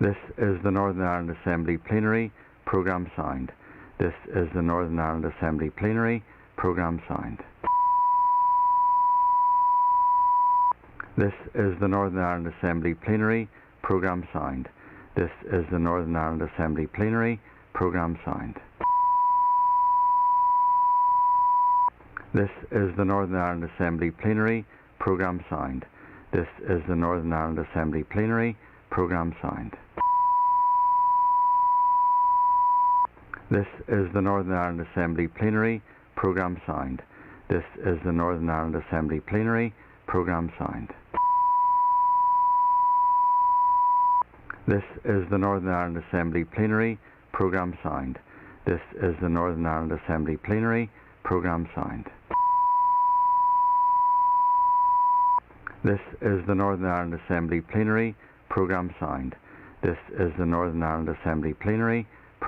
This is the Northern Ireland Assembly Plenary Programme Sound. This is the Northern Ireland Assembly Plenary Programme Sound. This is the Northern Ireland Assembly Plenary Programme Sound. This is the Northern Ireland Assembly Plenary Programme Sound. This is the Northern Ireland Assembly Plenary Programme Sound. This is the Northern Ireland Assembly Plenary Programme Sound. This is the Northern Ireland Assembly Plenary Programme Sound. This is the Northern Ireland Assembly Plenary Programme Sound. This is the Northern Ireland Assembly Plenary Programme Sound. This is the Northern Ireland Assembly Plenary Programme Sound. This is the Northern Ireland Assembly Plenary Programme Sound. This is the Northern Ireland Assembly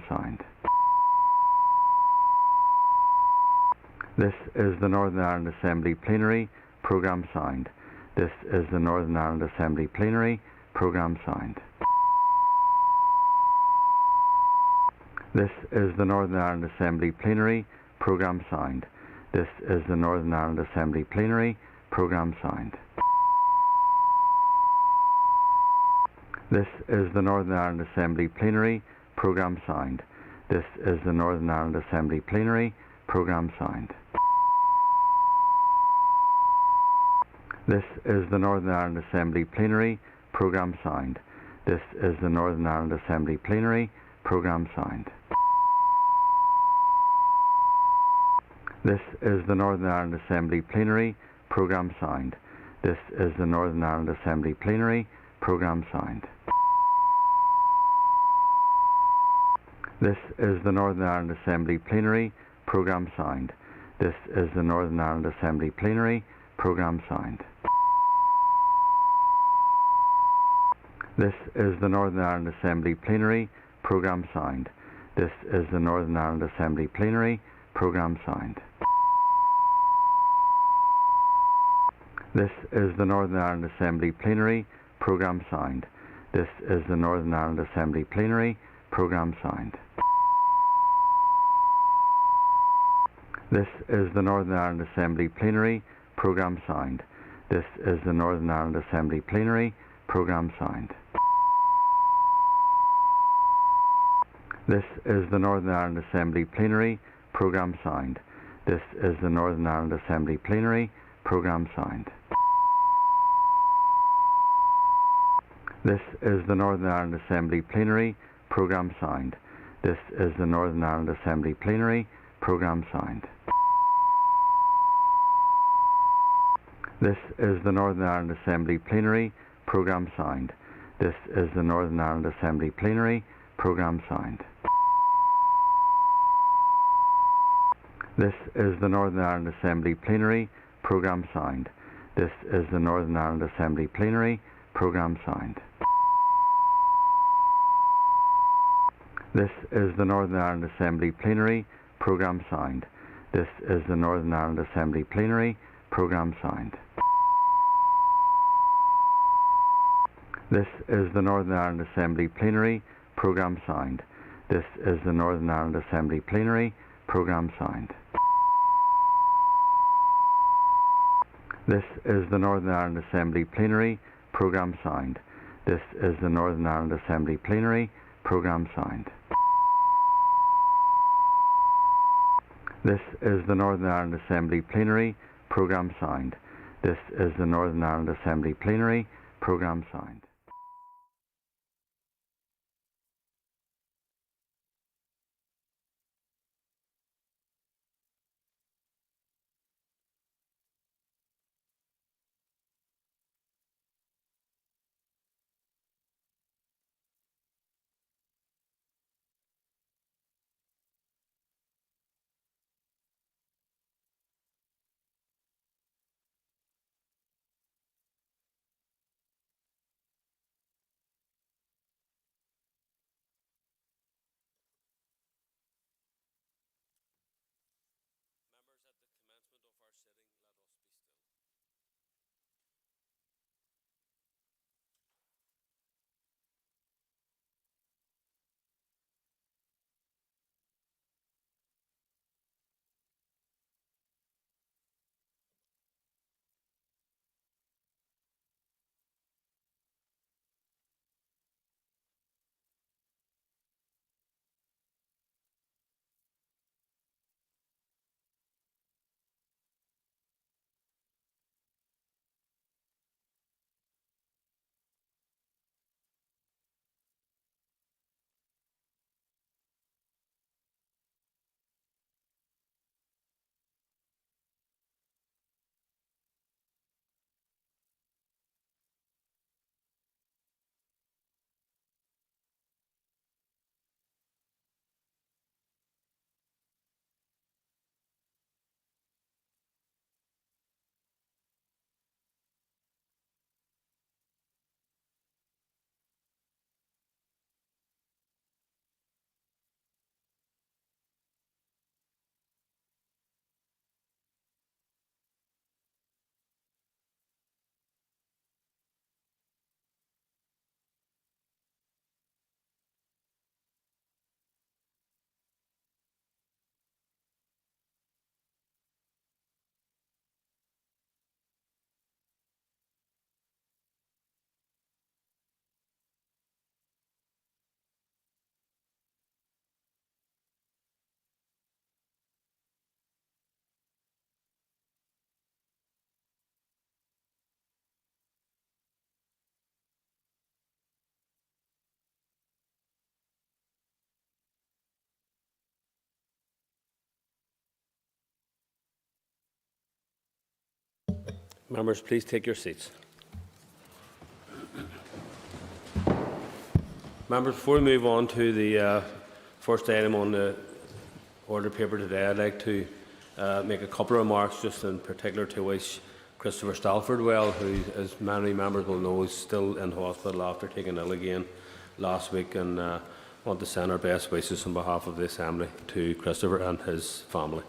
Plenary Programme Sound. This is the Northern Ireland Assembly Plenary Programme Sound. This is the Northern Ireland Assembly Plenary Programme Sound. This is the Northern Ireland Assembly Plenary Programme Sound. This is the Northern Ireland Assembly Plenary Programme Sound. This is the Northern Ireland Assembly Plenary Programme Sound. This is the Northern Ireland Assembly Plenary Programme Sound. This is the Northern Ireland Assembly Plenary Programme Sound. This is the Northern Ireland Assembly Plenary Programme Sound. This is the Northern Ireland Assembly Plenary Programme Sound. This is the Northern Ireland Assembly Plenary Programme Sound. This is the Northern Ireland Assembly Plenary Programme Sound. This is the Northern Ireland Assembly Plenary Programme Sound. This is the Northern Ireland Assembly Plenary Programme Sound. This is the Northern Ireland Assembly Plenary Programme Sound. This is the Northern Ireland Assembly Plenary Programme Sound. This is the Northern Ireland Assembly Plenary Programme Sound. This is the Northern Ireland Assembly Plenary Programme Sound. This is the Northern Ireland Assembly Plenary Programme Sound. This is the Northern Ireland Assembly Plenary Programme Sound. This is the Northern Ireland Assembly Plenary Programme Sound. This is the Northern Ireland Assembly Plenary Programme Sound. This is the Northern Ireland Assembly Plenary Programme Sound. This is the Northern Ireland Assembly Plenary Programme Sound. This is the Northern Ireland Assembly Plenary Programme Sound. This is the Northern Ireland Assembly Plenary Programme Sound. This is the Northern Ireland Assembly Plenary Programme Sound. This is the Northern Ireland Assembly Plenary Programme Sound. This is the Northern Ireland Assembly Plenary Programme Sound. This is the Northern Ireland Assembly Plenary Programme Sound. This is the Northern Ireland Assembly Plenary Programme Sound. This is the Northern Ireland Assembly Plenary Programme Sound. This is the Northern Ireland Assembly Plenary Programme Sound. This is the Northern Ireland Assembly Plenary Programme Sound. This is the Northern Ireland Assembly Plenary Programme Sound. Members, please take your seats. Members, before we move on to the first item on the order paper today, I'd like to make a couple of remarks, just in particular to wish Christopher Stalford well, who, as many members will know, is still in hospital after taking ill again last week, and want to send our best wishes on behalf of the Assembly to Christopher and his family.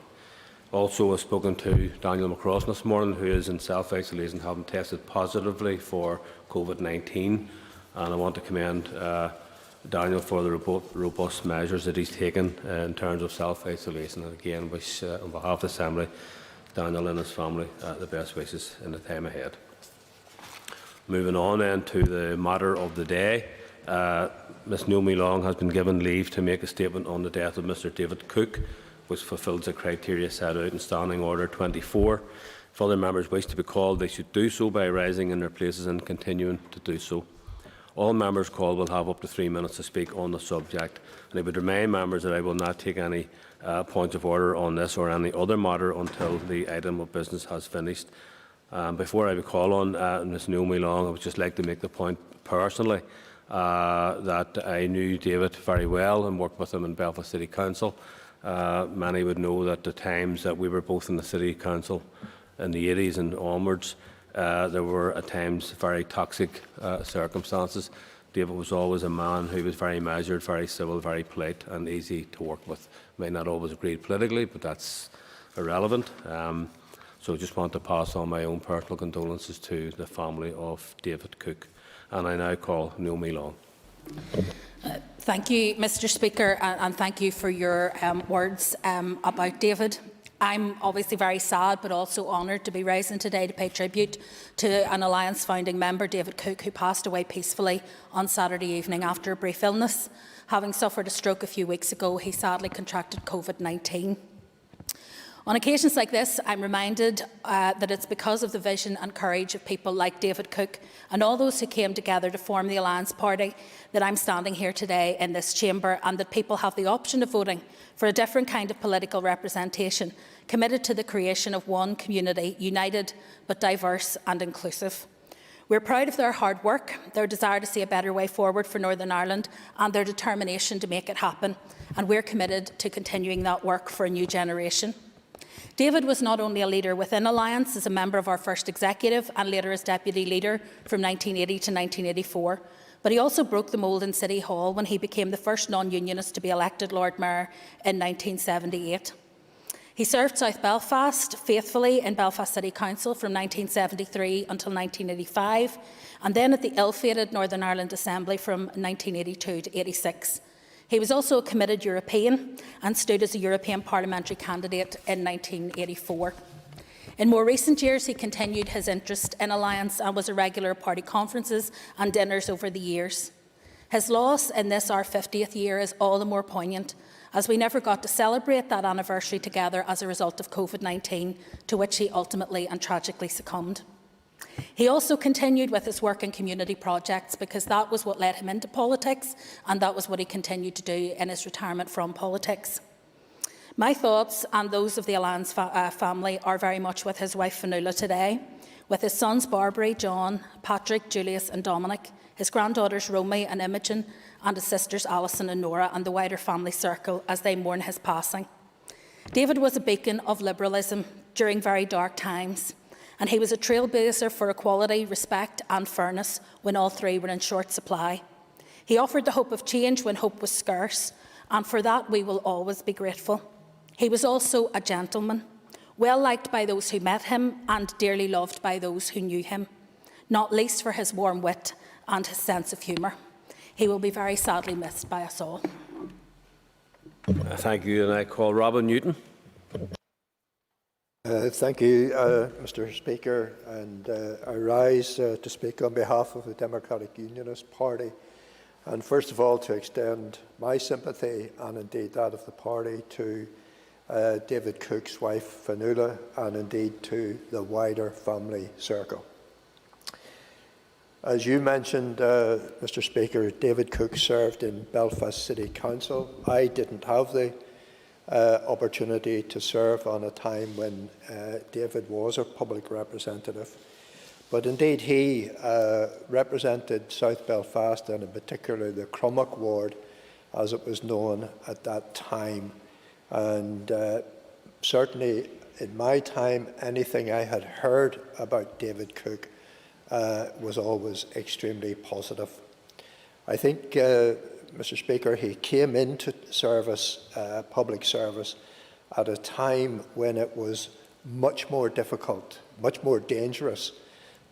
Also, I've spoken to Daniel McCross this morning, who is in self-isolation, having tested positively for COVID-19, and I want to commend Daniel for the robust measures that he's taken in terms of self-isolation, and again wish on behalf of the Assembly, Daniel and his family the best wishes in the time ahead. Moving on then to the matter of the day, Ms Naomi Long has been given leave to make a statement on the death of Mr David Cook, which fulfils the criteria set out in Standing Order 24. If other members wish to be called, they should do so by rising in their places and continuing to do so. All members called will have up to 3 minutes to speak on the subject, and I would remind members that I will not take any points of order on this or any other matter until the item of business has finished. Before I call on Ms Naomi Long, I would just like to make the point personally that I knew David very well and worked with him in Belfast City Council. Many would know that the times that we were both in the City Council in the 80s and onwards, there were at times very toxic circumstances. David was always a man who was very measured, very civil, very polite and easy to work with. May not always agree politically, but that's irrelevant. So I just want to pass on my own personal condolences to the family of David Cook. And I now call Naomi Long. Thank you, Mr Speaker, and thank you for your words about David. I'm obviously very sad but also honoured to be rising today to pay tribute to an Alliance founding member, David Cook, who passed away peacefully on Saturday evening after a brief illness. Having suffered a stroke a few weeks ago, he sadly contracted COVID-19. On occasions like this, I'm reminded that it's because of the vision and courage of people like David Cook and all those who came together to form the Alliance Party that I'm standing here today in this chamber, and that people have the option of voting for a different kind of political representation, committed to the creation of one community, united but diverse and inclusive. We're proud of their hard work, their desire to see a better way forward for Northern Ireland and their determination to make it happen, and we're committed to continuing that work for a new generation. David was not only a leader within Alliance as a member of our first executive and later as deputy leader from 1980 to 1984, but he also broke the mould in City Hall when he became the first non-unionist to be elected Lord Mayor in 1978. He served South Belfast faithfully in Belfast City Council from 1973 until 1985, and then at the ill-fated Northern Ireland Assembly from 1982 to 86. He was also a committed European and stood as a European parliamentary candidate in 1984. In more recent years, he continued his interest in Alliance and was a regular at party conferences and dinners over the years. His loss in this, our 50th year, is all the more poignant, as we never got to celebrate that anniversary together as a result of COVID-19, to which he ultimately and tragically succumbed. He also continued with his work in community projects, because that was what led him into politics, and that was what he continued to do in his retirement from politics. My thoughts and those of the Alliance family are very much with his wife Fionnuala today, with his sons Barbary, John, Patrick, Julius and Dominic, his granddaughters Romy and Imogen, and his sisters Alison and Nora, and the wider family circle as they mourn his passing. David was a beacon of liberalism during very dark times, and he was a trailblazer for equality, respect and fairness when all three were in short supply. He offered the hope of change when hope was scarce, and for that we will always be grateful. He was also a gentleman, well liked by those who met him and dearly loved by those who knew him, not least for his warm wit and his sense of humour. He will be very sadly missed by us all. Thank you, and I call Robin Newton. Thank you, Mr Speaker, and I rise to speak on behalf of the Democratic Unionist Party, and first of all to extend my sympathy and indeed that of the party to David Cook's wife Fionnuala, and indeed to the wider family circle. As you mentioned, Mr Speaker, David Cook served in Belfast City Council. I didn't have the opportunity to serve on a time when David was a public representative. But indeed he represented South Belfast, and in particular the Crummock ward, as it was known at that time. And certainly in my time, anything I had heard about David Cook was always extremely positive. I think, Mr. Speaker, he came into service, public service, at a time when it was much more difficult, much more dangerous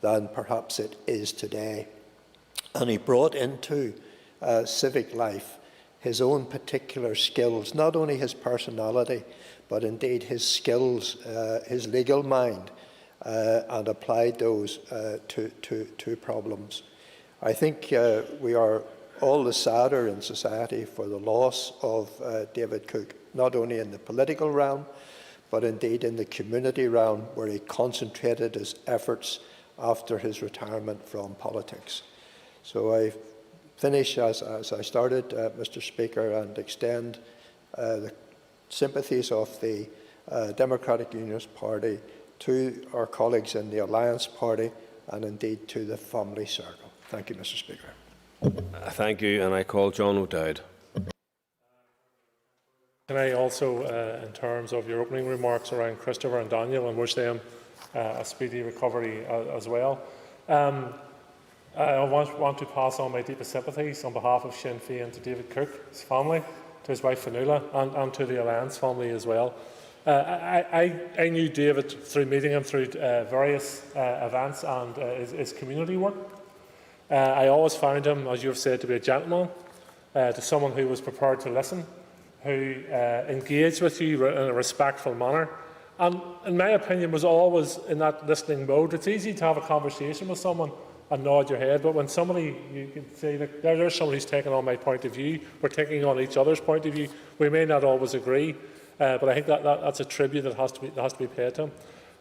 than perhaps it is today. And he brought into civic life his own particular skills, not only his personality, but indeed his skills, his legal mind, and applied those to problems. I think we are all the sadder in society for the loss of David Cook, not only in the political realm, but indeed in the community realm, where he concentrated his efforts after his retirement from politics. So I finish as I started, Mr. Speaker, and extend the sympathies of the Democratic Unionist Party to our colleagues in the Alliance Party, and indeed to the family circle. Thank you, Mr. Speaker. Thank you, and I call John O'Dowd. Can I also, in terms of your opening remarks around Christopher and Daniel, and wish them a speedy recovery as well. I want to pass on my deepest sympathies on behalf of Sinn Féin to David Cook, his family, to his wife Fionnuala, and to the Alliance family as well. I knew David through meeting him through various events and his community work. I always found him, as you have said, to be a gentleman, to someone who was prepared to listen, who engaged with you in a respectful manner, and in my opinion was always in that listening mode. It's easy to have a conversation with someone and nod your head, but when somebody, you can say, look, there's someone who's taking on my point of view, we're taking on each other's point of view, we may not always agree, but I think that's a tribute that has to be paid to him.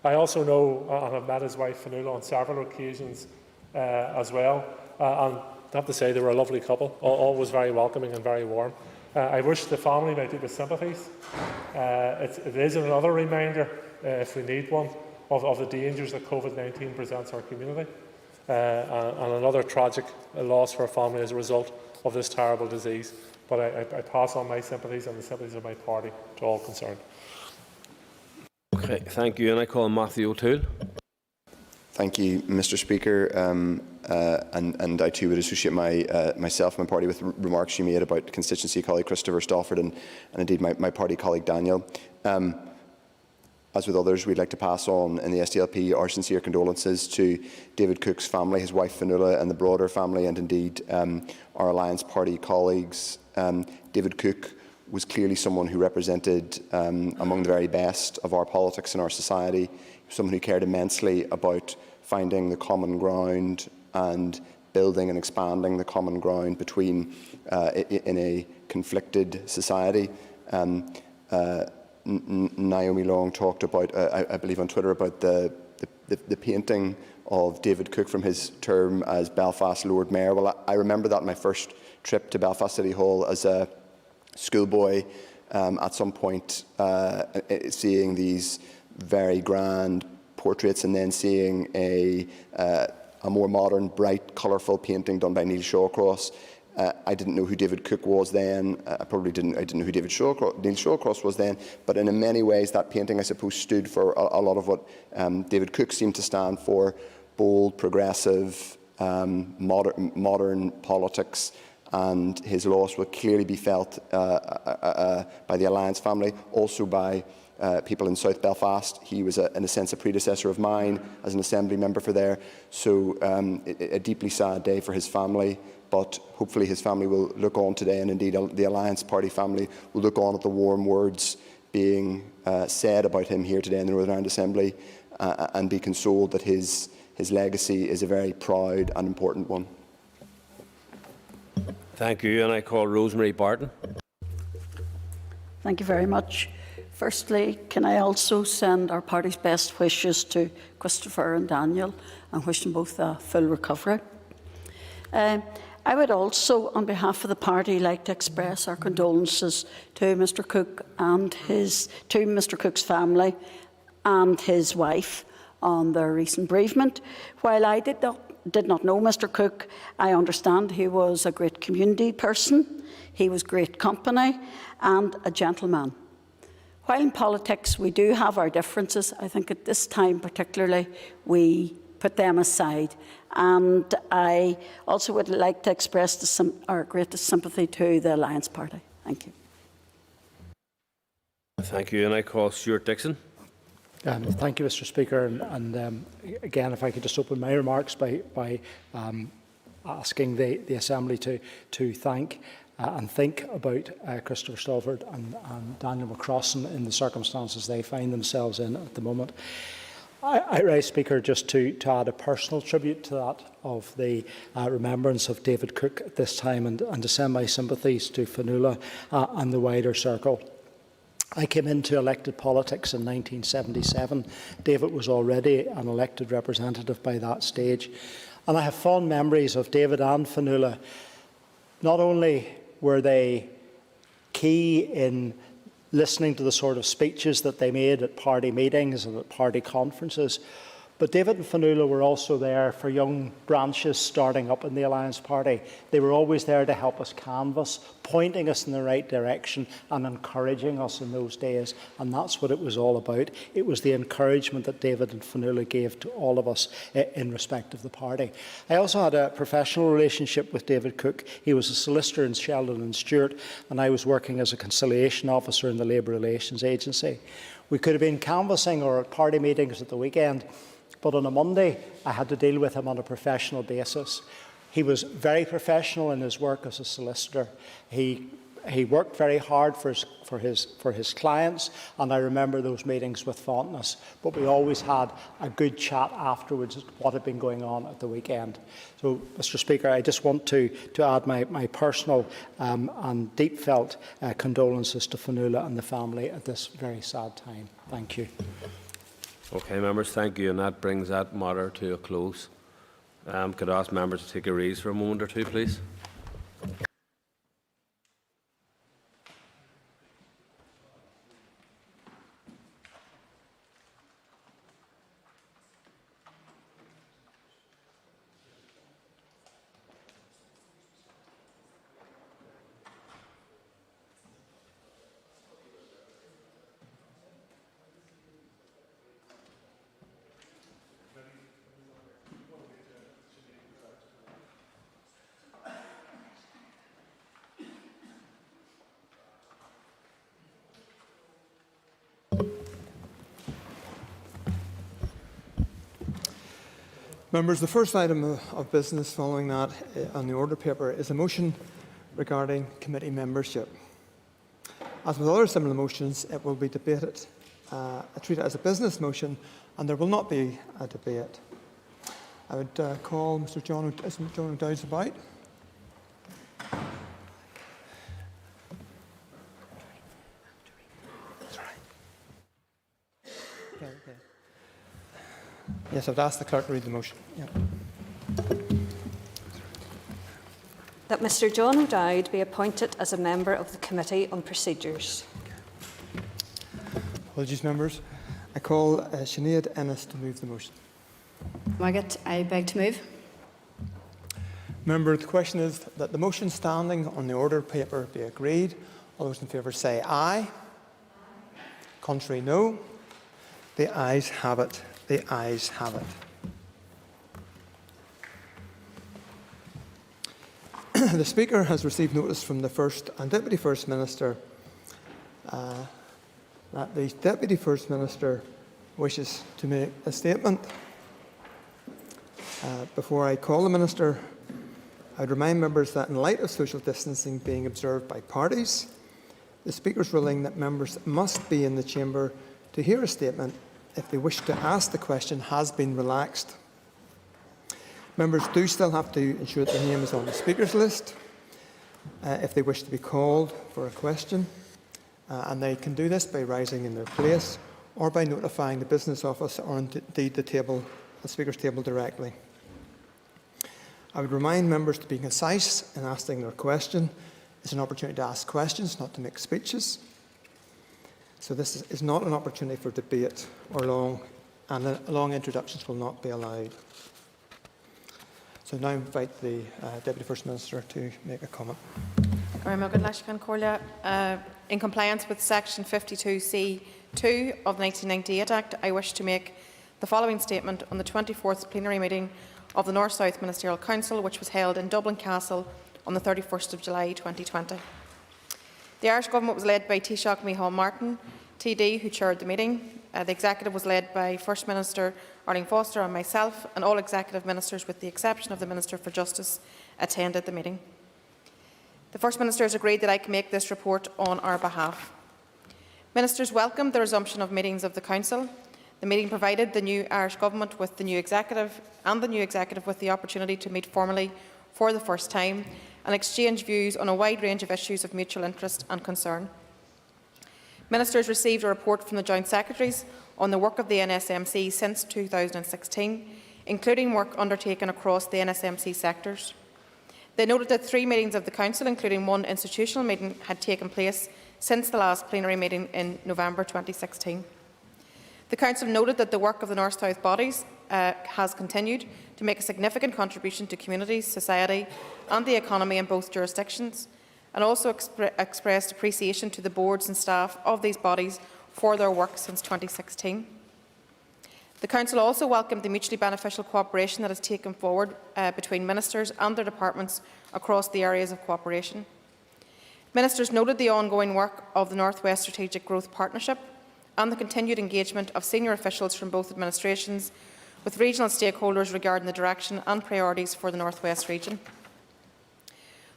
I also know, and I've met his wife Fionnuala on several occasions as well, and I have to say they were a lovely couple, always very welcoming and very warm. I wish the family my deepest sympathies. It is another reminder, if we need one, of the dangers that COVID-19 presents our community, and another tragic loss for our family as a result of this terrible disease. But I pass on my sympathies and the sympathies of my party to all concerned. Okay, thank you, and I call Matthew O'Toole. Thank you, Mr. Speaker, and I too would associate myself and my party with remarks you made about constituency colleague Christopher Stalford and indeed my party colleague Daniel. As with others, we'd like to pass on in the SDLP our sincere condolences to David Cook's family, his wife Fionnuala, and the broader family, and indeed our Alliance Party colleagues. David Cook was clearly someone who represented among the very best of our politics in our society, someone who cared immensely about finding the common ground and building and expanding the common ground between in a conflicted society. Naomi Long talked about, I believe on Twitter, about the painting of David Cook from his term as Belfast Lord Mayor. Well, I remember that in my first trip to Belfast City Hall as a schoolboy, at some point seeing these very grand portraits and then seeing a more modern, bright, colourful painting done by Neil Shawcross. I didn't know who David Cook was then. I didn't know who Neil Shawcross was then. But in many ways, that painting, I suppose, stood for a lot of what David Cook seemed to stand for: bold, progressive, modern politics. And his loss will clearly be felt by the Alliance family, also by people in South Belfast. He was, in a sense, a predecessor of mine as an Assembly member for there. So a deeply sad day for his family, but hopefully his family will look on today, and indeed the Alliance Party family will look on at the warm words being said about him here today in the Northern Ireland Assembly, and be consoled that his legacy is a very proud and important one. Thank you, and I call Rosemary Barton. Thank you very much. Firstly, can I also send our party's best wishes to Christopher and Daniel and wish them both a full recovery. I would also, on behalf of the party, like to express our condolences to Mr. Cook and Mr. Cook's family and his wife on their recent bereavement. While I did not know Mr Cook, I understand he was a great community person, he was great company and a gentleman. While in politics we do have our differences, I think at this time particularly we put them aside. And I also would like to express our greatest sympathy to the Alliance Party. Thank you. Thank you. And I call Stuart Dixon. Thank you, Mr Speaker. And again, if I could just open my remarks by asking the Assembly to thank and think about Christopher Stalford and Daniel McCrossan in the circumstances they find themselves in at the moment. I rise, Speaker, just to add a personal tribute to that of the remembrance of David Cook at this time and to send my sympathies to Fionnuala and the wider circle. I came into elected politics in 1977. David was already an elected representative by that stage. And I have fond memories of David and Fionnuala. Not only were they key in listening to the sort of speeches that they made at party meetings and at party conferences, but David and Fionnuala were also there for young branches starting up in the Alliance Party. They were always there to help us canvass, pointing us in the right direction and encouraging us in those days. And that's what it was all about. It was the encouragement that David and Fionnuala gave to all of us in respect of the party. I also had a professional relationship with David Cook. He was a solicitor in Sheldon and Stewart, and I was working as a conciliation officer in the Labour Relations Agency. We could have been canvassing or at party meetings at the weekend, but on a Monday, I had to deal with him on a professional basis. He was very professional in his work as a solicitor. He worked very hard for his clients, and I remember those meetings with fondness. But we always had a good chat afterwards as to what had been going on at the weekend. So, Mr Speaker, I just want to add my personal and deep-felt condolences to Fionnuala and the family at this very sad time. Thank you. Okay, members, thank you. And that brings that matter to a close. Could I ask members to take a rise for a moment or two, please? Members, the first item of business following that on the order paper is a motion regarding committee membership. As with other similar motions, it will be debated. I treat it as a business motion, and there will not be a debate. I would call Mr. John O'Dowd about. Okay. Yes, I've asked the clerk to read the motion. Yeah. That Mr John O'Dowd be appointed as a member of the Committee on Procedures. Apologies, members. I call Sinead Ennis to move the motion. Margaret, I beg to move. Member, the question is that the motion standing on the order paper be agreed. All those in favour say aye. Contrary, no. The ayes have it. The ayes have it. The Speaker has received notice from the First and Deputy First Minister that the Deputy First Minister wishes to make a statement. Before I call the Minister, I would remind members that in light of social distancing being observed by parties, the Speaker's ruling that members must be in the chamber to hear a statement if they wish to ask the question has been relaxed. Members do still have to ensure that their name is on the Speaker's list if they wish to be called for a question, and they can do this by rising in their place or by notifying the business office or indeed the Speaker's table directly. I would remind members to be concise in asking their question. It's an opportunity to ask questions, not to make speeches. So this is not an opportunity for debate or long and long introductions will not be allowed. So now I invite the Deputy First Minister to make a comment. In compliance with Section 52C(2) of the 1998 Act, I wish to make the following statement on the 24th plenary meeting of the North-South Ministerial Council, which was held in Dublin Castle on the 31st of July 2020. The Irish Government was led by Taoiseach Micheál Martin, TD, who chaired the meeting. The Executive was led by First Minister Arlene Foster and myself, and all Executive Ministers, with the exception of the Minister for Justice, attended the meeting. The First Minister has agreed that I can make this report on our behalf. Ministers welcomed the resumption of meetings of the Council. The meeting provided the new Irish Government with the new Executive and the new Executive with the opportunity to meet formally for the first time and exchange views on a wide range of issues of mutual interest and concern. Ministers received a report from the Joint Secretaries on the work of the NSMC since 2016, including work undertaken across the NSMC sectors. They noted that 3 meetings of the Council, including 1 institutional meeting, had taken place since the last plenary meeting in November 2016. The Council noted that the work of the North-South bodies has continued to make a significant contribution to communities, society and the economy in both jurisdictions, and also expressed appreciation to the boards and staff of these bodies for their work since 2016. The Council also welcomed the mutually beneficial cooperation that has taken forward between Ministers and their departments across the areas of cooperation. Ministers noted the ongoing work of the North West Strategic Growth Partnership and the continued engagement of senior officials from both administrations with regional stakeholders regarding the direction and priorities for the North West region.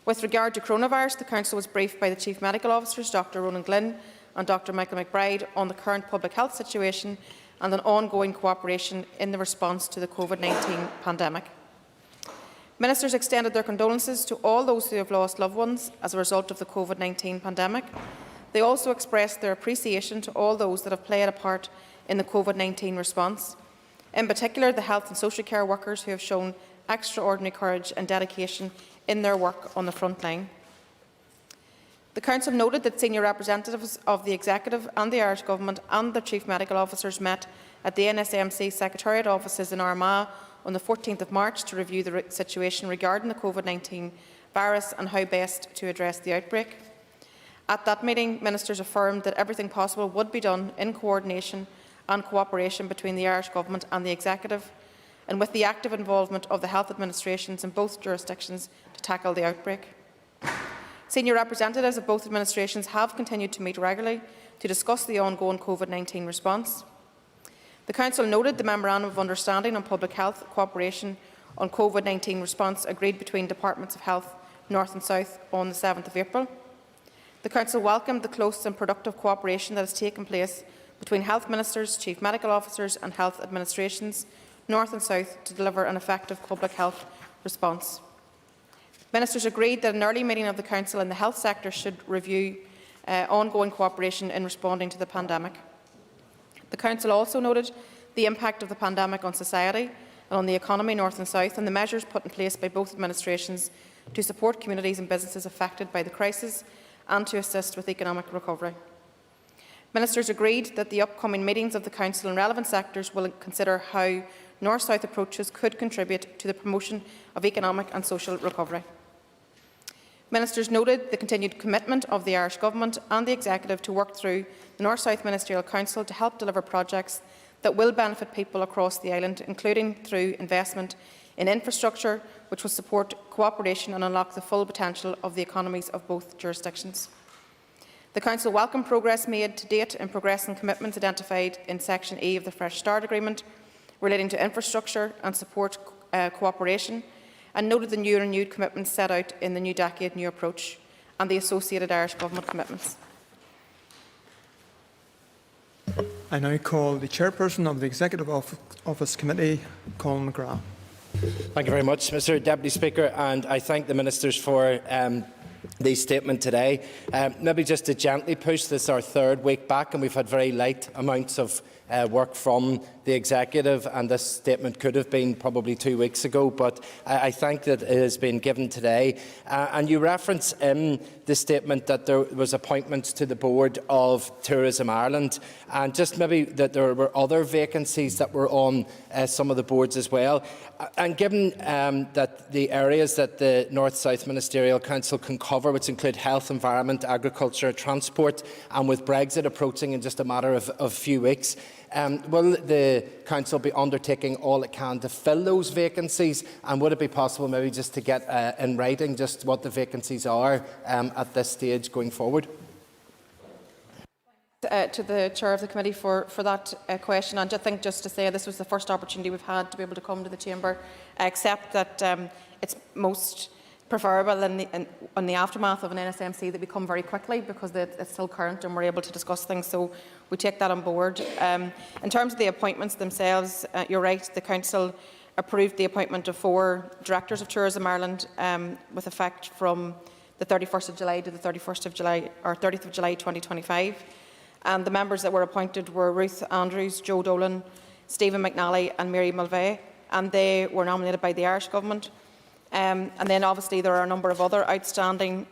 With regard to coronavirus, the Council was briefed by the Chief Medical Officers, Dr Ronan Glynn and Dr Michael McBride, on the current public health situation and an ongoing cooperation in the response to the COVID-19 pandemic. Ministers extended their condolences to all those who have lost loved ones as a result of the COVID-19 pandemic. They also expressed their appreciation to all those that have played a part in the COVID-19 response, in particular the health and social care workers who have shown extraordinary courage and dedication in their work on the front line. The Council noted that senior representatives of the Executive and the Irish Government and their Chief Medical Officers met at the NSMC Secretariat offices in Armagh on the 14th of March to review the situation regarding the COVID-19 virus and how best to address the outbreak. At that meeting, Ministers affirmed that everything possible would be done in coordination and cooperation between the Irish Government and the Executive, and with the active involvement of the health administrations in both jurisdictions to tackle the outbreak. Senior representatives of both administrations have continued to meet regularly to discuss the ongoing COVID-19 response. The Council noted the Memorandum of Understanding on Public Health Cooperation on COVID-19 response agreed between Departments of Health North and South on the 7th of April. The Council welcomed the close and productive cooperation that has taken place between Health Ministers, Chief Medical Officers and Health Administrations, North and South, to deliver an effective public health response. Ministers agreed that an early meeting of the Council in the health sector should review ongoing cooperation in responding to the pandemic. The Council also noted the impact of the pandemic on society and on the economy North and South, and the measures put in place by both administrations to support communities and businesses affected by the crisis and to assist with economic recovery. Ministers agreed that the upcoming meetings of the Council in relevant sectors will consider how North-South approaches could contribute to the promotion of economic and social recovery. Ministers noted the continued commitment of the Irish Government and the Executive to work through the North-South Ministerial Council to help deliver projects that will benefit people across the island, including through investment in infrastructure, which will support cooperation and unlock the full potential of the economies of both jurisdictions. The Council welcomed progress made to date in progressing commitments identified in Section E of the Fresh Start Agreement relating to infrastructure and support cooperation, and noted the new and renewed commitments set out in the New Decade New Approach and the associated Irish Government commitments. I now call the Chairperson of the Executive Office Committee, Colin McGrath. Thank you very much, Mr Deputy Speaker, and I thank the Ministers for the statement today. Maybe just to gently push this our 3rd week back, and we've had very light amounts of work from the Executive, and this statement could have been probably 2 weeks ago, but I think that it has been given today. And you reference in the statement that there was appointments to the board of Tourism Ireland, and just maybe that there were other vacancies that were on some of the boards as well. And given that the areas that the North-South Ministerial Council can cover, which include health, environment, agriculture, transport, and with Brexit approaching in just a matter of a few weeks, will the Council be undertaking all it can to fill those vacancies? And would it be possible maybe just to get in writing just what the vacancies are at this stage going forward? To the Chair of the Committee for that question, and I think just to say this was the first opportunity we've had to be able to come to the Chamber. I accept that it's most preferable in the aftermath of an NSMC that we come very quickly, because it's still current and we're able to discuss things, so we take that on board. In terms of the appointments themselves, you're right, the Council approved the appointment of 4 Directors of Tourism Ireland with effect from the 31st of July to the 31st of July, or 30th of July 2025. And the members that were appointed were Ruth Andrews, Joe Dolan, Stephen McNally and Mary Mulvey, and they were nominated by the Irish Government. And then obviously there are a number of other outstanding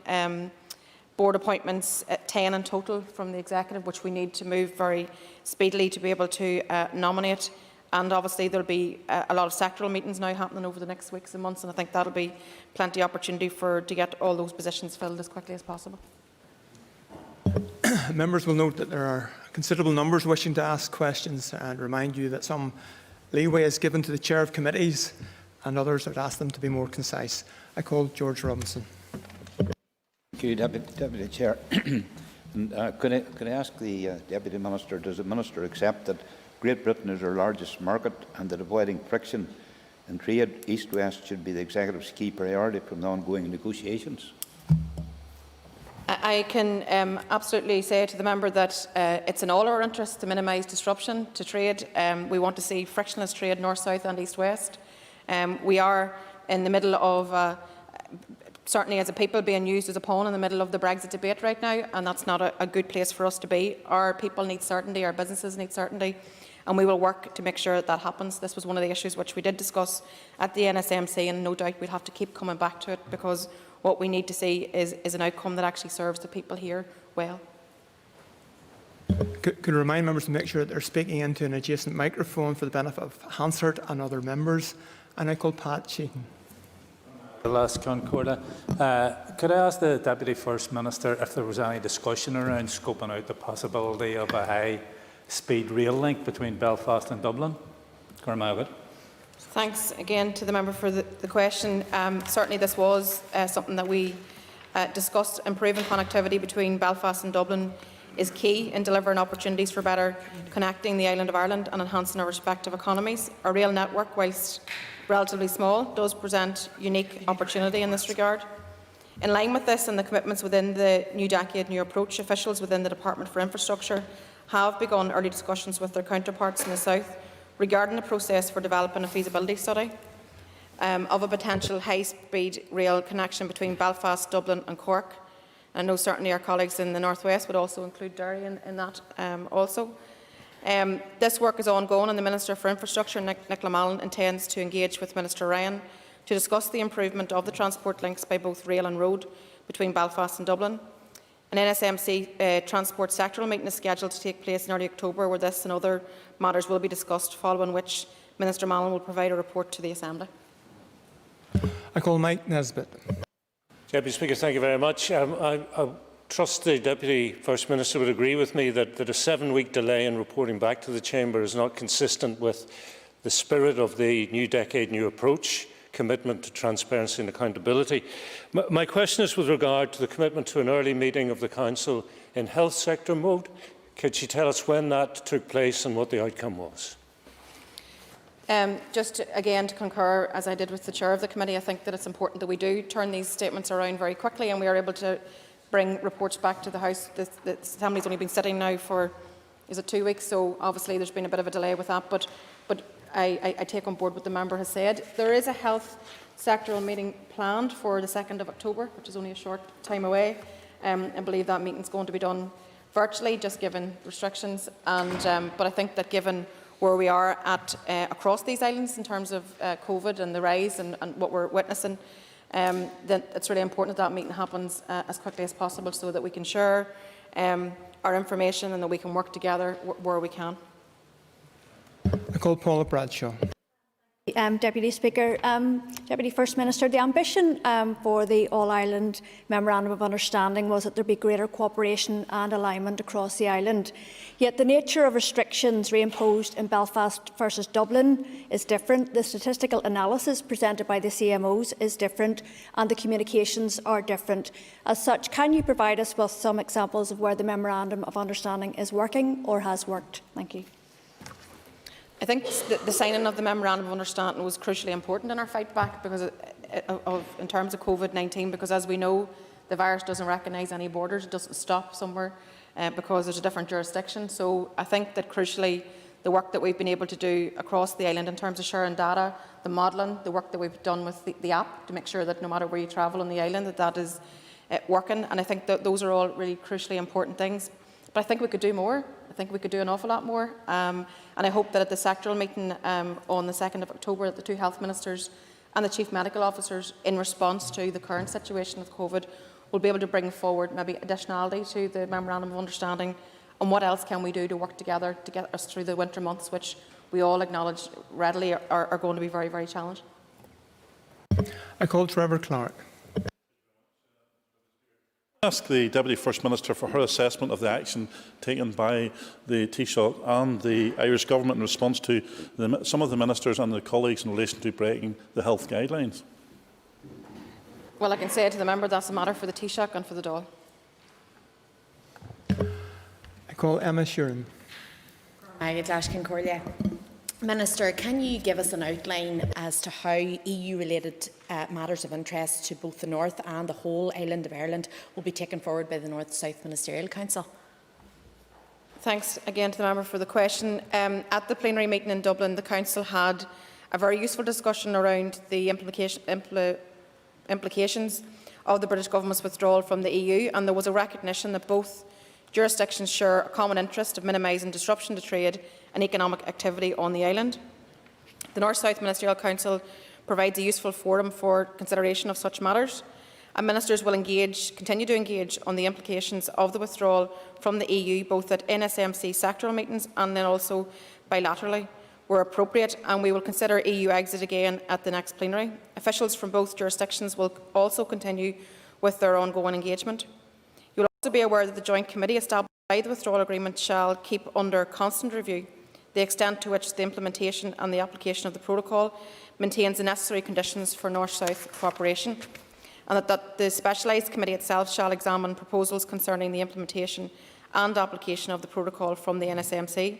board appointments, 10 in total from the Executive, which we need to move very speedily to be able to nominate. And obviously there will be a lot of sectoral meetings now happening over the next weeks and months, and I think that will be plenty of opportunity to get all those positions filled as quickly as possible. Members will note that there are considerable numbers wishing to ask questions, and remind you that some leeway is given to the Chair of Committees, and others would ask them to be more concise. I call George Robinson. Thank you, Deputy Chair. And, could I ask the Deputy Minister, does the Minister accept that Great Britain is our largest market, and that avoiding friction in trade east-west should be the Executive's key priority from the ongoing negotiations? I can absolutely say to the member that it's in all our interests to minimise disruption to trade. We want to see frictionless trade north-south and east-west. We are in the middle of, certainly as a people, being used as a pawn in the middle of the Brexit debate right now, and that's not a good place for us to be. Our people need certainty, our businesses need certainty, and we will work to make sure that happens. This was one of the issues which we did discuss at the NSMC, and no doubt we'll have to keep coming back to it, because what we need to see is an outcome that actually serves the people here well. Could I remind members to make sure that they're speaking into an adjacent microphone for the benefit of Hansard and other members. And I call Pat Sheehan. Last Concorda. Could I ask the Deputy First Minister if there was any discussion around scoping out the possibility of a high-speed rail link between Belfast and Dublin? Thanks again to the member for the question. Certainly this was something that we discussed. Improving connectivity between Belfast and Dublin is key in delivering opportunities for better connecting the island of Ireland and enhancing our respective economies. Our rail network, whilst relatively small, does present unique opportunity in this regard. In line with this and the commitments within the New Decade New Approach, officials within the Department for Infrastructure have begun early discussions with their counterparts in the South regarding the process for developing a feasibility study of a potential high-speed rail connection between Belfast, Dublin and Cork. I know certainly our colleagues in the North West would also include Derry in that also. This work is ongoing, and the Minister for Infrastructure, Nicola Mallon, intends to engage with Minister Ryan to discuss the improvement of the transport links by both rail and road between Belfast and Dublin. An NSMC transport sectoral meeting is scheduled to take place in early October, where this and other matters will be discussed, following which Minister Mallon will provide a report to the Assembly. I call Mike Nesbitt. Deputy Speaker, thank you very much. I trust the Deputy First Minister would agree with me that a 7-week delay in reporting back to the Chamber is not consistent with the spirit of the New Decade New Approach, commitment to transparency and accountability. My question is with regard to the commitment to an early meeting of the Council in health sector mode. Could she tell us when that took place and what the outcome was? Just again to concur, as I did with the Chair of the Committee, I think that it's important that we do turn these statements around very quickly, and we are able to bring reports back to the House. The Assembly's only been sitting now for, is it 2 weeks? So obviously there's been a bit of a delay with that, but I take on board what the member has said. There is a health sectoral meeting planned for the 2nd of October, which is only a short time away. I believe that meeting is going to be done virtually, just given restrictions. But I think that given where we are at across these islands in terms of COVID and the rise and what we're witnessing, then it's really important that meeting happens as quickly as possible so that we can share our information and that we can work together where we can. I call Paula Bradshaw. Deputy Speaker, Deputy First Minister, the ambition for the All-Ireland Memorandum of Understanding was that there be greater cooperation and alignment across the island. Yet the nature of restrictions reimposed in Belfast versus Dublin is different, the statistical analysis presented by the CMOs is different, and the communications are different. As such, can you provide us with some examples of where the Memorandum of Understanding is working or has worked? Thank you. I think the signing of the Memorandum of Understanding was crucially important in our fight back because in terms of COVID-19, because as we know, the virus doesn't recognise any borders, it doesn't stop somewhere because there's a different jurisdiction. So I think that crucially the work that we've been able to do across the island in terms of sharing data, the modelling, the work that we've done with the app to make sure that no matter where you travel on the island that is working, and I think that those are all really crucially important things. But I think we could do more. I think we could do an awful lot more. And I hope that at the sectoral meeting on the 2nd of October, that the two health ministers and the chief medical officers, in response to the current situation with COVID, will be able to bring forward maybe additionality to the Memorandum of Understanding and what else can we do to work together to get us through the winter months, which we all acknowledge readily are going to be very, very challenging. I call Trevor Clark. I ask the Deputy First Minister for her assessment of the action taken by the Taoiseach and the Irish Government in response to some of the ministers and their colleagues in relation to breaking the health guidelines. Well, I can say to the member that's a matter for the Taoiseach and for the Dáil. I call Emma Sheeran. Minister, can you give us an outline as to how EU-related matters of interest to both the North and the whole island of Ireland will be taken forward by the North-South Ministerial Council? Thanks again to the member for the question. At the plenary meeting in Dublin, the Council had a very useful discussion around the implications of the British Government's withdrawal from the EU, and there was a recognition that both jurisdictions share a common interest of minimising disruption to trade and economic activity on the island. The North-South Ministerial Council provides a useful forum for consideration of such matters, and ministers will continue to engage on the implications of the withdrawal from the EU, both at NSMC sectoral meetings and then also bilaterally, where appropriate, and we will consider EU exit again at the next plenary. Officials from both jurisdictions will also continue with their ongoing engagement. You will also be aware that the Joint Committee established by the Withdrawal Agreement shall keep under constant review the extent to which the implementation and the application of the protocol maintains the necessary conditions for North-South cooperation, and that the specialised committee itself shall examine proposals concerning the implementation and application of the protocol from the NSMC.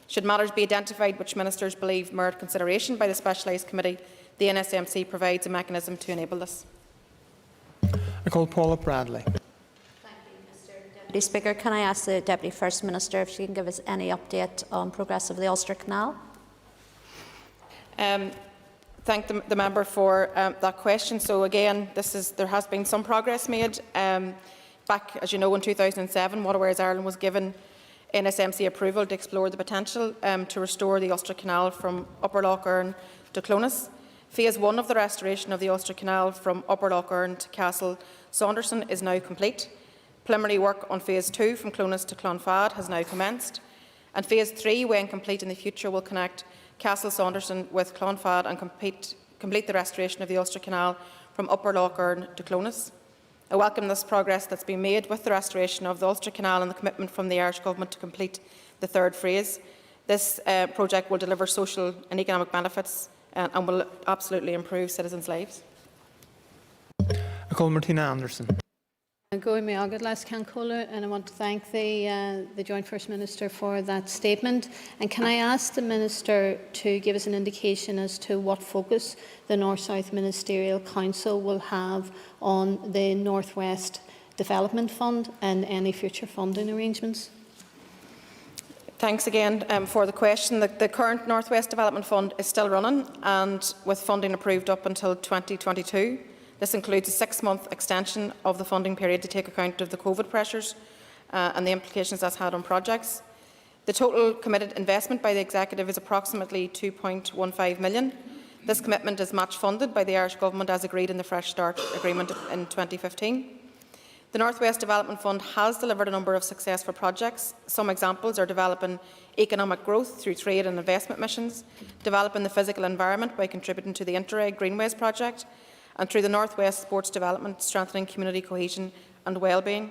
Should matters be identified which ministers believe merit consideration by the specialised committee, the NSMC provides a mechanism to enable this. I call Paula Bradley. Deputy Speaker, can I ask the Deputy First Minister if she can give us any update on progress of the Ulster Canal? Thank the member for that question. So again, there has been some progress made. Back, as you know, in 2007, Waterways Ireland was given NSMC approval to explore the potential to restore the Ulster Canal from Upper Lough Erne to Clones. Phase 1 of the restoration of the Ulster Canal from Upper Lough Erne to Castle Saunderson is now complete. Preliminary work on Phase 2 from Clones to Clonfad has now commenced, and Phase 3, when complete in the future, will connect Castle Saunderson with Clonfad and complete the restoration of the Ulster Canal from Upper Lough Erne to Clones. I welcome this progress that's been made with the restoration of the Ulster Canal and the commitment from the Irish Government to complete the third phase. This project will deliver social and economic benefits and will absolutely improve citizens' lives. I call Martina Anderson. And I want to thank the Joint First Minister for that statement. And can I ask the Minister to give us an indication as to what focus the North-South Ministerial Council will have on the North West Development Fund and any future funding arrangements? Thanks again for the question. The current North West Development Fund is still running and with funding approved up until 2022. This includes a 6-month extension of the funding period to take account of the COVID pressures and the implications that's had on projects. The total committed investment by the Executive is approximately €2.15 million. This commitment is match funded by the Irish Government as agreed in the Fresh Start Agreement in 2015. The North West Development Fund has delivered a number of successful projects. Some examples are developing economic growth through trade and investment missions, developing the physical environment by contributing to the Interreg Greenways project, and through the North West Sports Development, strengthening community cohesion and well-being.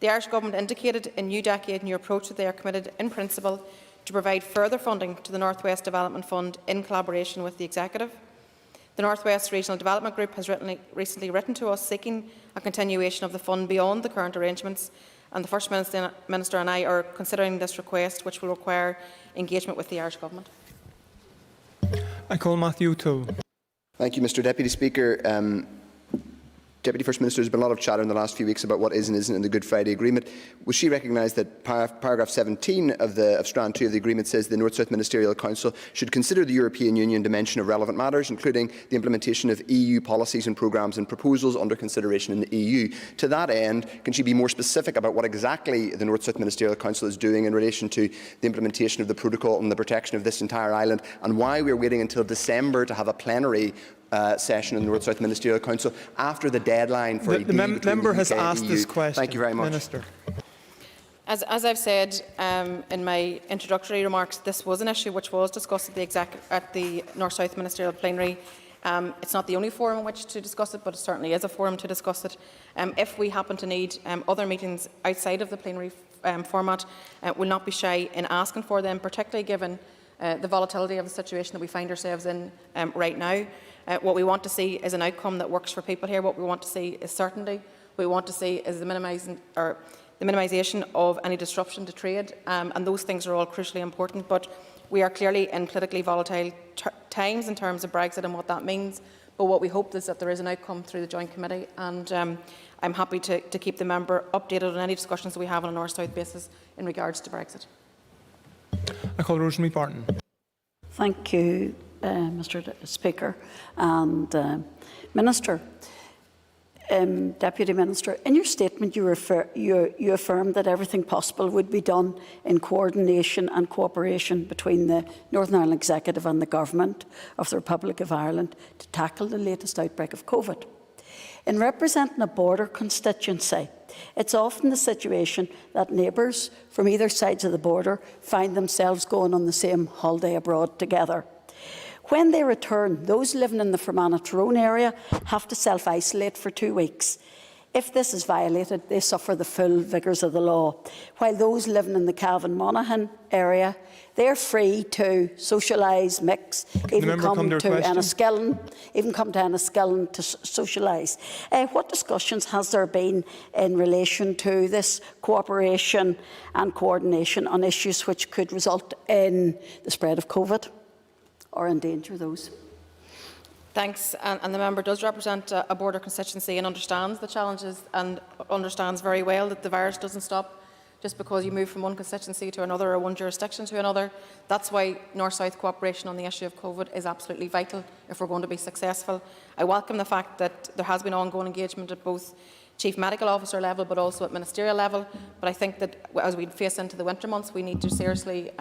The Irish Government indicated in New Decade New Approach that they are committed in principle to provide further funding to the North West Development Fund in collaboration with the Executive. The North West Regional Development Group has recently written to us seeking a continuation of the fund beyond the current arrangements, and the First Minister and I are considering this request, which will require engagement with the Irish Government. I call Matthew O'Toole. Thank you, Mr Deputy Speaker. Deputy First Minister, there's been a lot of chatter in the last few weeks about what is and isn't in the Good Friday Agreement. Will she recognise that paragraph 17 of Strand 2 of the Agreement says the North-South Ministerial Council should consider the European Union dimension of relevant matters, including the implementation of EU policies and programmes and proposals under consideration in the EU? To that end, can she be more specific about what exactly the North-South Ministerial Council is doing in relation to the implementation of the protocol and the protection of this entire island, and why we're waiting until December to have a plenary session in the North-South Ministerial Council after the deadline for the member has asked this question. Thank you very much. Minister. As I've said in my introductory remarks, this was an issue which was discussed at the North-South Ministerial Plenary. It's not the only forum in which to discuss it, but it certainly is a forum to discuss it. If we happen to need other meetings outside of the plenary format, we'll not be shy in asking for them, particularly given the volatility of the situation that we find ourselves in right now. What we want to see is an outcome that works for people here. What we want to see is certainty. What we want to see is the minimisation of any disruption to trade, and those things are all crucially important. But we are clearly in politically volatile times in terms of Brexit and what that means. But what we hope is that there is an outcome through the Joint Committee, and I'm happy to keep the member updated on any discussions that we have on a North-South basis in regards to Brexit. I call Rosemary Barton. Thank you, Mr Speaker and Minister. Deputy Minister, in your statement you affirmed that everything possible would be done in coordination and cooperation between the Northern Ireland Executive and the Government of the Republic of Ireland to tackle the latest outbreak of COVID. In representing a border constituency, it's often the situation that neighbours from either sides of the border find themselves going on the same holiday abroad together. When they return, those living in the Fermanagh-Tyrone area have to self-isolate for 2 weeks. If this is violated, they suffer the full vigours of the law, while those living in the Cavan-Monaghan area, they're free to socialise, mix, even come to Enniskillen to socialise. What discussions has there been in relation to this cooperation and coordination on issues which could result in the spread of COVID or endanger those? Thanks, and the member does represent a border constituency and understands the challenges and understands very well that the virus doesn't stop just because you move from one constituency to another or one jurisdiction to another. That's why North-South cooperation on the issue of COVID is absolutely vital if we're going to be successful. I welcome the fact that there has been ongoing engagement at both Chief Medical Officer level but also at ministerial level, but I think that as we face into the winter months we need to seriously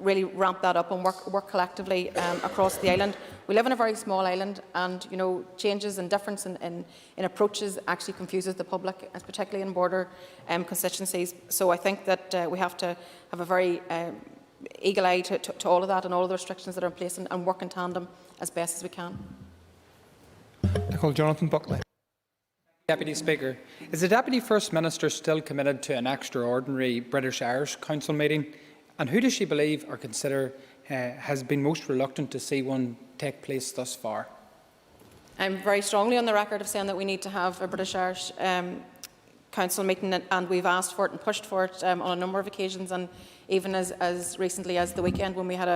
really ramp that up and work collectively across the island. We live in a very small island, and changes and difference in approaches actually confuses the public, and particularly in border constituencies. So I think that we have to have a very eagle eye to all of that and all of the restrictions that are in place, and work in tandem as best as we can. I call Jonathan Buckley. Deputy Speaker, is the Deputy First Minister still committed to an extraordinary British-Irish Council meeting? And who does she believe or consider has been most reluctant to see one take place thus far? I'm very strongly on the record of saying that we need to have a British-Irish Council meeting, and we've asked for it and pushed for it on a number of occasions, and even as recently as the weekend when we had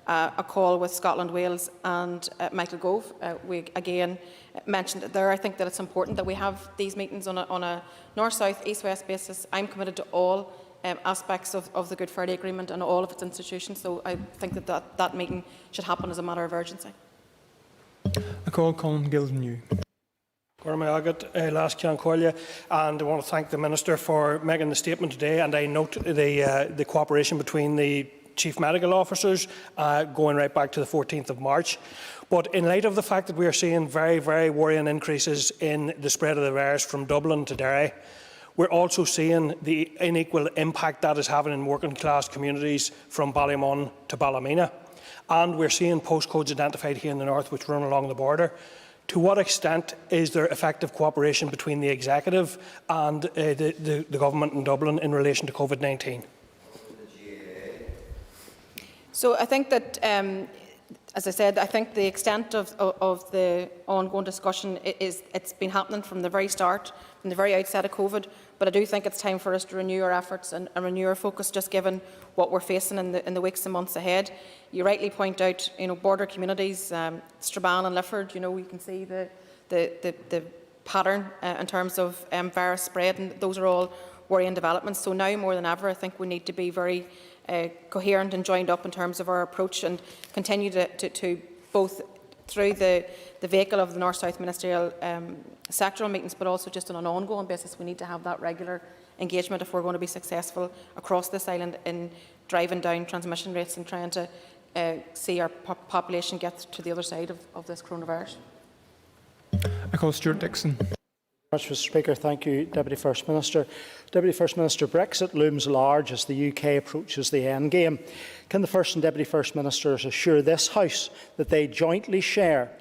a call with Scotland, Wales and Michael Gove. We again mentioned it there. I think that it's important that we have these meetings on a north-south, east-west basis. I'm committed to all aspects of the Good Friday Agreement and all of its institutions, so I think that meeting should happen as a matter of urgency. I call Colin Gilden. And I want to thank the Minister for making the statement today, and I note the cooperation between the Chief Medical Officers going right back to the 14th of March. But in light of the fact that we are seeing very, very worrying increases in the spread of the virus from Dublin to Derry, we're also seeing the unequal impact that is having in working class communities from Ballymun to Ballymena. And we're seeing postcodes identified here in the north which run along the border. To what extent is there effective cooperation between the Executive and the Government in Dublin in relation to COVID-19? So I think that, as I said, I think the extent of the ongoing discussion it's been happening from the very start, from the very outset of COVID. But I do think it's time for us to renew our efforts and renew our focus, just given what we're facing in the weeks and months ahead. You rightly point out, border communities, Strabane and Lifford. You can see the pattern in terms of virus spread, and those are all worrying developments. So now more than ever, I think we need to be very coherent and joined up in terms of our approach, and continue to both through the vehicle of the North-South Ministerial sectoral meetings, but also just on an ongoing basis. We need to have that regular engagement if we're going to be successful across this island in driving down transmission rates and trying to see our population get to the other side of this coronavirus. I call Stuart Dixon. Mr. Speaker, thank you, Deputy First Minister. Deputy First Minister, Brexit looms large as the UK approaches the endgame. Can the First and Deputy First Ministers assure this House that they jointly share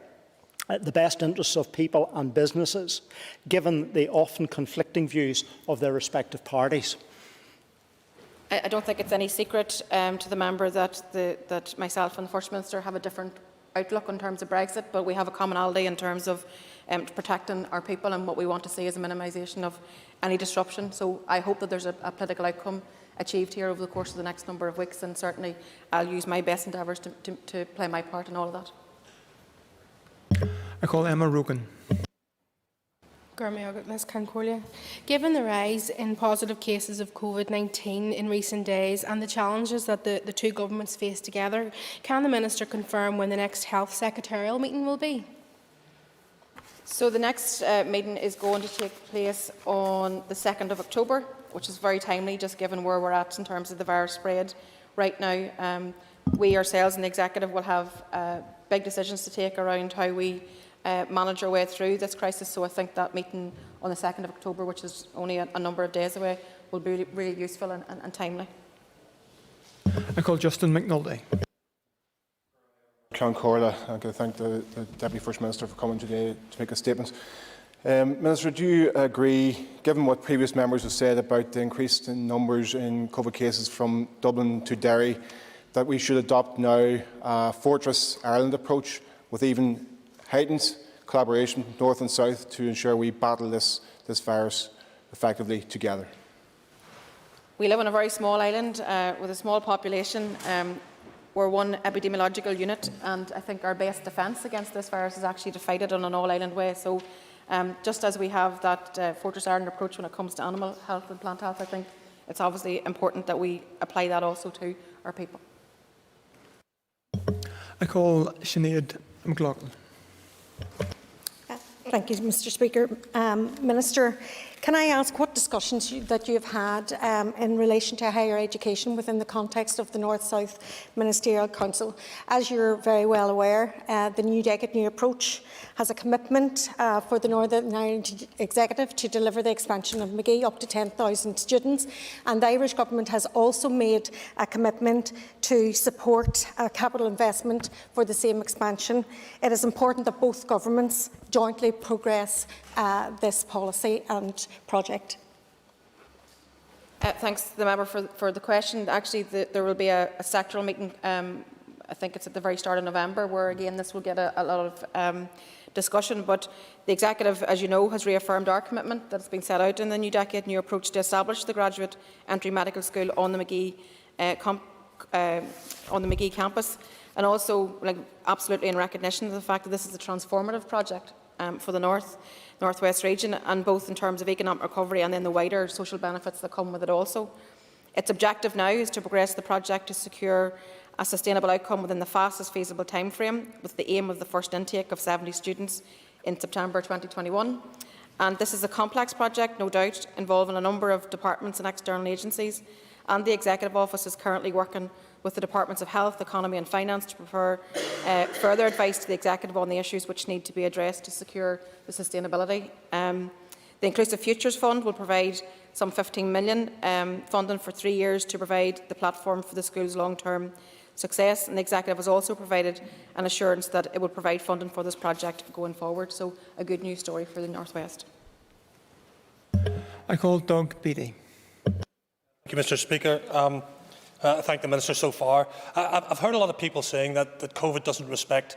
the best interests of people and businesses, given the often conflicting views of their respective parties? I don't think it's any secret to the member that myself and the First Minister have a different outlook in terms of Brexit, but we have a commonality in terms of protecting our people, and what we want to see is a minimisation of any disruption. So I hope that there's a political outcome achieved here over the course of the next number of weeks, and certainly I'll use my best endeavours to play my part in all of that. I call Emma Rogan. Given the rise in positive cases of COVID-19 in recent days and the challenges that the two governments face together, can the Minister confirm when the next Health Secretarial meeting will be? So the next meeting is going to take place on the 2nd of October, which is very timely, just given where we're at in terms of the virus spread right now. We ourselves in the Executive will have big decisions to take around how we manage our way through this crisis. So I think that meeting on the 2nd of October, which is only a number of days away, will be really useful and timely. I call Justin McNulty. Clan Corla, I'm going to thank the Deputy First Minister for coming today to make a statement. Minister, do you agree, given what previous members have said about the increase in numbers in COVID cases from Dublin to Derry, that we should adopt now a Fortress Ireland approach with even heightened collaboration north and south to ensure we battle this virus effectively together? We live on a very small island with a small population. We're one epidemiological unit, and I think our best defence against this virus is actually to fight it on an all-island way. So just as we have that Fortress Ireland approach when it comes to animal health and plant health, I think it's obviously important that we apply that also to our people. I call Sinead McLaughlin. Thank you, Mr. Speaker. Minister, can I ask what discussions that you have had in relation to higher education within the context of the North-South Ministerial Council? As you're very well aware, the New Decade New Approach has a commitment for the Northern Ireland Executive to deliver the expansion of Magee up to 10,000 students, and the Irish Government has also made a commitment to support capital investment for the same expansion. It is important that both governments jointly progress this policy and project. Thanks to the member for the question. Actually, there will be a sectoral meeting, I think it's at the very start of November, where again this will get a lot of discussion. But the Executive, as you know, has reaffirmed our commitment that has been set out in the New Decade New Approach to establish the graduate entry medical school on the Magee campus, and also absolutely in recognition of the fact that this is a transformative project for the North-West region, and both in terms of economic recovery and then the wider social benefits that come with it also. Its objective now is to progress the project to secure a sustainable outcome within the fastest feasible timeframe, with the aim of the first intake of 70 students in September 2021. And this is a complex project, no doubt, involving a number of departments and external agencies, and the Executive Office is currently working with the Departments of Health, Economy and Finance to prepare further advice to the Executive on the issues which need to be addressed to secure the sustainability. The Inclusive Futures Fund will provide some £15 million funding for 3 years to provide the platform for the school's long-term success, and the Executive has also provided an assurance that it will provide funding for this project going forward. So a good news story for the North West. I call Doug Beattie. Thank you, Mr. Speaker. I thank the Minister so far. I've heard a lot of people saying that COVID doesn't respect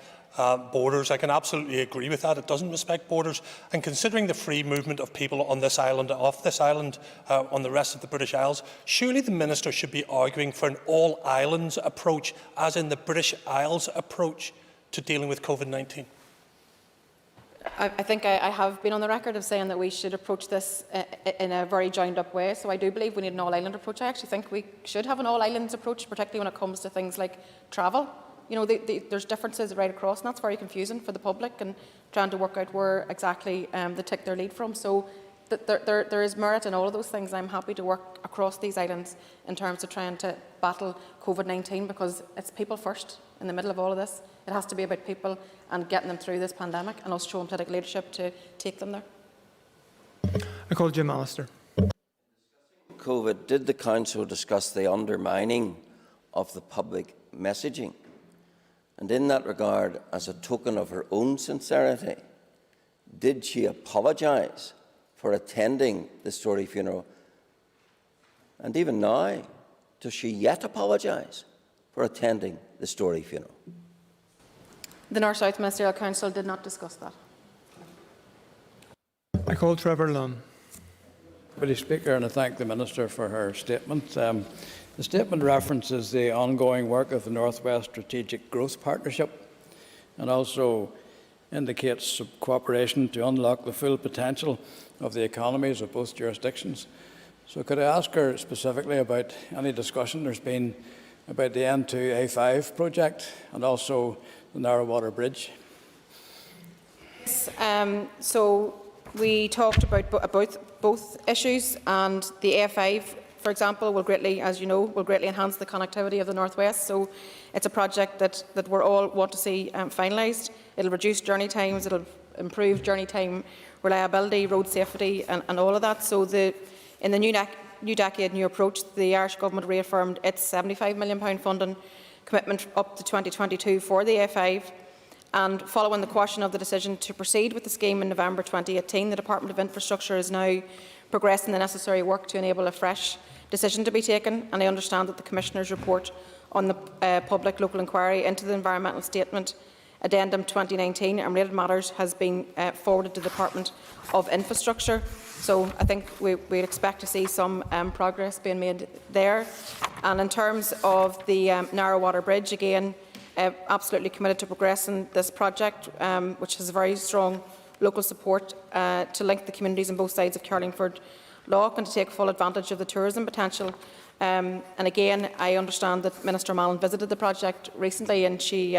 borders. I can absolutely agree with that. It doesn't respect borders. And considering the free movement of people on this island, off this island, on the rest of the British Isles, surely the Minister should be arguing for an all-islands approach, as in the British Isles approach to dealing with COVID-19. I think I have been on the record of saying that we should approach this in a very joined-up way. So I do believe we need an all-island approach. I actually think we should have an all-islands approach, particularly when it comes to things like travel. You know, there's differences right across, and that's very confusing for the public and trying to work out where exactly they take their lead from. So there is merit in all of those things. I'm happy to work across these islands in terms of trying to battle COVID-19, because it's people first in the middle of all of this. It has to be about people and getting them through this pandemic, and us showing political leadership to take them there. I call Jim Allister. COVID, did the Council discuss the undermining of the public messaging? And in that regard, as a token of her own sincerity, did she apologise for attending the Story funeral? And even now, does she yet apologise for attending the Story funeral? The North-South Ministerial Council did not discuss that. I call Trevor Lunn. Deputy Speaker, and I thank the Minister for her statement. The statement references the ongoing work of the North West Strategic Growth Partnership and also indicates cooperation to unlock the full potential of the economies of both jurisdictions. So could I ask her specifically about any discussion there's been about the N2A5 project and also the Narrow-Water Bridge? So we talked about both issues, and the A5, for example, will greatly, as you know, will greatly enhance the connectivity of the North West. So it's a project that we all want to see finalised. It'll reduce journey times, it'll improve journey time reliability, road safety, and all of that. So in the new decade, new approach, the Irish Government reaffirmed its £75 million funding commitment up to 2022 for the A5. And following the quashing of the decision to proceed with the scheme in November 2018, the Department of Infrastructure is now progressing the necessary work to enable a fresh decision to be taken. And I understand that the Commissioner's report on the public local inquiry into the environmental statement Addendum 2019 and related matters has been forwarded to the Department of Infrastructure. So I think we'd expect to see some progress being made there. And in terms of the Narrow-Water Bridge, again, absolutely committed to progressing this project, which has very strong local support to link the communities on both sides of Carlingford Lough and to take full advantage of the tourism potential. And again, I understand that Minister Mallon visited the project recently, and she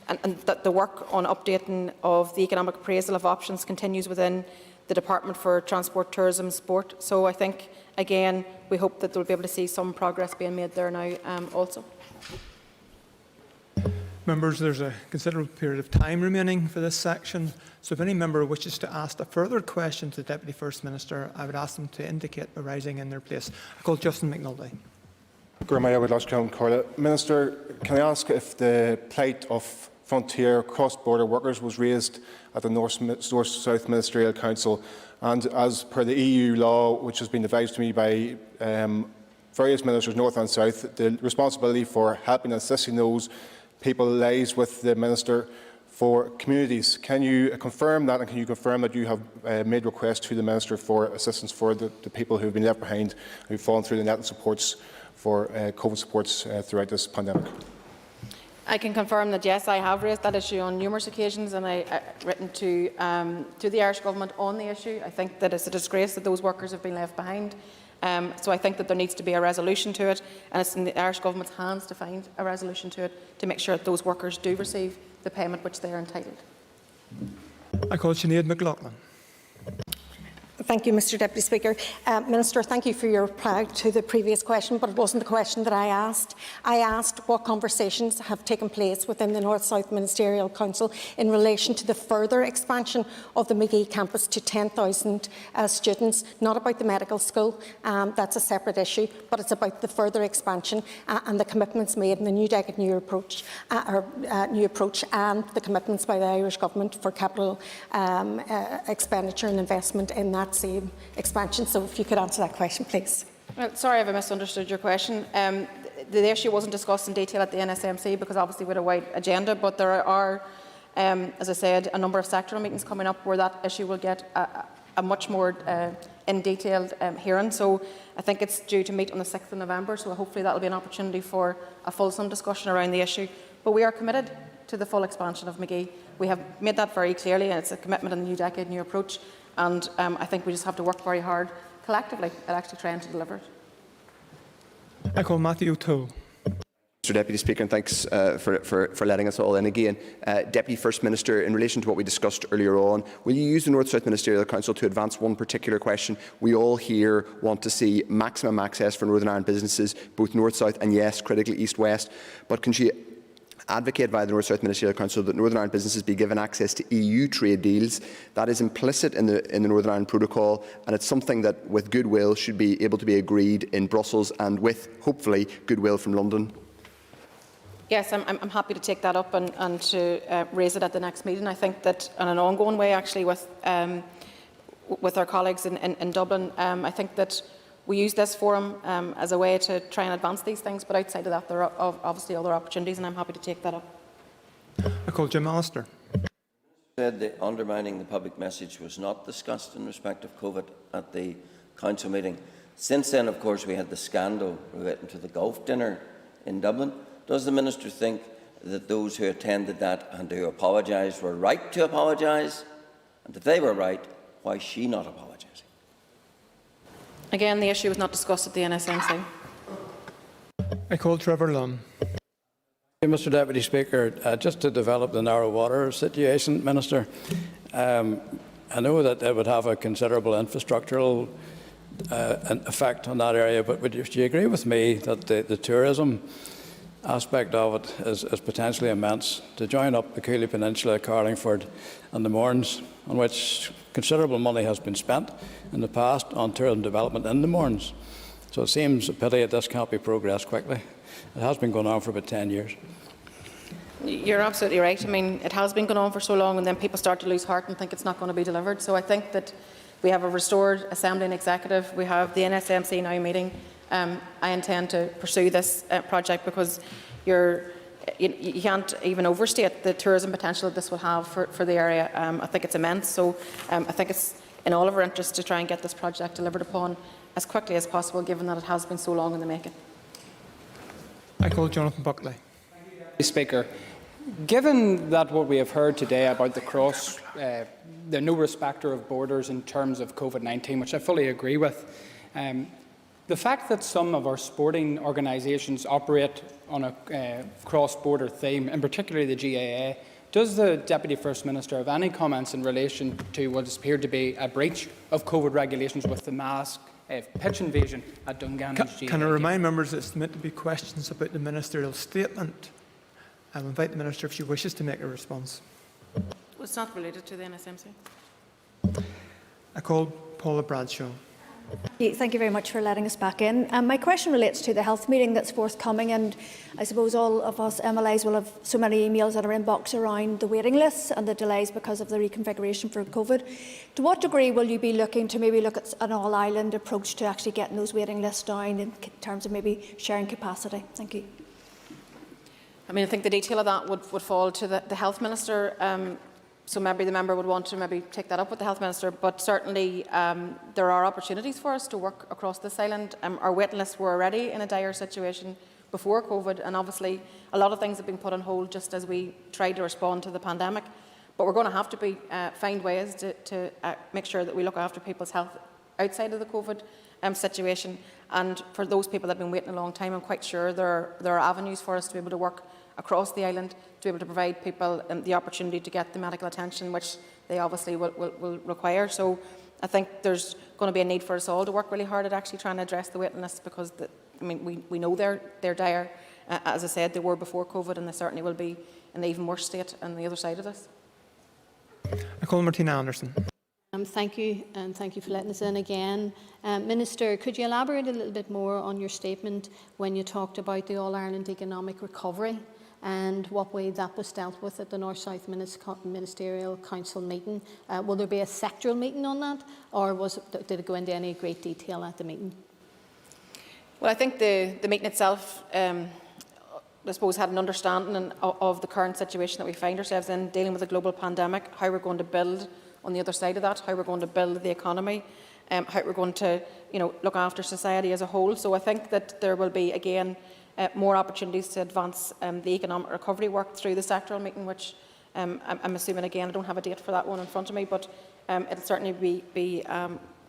and that the work on updating of the economic appraisal of options continues within the Department for Transport, Tourism and Sport. So I think, again, we hope that we'll be able to see some progress being made there now also. Members, there's a considerable period of time remaining for this section, so if any member wishes to ask a further question to the Deputy First Minister, I would ask them to indicate by rising in their place. I call Justin McNulty. Minister, can I ask if the plight of frontier cross-border workers was raised at the North-South Ministerial Council, and as per the EU law, which has been advised to me by various ministers, North and South, the responsibility for helping and assisting those people lies with the Minister for Communities. Can you confirm that, and can you confirm that you have made requests to the Minister for assistance for the people who have been left behind, who have fallen through the net and supports for COVID supports throughout this pandemic? I can confirm that, yes, I have raised that issue on numerous occasions, and I've written to the Irish Government on the issue. I think that it's a disgrace that those workers have been left behind. So I think that there needs to be a resolution to it, and it's in the Irish Government's hands to find a resolution to it to make sure that those workers do receive the payment which they are entitled. I call Sinead McLaughlin. Thank you, Mr Deputy Speaker. Minister, thank you for your reply to the previous question, but it wasn't the question that I asked. I asked what conversations have taken place within the North-South Ministerial Council in relation to the further expansion of the Magee campus to 10,000 students, not about the medical school, that's a separate issue, but it's about the further expansion and the commitments made in the New Decade New Approach, and the commitments by the Irish Government for capital expenditure and investment in that same expansion. So if you could answer that question, please. Well, sorry if I misunderstood your question. The issue wasn't discussed in detail at the NSMC because obviously we had a wide agenda, but there are, as I said, a number of sectoral meetings coming up where that issue will get a much more in detailed hearing. So I think it's due to meet on the 6th of November, so hopefully that will be an opportunity for a fulsome discussion around the issue. But we are committed to the full expansion of Magee. We have made that very clearly, and it's a commitment in the New Decade New Approach. And I think we just have to work very hard collectively at actually trying to deliver it. I call Matthew O'Toole. Mr Deputy Speaker, and thanks for letting us all in again. Deputy First Minister, in relation to what we discussed earlier on, will you use the North-South Ministerial Council to advance one particular question? We all here want to see maximum access for Northern Ireland businesses, both North-South and, yes, critically East-West. But can she advocate via the North-South Ministerial Council that Northern Ireland businesses be given access to EU trade deals? That is implicit in the Northern Ireland Protocol, and it's something that, with goodwill, should be able to be agreed in Brussels and with, hopefully, goodwill from London. Yes, I'm happy to take that up and to raise it at the next meeting. I think that in an ongoing way, actually, with our colleagues in Dublin, I think that we use this forum as a way to try and advance these things, but outside of that there are obviously other opportunities, and I'm happy to take that up. I call Jim Allister. Said that undermining the public message was not discussed in respect of COVID at the council meeting. Since then, of course, we had the scandal relating to the golf dinner in Dublin. Does the Minister think that those who attended that and who apologised were right to apologise? And if they were right, why is she not apologising? Again, the issue was not discussed at the NSMC. I call Trevor Lunn. Mr Deputy Speaker, just to develop the narrow water situation, Minister, I know that it would have a considerable infrastructural effect on that area, but do you agree with me that the tourism aspect of it is potentially immense? To join up the Cooley Peninsula, Carlingford and the Mournes, on which considerable money has been spent in the past on tourism development in the Mournes. So it seems a pity that this can't be progressed quickly. It has been going on for about 10 years. You're absolutely right. I mean, it has been going on for so long, and then people start to lose heart and think it's not going to be delivered. So I think that we have a restored Assembly and Executive. We have the NSMC now meeting. I intend to pursue this project because you can't even overstate the tourism potential that this will have for the area. I think it's immense. So I think it's in all of our interests to try and get this project delivered upon as quickly as possible, given that it has been so long in the making. I call Jonathan Buckley. Speaker, given that what we have heard today about the no respecter of borders in terms of COVID-19, which I fully agree with, the fact that some of our sporting organisations operate on a cross-border theme, and particularly the GAA, does the Deputy First Minister have any comments in relation to what has appeared to be a breach of COVID regulations with the mass pitch invasion at Dungannon? Can I remind members that it's meant to be questions about the ministerial statement? I'll invite the Minister if she wishes to make a response. Well, it's not related to the NSMC. I call Paula Bradshaw. Thank you very much for letting us back in. My question relates to the health meeting that's forthcoming, and I suppose all of us MLAs will have so many emails in our inbox around the waiting lists and the delays because of the reconfiguration for COVID. To what degree will you be looking to maybe look at an all-island approach to actually getting those waiting lists down in terms of maybe sharing capacity? Thank you. I mean, I think the detail of that would fall to the Health Minister. So maybe the member would want to maybe take that up with the Health Minister, but certainly there are opportunities for us to work across this island. Our waiting lists were already in a dire situation before COVID, and obviously a lot of things have been put on hold just as we tried to respond to the pandemic. But we're going to have to find ways to make sure that we look after people's health outside of the COVID situation. And for those people that have been waiting a long time, I'm quite sure there are avenues for us to be able to work across the island to be able to provide people the opportunity to get the medical attention which they obviously will require. So I think there's going to be a need for us all to work really hard at actually trying to address the waiting lists, because we know they're dire. As I said, they were before COVID, and they certainly will be in an even worse state on the other side of this. I call Martina Anderson. Thank you, and thank you for letting us in again. Minister, could you elaborate a little bit more on your statement when you talked about the All-Ireland Economic Recovery and what way that was dealt with at the North-South Ministerial Council meeting? Will there be a sectoral meeting on that, or did it go into any great detail at the meeting? Well, I think the meeting itself, I suppose, had an understanding of the current situation that we find ourselves in, dealing with a global pandemic, how we're going to build on the other side of that, how we're going to build the economy, how we're going to look after society as a whole. So I think that there will be, again, more opportunities to advance the economic recovery work through the sectoral meeting, which I'm assuming, again, I don't have a date for that one in front of me, but it'll certainly be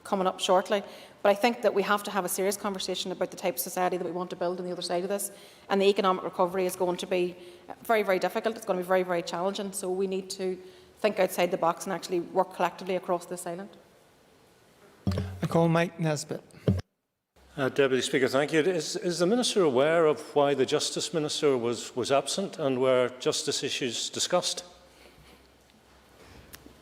coming up shortly. But I think that we have to have a serious conversation about the type of society that we want to build on the other side of this. And the economic recovery is going to be very, very difficult. It's going to be very, very challenging. So we need to think outside the box and actually work collectively across this island. I call Mike Nesbitt. Deputy Speaker, thank you. Is the Minister aware of why the Justice Minister was absent and were justice issues discussed?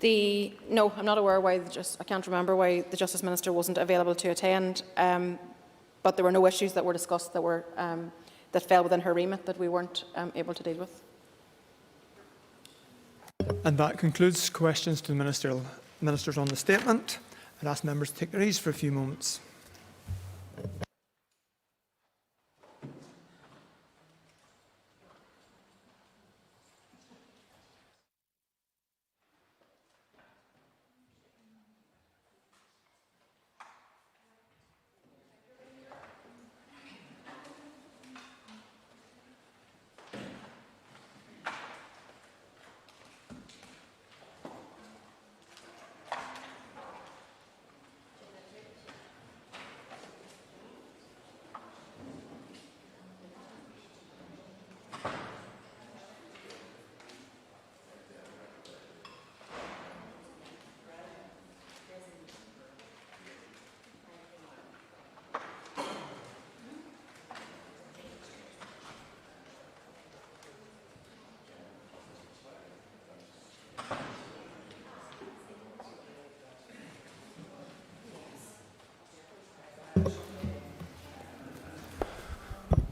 No, I'm not aware why I can't remember why the Justice Minister wasn't available to attend, but there were no issues that were discussed that fell within her remit that we weren't able to deal with. And that concludes questions to the ministers on the statement. I'd ask members to take their ease for a few moments.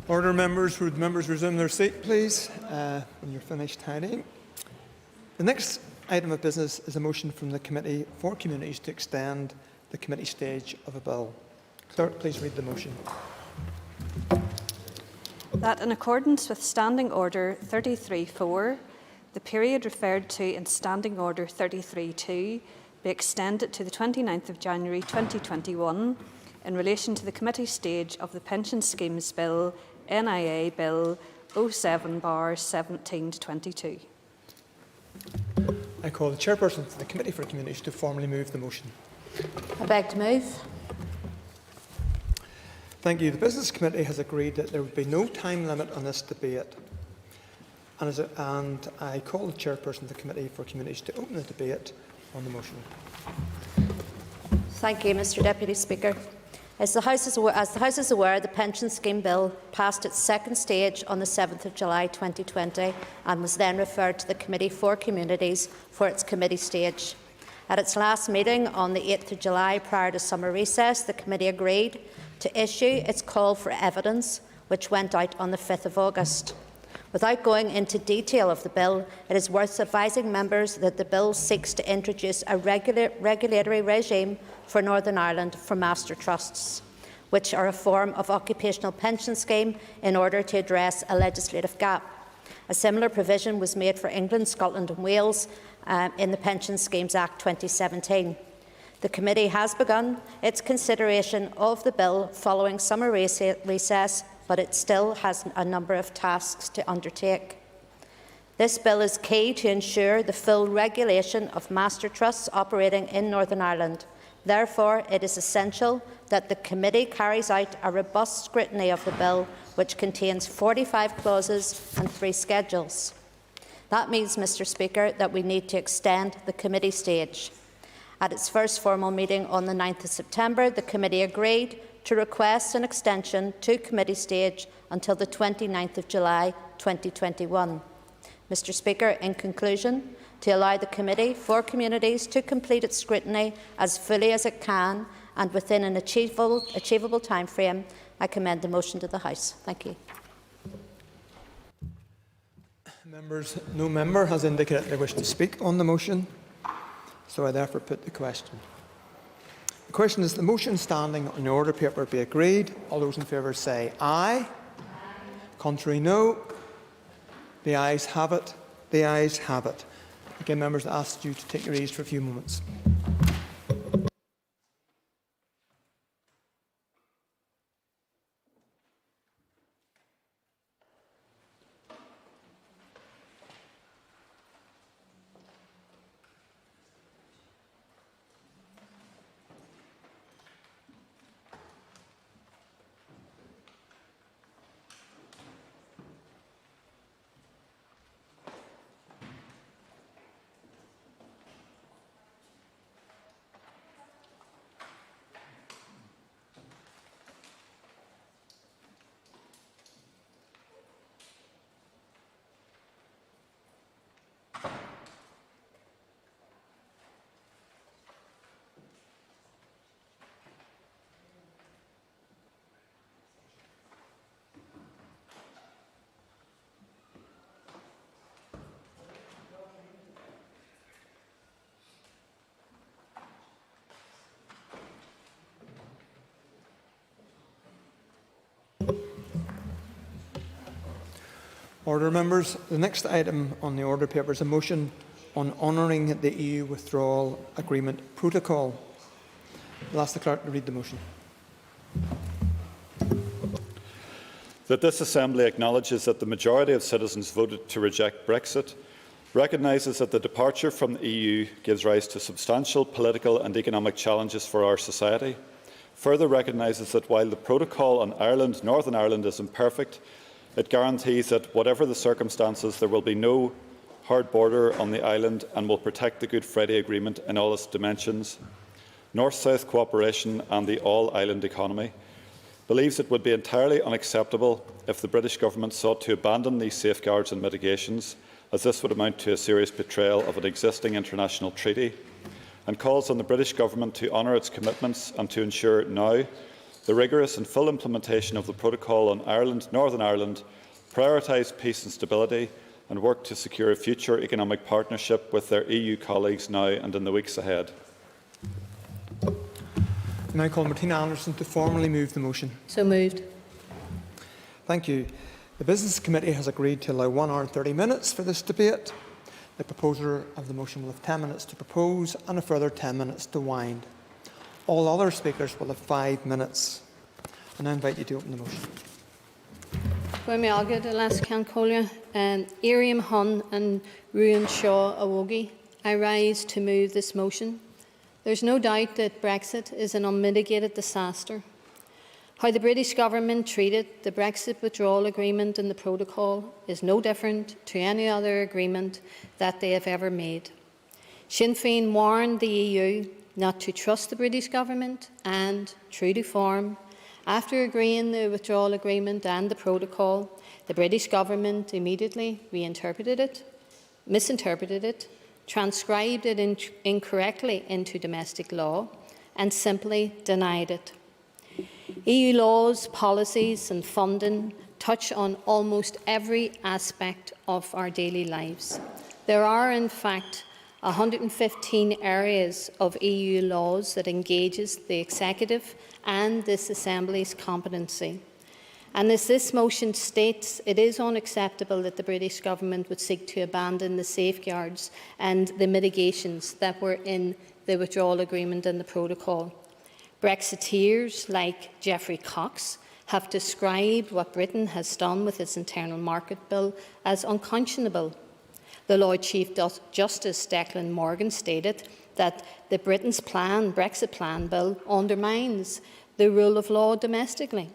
Order, members. Would members resume their seat, please, when you're finished tidying? The next item of business is a motion from the Committee for Communities to extend the committee stage of a bill. Clerk, please read the motion. That in accordance with Standing Order 33.4, the period referred to in Standing Order 33.2 be extended to the 29th of January 2021 in relation to the committee stage of the Pension Schemes Bill, NIA Bill 07/17/22. I call the chairperson of the Committee for Communities to formally move the motion. I beg to move. Thank you. The Business Committee has agreed that there would be no time limit on this debate. And I call the chairperson of the Committee for Communities to open the debate on the motion. Thank you, Mr Deputy Speaker. As the House is aware, the Pension Scheme Bill passed its second stage on the 7th of July 2020 and was then referred to the Committee for Communities for its committee stage. At its last meeting on the 8th of July prior to summer recess, the committee agreed to issue its call for evidence, which went out on the 5th of August. Without going into detail of the bill, it is worth advising members that the bill seeks to introduce a regulatory regime for Northern Ireland for master trusts, which are a form of occupational pension scheme in order to address a legislative gap. A similar provision was made for England, Scotland and Wales in the Pension Schemes Act 2017. The committee has begun its consideration of the bill following summer recess, but it still has a number of tasks to undertake. This bill is key to ensure the full regulation of master trusts operating in Northern Ireland. Therefore, it is essential that the committee carries out a robust scrutiny of the bill, which contains 45 clauses and 3 schedules. That means, Mr Speaker, that we need to extend the committee stage. At its first formal meeting on the 9th of September, the committee agreed to request an extension to committee stage until the 29th of July 2021. Mr Speaker, in conclusion, to allow the Committee for Communities to complete its scrutiny as fully as it can and within an achievable timeframe, I commend the motion to the House. Thank you. Members, no member has indicated they wish to speak on the motion, so I therefore put the question. The question is the motion standing on the order paper be agreed. All those in favour say aye. Contrary, no. The ayes have it. The ayes have it. Again, members, I ask you to take your ease for a few moments. Order, members. The next item on the order paper is a motion on honouring the EU Withdrawal Agreement Protocol. I'll ask the clerk to read the motion. That this Assembly acknowledges that the majority of citizens voted to reject Brexit, recognises that the departure from the EU gives rise to substantial political and economic challenges for our society, further recognises that while the protocol on Ireland, Northern Ireland is imperfect, it guarantees that, whatever the circumstances, there will be no hard border on the island and will protect the Good Friday Agreement in all its dimensions, North-South cooperation and the all-island economy, believes it would be entirely unacceptable if the British Government sought to abandon these safeguards and mitigations, as this would amount to a serious betrayal of an existing international treaty, and calls on the British Government to honour its commitments and to ensure now the rigorous and full implementation of the Protocol on Ireland, Northern Ireland, prioritise peace and stability and work to secure a future economic partnership with their EU colleagues now and in the weeks ahead. I now call Martina Anderson to formally move the motion. So moved. Thank you. The Business Committee has agreed to allow 1 hour and 30 minutes for this debate. The proposer of the motion will have 10 minutes to propose and a further 10 minutes to wind. All other speakers will have 5 minutes. And I invite you to open the motion. Iriam Hun and Ruan Shaw Awogi, I rise to move this motion. There is no doubt that Brexit is an unmitigated disaster. How the British Government treated the Brexit withdrawal agreement and the protocol is no different to any other agreement that they have ever made. Sinn Féin warned the EU not to trust the British Government and, true to form, after agreeing the withdrawal agreement and the protocol, the British Government immediately reinterpreted it, misinterpreted it, transcribed it incorrectly into domestic law and simply denied it. EU laws, policies and funding touch on almost every aspect of our daily lives. There are, in fact, 115 areas of EU laws that engages the Executive and this Assembly's competency. And as this motion states, it is unacceptable that the British Government would seek to abandon the safeguards and the mitigations that were in the withdrawal agreement and the protocol. Brexiteers like Geoffrey Cox have described what Britain has done with its internal market bill as unconscionable. The Lord Chief Justice Declan Morgan stated that the Brexit plan bill undermines the rule of law domestically.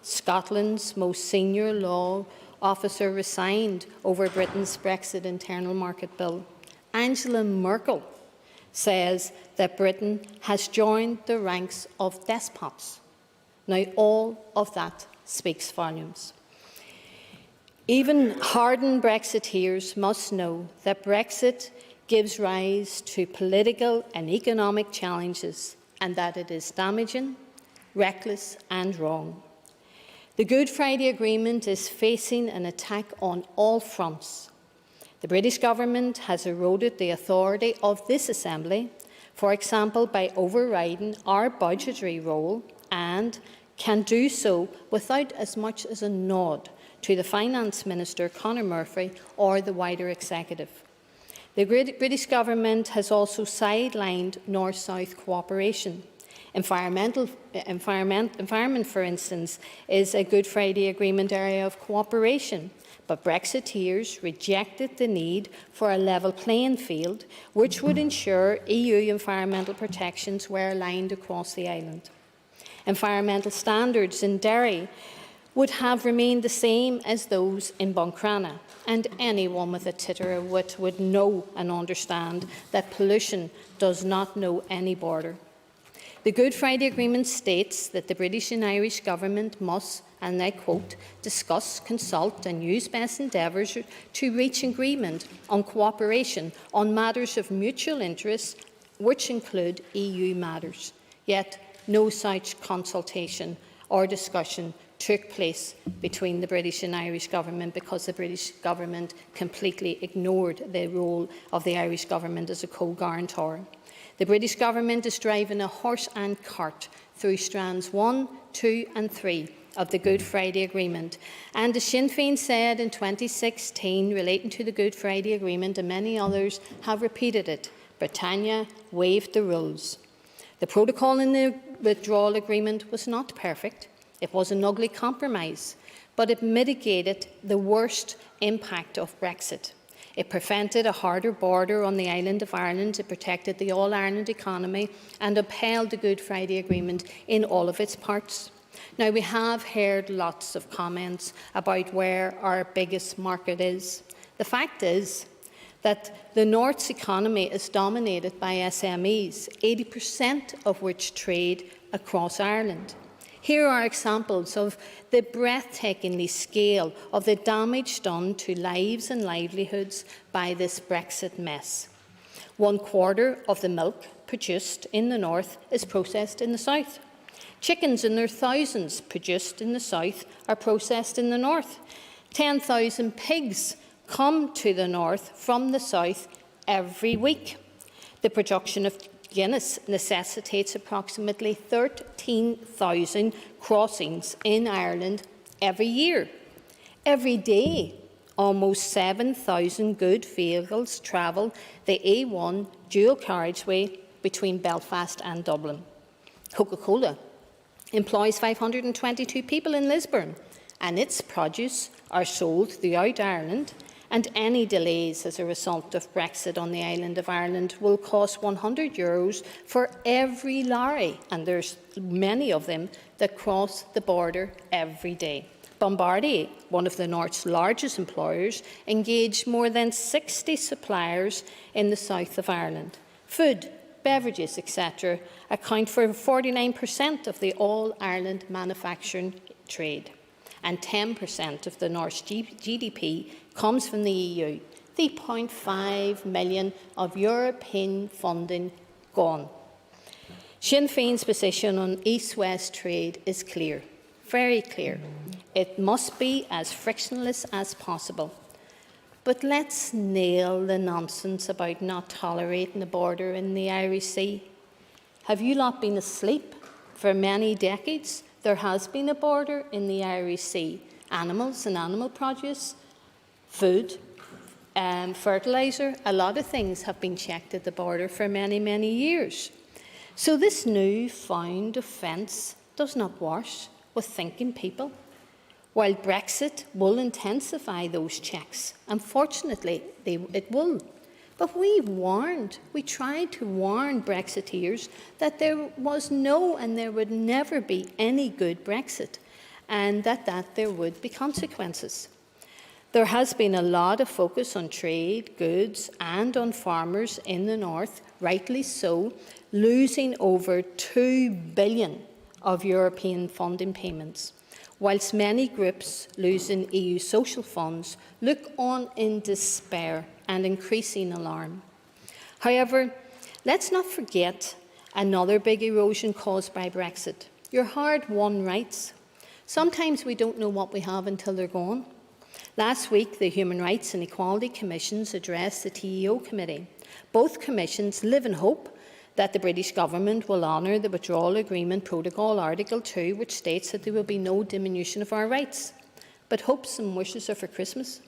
Scotland's most senior law officer resigned over Britain's Brexit internal market bill. Angela Merkel says that Britain has joined the ranks of despots. Now, all of that speaks volumes. Even hardened Brexiteers must know that Brexit gives rise to political and economic challenges, and that it is damaging, reckless and wrong. The Good Friday Agreement is facing an attack on all fronts. The British Government has eroded the authority of this Assembly, for example by overriding our budgetary role, and can do so without as much as a nod to the Finance Minister, Conor Murphy, or the wider executive. The British Government has also sidelined North-South cooperation. Environment, for instance, is a Good Friday Agreement area of cooperation, but Brexiteers rejected the need for a level playing field, which would ensure EU environmental protections were aligned across the island. Environmental standards in Derry would have remained the same as those in Buncrana, and anyone with a titter of wit would know and understand that pollution does not know any border. The Good Friday Agreement states that the British and Irish Government must, and I quote, discuss, consult and use best endeavours to reach agreement on cooperation on matters of mutual interest, which include EU matters. Yet no such consultation or discussion took place between the British and Irish Government because the British Government completely ignored the role of the Irish Government as a co-guarantor. The British Government is driving a horse and cart through strands 1, 2 and 3 of the Good Friday Agreement. And as Sinn Féin said in 2016 relating to the Good Friday Agreement, and many others have repeated it, Britannia waived the rules. The protocol in the withdrawal agreement was not perfect. It was an ugly compromise, but it mitigated the worst impact of Brexit. It prevented a harder border on the island of Ireland, it protected the All-Ireland economy and upheld the Good Friday Agreement in all of its parts. Now, we have heard lots of comments about where our biggest market is. The fact is that the North's economy is dominated by SMEs, 80% of which trade across Ireland. Here are examples of the breathtaking scale of the damage done to lives and livelihoods by this Brexit mess. 1/4 of the milk produced in the north is processed in the south. Chickens in their thousands produced in the south are processed in the north. 10,000 pigs come to the north from the south every week. The production of Guinness necessitates approximately 13,000 crossings in Ireland every year. Every day, almost 7,000 good vehicles travel the A1 dual carriageway between Belfast and Dublin. Coca-Cola employs 522 people in Lisburn, and its produce are sold throughout Ireland, and any delays as a result of Brexit on the island of Ireland will cost €100 for every lorry, and there's many of them that cross the border every day. Bombardier, one of the North's largest employers, engaged more than 60 suppliers in the south of Ireland. Food, beverages, etc. account for 49% of the All-Ireland manufacturing trade, and 10% of the North's GDP comes from the EU. 3.5 million of European funding gone. Sinn Féin's position on East-West trade is clear, very clear. It must be as frictionless as possible. But let's nail the nonsense about not tolerating the border in the Irish Sea. Have you lot been asleep? For many decades, there has been a border in the Irish Sea. Animals and animal produce, food, fertiliser, a lot of things have been checked at the border for many, many years. So this new-found offence does not wash with thinking people. While Brexit will intensify those checks, unfortunately it will, But we tried to warn Brexiteers that there was no and there would never be any good Brexit, and that there would be consequences. There has been a lot of focus on trade, goods and on farmers in the north, rightly so, losing over €2 billion of European funding payments, whilst many groups losing EU social funds look on in despair and increasing alarm. However, let's not forget another big erosion caused by Brexit, your hard-won rights. Sometimes we don't know what we have until they're gone. Last week, the Human Rights and Equality Commissions addressed the TEO Committee. Both commissions live in hope that the British Government will honour the Withdrawal Agreement Protocol Article 2, which states that there will be no diminution of our rights. But hopes and wishes are for Christmas.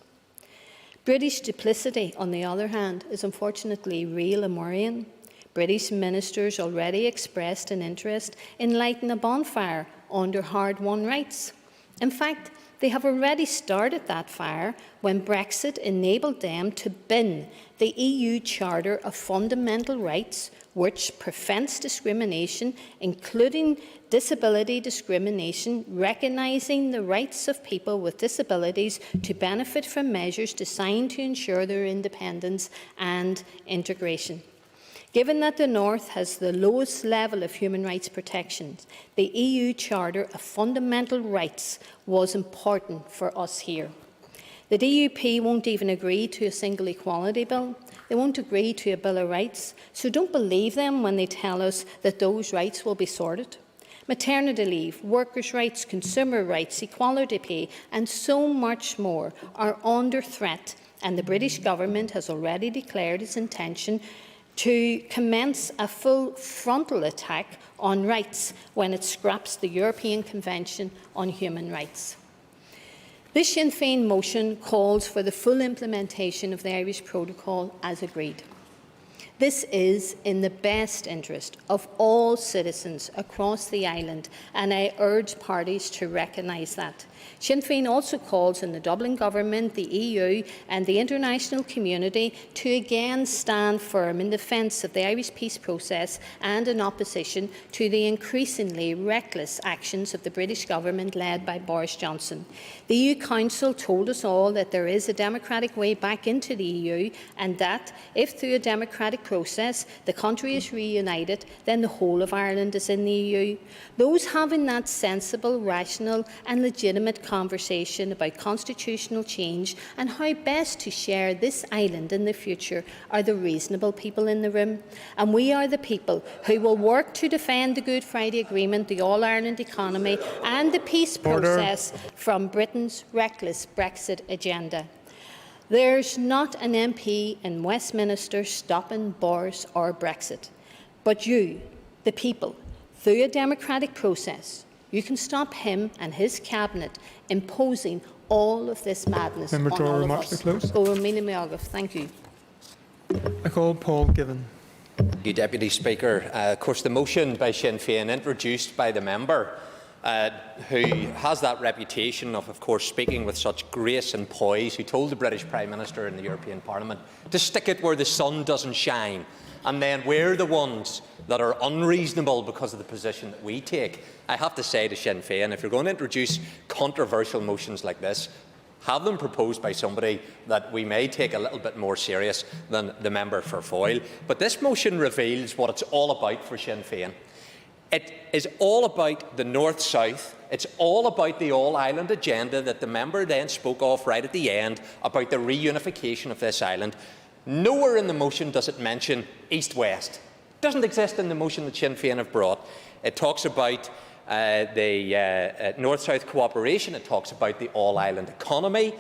British duplicity, on the other hand, is unfortunately real and worrying. British ministers already expressed an interest in lighting a bonfire under hard-won rights. In fact, they have already started that fire when Brexit enabled them to bin the EU Charter of Fundamental Rights, which prevents discrimination, including disability discrimination, recognising the rights of people with disabilities to benefit from measures designed to ensure their independence and integration. Given that the North has the lowest level of human rights protections, the EU Charter of Fundamental Rights was important for us here. The DUP won't even agree to a single equality bill. They won't agree to a Bill of Rights, so don't believe them when they tell us that those rights will be sorted. Maternity leave, workers' rights, consumer rights, equality pay and so much more are under threat, and the British Government has already declared its intention to commence a full frontal attack on rights when it scraps the European Convention on Human Rights. This Sinn Féin motion calls for the full implementation of the Irish Protocol as agreed. This is in the best interest of all citizens across the island, and I urge parties to recognise that. Sinn Féin also calls on the Dublin Government, the EU and the international community to again stand firm in defence of the Irish peace process and in opposition to the increasingly reckless actions of the British Government led by Boris Johnson. The EU Council told us all that there is a democratic way back into the EU, and that, if through a democratic process the country is reunited, then the whole of Ireland is in the EU. Those having that sensible, rational and legitimate conversation about constitutional change and how best to share this island in the future are the reasonable people in the room. And we are the people who will work to defend the Good Friday Agreement, the All-Ireland economy and the peace process from Britain's reckless Brexit agenda. There's not an MP in Westminster stopping Boris or Brexit. But you, the people, through a democratic process, you can stop him and his cabinet imposing all of this madness on all of us. Thank you. I call Paul Given. Thank you, Deputy Speaker. Of course, the motion by Sinn Féin, introduced by the member, who has that reputation of course, speaking with such grace and poise, who told the British Prime Minister in the European Parliament to stick it where the sun doesn't shine, and then we're the ones that are unreasonable because of the position that we take. I have to say to Sinn Féin, if you're going to introduce controversial motions like this, have them proposed by somebody that we may take a little bit more serious than the member for Foyle. But this motion reveals what it's all about for Sinn Féin. It is all about the North-South. It's all about the all-island agenda that the member then spoke of right at the end about the reunification of this island. Nowhere in the motion does it mention East-West. It doesn't exist in the motion that Sinn Féin have brought. It talks about the North-South cooperation. It talks about the all-island economy.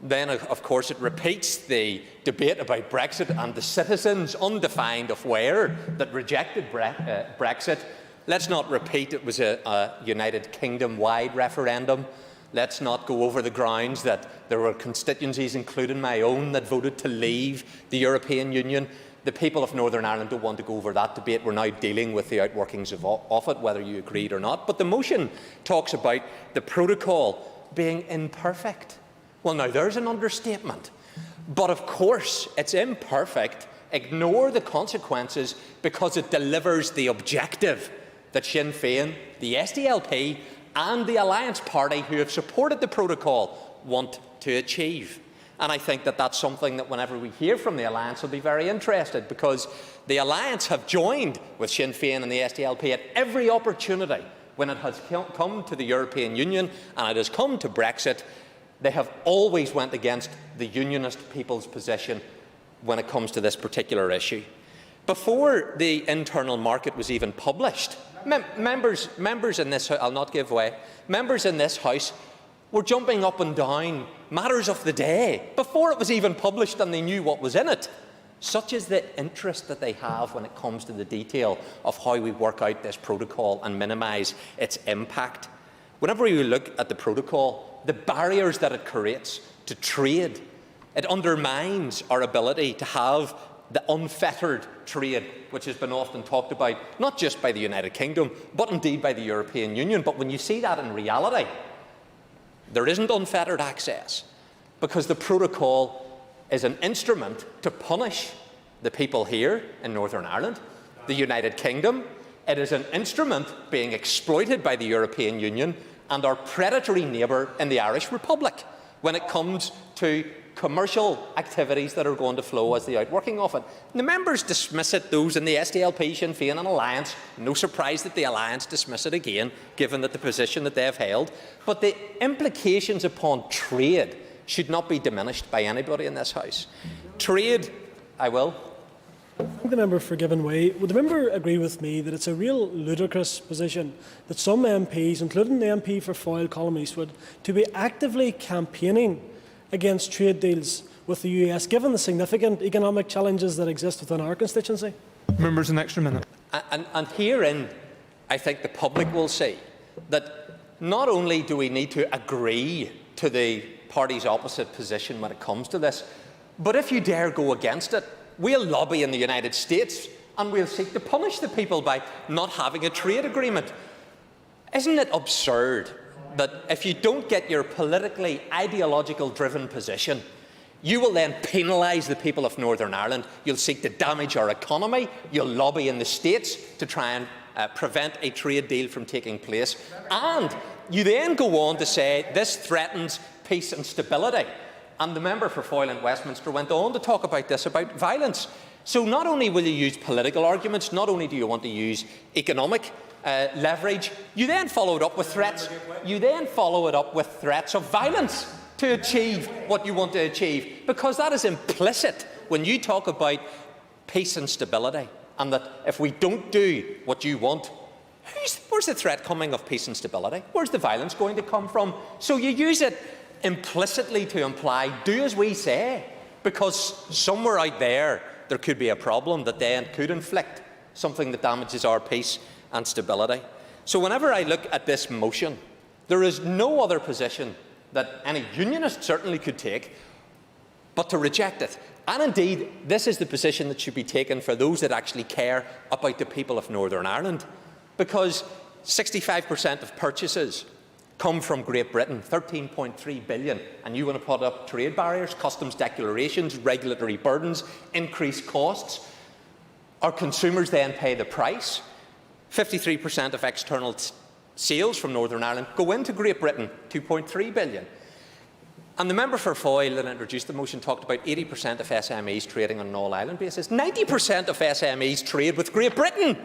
Then, of course, it repeats the debate about Brexit and the citizens, undefined of where, that rejected Brexit. Let's not repeat it was a United Kingdom-wide referendum. Let's not go over the grounds that there were constituencies, including my own, that voted to leave the European Union. The people of Northern Ireland don't want to go over that debate. We're now dealing with the outworkings of it, whether you agreed or not. But the motion talks about the protocol being imperfect. Well, now there's an understatement. But of course, it's imperfect ignore the consequences because it delivers the objective that Sinn Féin, the SDLP and the Alliance Party who have supported the protocol want to achieve. And I think that that's something that whenever we hear from the Alliance will be very interested, because the Alliance have joined with Sinn Féin and the SDLP at every opportunity when it has come to the European Union and it has come to Brexit. They have always went against the Unionist people's position when it comes to this particular issue. Before the internal market was even published, members in this House, I'll not give way, members in this House were jumping up and down matters of the day before it was even published and they knew what was in it. Such is the interest that they have when it comes to the detail of how we work out this protocol and minimise its impact. Whenever we look at the protocol, the barriers that it creates to trade, it undermines our ability to have the unfettered trade, which has been often talked about, not just by the United Kingdom, but indeed by the European Union. But when you see that in reality, there isn't unfettered access, because the protocol is an instrument to punish the people here in Northern Ireland, the United Kingdom. It is an instrument being exploited by the European Union and our predatory neighbour in the Irish Republic when it comes to commercial activities that are going to flow as the outworking of it. The members dismiss it, those in the SDLP, Sinn Féin and Alliance. No surprise that the Alliance dismiss it again, given that the position that they have held. But the implications upon trade should not be diminished by anybody in this House. Trade, I will. Thank the member for giving way. Would the member agree with me that it's a real ludicrous position that some MPs, including the MP for Foyle, Colm Eastwood, to be actively campaigning against trade deals with the US, given the significant economic challenges that exist within our constituency? Members, an extra minute. And herein, I think the public will see that not only do we need to agree to the party's opposite position when it comes to this, but if you dare go against it, we'll lobby in the United States and we'll seek to punish the people by not having a trade agreement. Isn't it absurd that if you don't get your politically ideological driven position, you will then penalise the people of Northern Ireland, you'll seek to damage our economy, you'll lobby in the States to try and prevent a trade deal from taking place, and you then go on to say this threatens peace and stability. And the member for Foyle and Westminster went on to talk about this, about violence. So not only will you use political arguments, not only do you want to use economic leverage, you then follow it up with threats. You then follow it up with threats of violence to achieve what you want to achieve, because that is implicit when you talk about peace and stability, and that if we don't do what you want, where's the threat coming of peace and stability? Where's the violence going to come from? So you use it implicitly to imply, do as we say, because somewhere out there could be a problem that then could inflict something that damages our peace and stability. So whenever I look at this motion, there is no other position that any unionist certainly could take but to reject it. And indeed, this is the position that should be taken for those that actually care about the people of Northern Ireland, because 65% of purchases come from Great Britain, 13.3 billion, and you want to put up trade barriers, customs declarations, regulatory burdens, increased costs. Our consumers then pay the price. 53% of external sales from Northern Ireland go into Great Britain, 2.3 billion. And the member for Foyle that introduced the motion talked about 80% of SMEs trading on an all-island basis. 90% of SMEs trade with Great Britain,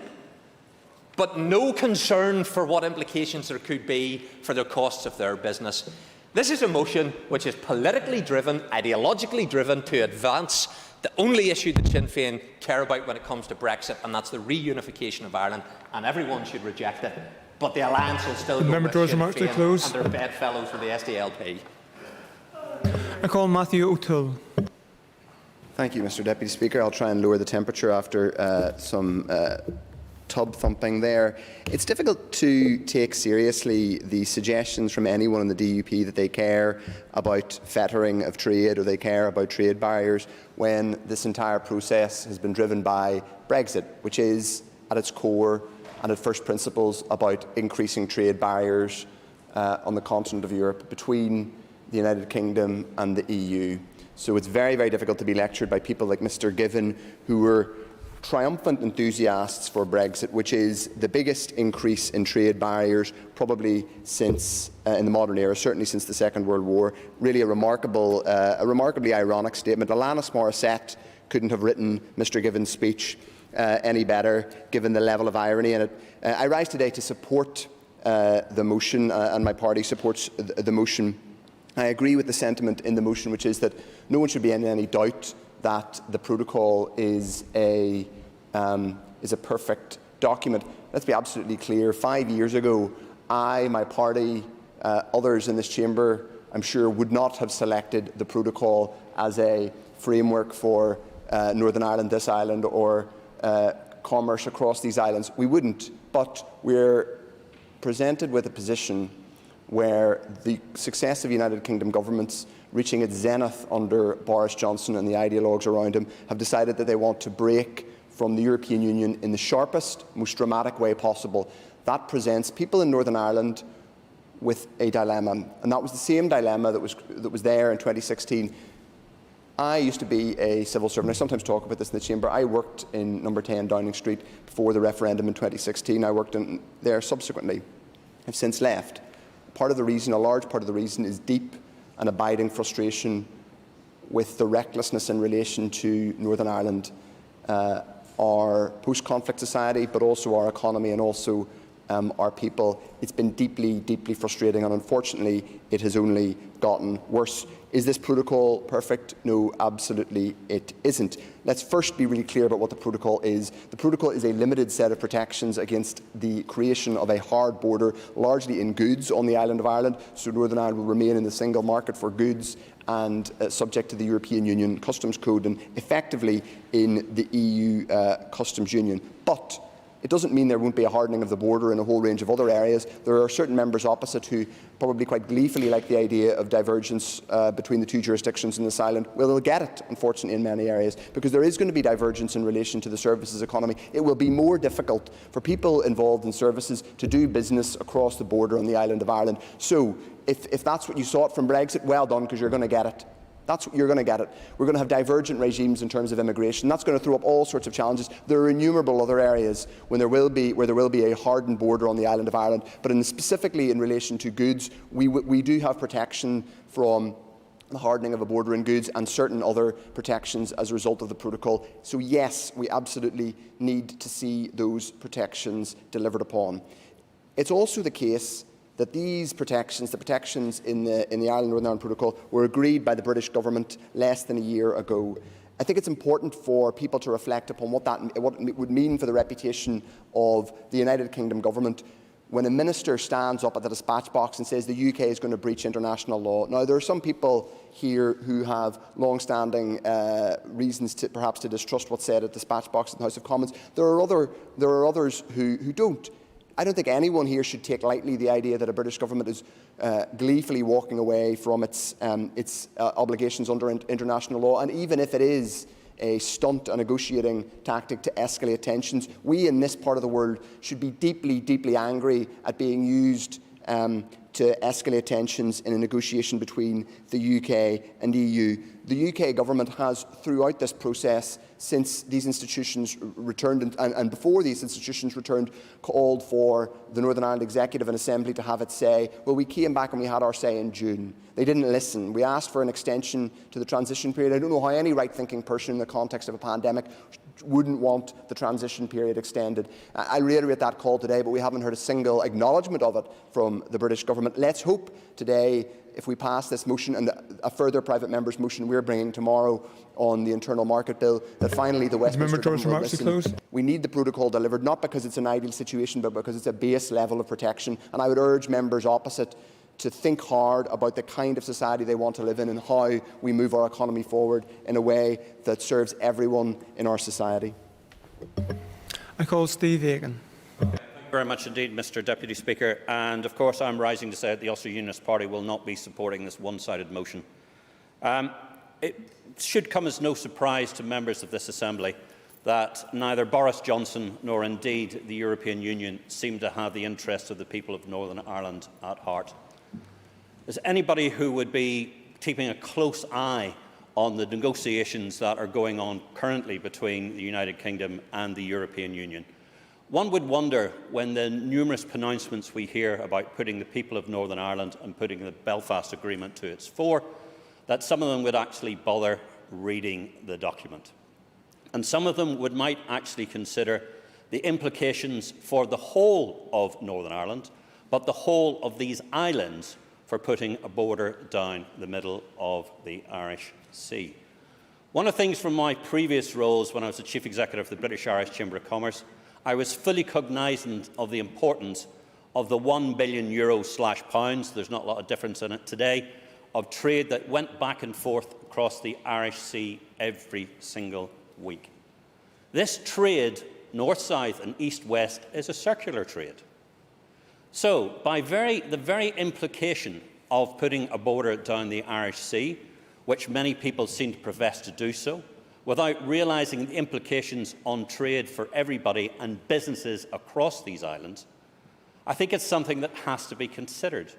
but no concern for what implications there could be for the costs of their business. This is a motion which is politically driven, ideologically driven to advance the only issue that Sinn Féin care about when it comes to Brexit, and that's the reunification of Ireland, and everyone should reject it. But the Alliance will still go with Sinn Féin and their bedfellows for the SDLP. I call Matthew O'Toole. Thank you, Mr Deputy Speaker. I'll try and lower the temperature after some tub thumping there. It's difficult to take seriously the suggestions from anyone in the DUP that they care about fettering of trade or they care about trade barriers when this entire process has been driven by Brexit, which is at its core and at first principles about increasing trade barriers on the continent of Europe between the United Kingdom and the EU. So it's very, very difficult to be lectured by people like Mr Given, who were triumphant enthusiasts for Brexit, which is the biggest increase in trade barriers probably since in the modern era, certainly since the Second World War. Really a remarkably ironic statement. Alanis Morissette couldn't have written Mr Given's speech any better, given the level of irony in it. I rise today to support the motion, and my party supports the motion. I agree with the sentiment in the motion, which is that no one should be in any doubt that the protocol is a perfect document. Let's be absolutely clear. 5 years ago, I, my party, others in this chamber, I'm sure, would not have selected the protocol as a framework for Northern Ireland, this island, or commerce across these islands. We wouldn't, but we're presented with a position where the successive United Kingdom governments, reaching its zenith under Boris Johnson and the ideologues around him, have decided that they want to break from the European Union in the sharpest, most dramatic way possible. That presents people in Northern Ireland with a dilemma, and that was the same dilemma that was there in 2016. I used to be a civil servant. I sometimes talk about this in the chamber. I worked in number 10 Downing Street before the referendum in 2016. I worked in there subsequently. I've since left. Part of the reason, a large part of the reason, is deep and abiding frustration with the recklessness in relation to Northern Ireland, our post-conflict society, but also our economy and also our people. It's been deeply, deeply frustrating, and unfortunately, it has only gotten worse. Is this protocol perfect? No, absolutely it isn't. Let's first be really clear about what the protocol is. The protocol is a limited set of protections against the creation of a hard border, largely in goods, on the island of Ireland. So Northern Ireland will remain in the single market for goods and subject to the European Union Customs Code and effectively in the EU Customs Union. But it doesn't mean there won't be a hardening of the border in a whole range of other areas. There are certain members opposite who probably quite gleefully like the idea of divergence between the two jurisdictions in this island. Well, they'll get it, unfortunately, in many areas, because there is going to be divergence in relation to the services economy. It will be more difficult for people involved in services to do business across the border on the island of Ireland. So, if that's what you sought from Brexit, well done, because you're going to get it. You're going to get it. We're going to have divergent regimes in terms of immigration. That's going to throw up all sorts of challenges. There are innumerable other areas where there will be a hardened border on the island of Ireland. But specifically in relation to goods, we do have protection from the hardening of a border in goods and certain other protections as a result of the protocol. So yes, we absolutely need to see those protections delivered upon. It's also the case that these protections, the protections in the Ireland-Northern Ireland Protocol, were agreed by the British government less than a year ago. I think it's important for people to reflect upon what it would mean for the reputation of the United Kingdom government when a minister stands up at the dispatch box and says the UK is going to breach international law. Now, there are some people here who have long-standing reasons perhaps to distrust what's said at the dispatch box in the House of Commons. There are others who don't. I don't think anyone here should take lightly the idea that a British government is gleefully walking away from its obligations under international law, and even if it is a stunt, a negotiating tactic to escalate tensions, we in this part of the world should be deeply, deeply angry at being used to escalate tensions in a negotiation between the UK and the EU. The UK government has, throughout this process, since these institutions returned and before these institutions returned, called for the Northern Ireland Executive and Assembly to have its say. Well, we came back and we had our say in June. They didn't listen. We asked for an extension to the transition period. I don't know how any right-thinking person in the context of a pandemic wouldn't want the transition period extended. I reiterate that call today, but we haven't heard a single acknowledgement of it from the British government. Let's hope today, if we pass this motion and a further private member's motion we're bringing tomorrow on the internal market bill, that finally the Westminster government will listen. We need the protocol delivered, not because it's an ideal situation, but because it's a base level of protection. And I would urge members opposite to think hard about the kind of society they want to live in and how we move our economy forward in a way that serves everyone in our society. I call Steve Egan. Thank you very much indeed, Mr Deputy Speaker. And of course I'm rising to say that the Ulster Unionist Party will not be supporting this one-sided motion. It should come as no surprise to members of this Assembly that neither Boris Johnson nor indeed the European Union seem to have the interests of the people of Northern Ireland at heart. As anybody who would be keeping a close eye on the negotiations that are going on currently between the United Kingdom and the European Union. One would wonder, when the numerous pronouncements we hear about putting the people of Northern Ireland and putting the Belfast Agreement to its fore, that some of them would actually bother reading the document. And some of them might actually consider the implications for the whole of Northern Ireland, but the whole of these islands, for putting a border down the middle of the Irish Sea. One of the things from my previous roles when I was the Chief Executive of the British Irish Chamber of Commerce, I was fully cognizant of the importance of the €1 billion/pounds, there's not a lot of difference in it today, of trade that went back and forth across the Irish Sea every single week. This trade, north-south and east-west, is a circular trade. So, by the very implication of putting a border down the Irish Sea, which many people seem to profess to do so, without realising the implications on trade for everybody and businesses across these islands, I think it's something that has to be considered.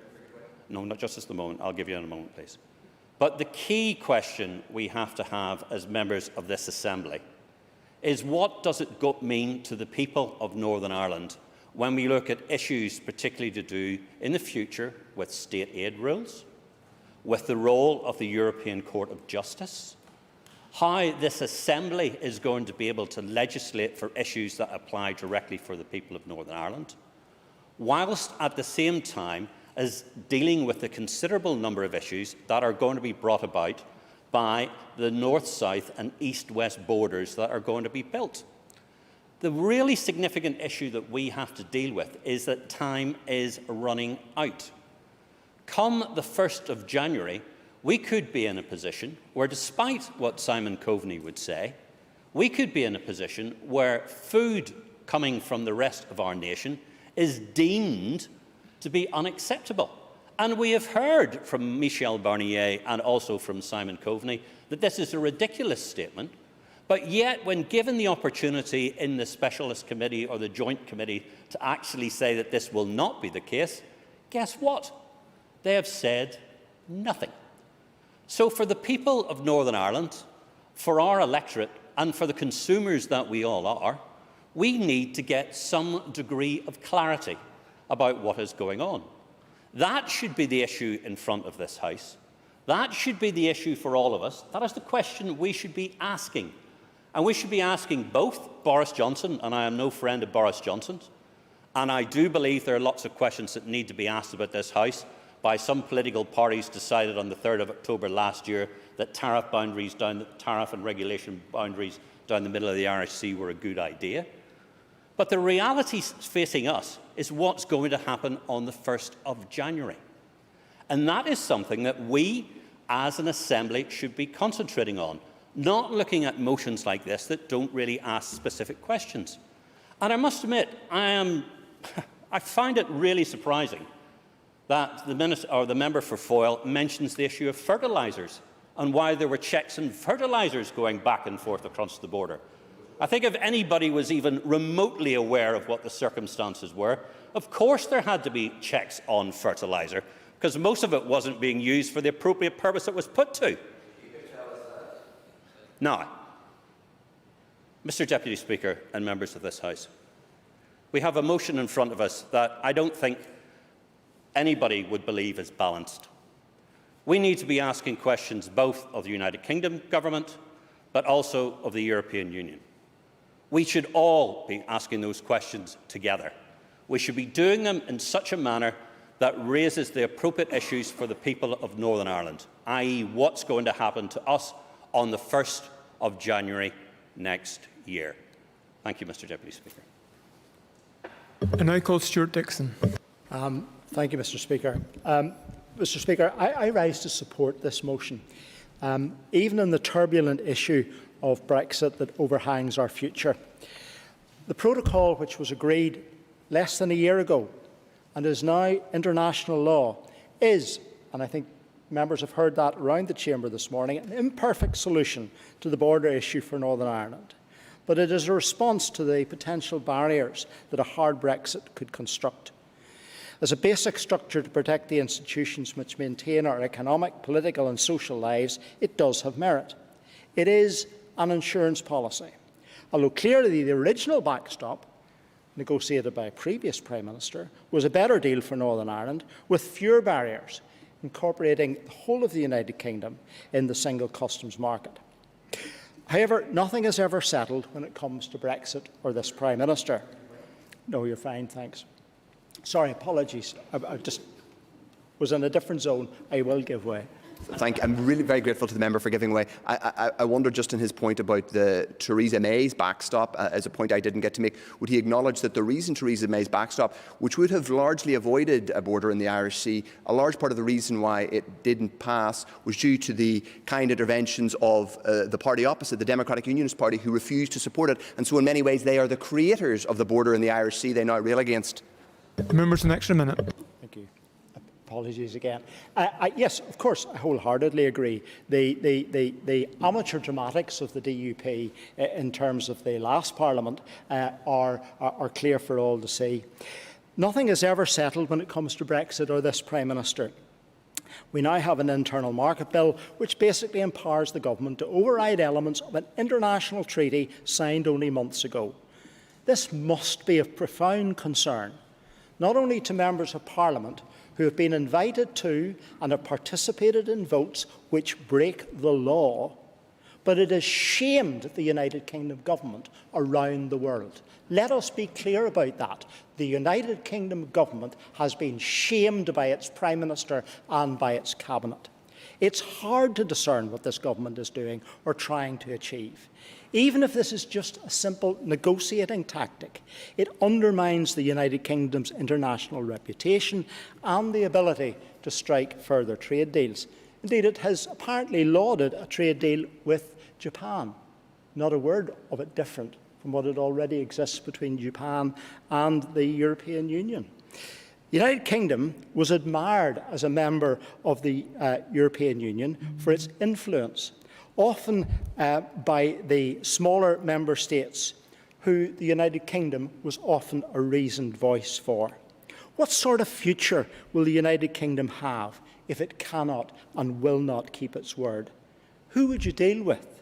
No, not just at the moment. I'll give you in a moment, please. But the key question we have to have as members of this Assembly is, what does it mean to the people of Northern Ireland when we look at issues particularly to do in the future with state aid rules, with the role of the European Court of Justice, how this Assembly is going to be able to legislate for issues that apply directly for the people of Northern Ireland, whilst at the same time as dealing with the considerable number of issues that are going to be brought about by the north-south and east-west borders that are going to be built. The really significant issue that we have to deal with is that time is running out. Come the 1st of January, we could be in a position where, despite what Simon Coveney would say, we could be in a position where food coming from the rest of our nation is deemed to be unacceptable. And we have heard from Michel Barnier and also from Simon Coveney that this is a ridiculous statement. But yet, when given the opportunity in the Specialist Committee or the Joint Committee to actually say that this will not be the case, guess what? They have said nothing. So for the people of Northern Ireland, for our electorate, and for the consumers that we all are, we need to get some degree of clarity about what is going on. That should be the issue in front of this House. That should be the issue for all of us. That is the question we should be asking. And we should be asking both Boris Johnson, and I am no friend of Boris Johnson's, and I do believe there are lots of questions that need to be asked about this House by some political parties decided on the 3rd of October last year that tariff and regulation boundaries down the middle of the Irish Sea were a good idea. But the reality facing us is what's going to happen on the 1st of January. And that is something that we, as an Assembly, should be concentrating on, not looking at motions like this that don't really ask specific questions. And I must admit, I find it really surprising that the member for Foyle mentions the issue of fertilisers and why there were checks on fertilisers going back and forth across the border. I think if anybody was even remotely aware of what the circumstances were, of course there had to be checks on fertiliser, because most of it wasn't being used for the appropriate purpose it was put to. Now, Mr. Deputy Speaker and members of this House, we have a motion in front of us that I don't think anybody would believe is balanced. We need to be asking questions both of the United Kingdom government, but also of the European Union. We should all be asking those questions together. We should be doing them in such a manner that raises the appropriate issues for the people of Northern Ireland, i.e. what's going to happen to us on the 1st of January next year. Thank you, Mr. Deputy Speaker. And I call Stuart Dixon. Thank you, Mr. Speaker. Mr. Speaker, I rise to support this motion. Even in the turbulent issue of Brexit that overhangs our future, the protocol which was agreed less than a year ago and is now international law is, and I think members have heard that around the Chamber this morning, an imperfect solution to the border issue for Northern Ireland. But it is a response to the potential barriers that a hard Brexit could construct. As a basic structure to protect the institutions which maintain our economic, political and social lives, it does have merit. It is an insurance policy. Although clearly the original backstop, negotiated by a previous Prime Minister, was a better deal for Northern Ireland, with fewer barriers, incorporating the whole of the United Kingdom in the single customs market. However, nothing is ever settled when it comes to Brexit or this Prime Minister. No, you're fine, thanks. Sorry, apologies. I just was in a different zone. I will give way. I'm really very grateful to the member for giving way. I wonder, just in his point about the Theresa May's backstop, as a point I didn't get to make, would he acknowledge that the reason Theresa May's backstop, which would have largely avoided a border in the Irish Sea, a large part of the reason why it didn't pass was due to the kind interventions of the party opposite, the Democratic Unionist Party, who refused to support it, and so in many ways they are the creators of the border in the Irish Sea they now rail against? The member's an extra minute. Thank you. Apologies again. Yes, of course, I wholeheartedly agree. The amateur dramatics of the DUP in terms of the last Parliament are clear for all to see. Nothing is ever settled when it comes to Brexit or this Prime Minister. We now have an internal market bill which basically empowers the government to override elements of an international treaty signed only months ago. This must be of profound concern, not only to members of Parliament who have been invited to and have participated in votes which break the law, but it has shamed the United Kingdom government around the world. Let us be clear about that. The United Kingdom government has been shamed by its Prime Minister and by its Cabinet. It's hard to discern what this government is doing or trying to achieve. Even if this is just a simple negotiating tactic, it undermines the United Kingdom's international reputation and the ability to strike further trade deals. Indeed, it has apparently lauded a trade deal with Japan. Not a word of it different from what it already exists between Japan and the European Union. The United Kingdom was admired as a member of the European Union for its influence, often by the smaller member states, who the United Kingdom was often a reasoned voice for. What sort of future will the United Kingdom have if it cannot and will not keep its word? Who would you deal with?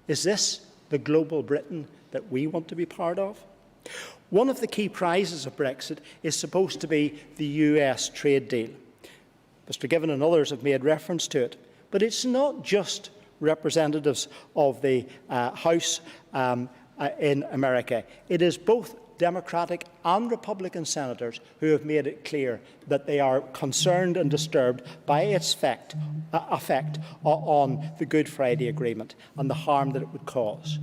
Is this the global Britain that we want to be part of? One of the key prizes of Brexit is supposed to be the US trade deal. Mr Given and others have made reference to it, but it's not just representatives of the House in America. It is both Democratic and Republican senators who have made it clear that they are concerned and disturbed by its effect on the Good Friday Agreement and the harm that it would cause.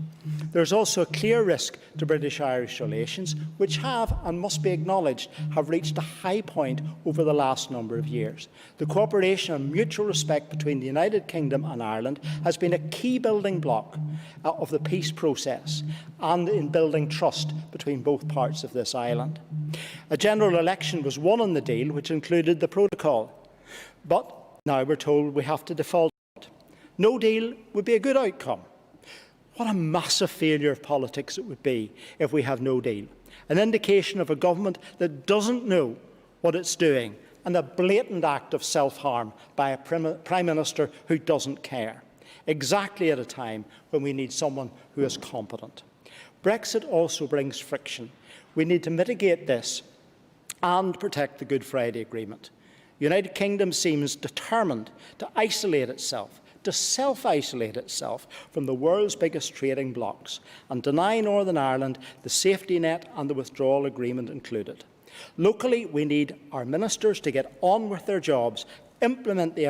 There is also a clear risk to British-Irish relations, which have, and must be acknowledged, have reached a high point over the last number of years. The cooperation and mutual respect between the United Kingdom and Ireland has been a key building block of the peace process and in building trust between both parts of this island. A general election was won on the deal, which included the protocol. But now we're told we have to default. No deal would be a good outcome. What a massive failure of politics it would be if we have no deal. An indication of a government that doesn't know what it's doing, and a blatant act of self-harm by a Prime Minister who doesn't care, exactly at a time when we need someone who is competent. Brexit also brings friction. We need to mitigate this and protect the Good Friday Agreement. The United Kingdom seems determined to isolate itself, to self-isolate itself from the world's biggest trading blocs and deny Northern Ireland the safety net and the withdrawal agreement included. Locally, we need our ministers to get on with their jobs, implement the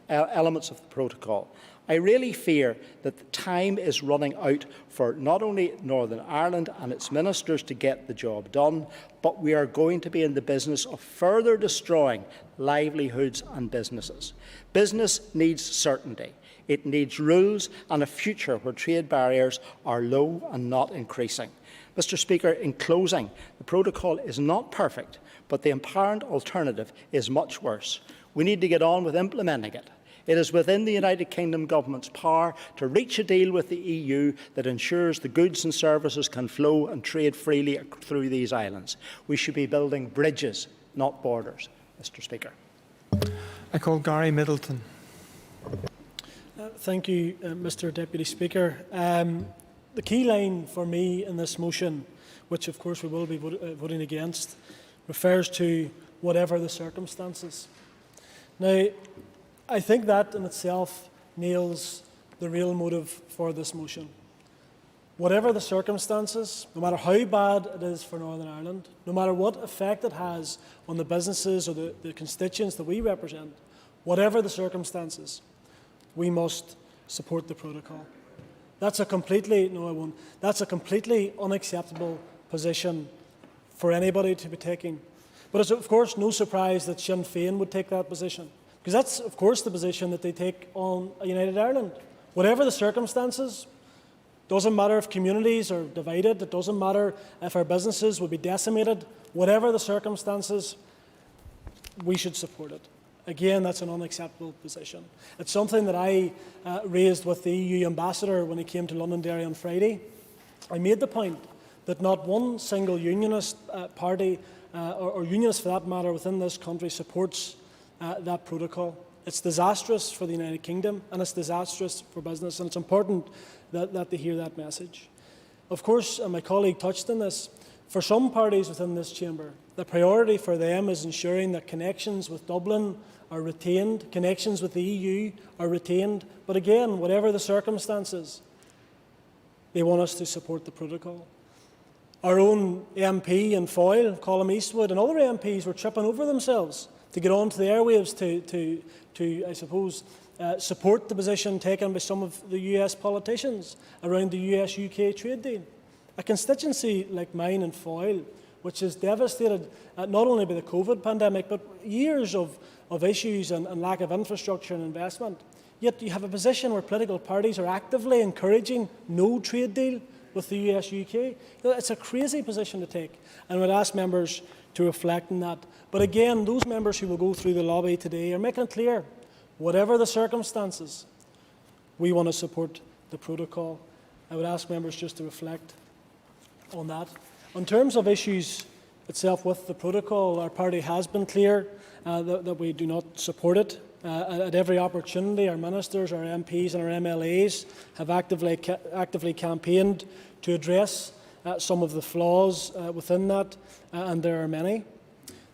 elements of the protocol. I really fear that the time is running out for not only Northern Ireland and its ministers to get the job done, but we are going to be in the business of further destroying livelihoods and businesses. Business needs certainty. It needs rules and a future where trade barriers are low and not increasing. Mr Speaker, in closing, the protocol is not perfect, but the apparent alternative is much worse. We need to get on with implementing it. It is within the United Kingdom government's power to reach a deal with the EU that ensures the goods and services can flow and trade freely through these islands. We should be building bridges, not borders, Mr. Speaker. I call Gary Middleton. Thank you, Mr. Deputy Speaker. The key line for me in this motion, which of course we will be voting against, refers to whatever the circumstances. Now, I think that in itself nails the real motive for this motion. Whatever the circumstances, no matter how bad it is for Northern Ireland, no matter what effect it has on the businesses or the constituents that we represent, whatever the circumstances, we must support the protocol. That's a completely unacceptable position for anybody to be taking. But it's of course no surprise that Sinn Féin would take that position, because that's of course the position that they take on a United Ireland. Whatever the circumstances, doesn't matter if communities are divided, it doesn't matter if our businesses would be decimated, whatever the circumstances, we should support it. Again, that's an unacceptable position. It's something that I raised with the EU ambassador when he came to Londonderry on Friday. I made the point that not one single unionist party, or unionist for that matter, within this country supports that protocol. It's disastrous for the United Kingdom and it's disastrous for business, and it's important that they hear that message. Of course, and my colleague touched on this, for some parties within this chamber, the priority for them is ensuring that connections with Dublin are retained, connections with the EU are retained, but again, whatever the circumstances, they want us to support the protocol. Our own MP in Foyle, Colm Eastwood, and other MPs were tripping over themselves to get onto the airwaves to I suppose, support the position taken by some of the US politicians around the US-UK trade deal. A constituency like mine in Foyle, which is devastated not only by the COVID pandemic, but years of issues and lack of infrastructure and investment. Yet you have a position where political parties are actively encouraging no trade deal with the US-UK. It's a crazy position to take, and I would ask members to reflect on that. But again, those members who will go through the lobby today are making it clear, whatever the circumstances, we want to support the protocol. I would ask members just to reflect on that. In terms of issues itself with the protocol, our party has been clear that we do not support it. At every opportunity, our ministers, our MPs and our MLAs have actively campaigned to address some of the flaws within that, and there are many.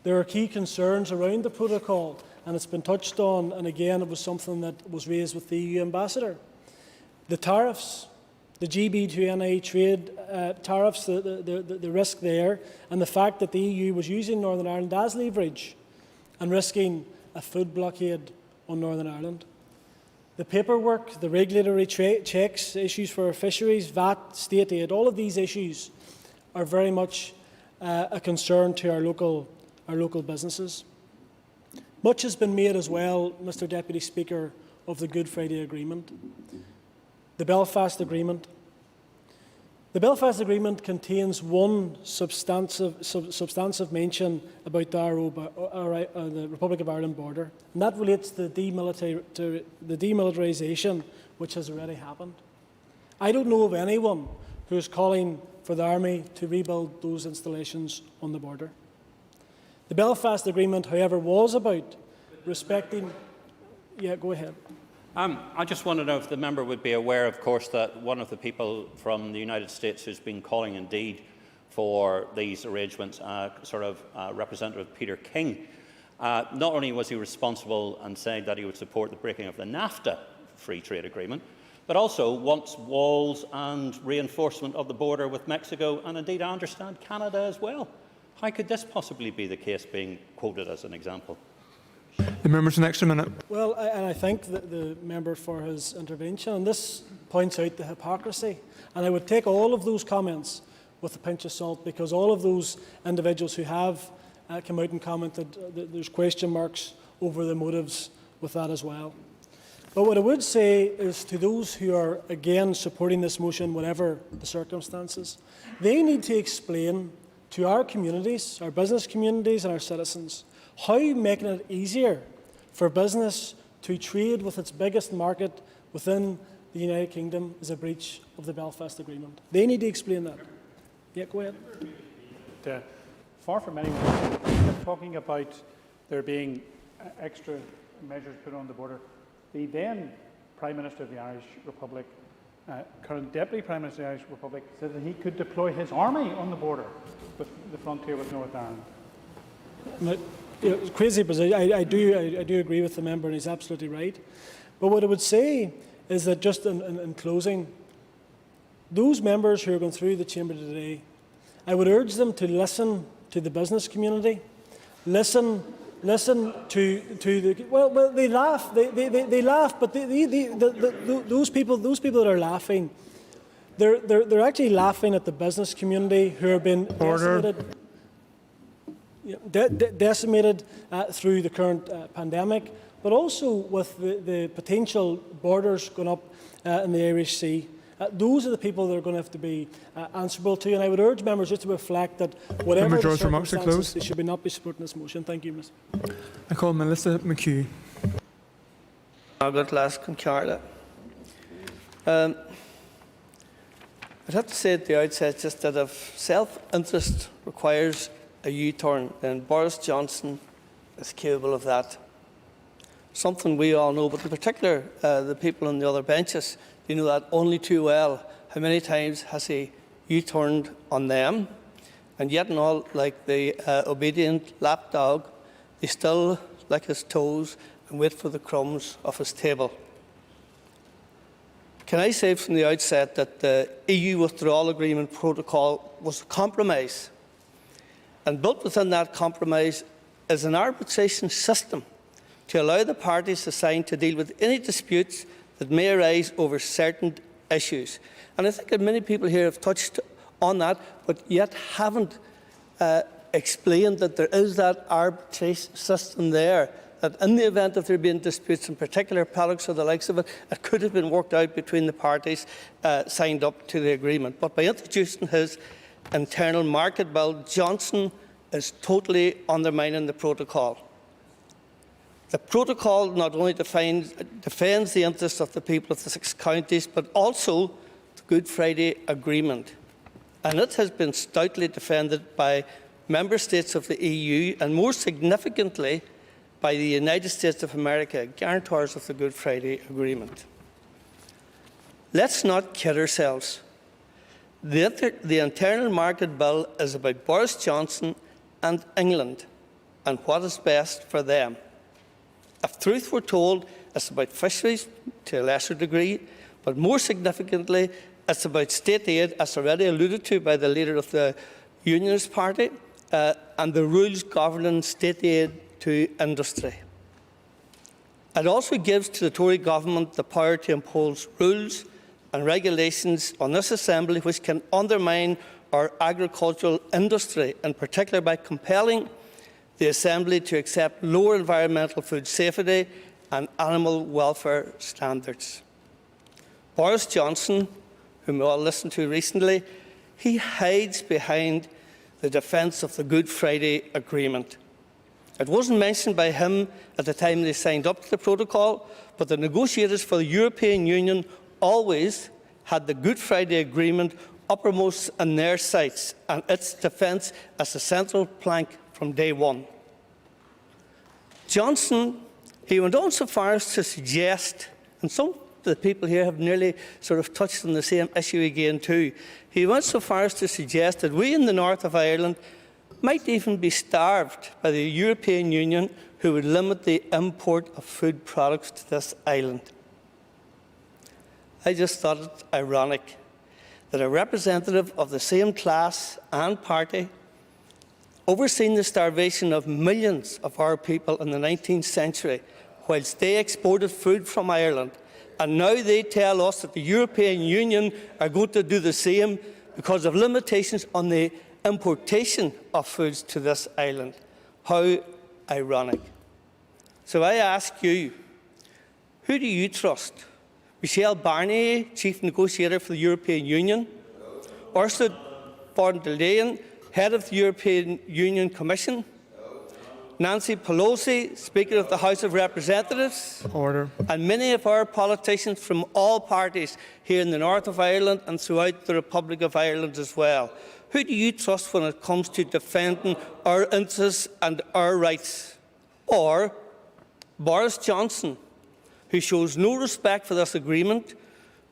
There are key concerns around the protocol, and it's been touched on, and again it was something that was raised with the EU ambassador. The tariffs, the GB2NA trade tariffs, the risk there, and the fact that the EU was using Northern Ireland as leverage and risking a food blockade on Northern Ireland. The paperwork, the regulatory checks, issues for our fisheries, VAT, state aid, all of these issues are very much a concern to our local businesses. Much has been made as well, Mr. Deputy Speaker, of the Good Friday Agreement, the Belfast Agreement. The Belfast Agreement contains one substantive mention about the Republic of Ireland border, and that relates to the demilitarisation which has already happened. I don't know of anyone who is calling for the Army to rebuild those installations on the border. The Belfast Agreement, however, was about respecting... Yeah, go ahead. I just want to know if the member would be aware, of course, that one of the people from the United States who's been calling indeed for these arrangements, Representative Peter King, not only was he responsible and saying that he would support the breaking of the NAFTA free trade agreement, but also wants walls and reinforcement of the border with Mexico, and indeed I understand Canada as well. How could this possibly be the case, being quoted as an example? The member's an extra minute. Well, and I thank the member for his intervention, and this points out the hypocrisy. And I would take all of those comments with a pinch of salt, because all of those individuals who have come out and commented, there's question marks over the motives with that as well. But what I would say is to those who are again supporting this motion, whatever the circumstances, they need to explain to our communities, our business communities and our citizens, how making it easier for business to trade with its biggest market within the United Kingdom is a breach of the Belfast Agreement. They need to explain that. Yeah, go ahead. Far from anyone talking about there being extra measures put on the border, the then Prime Minister of the Irish Republic, current Deputy Prime Minister of the Irish Republic, said that he could deploy his army on the border with the frontier with Northern Ireland. It's crazy position. I do agree with the member, and he's absolutely right. But what I would say is that, just in closing, those members who are going through the chamber today, I would urge them to listen to the business community, listen to the well they laugh, they laugh, but those people that are laughing, they're actually laughing at the business community who have been decimated through the current pandemic, but also with the potential borders going up in the Irish Sea. Those are the people that are going to have to be answerable to, and I would urge members just to reflect that whatever the circumstances, they should not be supporting this motion. Thank you, Mr. I call Melissa McHugh. Good last Carla. I'd have to say at the outset just that if self-interest requires a U-turn, then Boris Johnson is capable of that. Something we all know, but in particular the people on the other benches, they know that only too well. How many times has he U-turned on them? And yet and all, like the obedient lapdog, they still lick his toes and wait for the crumbs of his table. Can I say from the outset that the EU withdrawal agreement protocol was a compromise? And built within that compromise is an arbitration system to allow the parties assigned to deal with any disputes that may arise over certain issues. And I think that many people here have touched on that, but yet haven't explained that there is that arbitration system there, that in the event of there being disputes in particular products or the likes of it, it could have been worked out between the parties signed up to the agreement. But by introducing his internal market bill, Johnson is totally undermining the protocol. The protocol not only defends the interests of the people of the 6 counties, but also the Good Friday Agreement. And it has been stoutly defended by member states of the EU and, more significantly, by the United States of America, guarantors of the Good Friday Agreement. Let's not kid ourselves. The internal market bill is about Boris Johnson and England and what is best for them. If truth were told, it's about fisheries to a lesser degree, but more significantly, it's about state aid, as already alluded to by the leader of the Unionist Party, and the rules governing state aid to industry. It also gives to the Tory government the power to impose rules and regulations on this Assembly which can undermine our agricultural industry, in particular by compelling the Assembly to accept lower environmental food safety and animal welfare standards. Boris Johnson, whom we all listened to recently, he hides behind the defence of the Good Friday Agreement. It wasn't mentioned by him at the time they signed up to the protocol, but the negotiators for the European Union always had the Good Friday Agreement uppermost in their sights and its defence as a central plank from day one. Johnson, he went on so far as to suggest, and some of the people here have nearly sort of touched on the same issue again too, he went so far as to suggest that we in the north of Ireland might even be starved by the European Union, who would limit the import of food products to this island. I just thought it ironic that a representative of the same class and party overseen the starvation of millions of our people in the 19th century, whilst they exported food from Ireland, and now they tell us that the European Union are going to do the same because of limitations on the importation of foods to this island. How ironic. So I ask you, who do you trust? Michel Barnier, Chief Negotiator for the European Union? Ursula von der Leyen, Head of the European Union Commission? Nancy Pelosi, Speaker of the House of Representatives? Order. And many of our politicians from all parties here in the north of Ireland and throughout the Republic of Ireland as well. Who do you trust when it comes to defending our interests and our rights? Or Boris Johnson, who shows no respect for this agreement,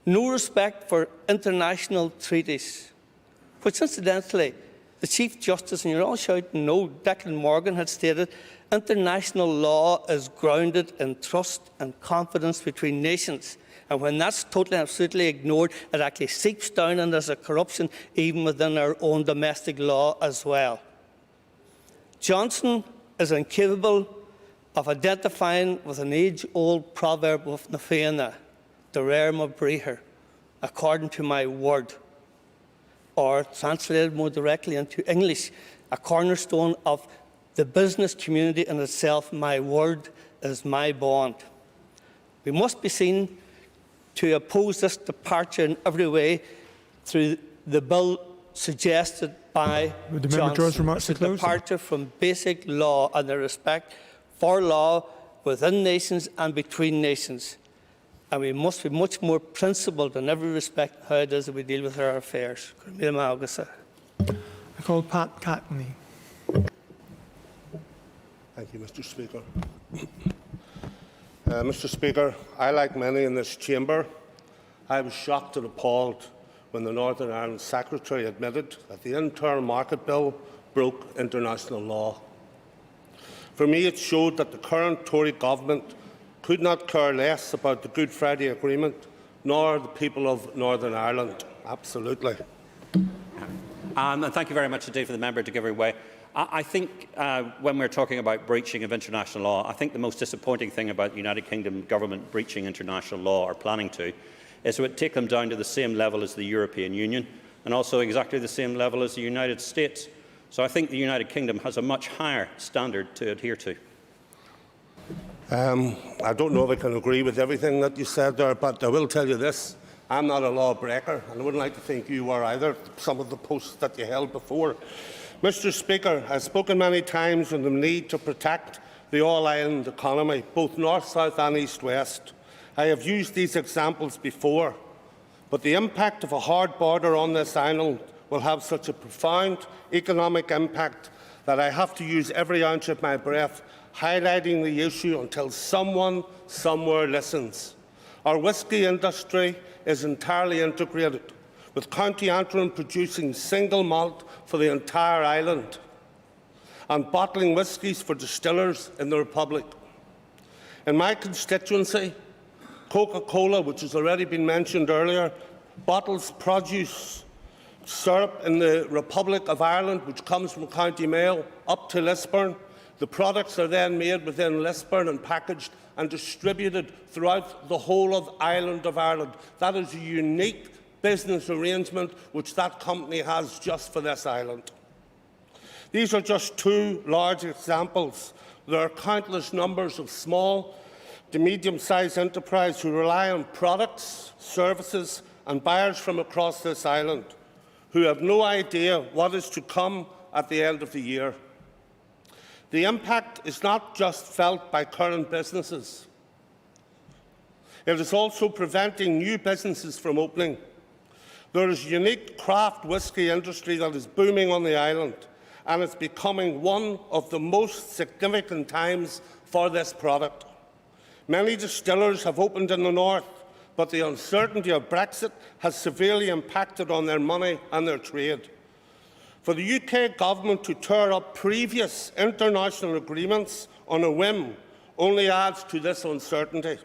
no respect for international treaties, which incidentally, the Chief Justice, and you're all shouting no, Declan Morgan had stated, international law is grounded in trust and confidence between nations. And when that's totally and absolutely ignored, it actually seeps down and there's a corruption even within our own domestic law as well. Johnson is incapable of identifying with an age-old proverb of na féanna, the rare ma bríthir, according to my word, or translated more directly into English, a cornerstone of the business community in itself. My word is my bond. We must be seen to oppose this departure in every way through the bill suggested by Johnson. It's a departure from basic law and the respect for law within nations and between nations. And we must be much more principled in every respect how it is that we deal with our affairs. I call Pat Cackney. Thank you, Mr. Speaker. Mr. Speaker, I, like many in this chamber, I was shocked and appalled when the Northern Ireland Secretary admitted that the Internal Market Bill broke international law. For me, it showed that the current Tory government could not care less about the Good Friday Agreement, nor the people of Northern Ireland. Absolutely. And thank you very much indeed for the member to give her way. I think when we're talking about breaching of international law, I think the most disappointing thing about the United Kingdom government breaching international law, or planning to, is it would take them down to the same level as the European Union and also exactly the same level as the United States. So I think the United Kingdom has a much higher standard to adhere to. I don't know if I can agree with everything that you said there, but I will tell you this. I'm not a lawbreaker, and I wouldn't like to think you were either, some of the posts that you held before. Mr. Speaker, I've spoken many times on the need to protect the all-island economy, both north-south and east-west. I have used these examples before, but the impact of a hard border on this island will have such a profound economic impact that I have to use every ounce of my breath highlighting the issue until someone somewhere listens. Our whisky industry is entirely integrated, with County Antrim producing single malt for the entire island and bottling whiskies for distillers in the Republic. In my constituency, Coca-Cola, which has already been mentioned earlier, bottles produce syrup in the Republic of Ireland, which comes from County Mayo up to Lisburn. The products are then made within Lisburn and packaged and distributed throughout the whole of island of Ireland. That is a unique business arrangement which that company has just for this island. These are just two large examples. There are countless numbers of small to medium-sized enterprises who rely on products, services and buyers from across this island who have no idea what is to come at the end of the year. The impact is not just felt by current businesses. It is also preventing new businesses from opening. There is a unique craft whisky industry that is booming on the island, and it's becoming one of the most significant times for this product. Many distillers have opened in the north, but the uncertainty of Brexit has severely impacted on their money and their trade. For the UK government to tear up previous international agreements on a whim only adds to this uncertainty.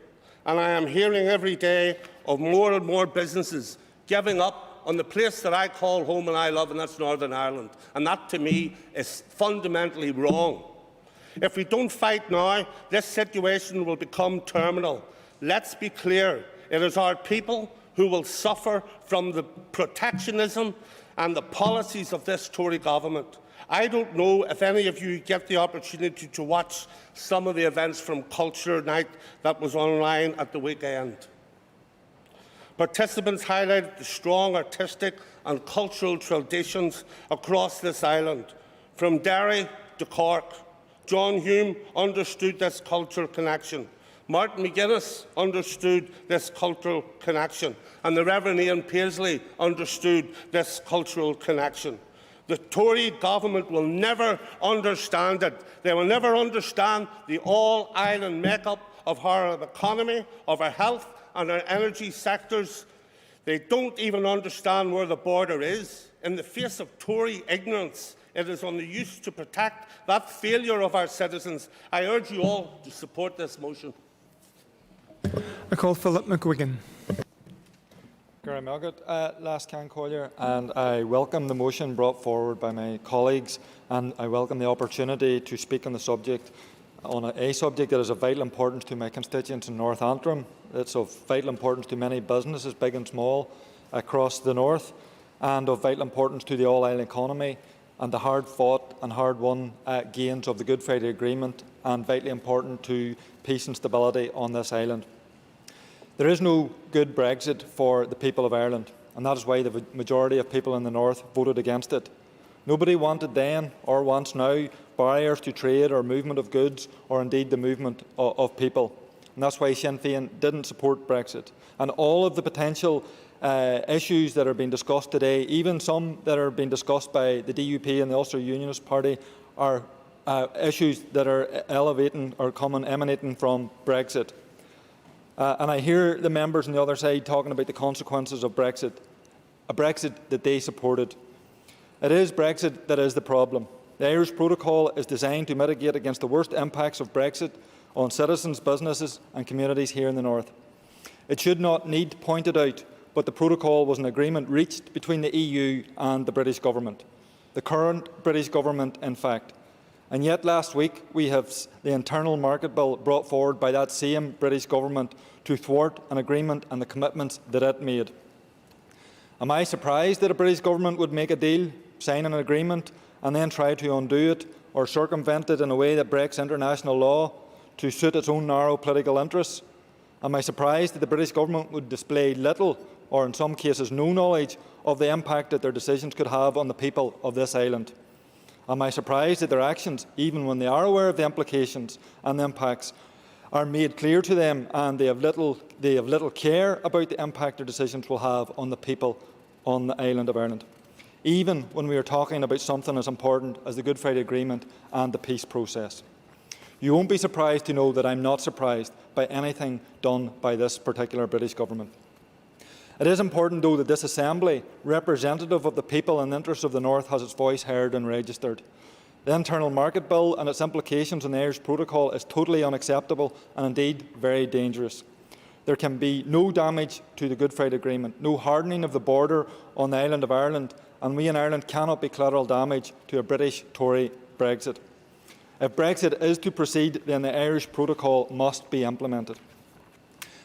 And I am hearing every day of more and more businesses giving up on the place that I call home and I love, and that's Northern Ireland. And that, to me, is fundamentally wrong. If we don't fight now, this situation will become terminal. Let's be clear. It is our people who will suffer from the protectionism and the policies of this Tory government. I don't know if any of you get the opportunity to watch some of the events from Culture Night that was online at the weekend. Participants highlighted the strong artistic and cultural traditions across this island. From Derry to Cork, John Hume understood this cultural connection. Martin McGuinness understood this cultural connection, and the Reverend Ian Paisley understood this cultural connection. The Tory government will never understand it. They will never understand the all-island make-up of our economy, of our health and our energy sectors. They don't even understand where the border is. In the face of Tory ignorance, it is on the use to protect that failure of our citizens. I urge you all to support this motion. I call Philip McGuigan. Last can Collier, and I welcome the motion brought forward by my colleagues, and I welcome the opportunity to speak on the subject, on a subject that is of vital importance to my constituents in North Antrim. It's of vital importance to many businesses, big and small, across the north, and of vital importance to the all-island economy and the hard-fought and hard-won gains of the Good Friday Agreement, and vitally important to peace and stability on this island. There is no good Brexit for the people of Ireland, and that is why the majority of people in the north voted against it. Nobody wanted then, or wants now, barriers to trade or movement of goods, or indeed the movement of people. And that's why Sinn Féin didn't support Brexit. And all of the potential issues that are being discussed today, even some that are being discussed by the DUP and the Ulster Unionist Party, are issues that are emanating from Brexit. And I hear the members on the other side talking about the consequences of Brexit, a Brexit that they supported. It is Brexit that is the problem. The Irish Protocol is designed to mitigate against the worst impacts of Brexit on citizens, businesses and communities here in the north. It should not need pointed out, but the Protocol was an agreement reached between the EU and the British Government, the current British Government in fact. And yet last week we have the Internal Market Bill brought forward by that same British Government to thwart an agreement and the commitments that it made. Am I surprised that a British Government would make a deal, sign an agreement and then try to undo it or circumvent it in a way that breaks international law to suit its own narrow political interests? Am I surprised that the British Government would display little or in some cases no knowledge of the impact that their decisions could have on the people of this island? Am I surprised that their actions, even when they are aware of the implications and the impacts, are made clear to them and they have little care about the impact their decisions will have on the people on the island of Ireland, even when we are talking about something as important as the Good Friday Agreement and the peace process? You won't be surprised to know that I'm not surprised by anything done by this particular British Government. It is important, though, that this Assembly, representative of the people and interests of the North, has its voice heard and registered. The Internal Market Bill and its implications on the Irish Protocol is totally unacceptable and indeed very dangerous. There can be no damage to the Good Friday Agreement, no hardening of the border on the island of Ireland, and we in Ireland cannot be collateral damage to a British Tory Brexit. If Brexit is to proceed, then the Irish Protocol must be implemented.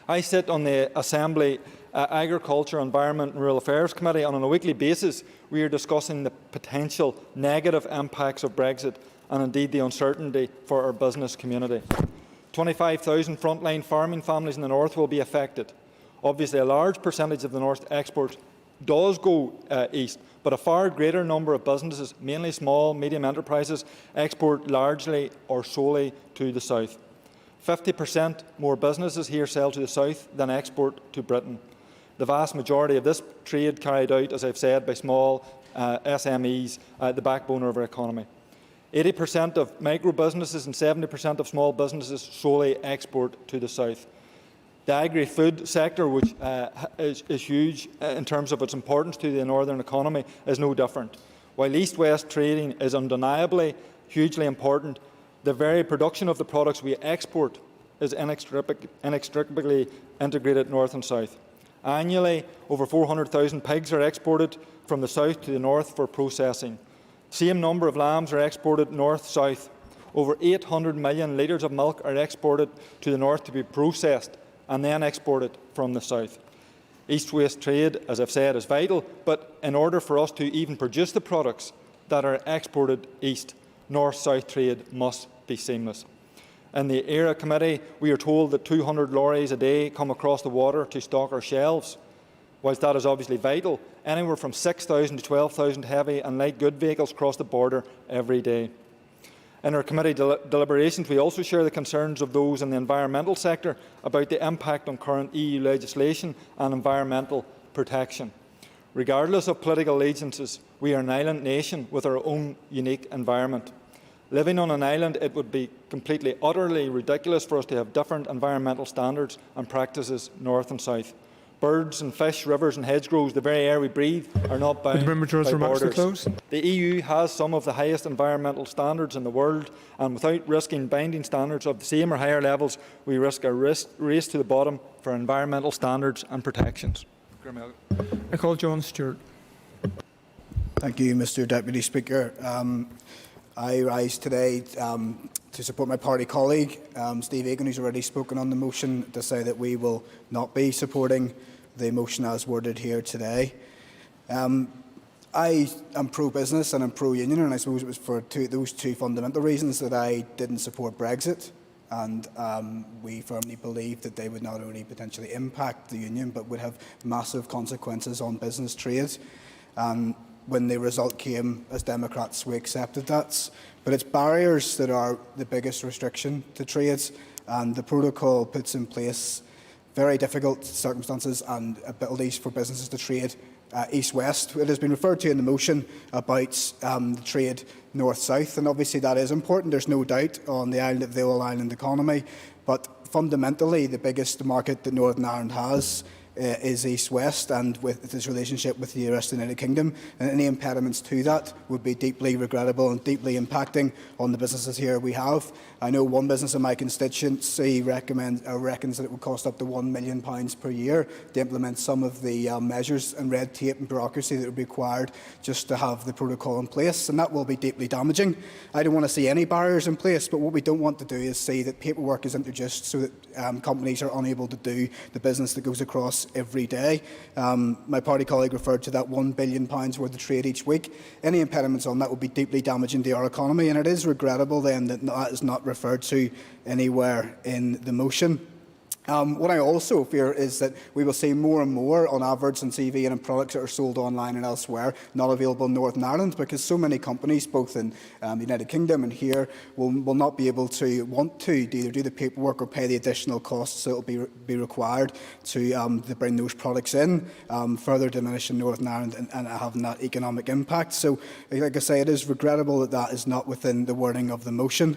I sit on the Assembly Agriculture, Environment and Rural Affairs Committee, and on a weekly basis we are discussing the potential negative impacts of Brexit and indeed the uncertainty for our business community. 25,000 frontline farming families in the north will be affected. Obviously a large percentage of the north export does go east, but a far greater number of businesses, mainly small, medium enterprises, export largely or solely to the south. 50% more businesses here sell to the south than export to Britain. The vast majority of this trade carried out, as I've said, by small SMEs, the backbone of our economy. 80% of micro businesses and 70% of small businesses solely export to the south. The agri-food sector, which is huge in terms of its importance to the northern economy, is no different. While east-west trading is undeniably hugely important, the very production of the products we export is inextricably integrated north and south. Annually, over 400,000 pigs are exported from the south to the north for processing. Same number of lambs are exported north-south. Over 800 million litres of milk are exported to the north to be processed and then exported from the south. East-west trade, as I've said, is vital, but in order for us to even produce the products that are exported east, north-south trade must be seamless. In the ERA Committee, we are told that 200 lorries a day come across the water to stock our shelves. Whilst that is obviously vital, anywhere from 6,000 to 12,000 heavy and light good vehicles cross the border every day. In our committee deliberations, we also share the concerns of those in the environmental sector about the impact on current EU legislation and environmental protection. Regardless of political allegiances, We are an island nation with our own unique environment. Living on an island, it would be completely, utterly ridiculous for us to have different environmental standards and practices north and south. Birds and fish, rivers and hedgerows, the very air we breathe, are not bound by borders. The EU has some of the highest environmental standards in the world, and without risking binding standards of the same or higher levels, we risk a race to the bottom for environmental standards and protections. I call John Stewart. Thank you, Mr Deputy Speaker. I rise today to support my party colleague, Steve Egan, who's already spoken on the motion, to say that we will not be supporting the motion as worded here today. I am pro-business and I'm pro-union, and I suppose it was for those two fundamental reasons that I didn't support Brexit. And we firmly believe that they would not only potentially impact the union, but would have massive consequences on business trade. When the result came, as Democrats, we accepted that. But it's barriers that are the biggest restriction to trades, and the protocol puts in place very difficult circumstances and abilities for businesses to trade east-west. It has been referred to in the motion about the trade north-south, and obviously that is important. There's no doubt on the island of the all-island economy, but fundamentally the biggest market that Northern Ireland has is east-west, and with its relationship with the rest of the United Kingdom, and any impediments to that would be deeply regrettable and deeply impacting on the businesses here we have. I know one business in my constituency reckons that it would cost up to £1 million per year to implement some of the measures and red tape and bureaucracy that would be required just to have the protocol in place, and that will be deeply damaging. I don't want to see any barriers in place, but what we don't want to do is see that paperwork is introduced so that companies are unable to do the business that goes across every day. My party colleague referred to that £1 billion worth of trade each week. Any impediments on that would be deeply damaging to our economy, and it is regrettable then that that is not referred to anywhere in the motion. What I also fear is that we will see more and more on adverts and TV and in products that are sold online and elsewhere not available in Northern Ireland, because so many companies, both in the United Kingdom and here, will not be able to want to either do the paperwork or pay the additional costs that will be required to bring those products in, further diminishing Northern Ireland and having that economic impact. So, like I say, it is regrettable that that is not within the wording of the motion.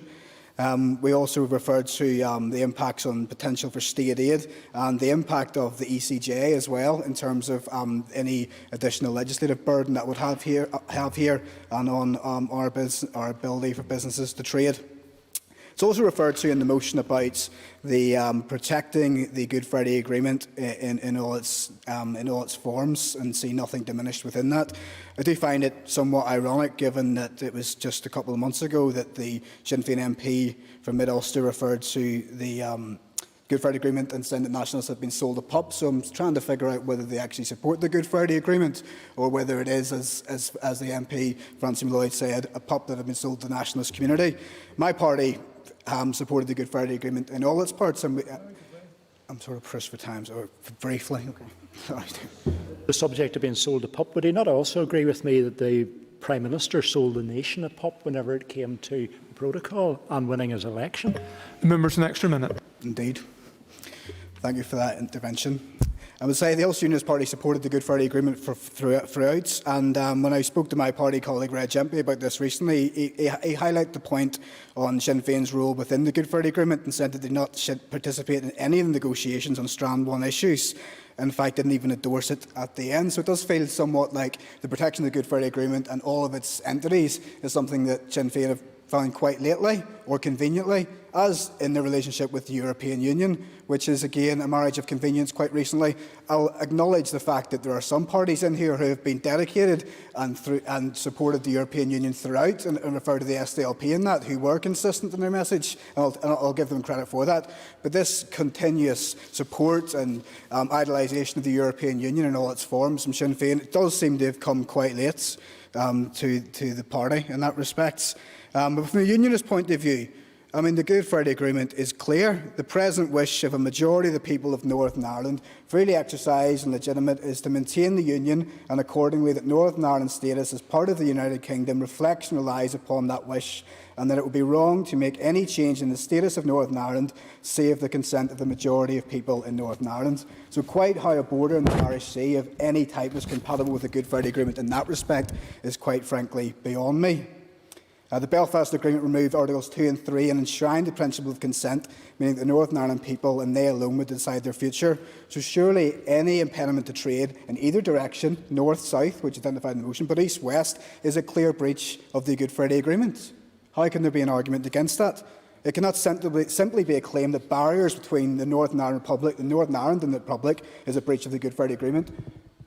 We also referred to the impacts on potential for state aid and the impact of the ECJ as well in terms of any additional legislative burden that would have here and on our ability for businesses to trade. It's also referred to in the motion about the protecting the Good Friday Agreement in all its forms, and see nothing diminished within that. I do find it somewhat ironic, given that it was just a couple of months ago that the Sinn Féin MP from Mid-Ulster referred to the Good Friday Agreement and saying that nationalists have been sold a pup. So I'm trying to figure out whether they actually support the Good Friday Agreement, or whether it is, as the MP Francine Lloyd said, a pup that had been sold to the nationalist community. My party supported the Good Friday Agreement in all its parts. And I'm sort of pressed for time, so briefly. Okay. The subject of being sold a pup, would he not also agree with me that the Prime Minister sold the nation a pup whenever it came to protocol and winning his election? The member's an extra minute. Indeed. Thank you for that intervention. I would say the Ulster Unionist Party supported the Good Friday Agreement throughout, and when I spoke to my party colleague Reg Empey about this recently, he highlighted the point on Sinn Féin's role within the Good Friday Agreement and said that they did not participate in any of the negotiations on Strand 1 issues. In fact, didn't even endorse it at the end. So it does feel somewhat like the protection of the Good Friday Agreement and all of its entities is something that Sinn Féin have found quite lately, or conveniently, as in the relationship with the European Union, which is again a marriage of convenience quite recently. I'll acknowledge the fact that there are some parties in here who have been dedicated and supported the European Union throughout, and refer to the SDLP in that, who were consistent in their message, and I'll give them credit for that. But this continuous support and idolisation of the European Union in all its forms from Sinn Féin, it does seem to have come quite late to the party in that respect. But from a unionist point of view, I mean, the Good Friday Agreement is clear. The present wish of a majority of the people of Northern Ireland, freely exercised and legitimate, is to maintain the Union, and accordingly that Northern Ireland's status as part of the United Kingdom reflects and relies upon that wish, and that it would be wrong to make any change in the status of Northern Ireland save the consent of the majority of people in Northern Ireland. So quite how a border in the Irish Sea of any type is compatible with the Good Friday Agreement in that respect is quite frankly beyond me. The Belfast Agreement removed Articles 2 and 3 and enshrined the principle of consent, meaning that the Northern Ireland people and they alone would decide their future. So surely any impediment to trade in either direction, north-south, which is identified in the motion, but east-west, is a clear breach of the Good Friday Agreement. How can there be an argument against that? It cannot simply be a claim that barriers between the Northern Ireland Republic and the Republic is a breach of the Good Friday Agreement,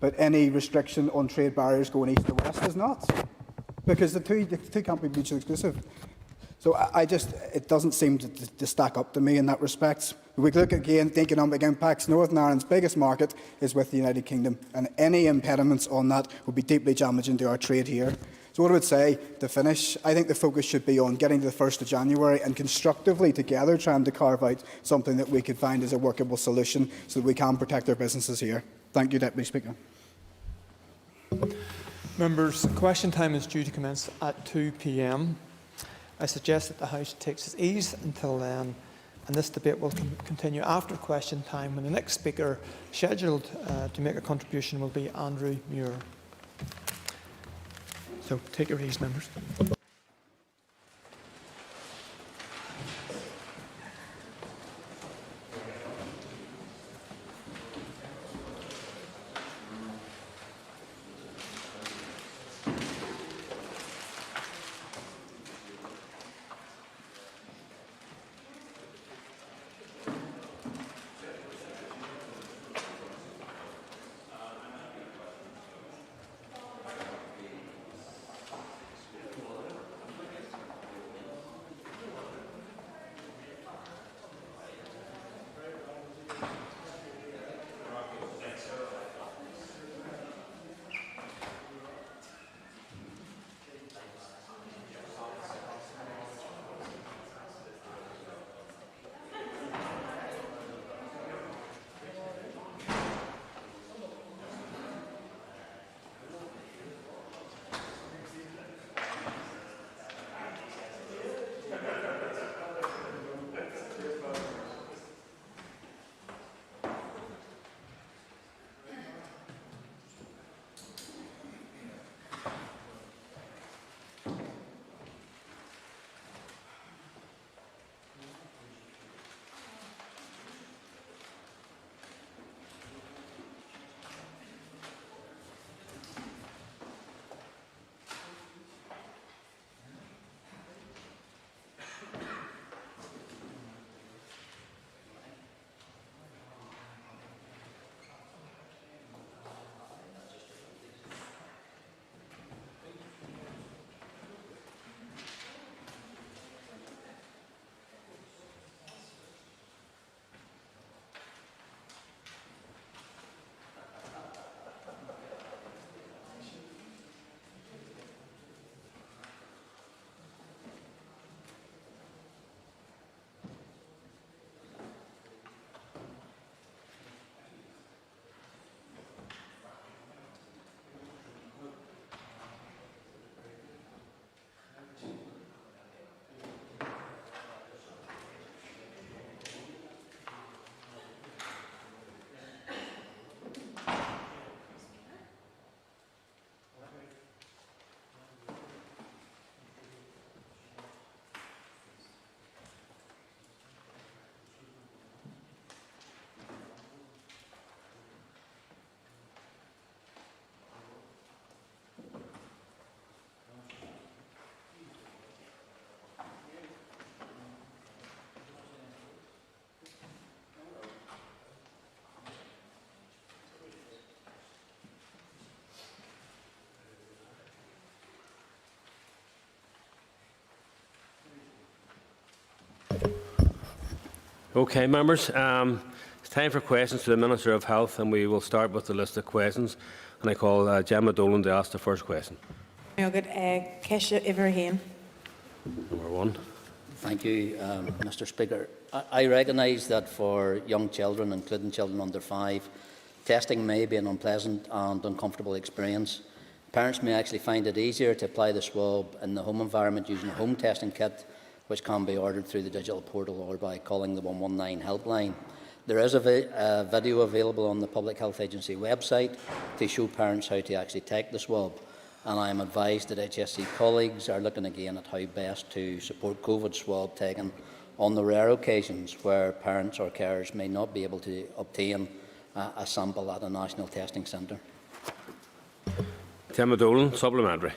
but any restriction on trade barriers going east to west is not. Because the two can't be mutually exclusive. So it doesn't seem to stack up to me in that respect. If we look again at the economic impacts, Northern Ireland's biggest market is with the United Kingdom, and any impediments on that would be deeply damaging to our trade here. So what I would say to finish, I think the focus should be on getting to the 1st of January and constructively together trying to carve out something that we could find as a workable solution so that we can protect our businesses here. Thank you, Deputy Speaker. Members, question time is due to commence at 2 p.m. I suggest that the House takes its ease until then, and this debate will continue after question time, when the next speaker scheduled to make a contribution will be Andrew Muir. So take your ease, members. Okay, members. It's time for questions to the Minister of Health, and we will start with the list of questions. And I call Gemma Dolan to ask the first question. Number one. Thank you, Mr Speaker. I recognise that for young children, including children under 5, testing may be an unpleasant and uncomfortable experience. Parents may actually find it easier to apply the swab in the home environment using a home testing kit, which can be ordered through the digital portal or by calling the 119 helpline. There is a video available on the Public Health Agency website to show parents how to actually take the swab. And I am advised that HSC colleagues are looking again at how best to support COVID swab taken on the rare occasions where parents or carers may not be able to obtain a sample at a national testing centre. Gemma Dolan, supplementary.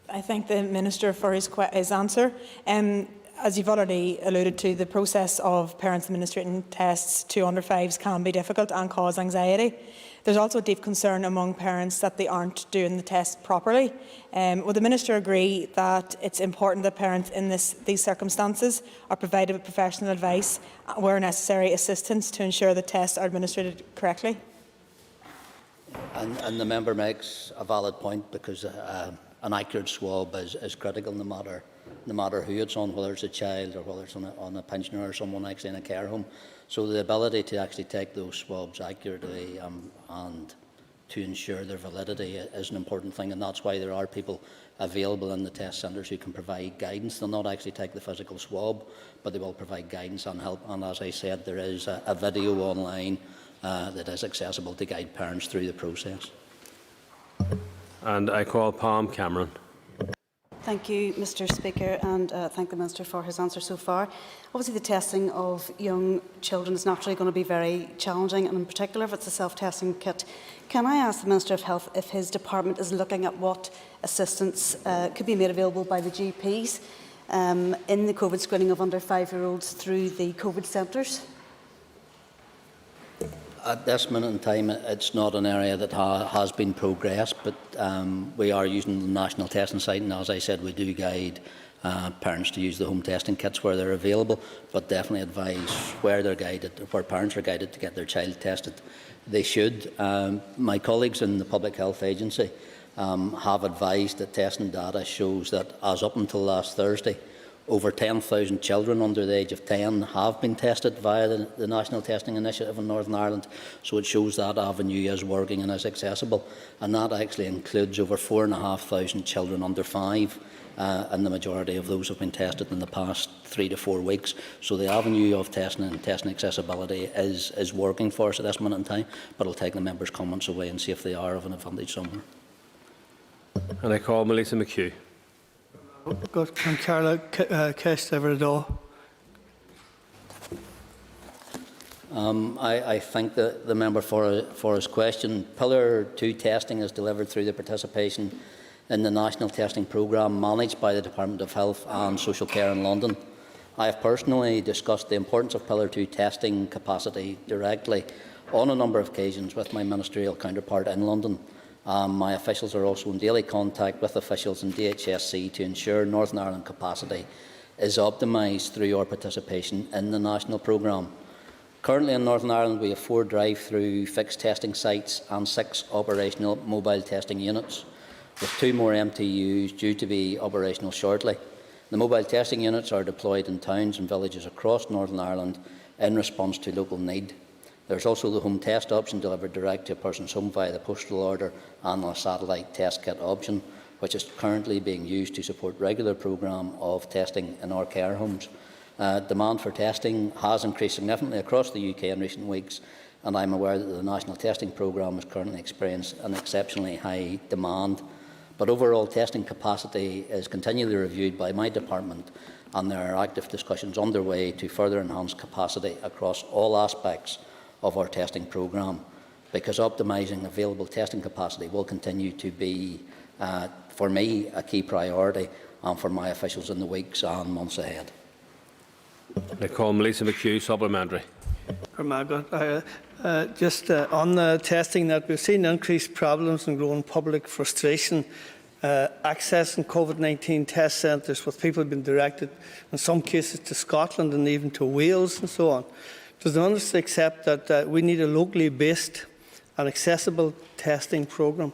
I thank the Minister for his answer. As you've already alluded to, the process of parents administering tests to under 5s can be difficult and cause anxiety. There's also a deep concern among parents that they aren't doing the test properly. Would the Minister agree that it's important that parents in these circumstances are provided with professional advice, where necessary assistance, to ensure that tests are administered correctly? And the member makes a valid point, because an accurate swab is critical no matter who it's on, whether it's a child or whether it's on a pensioner or someone actually in a care home. So the ability to actually take those swabs accurately and to ensure their validity is an important thing, and that's why there are people available in the test centres who can provide guidance. They'll not actually take the physical swab, but they will provide guidance and help. And as I said, there is a video online that is accessible to guide parents through the process. And I call Palm Cameron. Thank you, Mr Speaker, and thank the Minister for his answer so far. Obviously, the testing of young children is naturally going to be very challenging, and in particular if it's a self-testing kit. Can I ask the Minister of Health if his department is looking at what assistance could be made available by the GPs in the COVID screening of under 5-year-olds through the COVID centres? At this minute in time, it's not an area that has been progressed, but we are using the national testing site, and as I said, we do guide parents to use the home testing kits where they're available, but definitely advise where parents are guided to get their child tested. They should. My colleagues in the Public Health Agency have advised that testing data shows that, as up until last Thursday, over 10,000 children under the age of 10 have been tested via the National Testing Initiative in Northern Ireland, so it shows that avenue is working and is accessible, and that actually includes over 4,500 children under 5, and the majority of those have been tested in the past 3 to 4 weeks. So the avenue of testing and testing accessibility is working for us at this minute in time, but I'll take the members' comments away and see if they are of an advantage somewhere. And I call Melissa McHugh. Can Carla cast ever do? I thank the member for his question. Pillar 2 testing is delivered through the participation in the national testing programme managed by the Department of Health and Social Care in London. I have personally discussed the importance of Pillar 2 testing capacity directly on a number of occasions with my ministerial counterpart in London. My officials are also in daily contact with officials in DHSC to ensure Northern Ireland capacity is optimised through our participation in the national programme. Currently in Northern Ireland we have 4 drive-through fixed testing sites and 6 operational mobile testing units, with 2 more MTUs due to be operational shortly. The mobile testing units are deployed in towns and villages across Northern Ireland in response to local need. There is also the home test option delivered direct to a person's home via the postal order and a satellite test kit option, which is currently being used to support regular programme of testing in our care homes. Demand for testing has increased significantly across the UK in recent weeks, and I am aware that the national testing programme is currently experiencing an exceptionally high demand. But overall testing capacity is continually reviewed by my department, and there are active discussions underway to further enhance capacity across all aspects of our testing programme, because optimising available testing capacity will continue to be, for me, a key priority, and for my officials in the weeks and months ahead. I call Melissa McHugh, supplementary. Just on the testing, that we've seen increased problems and growing public frustration accessing COVID-19 test centres, with people being directed in some cases to Scotland and even to Wales and so on. Does the Minister accept that we need a locally based and accessible testing programme?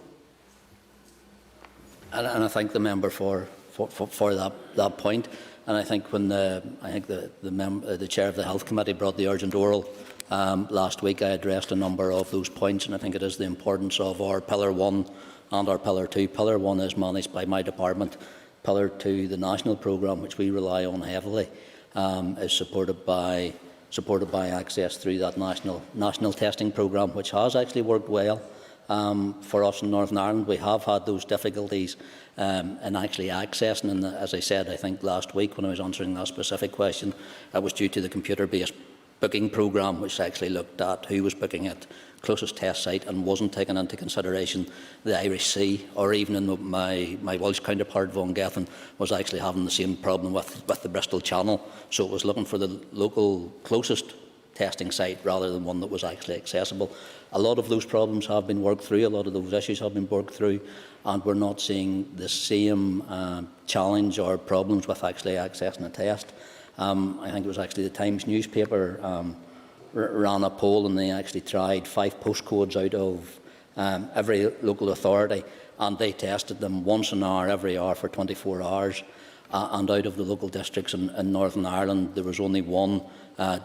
And I thank the member for that point. And I think when the chair of the Health Committee brought the urgent oral last week, I addressed a number of those points, and I think it is the importance of our Pillar 1 and our Pillar 2. Pillar 1 is managed by my department. Pillar 2, the national programme, which we rely on heavily, is supported by access through that national testing programme, which has actually worked well for us in Northern Ireland. We have had those difficulties in actually accessing, and as I said, I think last week when I was answering that specific question, it was due to the computer-based booking programme, which actually looked at who was booking at closest test site and wasn't taking into consideration the Irish Sea, or even in my Welsh counterpart, Vaughan Gethin, was actually having the same problem with the Bristol Channel. So it was looking for the local closest testing site rather than one that was actually accessible. A lot of those problems have been worked through, a lot of those issues have been worked through, and we're not seeing the same challenge or problems with actually accessing a test. I think it was actually the Times newspaper ran a poll, and they actually tried 5 postcodes out of every local authority, and they tested them once an hour, every hour for 24 hours. And out of the local districts in Northern Ireland, there was only one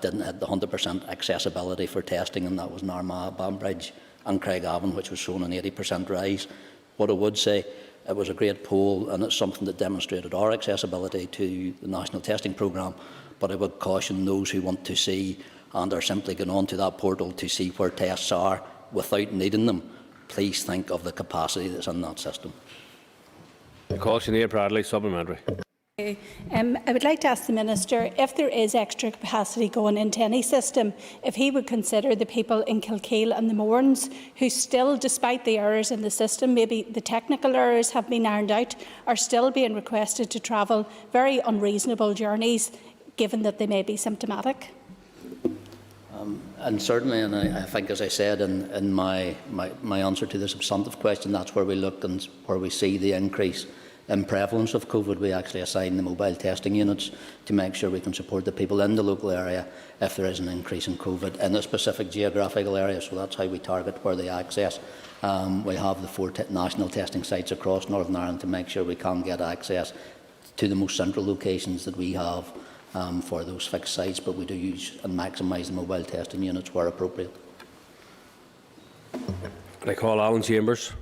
didn't hit the 100% accessibility for testing, and that was in Armagh, Banbridge and Craigavon, which was shown an 80% rise. What I would say, it was a great poll, and it's something that demonstrated our accessibility to the national testing programme, but I would caution those who want to see and are simply going on to that portal to see where tests are without needing them, please think of the capacity that's in that system. Sinead Bradley, supplementary. I would like to ask the Minister if there is extra capacity going into any system, if he would consider the people in Kilkeel and the Mournes who still, despite the errors in the system, maybe the technical errors have been ironed out, are still being requested to travel very unreasonable journeys, given that they may be symptomatic. And certainly, and I think, as I said in my answer to the substantive question, that's where we look and where we see the increase in prevalence of COVID. We actually assign the mobile testing units to make sure we can support the people in the local area if there is an increase in COVID in a specific geographical area. So that's how we target where they access. We have the 4 national testing sites across Northern Ireland to make sure we can get access to the most central locations that we have for those fixed sites, but we do use and maximise the mobile testing units where appropriate. I call Alan Chambers.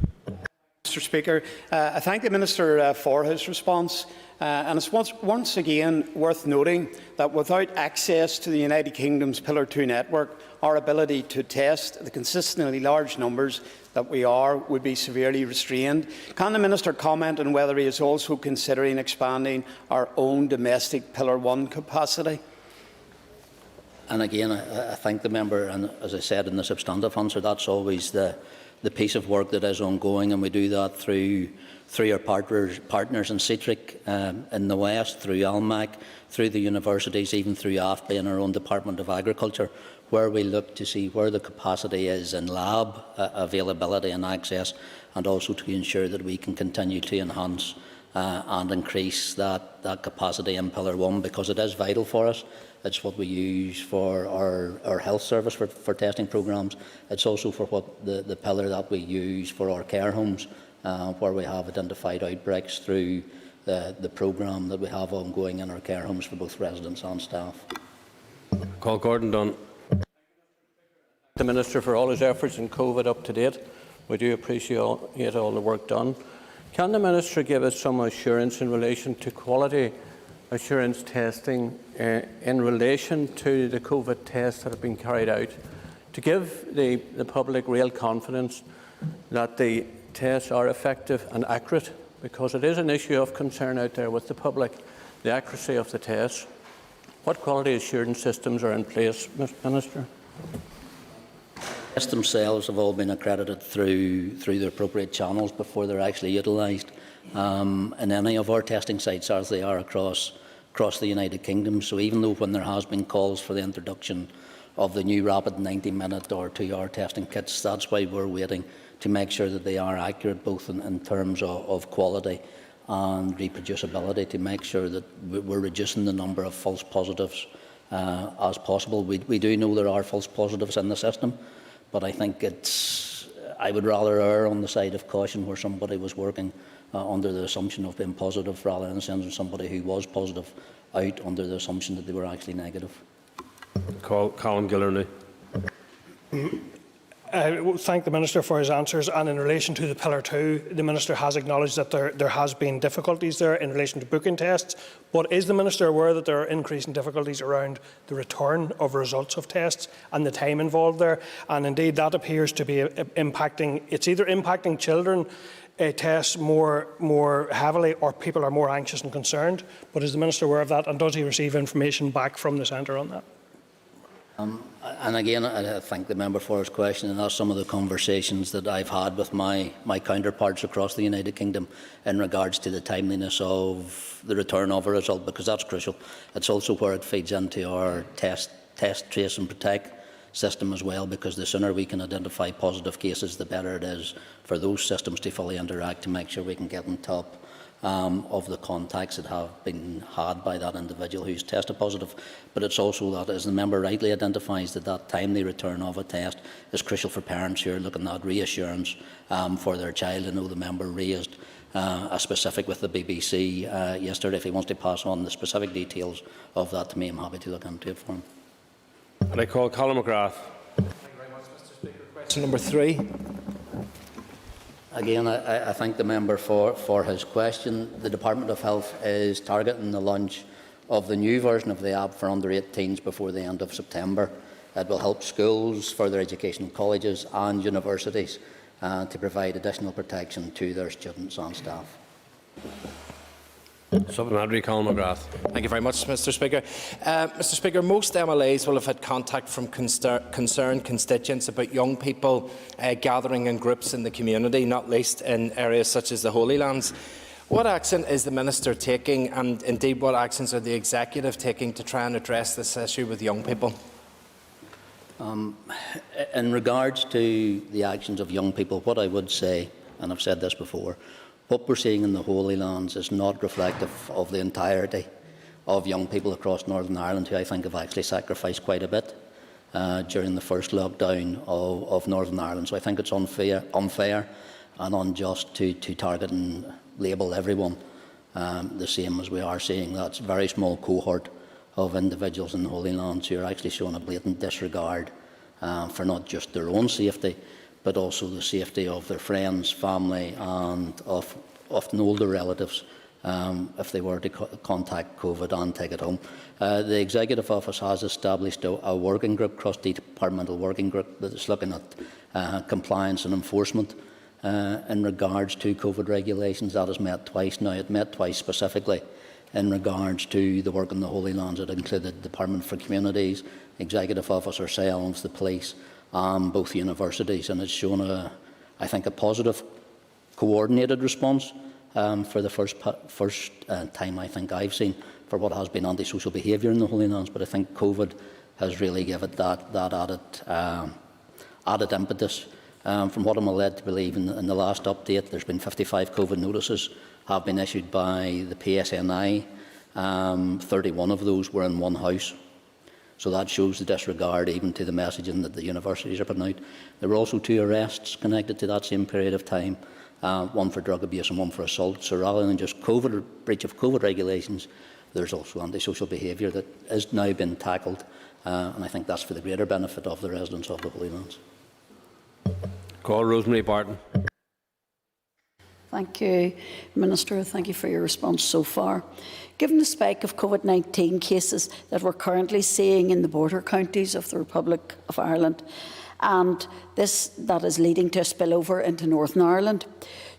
Mr Speaker, I thank the Minister for his response, and it's once again worth noting that without access to the United Kingdom's Pillar 2 network, our ability to test the consistently large numbers that we are would be severely restrained. Can the Minister comment on whether he is also considering expanding our own domestic Pillar 1 capacity? And again, I thank the member, and as I said in the substantive answer, that's always the piece of work that is ongoing, and we do that through our partners in CETRIC in the West, through ALMAC, through the universities, even through AFBI and our own Department of Agriculture, where we look to see where the capacity is in lab availability and access, and also to ensure that we can continue to enhance and increase that capacity in Pillar 1, because it is vital for us. It's what we use for our health service for testing programmes. It's also for what the pillar that we use for our care homes, where we have identified outbreaks through the programme that we have ongoing in our care homes for both residents and staff. Call Gordon Dunn. The Minister for all his efforts in COVID up to date. We do appreciate all the work done. Can the Minister give us some assurance in relation to quality assurance testing in relation to the COVID tests that have been carried out, to give the public real confidence that the tests are effective and accurate, because it is an issue of concern out there with the public, the accuracy of the tests. What quality assurance systems are in place, Mr Minister? Tests themselves have all been accredited through the appropriate channels before they're actually utilised in any of our testing sites, as they are across the United Kingdom. So even though when there has been calls for the introduction of the new rapid 90-minute or 2-hour testing kits, that's why we're waiting to make sure that they are accurate, both in terms of quality and reproducibility, to make sure that we're reducing the number of false positives as possible. We do know there are false positives in the system, but I think I would rather err on the side of caution where somebody was working under the assumption of being positive, rather than sending somebody who was positive out under the assumption that they were actually negative. Colin Gillerny. I thank the Minister for his answers, and in relation to the Pillar 2, the Minister has acknowledged that there has been difficulties there in relation to booking tests, but is the Minister aware that there are increasing difficulties around the return of results of tests and the time involved there? And indeed that appears to be impacting, it's either impacting children tests more heavily, or people are more anxious and concerned. But is the Minister aware of that, and does he receive information back from the centre on that? And again, I thank the member for his question, and that's some of the conversations that I've had with my counterparts across the United Kingdom in regards to the timeliness of the return of a result, because that's crucial. It's also where it feeds into our test, trace and protect system as well, because the sooner we can identify positive cases, the better it is for those systems to fully interact to make sure we can get on top of the contacts that have been had by that individual who's tested positive. But it's also that, as the member rightly identifies, that timely return of a test is crucial for parents who are looking at reassurance for their child. I know the member raised a specific with the BBC yesterday. If he wants to pass on the specific details of that to me, I'm happy to look into it for him. And I call Colin McGrath. Thank you very much, Mr. Speaker. Question number 3. Again, I thank the member for his question. The Department of Health is targeting the launch of the new version of the app for under 18s before the end of September. It will help schools, further education colleges and universities to provide additional protection to their students and staff. Supplementary, Colin McGrath. Thank you very much, Mr. Speaker. Mr. Speaker, most MLAs will have had contact from concerned constituents about young people gathering in groups in the community, not least in areas such as the Holy Lands. What action is the Minister taking, and indeed what actions are the Executive taking to try and address this issue with young people? In regards to the actions of young people, what I would say, and I've said this before, what we're seeing in the Holy Lands is not reflective of the entirety of young people across Northern Ireland, who I think have actually sacrificed quite a bit during the first lockdown of Northern Ireland. So I think it's unfair and unjust to target and label everyone the same, as we are seeing that very small cohort of individuals in the Holy Lands who are actually showing a blatant disregard for not just their own safety, but also the safety of their friends, family and of often older relatives if they were to contact COVID and take it home. The Executive Office has established a working group, cross-departmental working group, that is looking at compliance and enforcement in regards to COVID regulations. That has met twice now. It met twice specifically in regards to the work in the Holy Lands. It included the Department for Communities, Executive Office ourselves, the police, both universities, and it's shown, I think, a positive, coordinated response for the first time I think I've seen for what has been antisocial behaviour in the Holy Lands. But I think COVID has really given it that added impetus. From what I'm led to believe, in the last update, there's been 55 COVID notices have been issued by the PSNI. 31 of those were in one house. So that shows the disregard even to the messaging that the universities are putting out. There were also 2 arrests connected to that same period of time, one for drug abuse and one for assault. So rather than just breach of COVID regulations, there's also antisocial behaviour that has now been tackled, and I think that's for the greater benefit of the residents of the Holy Lands. Call Rosemary Barton. Thank you, Minister. Thank you for your response so far. Given the spike of COVID-19 cases that we're currently seeing in the border counties of the Republic of Ireland, and that is leading to a spillover into Northern Ireland,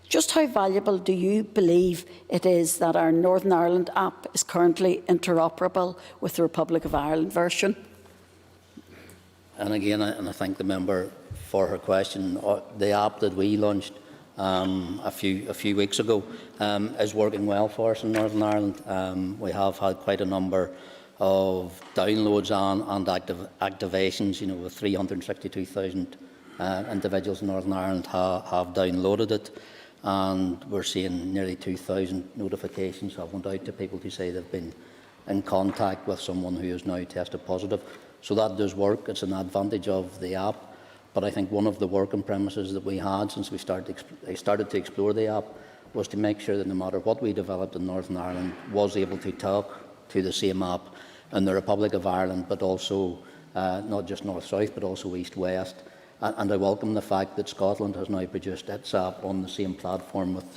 just how valuable do you believe it is that our Northern Ireland app is currently interoperable with the Republic of Ireland version? And again, I thank the member for her question. The app that we launched a few weeks ago is working well for us in Northern Ireland. We have had quite a number of downloads and activations. You know, with 362,000 individuals in Northern Ireland have downloaded it, and we're seeing nearly 2,000 notifications have went out to people to say they've been in contact with someone who is now tested positive. So that does work. It's an advantage of the app. But I think one of the working premises that we had since we started to explore the app was to make sure that no matter what we developed in Northern Ireland was able to talk to the same app in the Republic of Ireland, but also not just north-south, but also east-west. And I welcome the fact that Scotland has now produced its app on the same platform with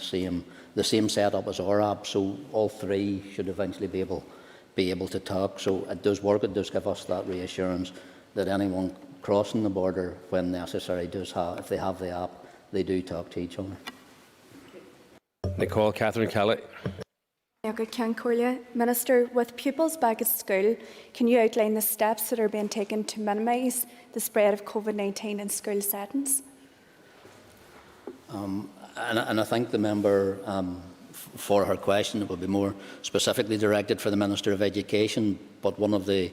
the same setup as our app. So all three should eventually be able to talk. So it does work. It does give us that reassurance that anyone crossing the border, when necessary, if they have the app, they do talk to each other. Nicole Catherine Kelly. Minister, with pupils back at school, can you outline the steps that are being taken to minimise the spread of COVID-19 in school settings? And I thank the member for her question. It would be more specifically directed for the Minister of Education. But one of the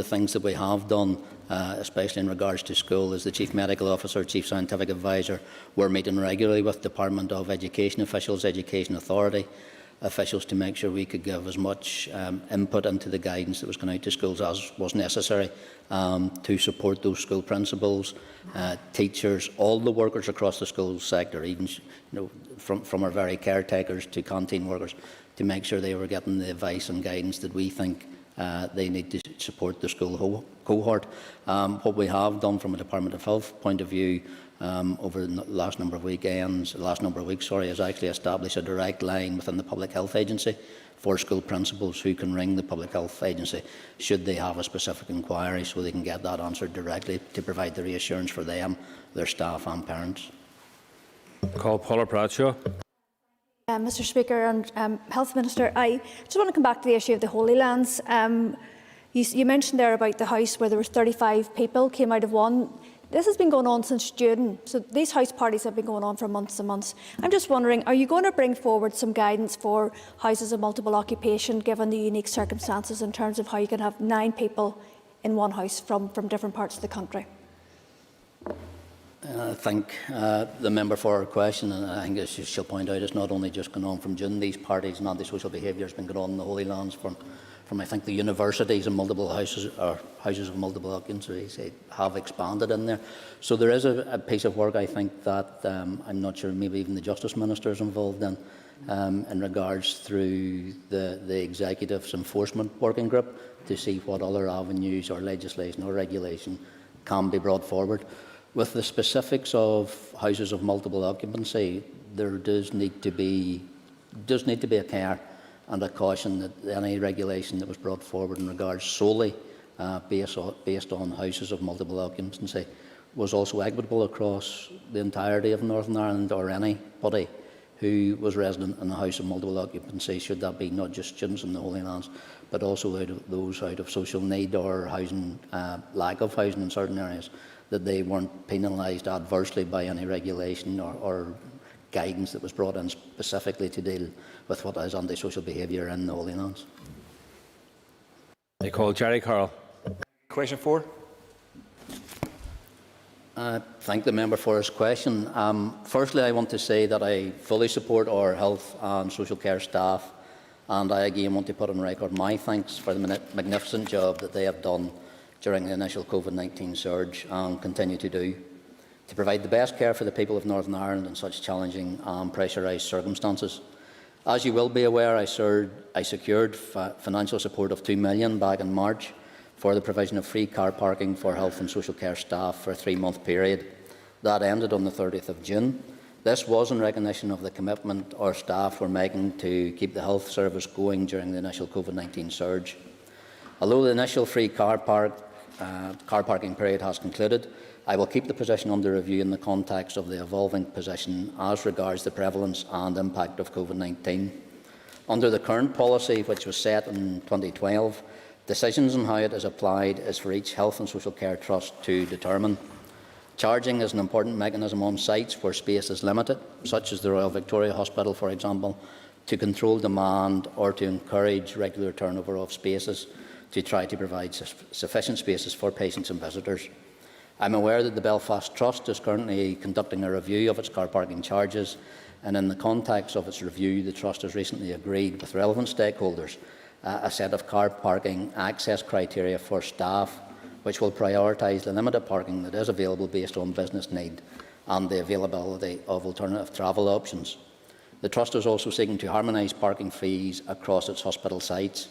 things that we have done, especially in regards to school, is the Chief Medical Officer, Chief Scientific Advisor, we're meeting regularly with Department of Education officials, Education Authority officials, to make sure we could give as much input into the guidance that was going out to schools as was necessary to support those school principals, teachers, all the workers across the school sector, even from our very caretakers to canteen workers, to make sure they were getting the advice and guidance that we think they need to support the school cohort. What we have done from a Department of Health point of view over the last number of weeks, is actually establish a direct line within the Public Health Agency for school principals who can ring the Public Health Agency should they have a specific inquiry, so they can get that answered directly to provide the reassurance for them, their staff and parents. Call Paula Bradshaw. Mr Speaker and Health Minister, I just want to come back to the issue of the Holy Lands. You mentioned there about the house where there were 35 people came out of one. This has been going on since June, so these house parties have been going on for months and months. I'm just wondering, are you going to bring forward some guidance for houses of multiple occupation, given the unique circumstances in terms of how you can have 9 people in one house from different parts of the country? I thank the member for her question, and I think, as she'll point out, it's not only just going on from June. These parties and antisocial behaviour has been going on in the Holy Lands from I think the universities and multiple houses or houses of multiple occupancy have expanded in there. So there is a piece of work, I think, that I'm not sure maybe even the Justice Minister is involved in regards through the Executive's Enforcement Working Group to see what other avenues or legislation or regulation can be brought forward. With the specifics of houses of multiple occupancy, there does need to be a care and a caution that any regulation that was brought forward in regards solely based on houses of multiple occupancy was also equitable across the entirety of Northern Ireland, or anybody who was resident in a house of multiple occupancy, should that be not just students in the Holy Lands, but also those out of social need or housing, lack of housing in certain areas, that they weren't penalised adversely by any regulation or guidance that was brought in specifically to deal with what is antisocial behaviour in the Holy Lands. I call Jerry Carroll. Question 4. Thank the member for his question. Firstly, I want to say that I fully support our health and social care staff, and I again want to put on record my thanks for the magnificent job that they have done during the initial COVID-19 surge and continue to do, to provide the best care for the people of Northern Ireland in such challenging and pressurised circumstances. As you will be aware, I secured financial support of £2 million back in March for the provision of free car parking for health and social care staff for a 3-month period. That ended on the 30th of June. This was in recognition of the commitment our staff were making to keep the health service going during the initial COVID-19 surge. Although the initial free car parking period has concluded, I will keep the position under review in the context of the evolving position as regards the prevalence and impact of COVID-19. Under the current policy, which was set in 2012, decisions on how it is applied is for each health and social care trust to determine. Charging is an important mechanism on sites where space is limited, such as the Royal Victoria Hospital, for example, to control demand or to encourage regular turnover of spaces to try to provide sufficient spaces for patients and visitors. I'm aware that the Belfast Trust is currently conducting a review of its car parking charges, and in the context of its review, the Trust has recently agreed with relevant stakeholders a set of car parking access criteria for staff, which will prioritise the limited parking that is available based on business need and the availability of alternative travel options. The Trust is also seeking to harmonise parking fees across its hospital sites.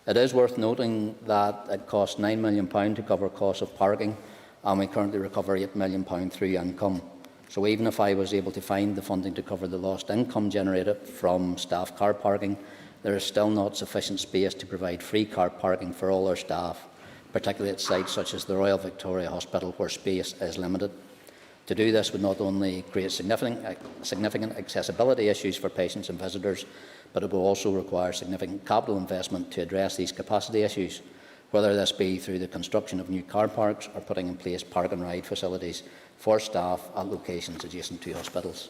It is worth noting that it costs £9 million to cover costs of parking, and we currently recover £8 million through income. So even if I was able to find the funding to cover the lost income generated from staff car parking, there is still not sufficient space to provide free car parking for all our staff, particularly at sites such as the Royal Victoria Hospital, where space is limited. To do this would not only create significant accessibility issues for patients and visitors, but it will also require significant capital investment to address these capacity issues, whether this be through the construction of new car parks or putting in place park and ride facilities for staff at locations adjacent to hospitals.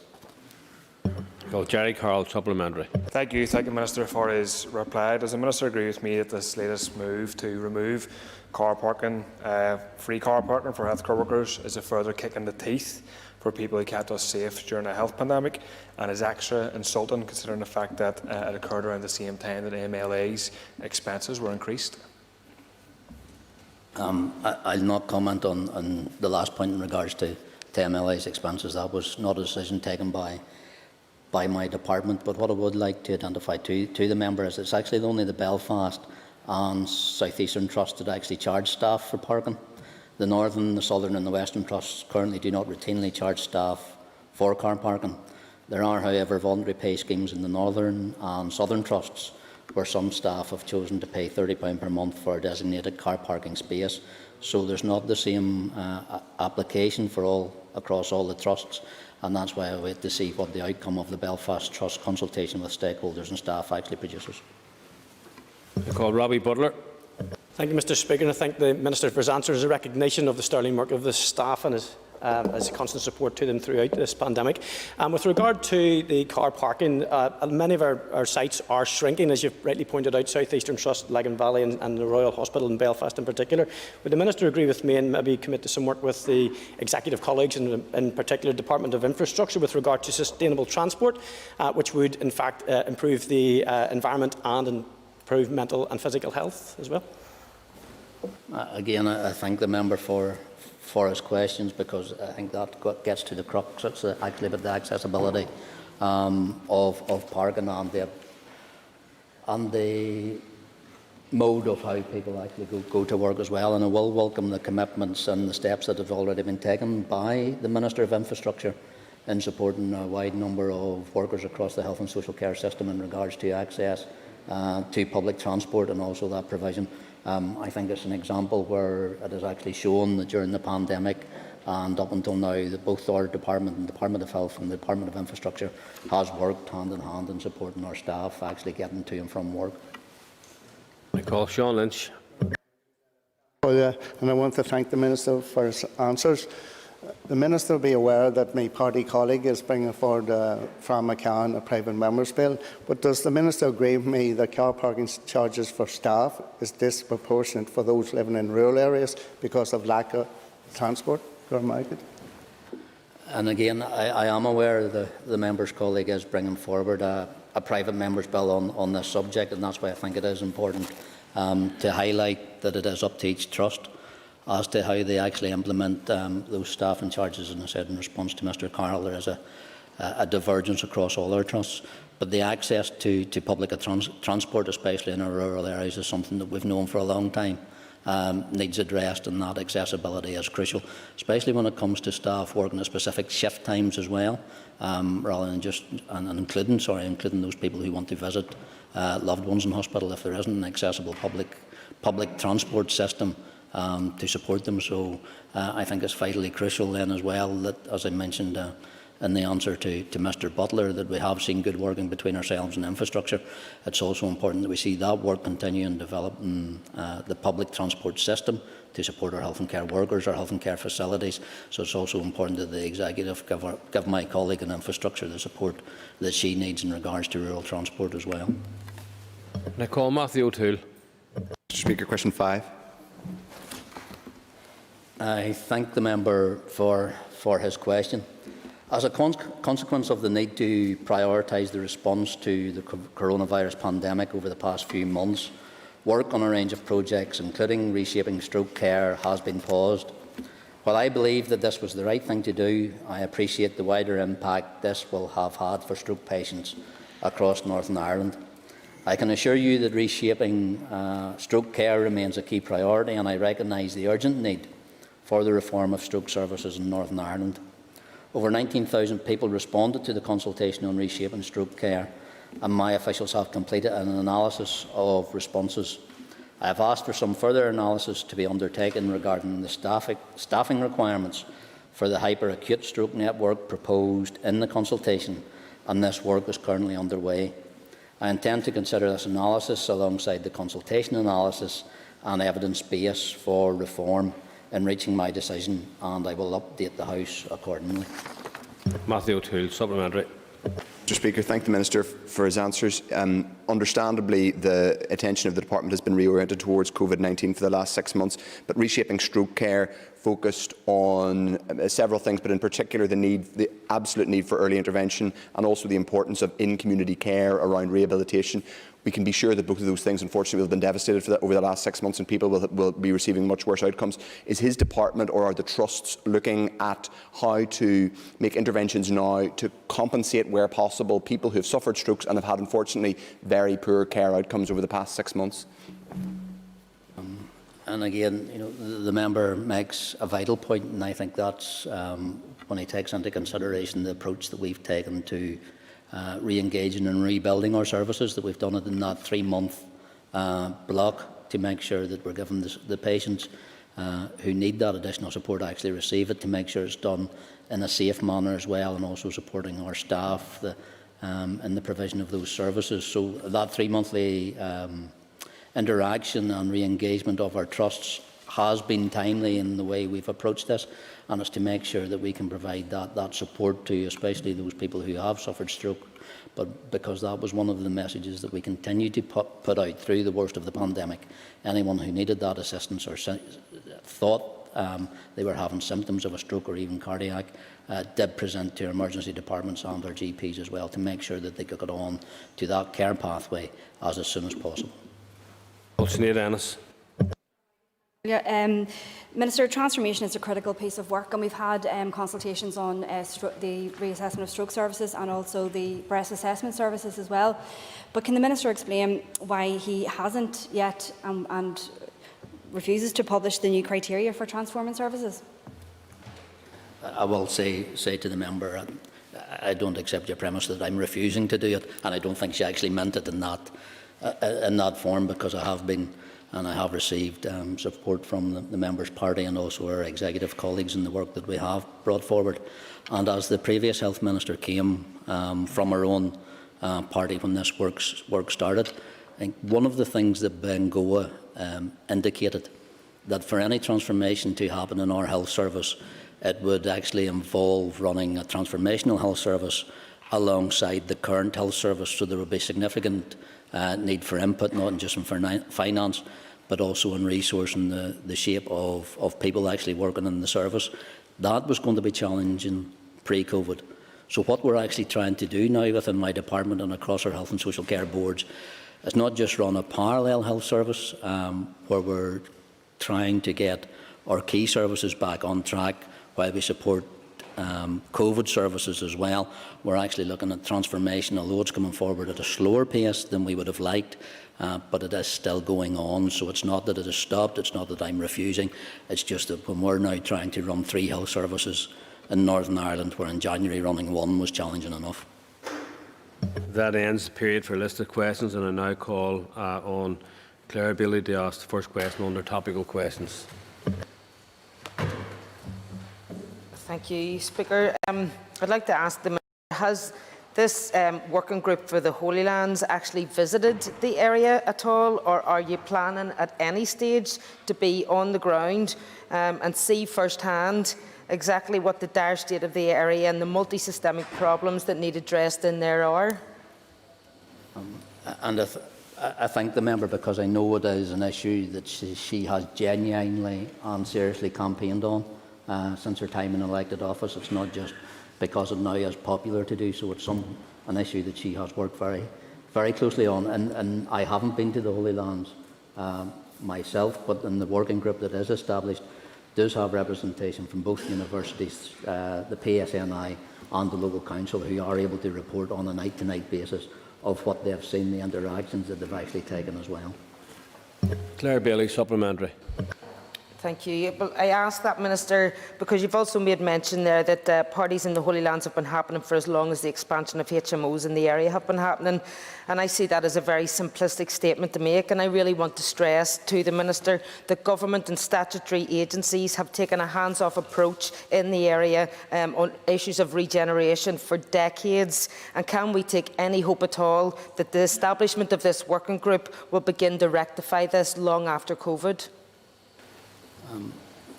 Jerry Carroll, supplementary. Thank you, Minister, for his reply. Does the Minister agree with me that this latest move to remove car parking, free car parking for healthcare workers is a further kick in the teeth for people who kept us safe during a health pandemic, and is extra insulting considering the fact that it occurred around the same time that MLA's expenses were increased? I'll not comment on the last point in regards to MLA's expenses. That was not a decision taken by my department, but what I would like to identify to the member is it's actually only the Belfast and South Eastern Trust that actually charge staff for parking. The Northern, the Southern and the Western Trusts currently do not routinely charge staff for car parking. There are, however, voluntary pay schemes in the Northern and Southern Trusts where some staff have chosen to pay £30 per month for a designated car parking space. So there's not the same application for all across all the trusts, and that's why I wait to see what the outcome of the Belfast Trust consultation with stakeholders and staff actually produces. I call Robbie Butler. Thank you, Mr. Speaker, and I thank the Minister for his answer as a recognition of the sterling work of the staff and his constant support to them throughout this pandemic. With regard to the car parking, many of our sites are shrinking, as you've rightly pointed out, South Eastern Trust, Lagan Valley and the Royal Hospital in Belfast in particular. Would the Minister agree with me and maybe commit to some work with the executive colleagues and in particular Department of Infrastructure with regard to sustainable transport, which would in fact improve the environment and improve mental and physical health as well? Again, I thank the member for his questions, because I think that gets to the crux. It's actually about the accessibility of parking and the mode of how people actually go to work as well. And I will welcome the commitments and the steps that have already been taken by the Minister of Infrastructure in supporting a wide number of workers across the health and social care system in regards to access to public transport and also that provision. I think it's an example where it has actually shown that during the pandemic and up until now that both our department and Department of Health and the Department of Infrastructure has worked hand in hand in supporting our staff actually getting to and from work. I call Sean Lynch. And I want to thank the Minister for his answers. The Minister will be aware that my party colleague is bringing forward from McCann a private member's bill, but does the Minister agree with me that car parking charges for staff is disproportionate for those living in rural areas because of lack of transport? And again, I am aware that the member's colleague is bringing forward a private member's bill on this subject, and that's why I think it is important to highlight that it is up to each trust as to how they actually implement those staffing charges. And I said in response to Mr Carroll, there is a divergence across all our trusts. But the access to public transport, especially in our rural areas, is something that we've known for a long time. Needs addressed, and that accessibility is crucial, especially when it comes to staff working at specific shift times as well, rather than just including those people who want to visit loved ones in hospital if there isn't an accessible public transport system to support them. So I think it's vitally crucial then as well that, as I mentioned in the answer to Mr Butler, that we have seen good working between ourselves and infrastructure. It's also important that we see that work continue in developing the public transport system to support our health and care workers, our health and care facilities. So it's also important that the executive give my colleague in infrastructure the support that she needs in regards to rural transport as well. And I call Matthew O'Toole. Mr Speaker, question 5. I thank the member for his question. As a consequence of the need to prioritise the response to the coronavirus pandemic over the past few months, work on a range of projects, including reshaping stroke care, has been paused. While I believe that this was the right thing to do, I appreciate the wider impact this will have had for stroke patients across Northern Ireland. I can assure you that reshaping stroke care remains a key priority, and I recognise the urgent need for the reform of stroke services in Northern Ireland. Over 19,000 people responded to the consultation on reshaping stroke care, and my officials have completed an analysis of responses. I have asked for some further analysis to be undertaken regarding the staffing requirements for the hyperacute stroke network proposed in the consultation, and this work is currently underway. I intend to consider this analysis alongside the consultation analysis and evidence base for reform in reaching my decision, and I will update the House accordingly. Matthew O'Toole, supplementary. Mr Speaker, thank the Minister for his answers. Understandably, the attention of the Department has been reoriented towards COVID-19 for the last 6 months, but reshaping stroke care focused on several things, but in particular the absolute need for early intervention and also the importance of in-community care around rehabilitation. We can be sure that both of those things, unfortunately, will have been devastated for over the last 6 months, and people will be receiving much worse outcomes. Is his department or are the trusts looking at how to make interventions now to compensate, where possible, people who have suffered strokes and have had, unfortunately, very poor care outcomes over the past 6 months? And again, the member makes a vital point, and I think that's when he takes into consideration the approach that we've taken to re-engaging and rebuilding our services, that we've done it in that 3-month block to make sure that we're giving the patients who need that additional support actually receive it, to make sure it's done in a safe manner as well, and also supporting our staff in the provision of those services. So that 3-monthly interaction and re-engagement of our trusts has been timely in the way we've approached this, and it's to make sure that we can provide that support to especially those people who have suffered stroke. But because that was one of the messages that we continued to put out through the worst of the pandemic, anyone who needed that assistance or thought they were having symptoms of a stroke or even cardiac did present to our emergency departments and our GPs as well, to make sure that they could get on to that care pathway as soon as possible. Minister, transformation is a critical piece of work, and we've had consultations on the reassessment of stroke services and also the breast assessment services as well. But can the Minister explain why he hasn't yet and refuses to publish the new criteria for transforming services? I will say to the member, I don't accept your premise that I'm refusing to do it, and I don't think she actually meant it in that form, because I have been and I have received support from the member's party and also our executive colleagues in the work that we have brought forward. And as the previous Health Minister came from our own party when this work started, I think one of the things that Bengoa indicated, that for any transformation to happen in our health service, it would actually involve running a transformational health service alongside the current health service. So there would be significant need for input, not just in finance, but also in resourcing the shape of people actually working in the service. That was going to be challenging pre-COVID. So what we're actually trying to do now within my department and across our health and social care boards is not just run a parallel health service where we're trying to get our key services back on track while we support COVID services as well. We're actually looking at transformation, although it's coming forward at a slower pace than we would have liked, but it is still going on. So it's not that it has stopped, it's not that I'm refusing, it's just that when we're now trying to run 3 health services in Northern Ireland, where in January running 1 was challenging enough. That ends the period for a list of questions, and I now call on Claire Bailey to ask the first question under topical questions. Thank you, Speaker. I'd like to ask the Minister, has this working group for the Holy Lands actually visited the area at all, or are you planning at any stage to be on the ground and see firsthand exactly what the dire state of the area and the multi-systemic problems that need addressed in there are? I thank the member, because I know it is an issue that she has genuinely and seriously campaigned on since her time in elected office. It's not just because it now is popular to do so, it's an issue that she has worked very, very closely on. And I haven't been to the Holy Lands myself, but in the working group that is established, does have representation from both universities, the PSNI and the local council, who are able to report on a night-to-night basis of what they've seen, the interactions that they've actually taken as well. Claire Bailey, supplementary. Thank you. Well, I ask that, Minister, because you've also made mention there that parties in the Holy Lands have been happening for as long as the expansion of HMOs in the area have been happening. And I see that as a very simplistic statement to make. And I really want to stress to the Minister that government and statutory agencies have taken a hands-off approach in the area on issues of regeneration for decades. And can we take any hope at all that the establishment of this working group will begin to rectify this long after COVID?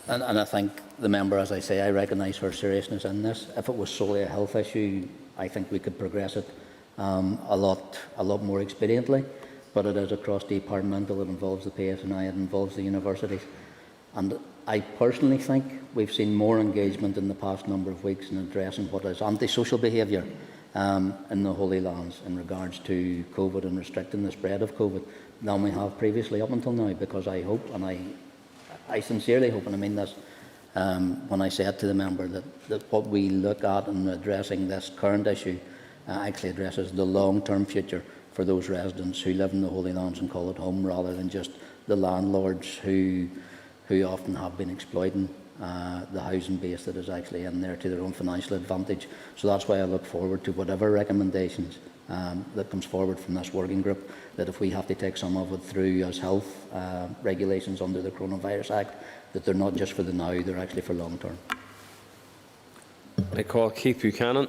And I think the member, as I say, I recognise her seriousness in this. If it was solely a health issue, I think we could progress it a lot more expediently. But it is cross-departmental. It involves the PSNI, it involves the universities. And I personally think we've seen more engagement in the past number of weeks in addressing what is antisocial behaviour in the Holy Lands in regards to COVID and restricting the spread of COVID than we have previously up until now, because I hope, and I sincerely hope, and I mean this when I said to the member, that what we look at in addressing this current issue actually addresses the long-term future for those residents who live in the Holy Lands and call it home, rather than just the landlords who often have been exploiting the housing base that is actually in there to their own financial advantage. So that's why I look forward to whatever recommendations that comes forward from this working group, that if we have to take some of it through as health regulations under the Coronavirus Act, that they're not just for the now, they're actually for long term. I call Keith Buchanan.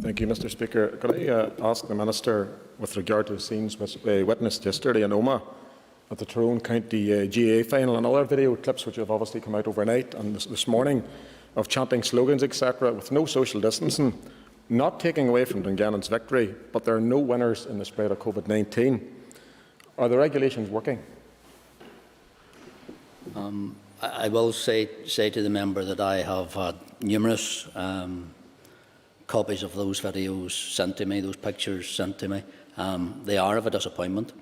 Thank you, Mr. Speaker. Could I ask the Minister, with regard to the scenes witnessed yesterday in Omagh at the Tyrone County GAA final and other video clips which have obviously come out overnight and this morning, of chanting slogans, etc., with no social distancing, not taking away from Dungannon's victory, but there are no winners in the spread of COVID-19. Are the regulations working? I will say to the member that I have had numerous copies of those videos sent to me, those pictures sent to me. They are of a disappointment,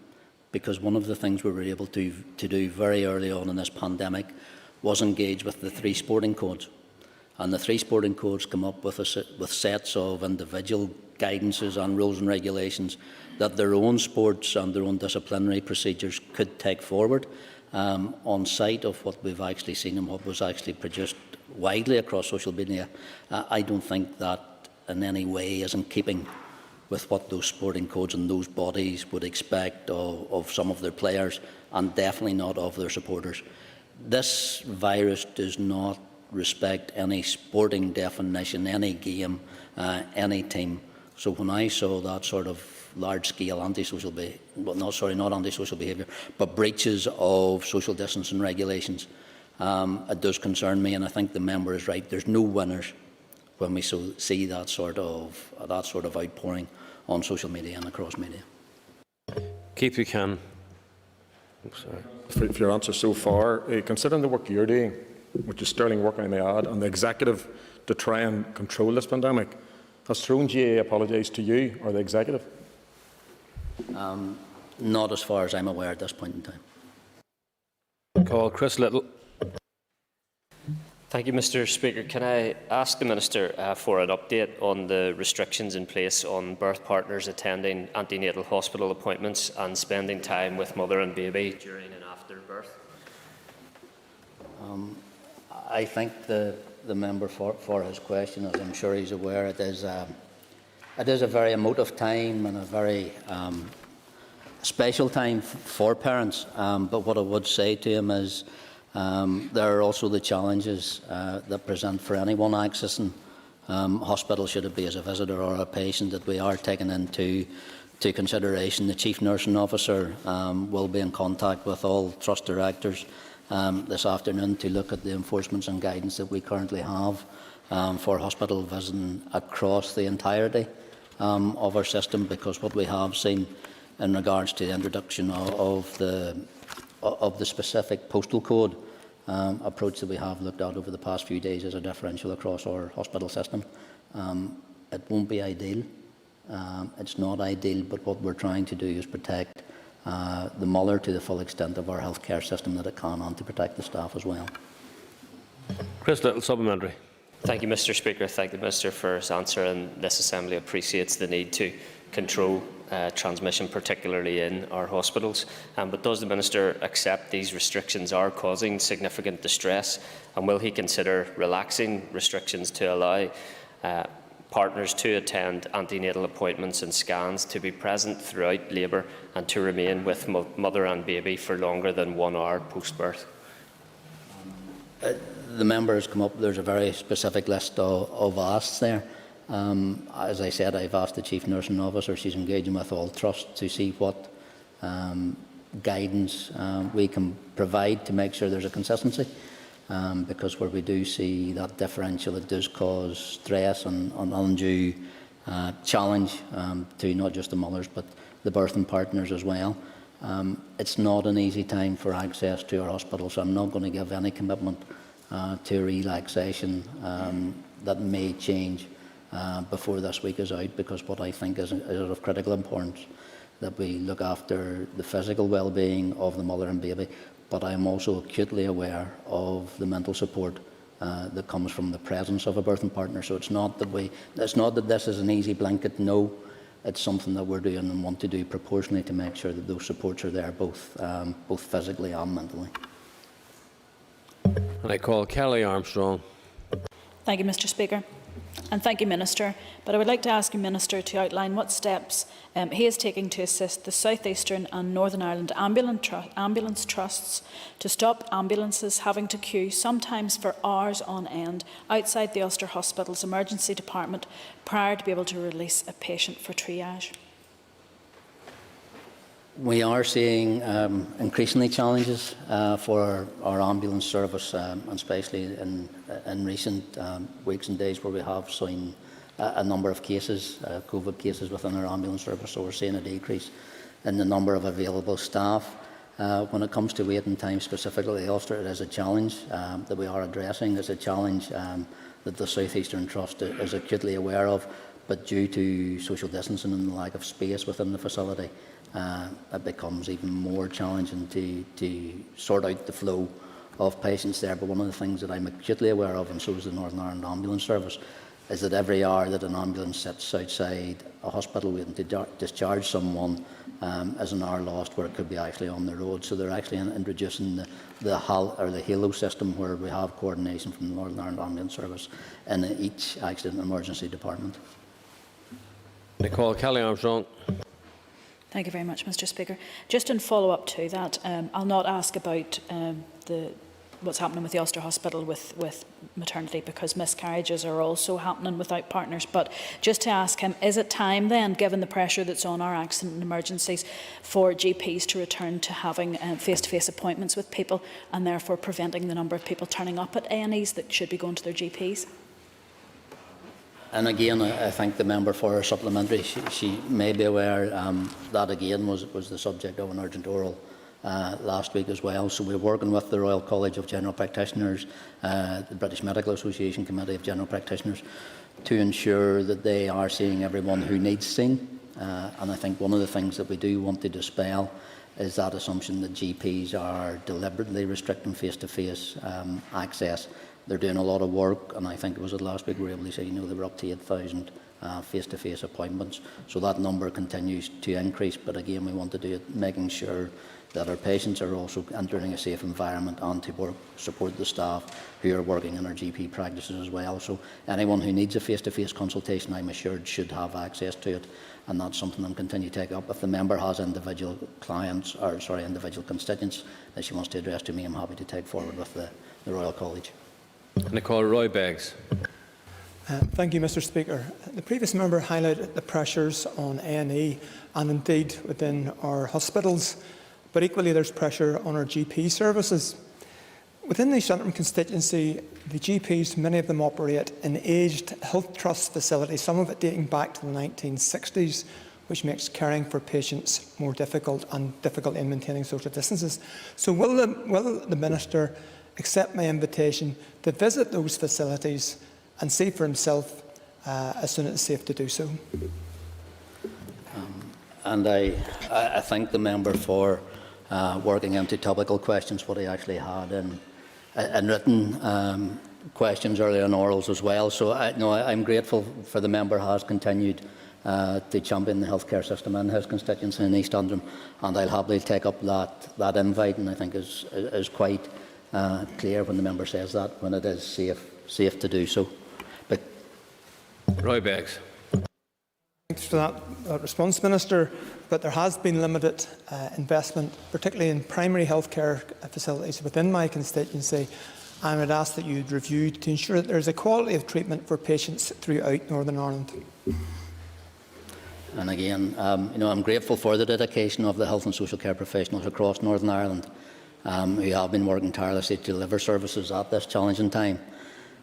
because one of the things we were able to do very early on in this pandemic was engage with the 3 sporting codes. And the 3 sporting codes come up with sets of individual guidances and rules and regulations that their own sports and their own disciplinary procedures could take forward on site of what we've actually seen and what was actually produced widely across social media. I don't think that in any way is in keeping with what those sporting codes and those bodies would expect of some of their players, and definitely not of their supporters. This virus does not respect any sporting definition, any game, any team. So when I saw that sort of large-scale antisocial behaviour, well, not antisocial behaviour, but breaches of social distancing regulations, it does concern me, and I think the member is right. There's no winners when we see that sort of outpouring on social media and across media. Keith Buchanan. For your answer so far, considering the work you're doing, which is sterling work, I may add, and the executive to try and control this pandemic, has Tyrone GAA apologised to you or the executive? Not as far as I'm aware at this point in time. Call Chris Little. Thank you, Mr. Speaker. Can I ask the Minister for an update on the restrictions in place on birth partners attending antenatal hospital appointments and spending time with mother and baby during and after birth? I think the member for his question, as I'm sure he's aware, it is a very emotive time and a very special time for parents. But what I would say to him is there are also the challenges that present for anyone accessing hospital, should it be as a visitor or a patient, that we are taking into consideration. The Chief Nursing Officer will be in contact with all trust directors this afternoon to look at the enforcements and guidance that we currently have for hospital visiting across the entirety of our system, because what we have seen in regards to the introduction of the specific postal code approach that we have looked at over the past few days is a differential across our hospital system. It won't be ideal. It's not ideal, but what we're trying to do is protect the mother to the full extent of our healthcare system that it can, and to protect the staff as well. Chris Little, supplementary. Thank you, Mr. Speaker. Thank the Minister for his answer, and this Assembly appreciates the need to control transmission, particularly in our hospitals. But does the Minister accept these restrictions are causing significant distress, and will he consider relaxing restrictions to allow partners to attend antenatal appointments and scans, to be present throughout labour and to remain with mother and baby for longer than 1 hour post-birth? The member has come up, there's a very specific list of asks there. As I said, I've asked the Chief Nursing Officer, she's engaging with all trusts to see what guidance we can provide to make sure there's a consistency. Because where we do see that differential, it does cause stress and undue challenge to not just the mothers but the birthing partners as well. It's not an easy time for access to our hospitals, so I'm not going to give any commitment to relaxation that may change before this week is out, because what I think is of critical importance that we look after the physical well-being of the mother and baby, but I am also acutely aware of the mental support that comes from the presence of a birthing partner. So it's not that this is an easy blanket no. It's something that we're doing and want to do proportionally to make sure that those supports are there, both physically and mentally. And I call Kelly Armstrong. Thank you, Mr. Speaker. And thank you, Minister. But I would like to ask you, Minister, to outline what steps he is taking to assist the South Eastern and Northern Ireland ambulance trusts to stop ambulances having to queue, sometimes for hours on end, outside the Ulster Hospital's emergency department prior to be able to release a patient for triage. We are seeing increasingly challenges for our ambulance service, and especially in recent weeks and days where we have seen a number of cases, COVID cases within our ambulance service. So we're seeing a decrease in the number of available staff. When it comes to waiting time specifically, Ulster, it is a challenge that we are addressing. It's a challenge that the South Eastern Trust is acutely aware of, but due to social distancing and the lack of space within the facility, it becomes even more challenging to sort out the flow of patients there. But one of the things that I'm acutely aware of, and so is the Northern Ireland Ambulance Service, is that every hour that an ambulance sits outside a hospital waiting to discharge someone is an hour lost where it could be actually on the road. So they're actually introducing the HALO system, where we have coordination from the Northern Ireland Ambulance Service in each accident and emergency department. I call Kelly Armstrong. Thank you very much, Mr. Speaker. Just in follow-up to that, I'll not ask about what's happening with the Ulster Hospital with maternity, because miscarriages are also happening without partners. But just to ask him, is it time then, given the pressure that's on our accident and emergencies, for GPs to return to having face-to-face appointments with people, and therefore preventing the number of people turning up at A&Es that should be going to their GPs? And again, I thank the member for her supplementary. She may be aware that again was the subject of an urgent oral last week as well. So we're working with the Royal College of General Practitioners, the British Medical Association Committee of General Practitioners, to ensure that they are seeing everyone who needs seen. And I think one of the things that we do want to dispel is that assumption that GPs are deliberately restricting face-to-face access. They're doing a lot of work, and I think it was last week we were able to say, they were up to 8,000 face-to-face appointments. So that number continues to increase, but again, we want to do it making sure that our patients are also entering a safe environment, and to support the staff who are working in our GP practices as well. So anyone who needs a face-to-face consultation, I'm assured, should have access to it, and that's something I'm continuing to take up. If the member has individual individual constituents that she wants to address to me, I'm happy to take forward with the Royal College. And I call Roy Beggs. Thank you, Mr. Speaker. The previous member highlighted the pressures on A&E and indeed within our hospitals, but equally there's pressure on our GP services. Within the Centrum constituency, the GPs, many of them operate in aged health trust facilities, some of it dating back to the 1960s, which makes caring for patients more difficult and difficult in maintaining social distances. So will the Minister accept my invitation to visit those facilities and see for himself as soon as it's safe to do so? and I thank the member for working into topical questions, what he actually had in written questions earlier in orals as well. So I'm grateful for the member has continued to champion the healthcare system in his constituency in East Antrim, and I'll happily take up that invite, and I think is quite clear when the member says that, when it is safe to do so. But Roy Beggs. Thanks for that response, Minister. But there has been limited investment, particularly in primary healthcare facilities within my constituency. I would ask that you review to ensure that there is a quality of treatment for patients throughout Northern Ireland. And again, I'm grateful for the dedication of the health and social care professionals across Northern Ireland who have been working tirelessly to deliver services at this challenging time.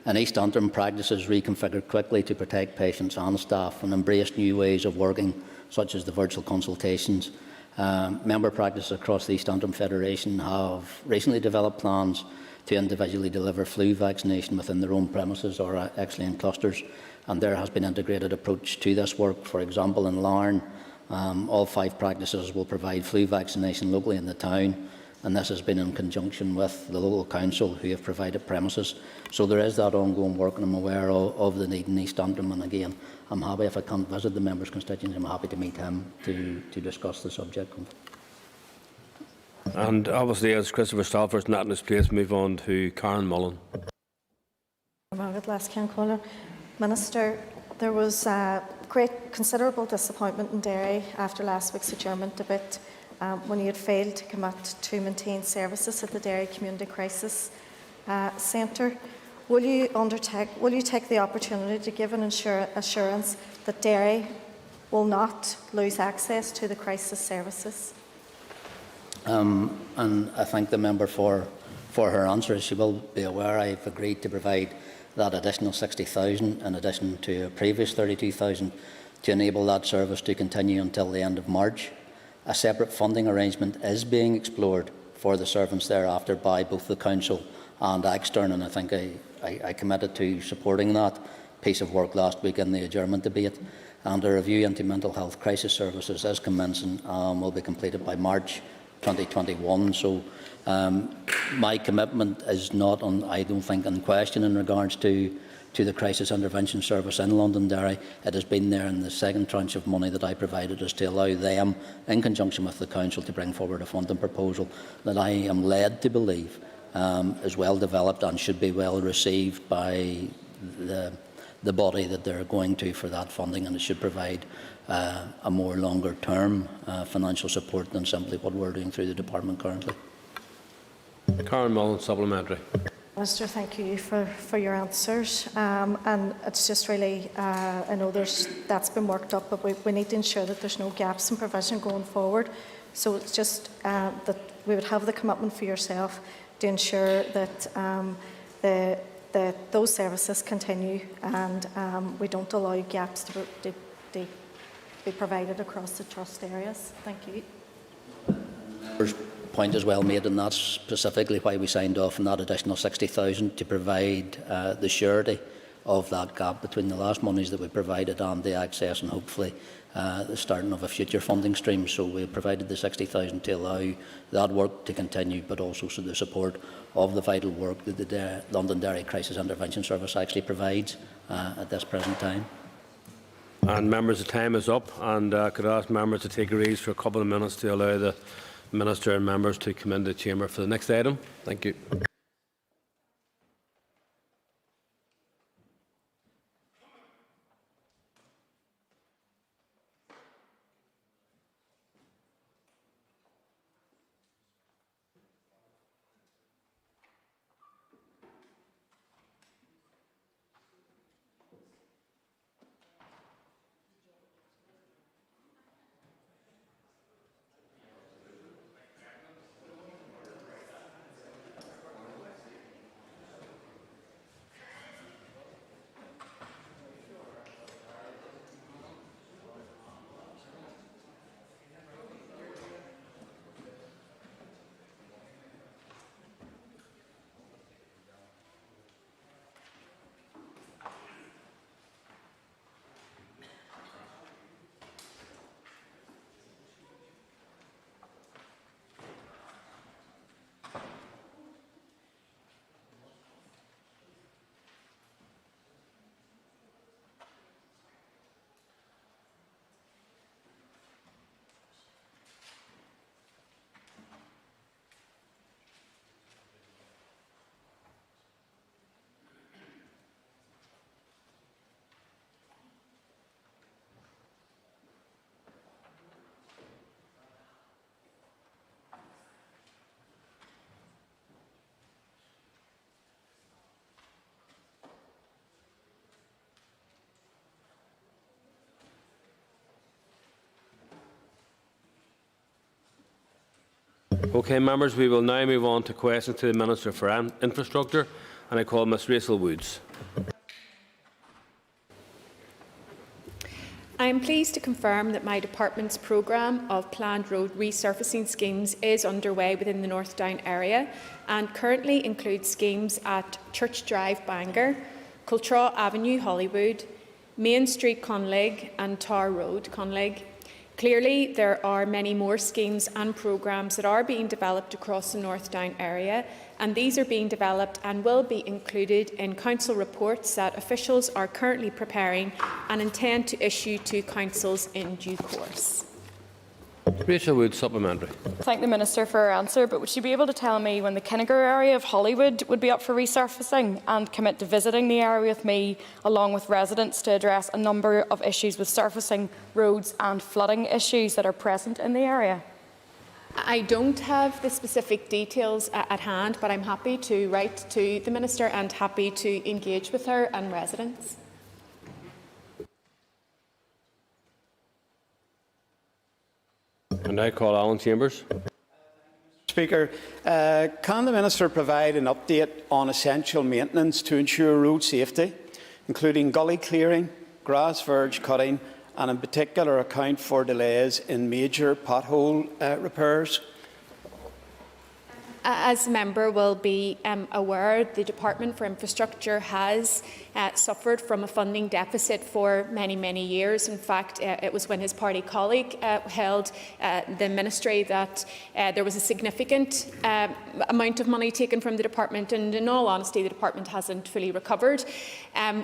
In East Antrim, practices reconfigured quickly to protect patients and staff and embraced new ways of working, such as the virtual consultations. Member practices across the East Antrim Federation have recently developed plans to individually deliver flu vaccination within their own premises or actually in clusters. And there has been an integrated approach to this work. For example, in Larne, all 5 practices will provide flu vaccination locally in the town, and this has been in conjunction with the local council who have provided premises. So there is that ongoing work, and I'm aware of the need in East Antrim. And again, I'm happy if I can't visit the member's constituency, I'm happy to meet him to discuss the subject. And obviously, as Christopher Stalford's not in his place, move on to Karen Mullen. Minister, there was great considerable disappointment in Derry after last week's adjournment debate when you had failed to commit to maintain services at the Derry Community Crisis Centre. Will you take the opportunity to give an assurance that Derry will not lose access to the crisis services? And I thank the member for her answer. As she will be aware, I've agreed to provide that additional 60,000 in addition to a previous 32,000 to enable that service to continue until the end of March. A separate funding arrangement is being explored for the servants thereafter by both the Council and Extern, and I think I committed to supporting that piece of work last week in the adjournment debate. And a review into mental health crisis services is commencing and will be completed by March 2021. So my commitment is not, I don't think, in question in regards to the crisis intervention service in Londonderry. It has been there, in the second tranche of money that I provided is to allow them, in conjunction with the Council, to bring forward a funding proposal that I am led to believe is well developed and should be well received by the body that they're going to for that funding, and it should provide a more longer term financial support than simply what we're doing through the department currently. Karen Mullen, supplementary. Minister, thank you for your answers. And it's just really, I know that's been worked up, but we need to ensure that there's no gaps in provision going forward. So it's just that we would have the commitment for yourself to ensure that those services continue and we don't allow gaps to be provided across the trust areas. Thank you. First point is well made, and that's specifically why we signed off on that additional 60,000 to provide the surety of that gap between the last monies that we provided and the access, and hopefully the starting of a future funding stream. So we provided the 60,000 to allow that work to continue, but also so the support of the vital work that the Londonderry Crisis Intervention Service actually provides at this present time. And members, the time is up, and could I ask members to take a ease for a couple of minutes to allow the Minister and members to come into the chamber for the next item. Thank you. Okay, members, we will now move on to questions to the Minister for Infrastructure, and I call Ms Rachel Woods. I am pleased to confirm that my department's programme of planned road resurfacing schemes is underway within the North Down area and currently includes schemes at Church Drive, Bangor, Coltraw Avenue, Holywood, Main Street, Conlig and Tar Road, Conlig. Clearly, there are many more schemes and programmes that are being developed across the North Down area, and these are being developed and will be included in council reports that officials are currently preparing and intend to issue to councils in due course. Rachel Wood, supplementary. Thank the Minister for her answer, but would she be able to tell me when the Kinniger area of Holywood would be up for resurfacing and commit to visiting the area with me along with residents to address a number of issues with surfacing, roads and flooding issues that are present in the area? I don't have the specific details at hand, but I'm happy to write to the Minister and happy to engage with her and residents. And I call Alan Chambers. Speaker, can the Minister provide an update on essential maintenance to ensure road safety, including gully clearing, grass verge cutting, and in particular account for delays in major pothole repairs? As the member will be aware, the Department for Infrastructure has suffered from a funding deficit for many, many years. In fact, it was when his party colleague held the ministry that there was a significant amount of money taken from the department, and in all honesty, the department hasn't fully recovered.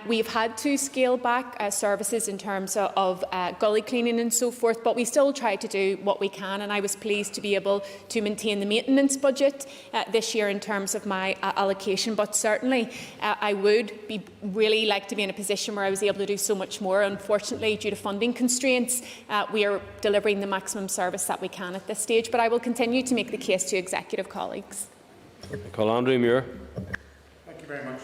We've had to scale back services in terms of gully cleaning and so forth, but we still try to do what we can, and I was pleased to be able to maintain the maintenance budget this year in terms of my allocation. But certainly I would be really like to be in a position where I was able to do so much more. Unfortunately, due to funding constraints, we are delivering the maximum service that we can at this stage, but I will continue to make the case to executive colleagues. I call Andrew Muir. Thank you very much.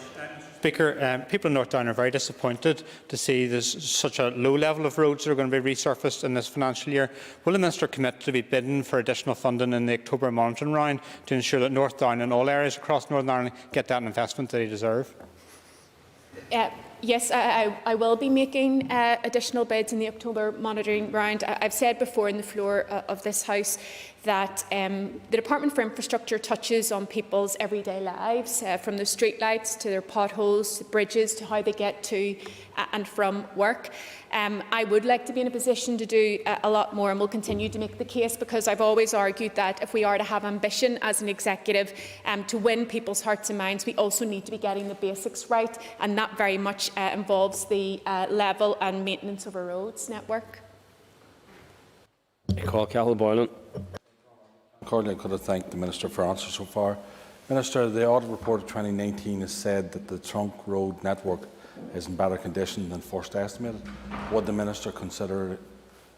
Speaker, people in North Down are very disappointed to see there's such a low level of roads that are going to be resurfaced in this financial year. Will the Minister commit to be bidding for additional funding in the October monitoring round to ensure that North Down and all areas across Northern Ireland get that investment that they deserve? Yes, I will be making additional bids in the October monitoring round. I've said before in the floor of this House that the Department for Infrastructure touches on people's everyday lives, from the street lights to their potholes, to bridges, to how they get to and from work. I would like to be in a position to do a lot more, and will continue to make the case, because I've always argued that if we are to have ambition as an executive to win people's hearts and minds, we also need to be getting the basics right, and that very much involves the level and maintenance of our roads network. I call Cathal Boylan. Accordingly, I could have thanked the Minister for answers so far. Minister, the audit report of 2019 has said that the trunk road network is in better condition than first estimated. Would the Minister consider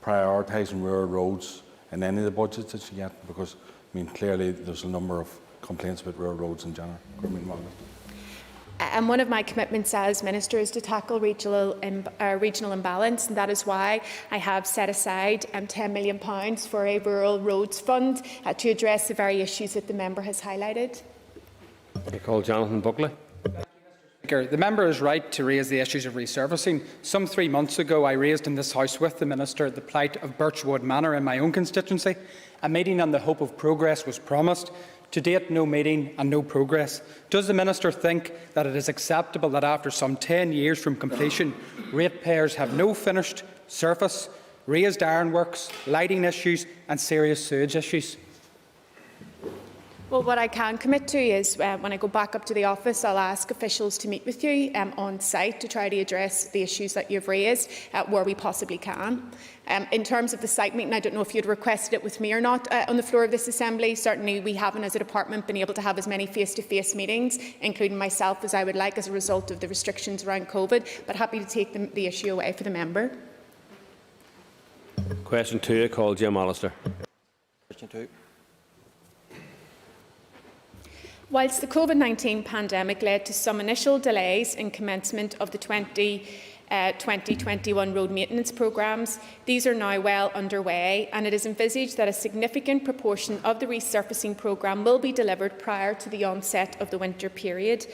prioritising rural roads in any of the budgets that you get? Because, I mean, clearly there's a number of complaints about rural roads in general. And one of my commitments as Minister is to tackle regional imbalance, and that is why I have set aside £10 million for a rural roads fund to address the very issues that the member has highlighted. I call Jonathan Buckley. The member is right to raise the issues of resurfacing. Some 3 months ago, I raised in this House with the Minister the plight of Birchwood Manor in my own constituency. A meeting on the hope of progress was promised. To date, no meeting and no progress. Does the Minister think that it is acceptable that after some 10 years from completion, ratepayers have no finished surface, raised ironworks, lighting issues and serious sewage issues? Well, what I can commit to is when I go back up to the office, I'll ask officials to meet with you on site to try to address the issues that you've raised where we possibly can. In terms of the site meeting, I don't know if you'd requested it with me or not on the floor of this Assembly. Certainly we haven't as a department been able to have as many face-to-face meetings, including myself, as I would like as a result of the restrictions around COVID, but happy to take the issue away for the member. Question 2, I call Jim Allister. Question 2. Whilst the COVID-19 pandemic led to some initial delays in commencement of the 2021 road maintenance programmes. These are now well underway, and it is envisaged that a significant proportion of the resurfacing programme will be delivered prior to the onset of the winter period.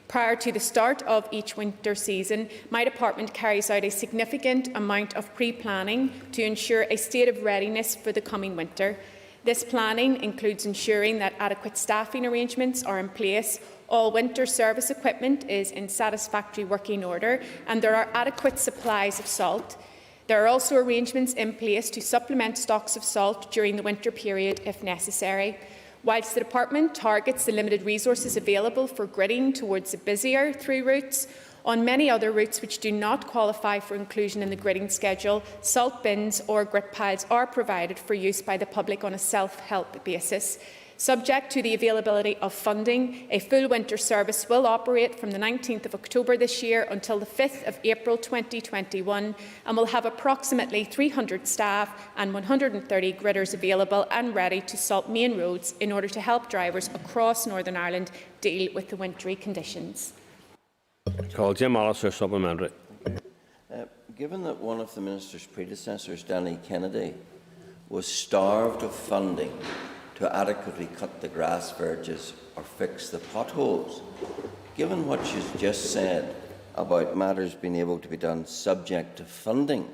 Prior to the start of each winter season, my department carries out a significant amount of pre-planning to ensure a state of readiness for the coming winter. This planning includes ensuring that adequate staffing arrangements are in place, all winter service equipment is in satisfactory working order, and there are adequate supplies of salt. There are also arrangements in place to supplement stocks of salt during the winter period if necessary. Whilst the Department targets the limited resources available for gridding towards the busier through routes, on many other routes which do not qualify for inclusion in the gridding schedule, salt bins or grit piles are provided for use by the public on a self-help basis. Subject to the availability of funding, a full winter service will operate from the 19th of October this year until the 5th of April 2021 and will have approximately 300 staff and 130 gridders available and ready to salt main roads in order to help drivers across Northern Ireland deal with the wintry conditions. Call Jim Allister, supplementary. Given that one of the Minister's predecessors, Danny Kennedy, was starved of funding to adequately cut the grass verges or fix the potholes, given what she's just said about matters being able to be done subject to funding,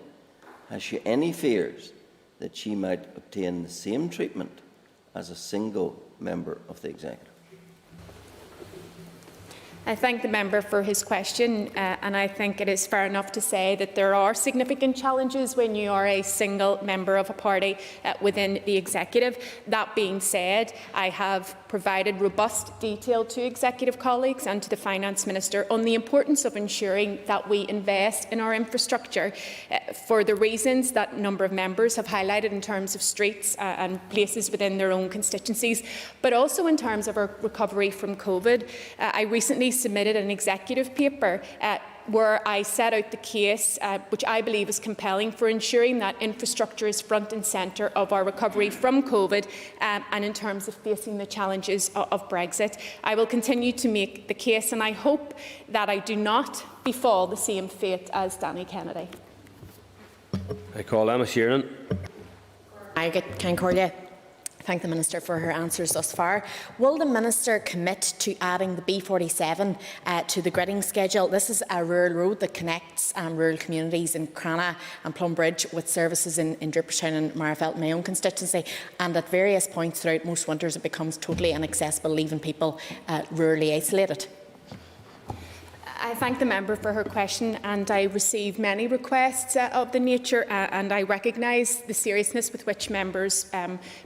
has she any fears that she might obtain the same treatment as a single member of the Executive? I thank the member for his question, and I think it is fair enough to say that there are significant challenges when you are a single member of a party within the Executive. That being said, I have provided robust detail to Executive colleagues and to the Finance Minister on the importance of ensuring that we invest in our infrastructure for the reasons that a number of members have highlighted in terms of streets and places within their own constituencies, but also in terms of our recovery from COVID. I recently submitted an executive paper where I set out the case, which I believe is compelling, for ensuring that infrastructure is front and centre of our recovery from COVID and in terms of facing the challenges of Brexit. I will continue to make the case, and I hope that I do not befall the same fate as Danny Kennedy. I call Emma Sheeran. I thank the Minister for her answers thus far. Will the Minister commit to adding the B47 to the gridding schedule? This is a rural road that connects rural communities in Cranagh and Plumbridge with services in Dripperstown and Marfelt, my own constituency, and at various points throughout most winters it becomes totally inaccessible, leaving people rurally isolated. I thank the member for her question, and I receive many requests of the nature, and I recognise the seriousness with which members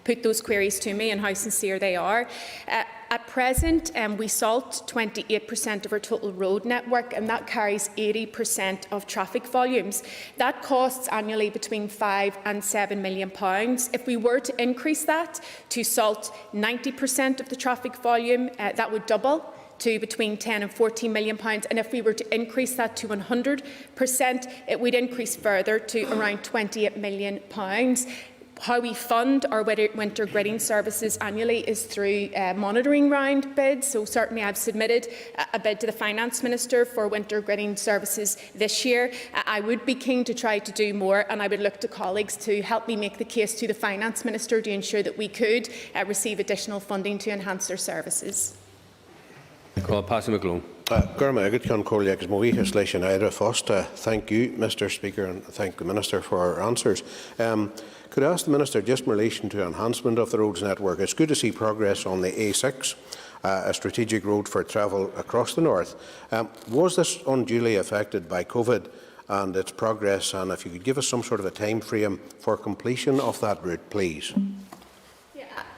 put those queries to me and how sincere they are. At present, we salt 28% of our total road network, and that carries 80% of traffic volumes. That costs annually between £5 and £7 million. If we were to increase that to salt 90% of the traffic volume, that would double to between £10 and £14 million, and if we were to increase that to 100%, it would increase further to around £28 million. How we fund our winter gridding services annually is through monitoring round bids. So certainly I've submitted a bid to the Finance Minister for winter gridding services this year. I would be keen to try to do more, and I would look to colleagues to help me make the case to the Finance Minister to ensure that we could receive additional funding to enhance their services. Call Patsy McGlone. Thank you, Mr. Speaker, and thank the Minister for her answers. Could I ask the Minister, just in relation to enhancement of the roads network, it's good to see progress on the A6, a strategic road for travel across the north. Was this unduly affected by COVID and its progress, and if you could give us some sort of a time frame for completion of that route, please?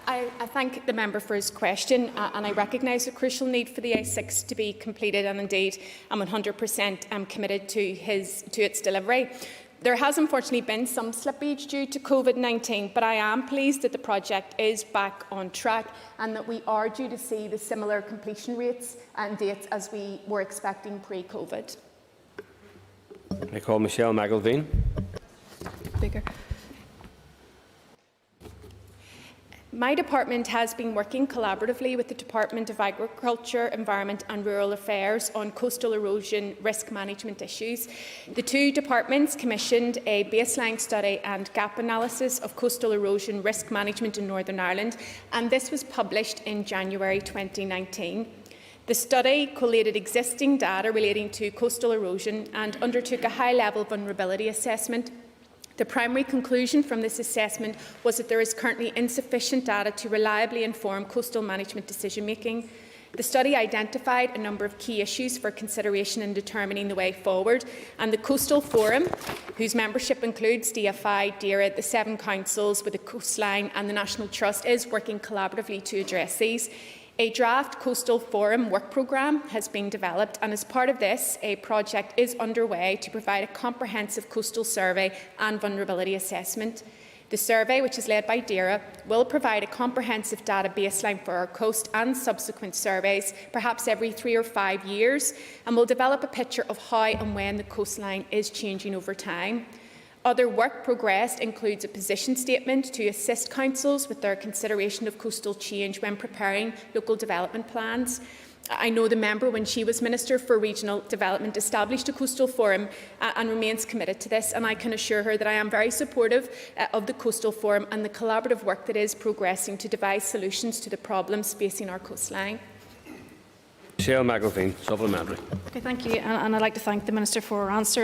I thank the member for his question, and I recognise the crucial need for the A6 to be completed, and indeed I'm 100% committed to its delivery. There has unfortunately been some slippage due to COVID-19, but I am pleased that the project is back on track and that we are due to see the similar completion rates and dates as we were expecting pre-COVID. I call Michelle My department has been working collaboratively with the Department of Agriculture, Environment and Rural Affairs on coastal erosion risk management issues. The two departments commissioned a baseline study and gap analysis of coastal erosion risk management in Northern Ireland, and this was published in January 2019. The study collated existing data relating to coastal erosion and undertook a high-level vulnerability assessment. The primary conclusion from this assessment was that there is currently insufficient data to reliably inform coastal management decision-making. The study identified a number of key issues for consideration in determining the way forward, and the Coastal Forum, whose membership includes DFI, DERA, the 7 councils with the coastline and the National Trust, is working collaboratively to address these. A draft Coastal Forum work programme has been developed, and as part of this, a project is underway to provide a comprehensive coastal survey and vulnerability assessment. The survey, which is led by DERA, will provide a comprehensive data baseline for our coast and subsequent surveys, perhaps every 3 or 5 years, and will develop a picture of how and when the coastline is changing over time. Other work progressed includes a position statement to assist councils with their consideration of coastal change when preparing local development plans. I know the member, when she was Minister for Regional Development, established a Coastal Forum and remains committed to this, and I can assure her that I am very supportive of the Coastal Forum and the collaborative work that is progressing to devise solutions to the problems facing our coastline. Michelle McElveen, supplementary. Okay, thank you, and I'd like to thank the Minister for her answer.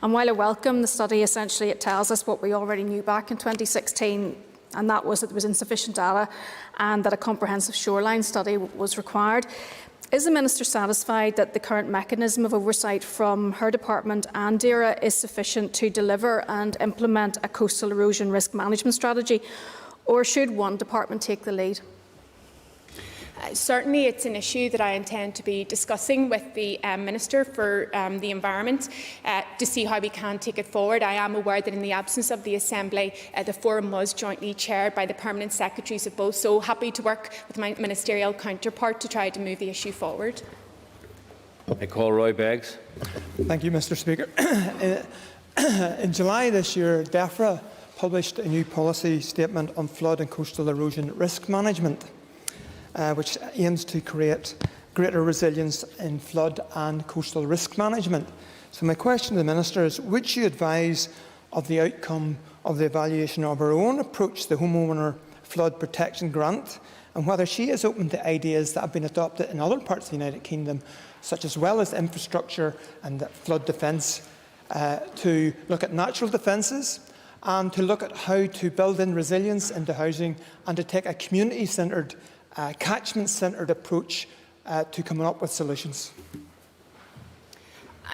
And while I welcome the study, essentially it tells us what we already knew back in 2016, and that was that there was insufficient data and that a comprehensive shoreline study was required. Is the Minister satisfied that the current mechanism of oversight from her department and DERA is sufficient to deliver and implement a coastal erosion risk management strategy, or should one department take the lead? Certainly, it's an issue that I intend to be discussing with the Minister for the Environment to see how we can take it forward. I am aware that in the absence of the Assembly, the forum was jointly chaired by the permanent secretaries of both, so happy to work with my ministerial counterpart to try to move the issue forward. I call Roy Beggs. Thank you, Mr. Speaker. In July this year, DEFRA published a new policy statement on flood and coastal erosion risk management, which aims to create greater resilience in flood and coastal risk management. So my question to the Minister is, would she advise of the outcome of the evaluation of her own approach to the Homeowner Flood Protection Grant, and whether she is open to ideas that have been adopted in other parts of the United Kingdom, such as well as infrastructure and flood defence, to look at natural defences and to look at how to build in resilience into housing and to take a community-centred catchment-centred approach to coming up with solutions.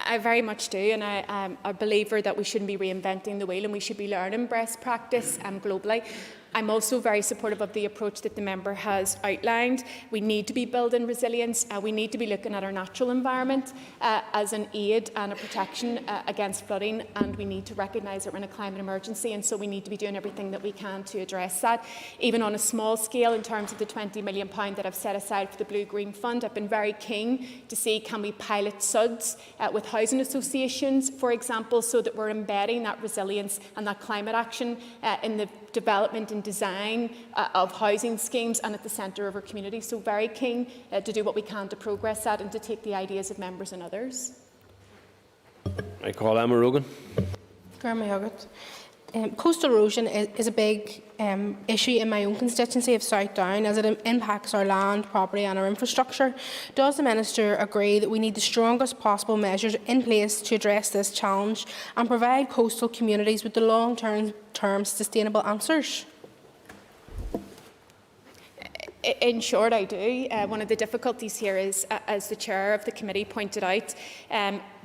I very much do, and I'm a believer that we shouldn't be reinventing the wheel and we should be learning best practice globally. I'm also very supportive of the approach that the member has outlined. We need to be building resilience. We need to be looking at our natural environment as an aid and a protection against flooding, and we need to recognise that we're in a climate emergency, and so we need to be doing everything that we can to address that. Even on a small scale, in terms of the £20 million that I've set aside for the Blue-Green Fund, I've been very keen to see can we pilot SUDs with housing associations, for example, so that we're embedding that resilience and that climate action in the development and design of housing schemes and at the centre of our community. So very keen to do what we can to progress that and to take the ideas of members and others. I call Emma Rogan. Coastal erosion is a big issue in my own constituency of South Down, as it impacts our land, property and our infrastructure. Does the Minister agree that we need the strongest possible measures in place to address this challenge and provide coastal communities with the long-term sustainable answers? In short, I do. One of the difficulties here is, as the chair of the committee pointed out,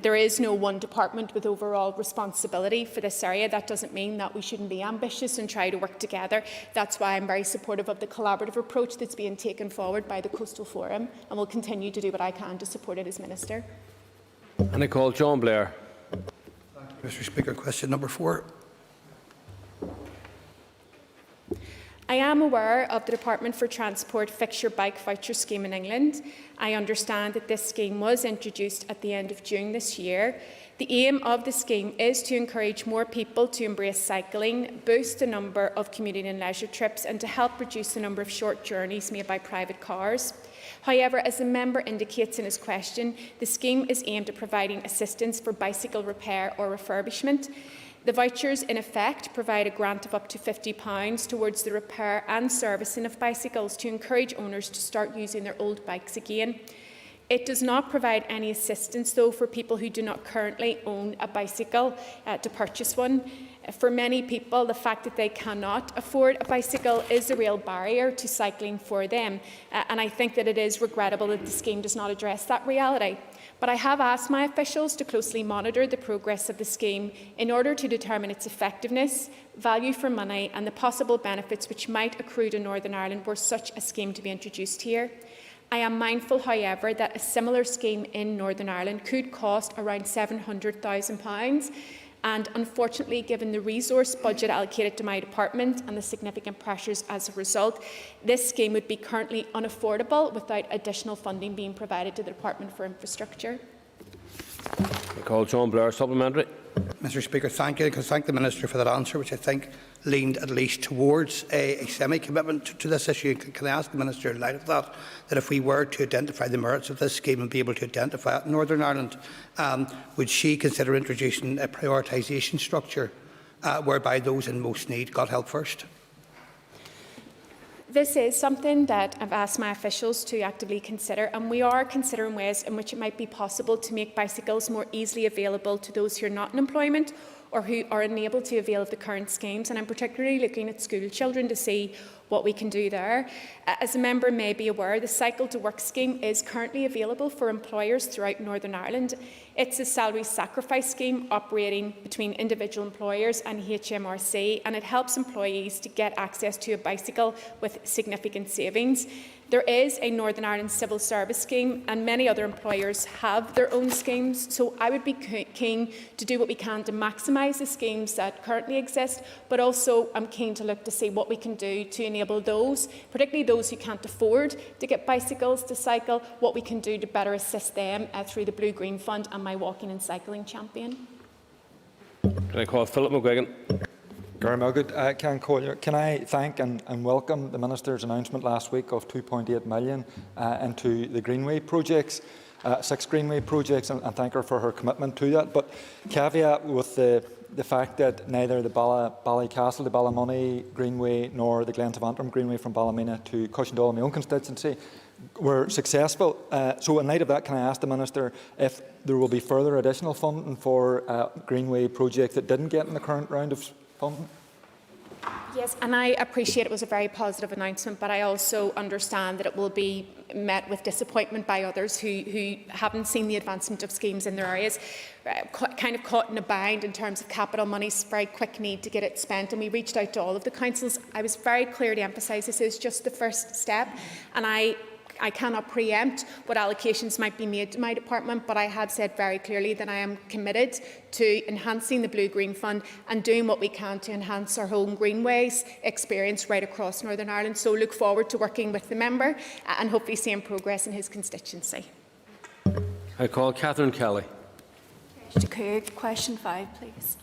there is no one department with overall responsibility for this area. That doesn't mean that we shouldn't be ambitious and try to work together. That's why I'm very supportive of the collaborative approach that's being taken forward by the Coastal Forum, and will continue to do what I can to support it as Minister. And I call John Blair. Mr. Speaker, question number 4. I am aware of the Department for Transport fixture bike voucher scheme in England. I understand that this scheme was introduced at the end of June this year. The aim of the scheme is to encourage more people to embrace cycling, boost the number of commuting and leisure trips, and to help reduce the number of short journeys made by private cars. However, as the member indicates in his question, the scheme is aimed at providing assistance for bicycle repair or refurbishment. The vouchers, in effect, provide a grant of up to £50 towards the repair and servicing of bicycles to encourage owners to start using their old bikes again. It does not provide any assistance, though, for people who do not currently own a bicycle to purchase one. For many people, the fact that they cannot afford a bicycle is a real barrier to cycling for them, and I think that it is regrettable that the scheme does not address that reality. But I have asked my officials to closely monitor the progress of the scheme in order to determine its effectiveness, value for money, and the possible benefits which might accrue to Northern Ireland were such a scheme to be introduced here. I am mindful, however, that a similar scheme in Northern Ireland could cost around £700,000, and unfortunately, given the resource budget allocated to my department and the significant pressures as a result, this scheme would be currently unaffordable without additional funding being provided to the Department for Infrastructure. I call John Blair, supplementary. Mr. Speaker, thank you. I can thank the Minister for that answer, which I think leaned at least towards a semi-commitment to this issue. Can I ask the Minister, in light of that, that if we were to identify the merits of this scheme and be able to identify it in Northern Ireland, would she consider introducing a prioritisation structure whereby those in most need got help first? This is something that I've asked my officials to actively consider, and we are considering ways in which it might be possible to make bicycles more easily available to those who are not in employment or who are unable to avail of the current schemes. And I'm particularly looking at school children to see what we can do there. As a member may be aware, the Cycle to Work scheme is currently available for employers throughout Northern Ireland. It's a salary sacrifice scheme operating between individual employers and HMRC, and it helps employees to get access to a bicycle with significant savings. There is a Northern Ireland civil service scheme, and many other employers have their own schemes, so I would be keen to do what we can to maximise the schemes that currently exist, but also I'm keen to look to see what we can do to enable those, particularly those who can't afford to get bicycles to cycle, what we can do to better assist them through the Blue Green Fund and my Walking and Cycling Champion. Can I call Philip McGuigan? Can I thank and welcome the Minister's announcement last week of £2.8 million into the Greenway projects, 6 Greenway projects, and thank her for her commitment to that. But caveat with the fact that neither the Ballycastle, the Ballymoney Greenway, nor the Glentavantrim Greenway from Ballymena to Cushendall, my own constituency, were successful. So in light of that, can I ask the Minister if there will be further additional funding for Greenway projects that didn't get in the current round of funding? Yes, and I appreciate it was a very positive announcement, but I also understand that it will be met with disappointment by others who haven't seen the advancement of schemes in their areas, kind of caught in a bind in terms of capital money's very quick need to get it spent. And we reached out to all of the councils. I was very clear to emphasise this is just the first step, and I cannot preempt what allocations might be made to my department, but I have said very clearly that I am committed to enhancing the Blue Green Fund and doing what we can to enhance our home greenways experience right across Northern Ireland. So look forward to working with the member and hopefully seeing progress in his constituency. I call Catherine Kelly. Question 5, please.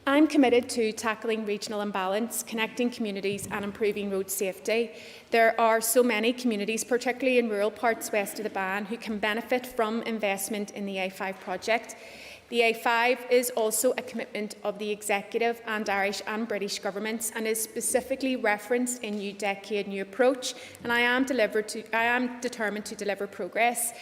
I'm committed to tackling regional imbalance, connecting communities and improving road safety. There are so many communities, particularly in rural parts west of the Bann, who can benefit from investment in the A5 project. The A5 is also a commitment of the Executive and Irish and British governments and is specifically referenced in New Decade, New Approach, and I am determined to deliver progress.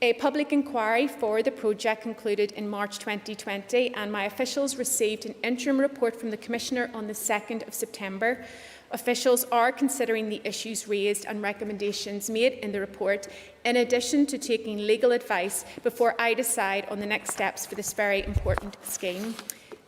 A public inquiry for the project concluded in March 2020, and my officials received an interim report from the Commissioner on the 2nd of September. Officials are considering the issues raised and recommendations made in the report, in addition to taking legal advice before I decide on the next steps for this very important scheme.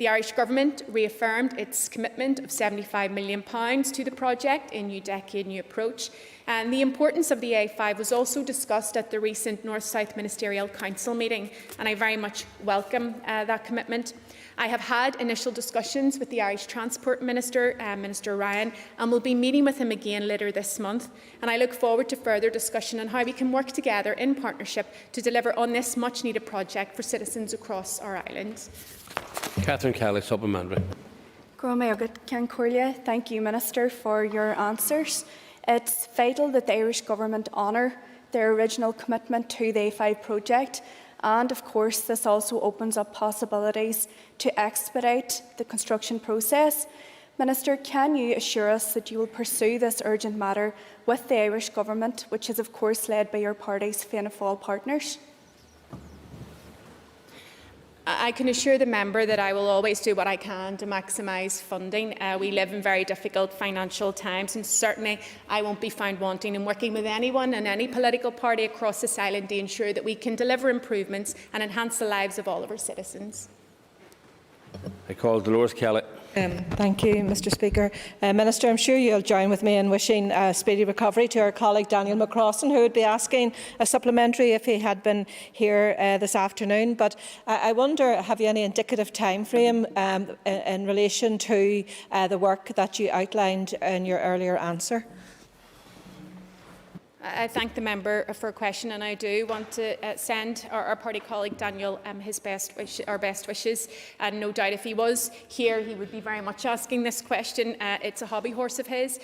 The Irish Government reaffirmed its commitment of £75 million to the project in New Decade, New Approach, and the importance of the A5 was also discussed at the recent North-South Ministerial Council meeting, and I very much welcome that commitment. I have had initial discussions with the Irish Transport Minister, Minister Ryan, and will be meeting with him again later this month. And I look forward to further discussion on how we can work together in partnership to deliver on this much-needed project for citizens across our island. Catherine Kelly, supplementary. Thank you, Minister, for your answers. It's vital that the Irish Government honour their original commitment to the A5 project. And of course, this also opens up possibilities to expedite the construction process. Minister, can you assure us that you will pursue this urgent matter with the Irish Government, which is of course led by your party's Fianna Fáil partners? I can assure the member that I will always do what I can to maximise funding. We live in very difficult financial times, and certainly I won't be found wanting in working with anyone and any political party across this island to ensure that we can deliver improvements and enhance the lives of all of our citizens. I call Dolores Kelly. Thank you, Mr Speaker. Minister, I'm sure you'll join with me in wishing a speedy recovery to our colleague Daniel McCrossan, who would be asking a supplementary if he had been here this afternoon. But I wonder, have you any indicative time frame in relation to the work that you outlined in your earlier answer? I thank the member for a question, and I do want to send our party colleague Daniel our best wishes. And no doubt, if he was here, he would be very much asking this question. It's a hobby horse of his.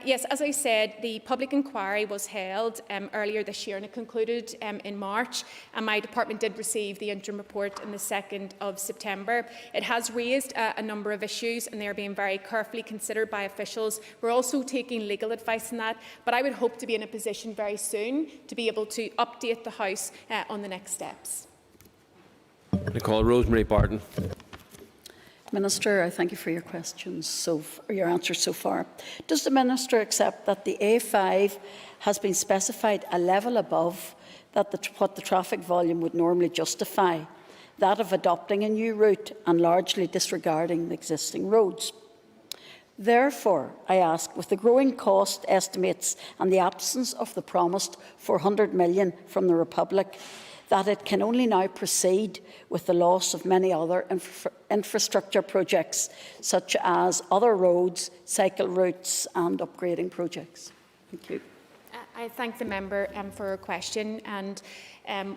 Yes, as I said, the public inquiry was held earlier this year, and it concluded in March. And my department did receive the interim report on the 2nd of September. It has raised a number of issues, and they are being very carefully considered by officials. We're also taking legal advice on that, but I would hope to be in a position very soon to be able to update the House on the next steps. I call Rosemary Barton. Minister, I thank you for your questions, your answers so far. Does the Minister accept that the A5 has been specified a level above what the traffic volume would normally justify, that of adopting a new route and largely disregarding the existing roads? Therefore, I ask, with the growing cost estimates and the absence of the promised £400 million from the Republic, that it can only now proceed with the loss of many other infrastructure projects, such as other roads, cycle routes and upgrading projects? Thank you. I thank the member for her question. And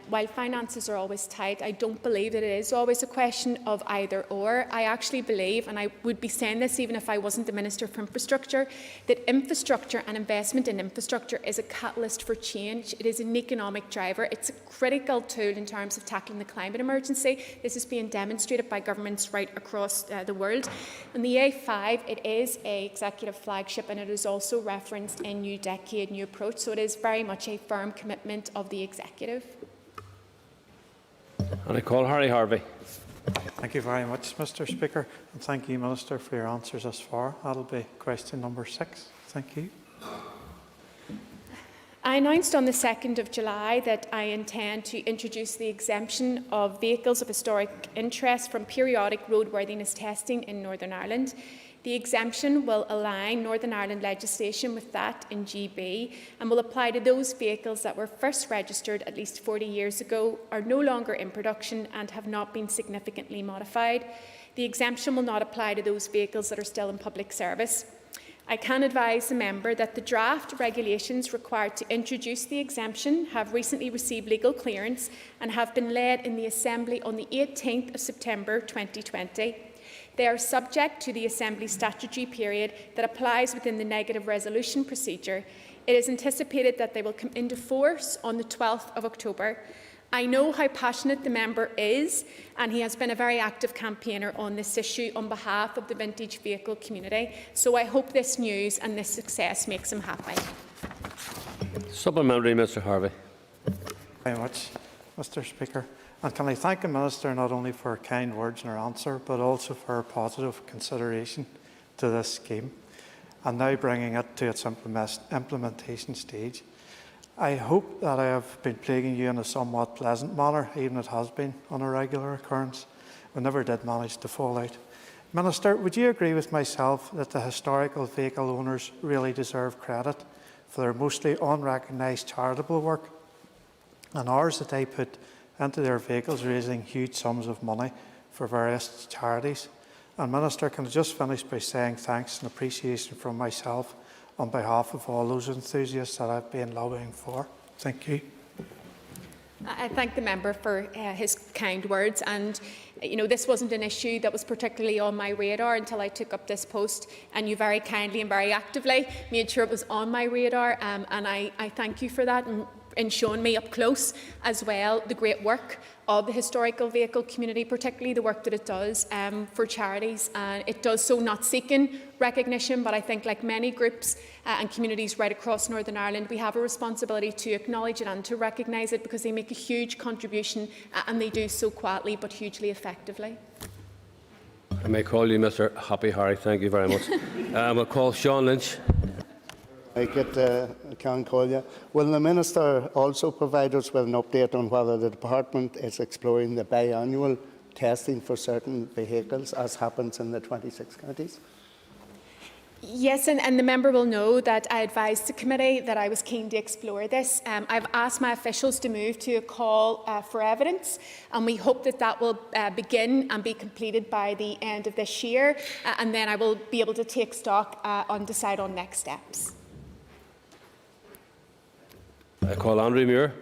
while finances are always tight, I don't believe that it is always a question of either or. I actually believe, and I would be saying this even if I wasn't the Minister for Infrastructure, that infrastructure and investment in infrastructure is a catalyst for change. It is an economic driver. It's a critical tool in terms of tackling the climate emergency. This is being demonstrated by governments right across the world. And the A5, it is an executive flagship, and it is also referenced in New Decade, New Approach. So it is very much a firm commitment of the executive. And I call Harry Harvey. Thank you very much, Mr Speaker, and thank you, Minister, for your answers thus far. That'll be question number 6. Thank you. I announced on the 2nd of July that I intend to introduce the exemption of vehicles of historic interest from periodic roadworthiness testing in Northern Ireland. The exemption will align Northern Ireland legislation with that in GB and will apply to those vehicles that were first registered at least 40 years ago, are no longer in production and have not been significantly modified. The exemption will not apply to those vehicles that are still in public service. I can advise the member that the draft regulations required to introduce the exemption have recently received legal clearance and have been led in the Assembly on the 18th of September 2020. They are subject to the Assembly statutory period that applies within the negative resolution procedure. It is anticipated that they will come into force on the 12th of October. I know how passionate the member is, and he has been a very active campaigner on this issue on behalf of the vintage vehicle community. So I hope this news and this success makes him happy. Supplementary, Mr Harvey. Thank you very much, Mr Speaker. And can I thank the Minister not only for her kind words in her answer, but also for her positive consideration to this scheme, and now bringing it to its implementation stage. I hope that I have been plaguing you in a somewhat pleasant manner, even if it has been on a regular occurrence. we never did manage to fall out. Minister, would you agree with myself that the historical vehicle owners really deserve credit for their mostly unrecognised charitable work and hours that they put into their vehicles, raising huge sums of money for various charities? And Minister, can I just finish by saying thanks and appreciation from myself on behalf of all those enthusiasts that I've been lobbying for. Thank you. I thank the member for his kind words, and this wasn't an issue that was particularly on my radar until I took up this post, and you very kindly and very actively made sure it was on my radar, and I thank you for that and showing me up close as well the great work of the historical vehicle community, particularly the work that it does for charities. And it does so not seeking recognition, but I think, like many groups and communities right across Northern Ireland, we have a responsibility to acknowledge it and to recognise it, because they make a huge contribution and they do so quietly but hugely effectively. I may call you Mr. Happy Harry. Thank you very much. We'll call Sean Lynch. I can call you. Will the Minister also provide us with an update on whether the Department is exploring the biannual testing for certain vehicles, as happens in the 26 counties? Yes, and the member will know that I advised the committee that I was keen to explore this. I've asked my officials to move to a call for evidence, and we hope that that will begin and be completed by the end of this year, and then I will be able to take stock and decide on next steps. I call Andrew Muir.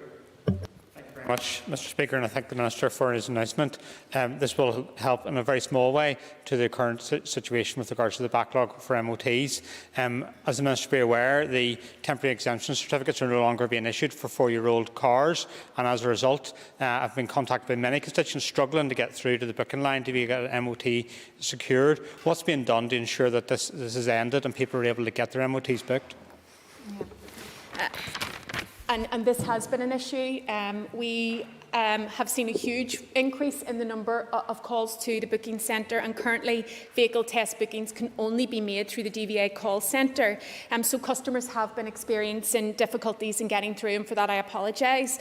Very much, Mr. Speaker, and I thank the Minister for his announcement. This will help in a very small way to the current situation with regards to the backlog for MOTs. As the Minister will be aware, the temporary exemption certificates are no longer being issued for 4-year-old cars, and as a result, I've been contacted by many constituents struggling to get through to the booking line to get an MOT secured. What's being done to ensure that this is ended and people are able to get their MOTs booked? Yeah. And this has been an issue. We have seen a huge increase in the number of calls to the booking centre, and currently vehicle test bookings can only be made through the DVA call centre. So customers have been experiencing difficulties in getting through, and for that I apologise.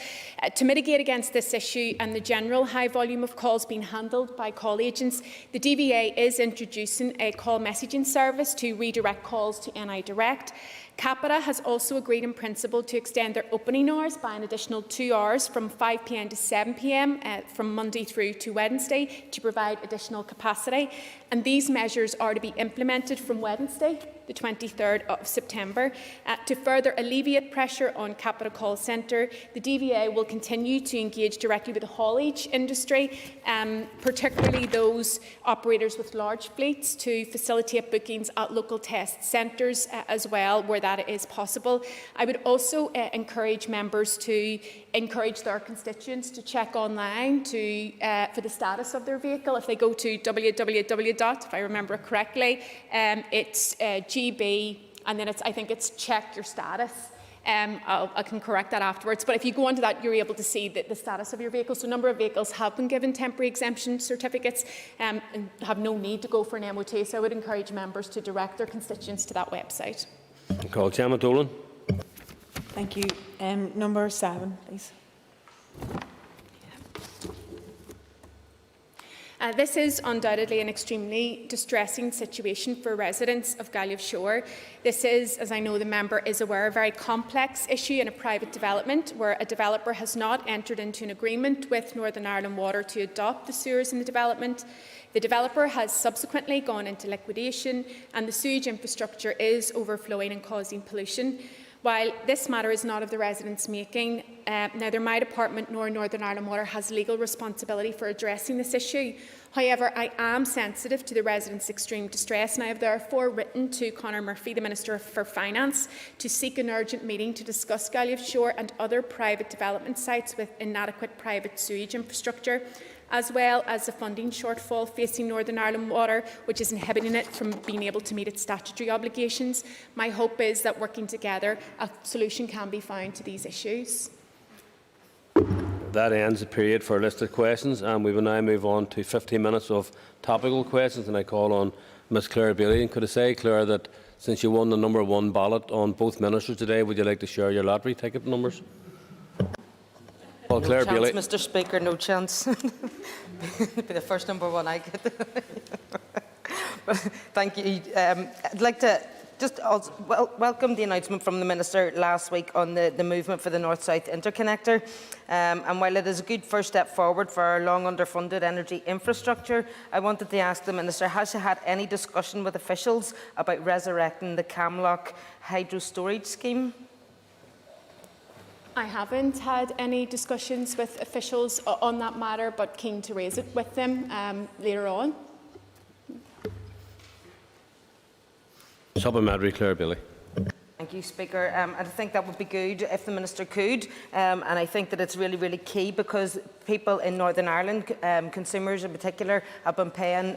To mitigate against this issue and the general high volume of calls being handled by call agents, the DVA is introducing a call messaging service to redirect calls to NI Direct. Capita has also agreed in principle to extend their opening hours by an additional 2 hours from 5 p.m. to 7 p.m. From Monday through to Wednesday to provide additional capacity. And these measures are to be implemented from Wednesday, the 23rd of September. To further alleviate pressure on Capita Call Centre, the DVA will continue to engage directly with the haulage industry, particularly those operators with large fleets, to facilitate bookings at local test centres as well, where that is possible. I would also encourage members to encourage their constituents to check online for the status of their vehicle. If they go to if I remember correctly, it's GB, and then I think it's check your status. I can correct that afterwards. But if you go onto that, you're able to see the status of your vehicle. So a number of vehicles have been given temporary exemption certificates and have no need to go for an MOT. So I would encourage members to direct their constituents to that website. Call Gemma Dolan. Thank you. Number 7, please. This is undoubtedly an extremely distressing situation for residents of Gallive Shore. This is, as I know the member is aware, a very complex issue in a private development where a developer has not entered into an agreement with Northern Ireland Water to adopt the sewers in the development. The developer has subsequently gone into liquidation, and the sewage infrastructure is overflowing and causing pollution. While this matter is not of the residents' making, neither my department nor Northern Ireland Water has legal responsibility for addressing this issue. However, I am sensitive to the residents' extreme distress, and I have therefore written to Conor Murphy, the Minister for Finance, to seek an urgent meeting to discuss Gallive Shore and other private development sites with inadequate private sewage infrastructure, as well as the funding shortfall facing Northern Ireland Water, which is inhibiting it from being able to meet its statutory obligations. My hope is that working together, a solution can be found to these issues. That ends the period for listed questions, and we will now move on to 15 minutes of topical questions. And I call on Ms Claire Bailey. And could I say, Claire, that since you won the number 1 ballot on both ministers today, would you like to share your lottery ticket numbers? Well, No Claire chance, Bailey. Mr. Speaker, no chance. Be the first number one I get. Thank you. I'd like to just also welcome the announcement from the Minister last week on the movement for the North-South Interconnector. And while it is a good first step forward for our long underfunded energy infrastructure, I wanted to ask the Minister, has she had any discussion with officials about resurrecting the Camlock hydro storage scheme? I haven't had any discussions with officials on that matter, but keen to raise it with them later on. Supplementary, Claire Bailey. Thank you, Speaker. I think that would be good if the Minister could, and I think that it's really, really key because people in Northern Ireland, consumers in particular, have been paying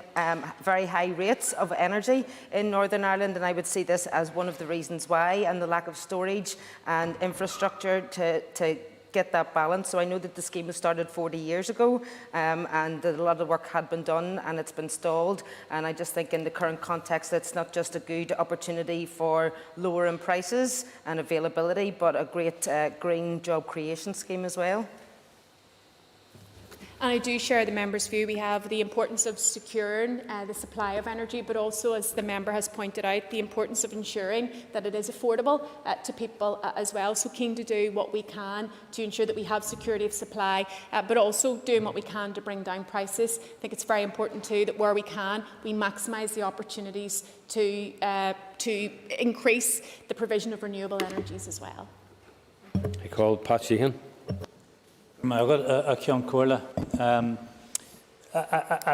very high rates of energy in Northern Ireland, and I would see this as one of the reasons why, and the lack of storage and infrastructure to get that balance. So I know that the scheme was started 40 years ago and that a lot of work had been done and it's been stalled, and I just think in the current context it's not just a good opportunity for lowering prices and availability, but a great green job creation scheme as well. And I do share the member's view. We have the importance of securing the supply of energy, but also, as the member has pointed out, the importance of ensuring that it is affordable to people as well. So keen to do what we can to ensure that we have security of supply, but also doing what we can to bring down prices. I think it's very important too that where we can, we maximise the opportunities to increase the provision of renewable energies as well. I call Pat Sheehan. I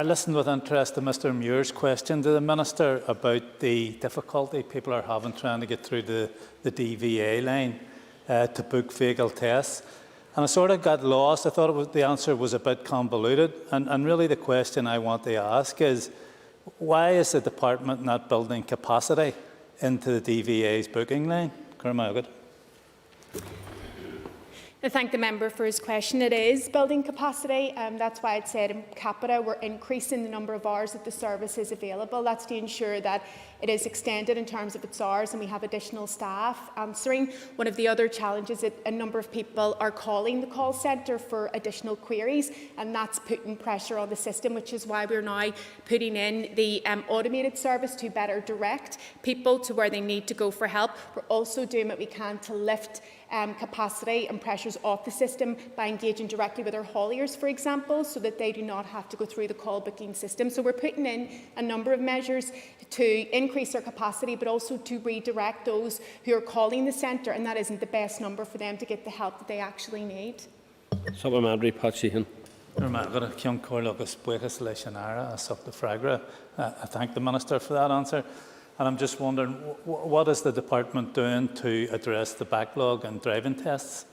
listened with interest to Mr Muir's question to the Minister about the difficulty people are having trying to get through the DVA line to book vehicle tests. And I sort of got lost. I thought the answer was a bit convoluted. And really the question I want to ask is, why is the Department not building capacity into the DVA's booking line? I thank the member for his question. It is building capacity. That's why I'd said in capita we're increasing the number of hours that the service is available. That's to ensure that it is extended in terms of its hours and we have additional staff answering. One of the other challenges is that a number of people are calling the call centre for additional queries, and that's putting pressure on the system, which is why we're now putting in the automated service to better direct people to where they need to go for help. We're also doing what we can to lift capacity and pressures off the system by engaging directly with our hauliers, for example, so that they do not have to go through the call booking system. So we're putting in a number of measures to increase our capacity, but also to redirect those who are calling the centre, and that isn't the best number for them to get the help that they actually need. Supplementary, Pat Sheehan. I thank the Minister for that answer. And I'm just wondering, what is the Department doing to address the backlog in driving tests?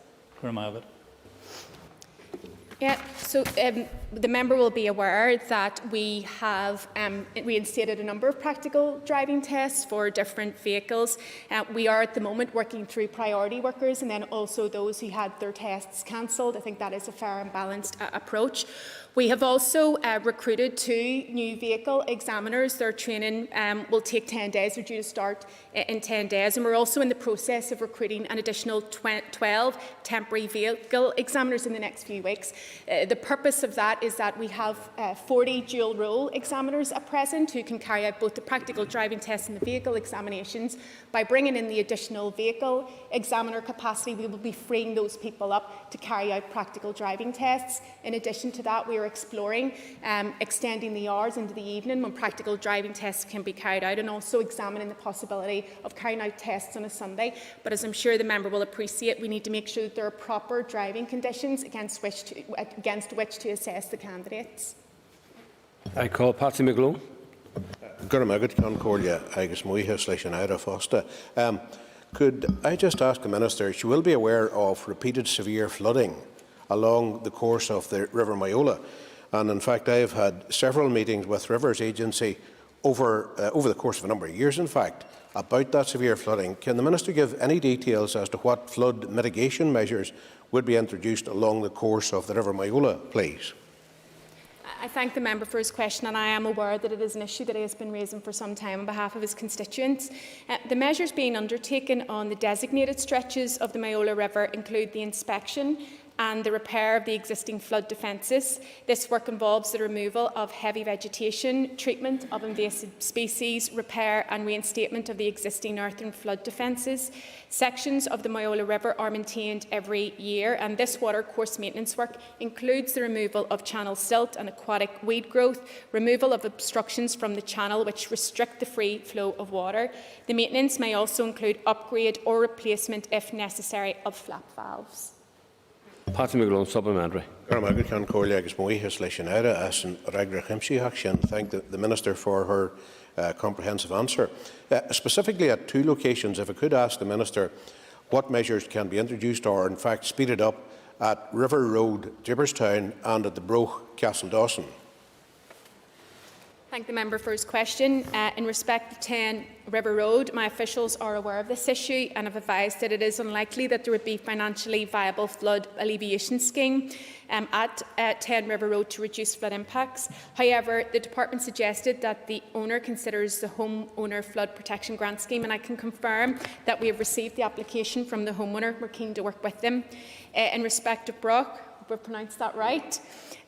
Yeah, so the member will be aware that we have reinstated a number of practical driving tests for different vehicles. We are at the moment working through priority workers and then also those who had their tests cancelled. I think that is a fair and balanced approach. We have also recruited 2 new vehicle examiners. Their training will take 10 days. They're due to start in 10 days. And we're also in the process of recruiting an additional 12 temporary vehicle examiners in the next few weeks. The purpose of that is that we have 40 dual role examiners at present who can carry out both the practical driving tests and the vehicle examinations. By bringing in the additional vehicle examiner capacity, we will be freeing those people up to carry out practical driving tests. In addition to that, we are exploring extending the hours into the evening when practical driving tests can be carried out, and also examining the possibility of carrying out tests on a Sunday. But as I'm sure the member will appreciate, we need to make sure that there are proper driving conditions against which to assess the candidates. I call Patsy McGlone. Could I just ask the Minister, she will be aware of repeated severe flooding along the course of the River Myola, and in fact I have had several meetings with Rivers Agency over the course of a number of years, in fact, about that severe flooding. Can the Minister give any details as to what flood mitigation measures would be introduced along the course of the River Myola, please? I thank the member for his question, and I am aware that it is an issue that he has been raising for some time on behalf of his constituents. The measures being undertaken on the designated stretches of the Myola River include the inspection and the repair of the existing flood defences. This work involves the removal of heavy vegetation, treatment of invasive species, repair and reinstatement of the existing earthen flood defences. Sections of the Moyola River are maintained every year, and this water course maintenance work includes the removal of channel silt and aquatic weed growth, removal of obstructions from the channel which restrict the free flow of water. The maintenance may also include upgrade or replacement, if necessary, of flap valves. Patsy McGlone, supplementary. Thank the Minister for her comprehensive answer. Specifically at 2 locations, if I could ask the Minister what measures can be introduced or in fact speeded up at River Road, Gibberstown and at the Broch, Castle Dawson. Thank the member for his question. In respect of 10 River Road, my officials are aware of this issue and have advised that it is unlikely that there would be financially viable flood alleviation scheme at 10 River Road to reduce flood impacts. However, the department suggested that the owner considers the homeowner flood protection grant scheme, and I can confirm that we have received the application from the homeowner. We're keen to work with them. In respect of Broch, we've pronounced that right.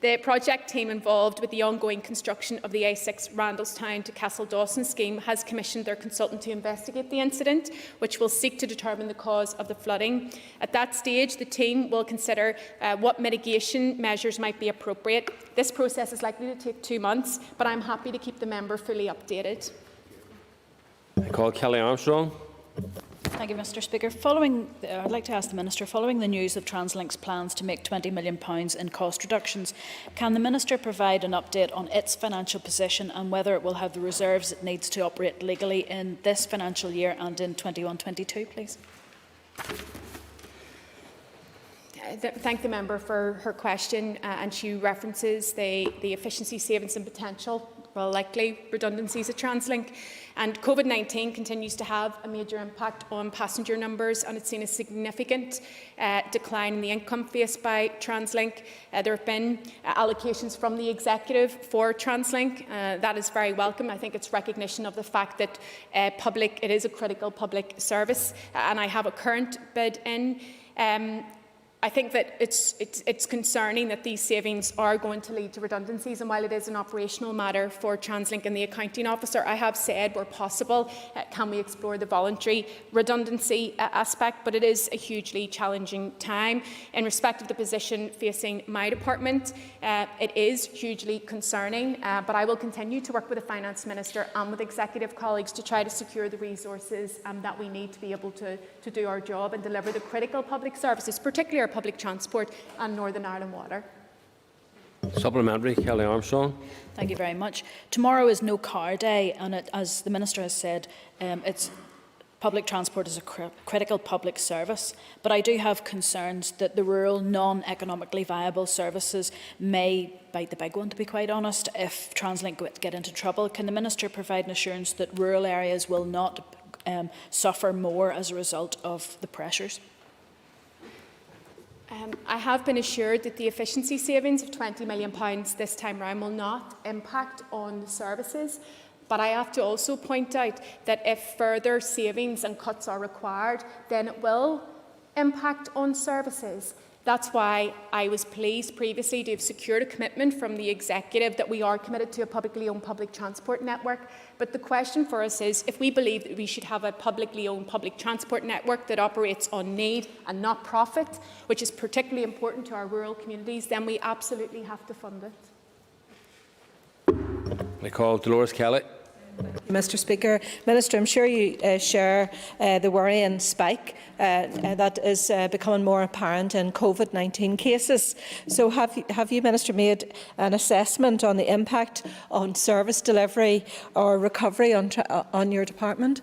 The project team involved with the ongoing construction of the A6 Randallstown to Castle Dawson scheme has commissioned their consultant to investigate the incident, which will seek to determine the cause of the flooding. At that stage, the team will consider what mitigation measures might be appropriate. This process is likely to take 2 months, but I'm happy to keep the member fully updated. I call Kelly Armstrong. Thank you, Mr. Speaker. I'd like to ask the Minister, following the news of TransLink's plans to make £20 million in cost reductions, can the Minister provide an update on its financial position and whether it will have the reserves it needs to operate legally in this financial year and in 21-22, please? Thank the member for her question, and she references the efficiency savings and potential, well, likely redundancies at TransLink. And COVID-19 continues to have a major impact on passenger numbers, and it's seen a significant decline in the income faced by TransLink. There have been allocations from the executive for TransLink. That is very welcome. I think it's recognition of the fact that it is a critical public service, and I have a current bid in. I think that it's concerning that these savings are going to lead to redundancies, and while it is an operational matter for TransLink and the accounting officer, I have said where possible can we explore the voluntary redundancy aspect, but it is a hugely challenging time. In respect of the position facing my department, it is hugely concerning, but I will continue to work with the Finance Minister and with executive colleagues to try to secure the resources that we need to be able to do our job and deliver the critical public services, particularly our public transport and Northern Ireland Water. Supplementary, Kelly Armstrong. Thank you very much. Tomorrow is no car day, and as the Minister has said, public transport is a critical public service, but I do have concerns that the rural, non-economically viable services may bite the big one, to be quite honest, if TransLink get into trouble. Can the Minister provide an assurance that rural areas will not suffer more as a result of the pressures? I have been assured that the efficiency savings of £20 million this time round will not impact on the services, but I have to also point out that if further savings and cuts are required, then it will impact on services. That's why I was pleased previously to have secured a commitment from the executive that we are committed to a publicly owned public transport network. But the question for us is, if we believe that we should have a publicly owned public transport network that operates on need and not profit, which is particularly important to our rural communities, then we absolutely have to fund it. I call Dolores Kelly. Mr. Speaker, Minister, I'm sure you share the worrying spike that is becoming more apparent in COVID-19 cases. So have you, Minister, made an assessment on the impact on service delivery or recovery on your department?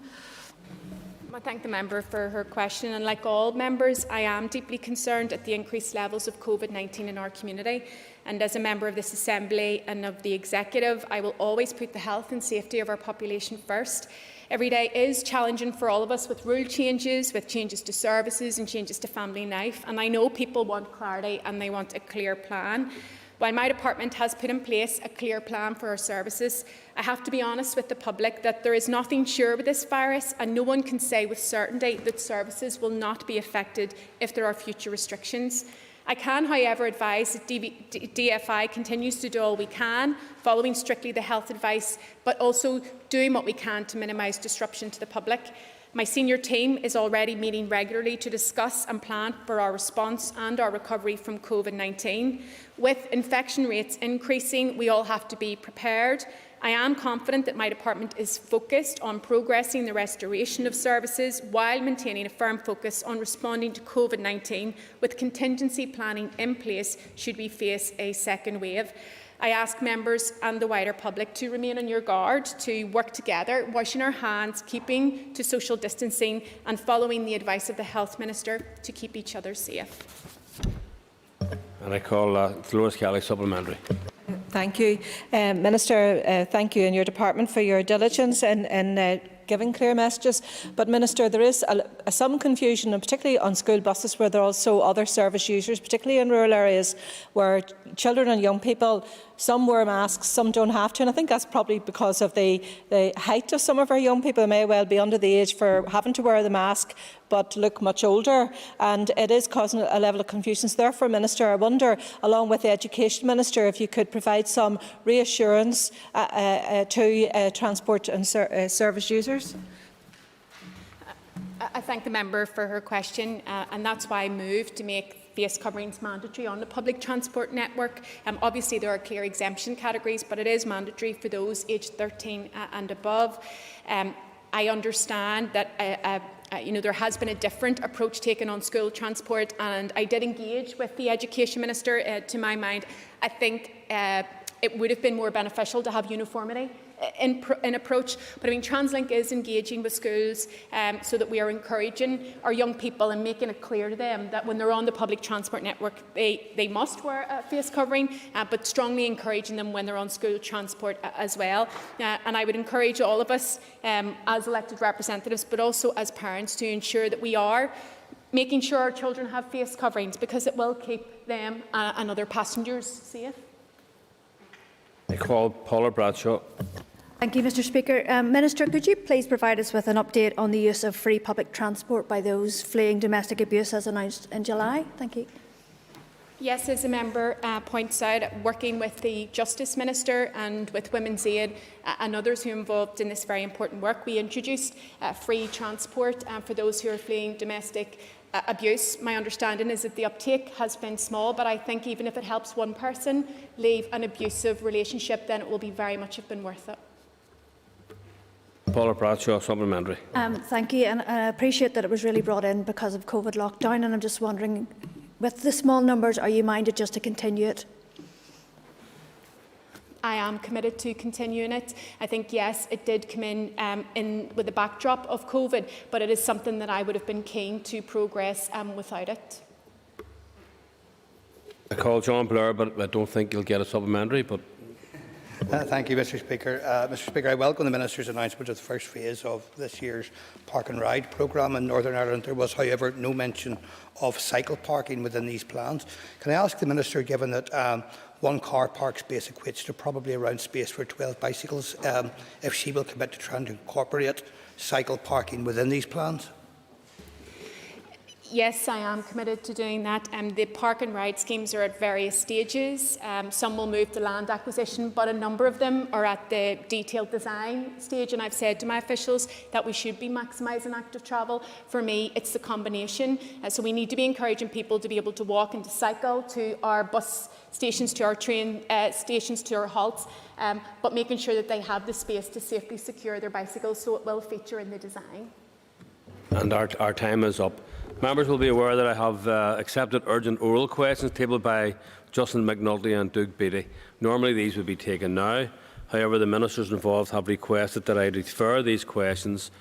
I thank the member for her question, and like all members, I am deeply concerned at the increased levels of COVID-19 in our community. And as a member of this Assembly and of the Executive, I will always put the health and safety of our population first. Every day is challenging for all of us, with rule changes, with changes to services and changes to family life. And I know people want clarity and they want a clear plan. While my department has put in place a clear plan for our services, I have to be honest with the public that there is nothing sure with this virus, and no one can say with certainty that services will not be affected if there are future restrictions. I can, however, advise that DFI continues to do all we can, following strictly the health advice, but also doing what we can to minimise disruption to the public. My senior team is already meeting regularly to discuss and plan for our response and our recovery from COVID-19. With infection rates increasing, we all have to be prepared. I am confident that my department is focused on progressing the restoration of services while maintaining a firm focus on responding to COVID-19 with contingency planning in place should we face a second wave. I ask members and the wider public to remain on your guard, to work together, washing our hands, keeping to social distancing and following the advice of the Health Minister to keep each other safe. And I call Dolores Kelly supplementary. Thank you. Minister, thank you and your department for your diligence in giving clear messages. But Minister, there is some confusion, and particularly on school buses where there are also other service users, particularly in rural areas where children and young people, some wear masks, some don't have to. And I think that's probably because of the height of some of our young people. They may well be under the age for having to wear the mask but look much older, and it is causing a level of confusion. So therefore, Minister, I wonder, along with the Education Minister, if you could provide some reassurance to transport and service users. I thank the member for her question, and that's why I moved to make face coverings mandatory on the public transport network. Obviously, there are clear exemption categories, but it is mandatory for those aged 13 and above. I understand that there has been a different approach taken on school transport, and I did engage with the Education Minister. To my mind, I think it would have been more beneficial to have uniformity in approach. But I mean, TransLink is engaging with schools so that we are encouraging our young people and making it clear to them that when they're on the public transport network, they must wear a face covering, but strongly encouraging them when they're on school transport as well. And I would encourage all of us as elected representatives, but also as parents, to ensure that we are making sure our children have face coverings, because it will keep them and other passengers safe. I call Paula Bradshaw. Thank you, Mr Speaker. Minister, could you please provide us with an update on the use of free public transport by those fleeing domestic abuse as announced in July? Thank you. Yes, as the member points out, working with the Justice Minister and with Women's Aid and others who are involved in this very important work, we introduced free transport for those who are fleeing domestic abuse. My understanding is that the uptake has been small, but I think even if it helps one person leave an abusive relationship, then it will be very much have been worth it. Paula Bradshaw, supplementary. Thank you, and I appreciate that it was really brought in because of COVID lockdown, and I'm just wondering, with the small numbers, are you minded just to continue it? I am committed to continuing it. I think, yes, it did come in with the backdrop of COVID, but it is something that I would have been keen to progress without it. I call John Blair, but I don't think you'll get a supplementary. But thank you, Mr Speaker. Mr Speaker, I welcome the Minister's announcement of the first phase of this year's Park and Ride programme in Northern Ireland. There was, however, no mention of cycle parking within these plans. Can I ask the Minister, given that one car park space equates to probably around space for 12 bicycles, if she will commit to trying to incorporate cycle parking within these plans? Yes, I am committed to doing that. The park and ride schemes are at various stages. Some will move to land acquisition, but a number of them are at the detailed design stage. And I've said to my officials that we should be maximising active travel. For me, it's the combination. So we need to be encouraging people to be able to walk and to cycle to our bus stations, to our train stations, to our halts, but making sure that they have the space to safely secure their bicycles, so it will feature in the design. And our time is up. Members will be aware that I have accepted urgent oral questions tabled by Justin McNulty and Doug Beattie. Normally these would be taken now. However, the ministers involved have requested that I refer these questions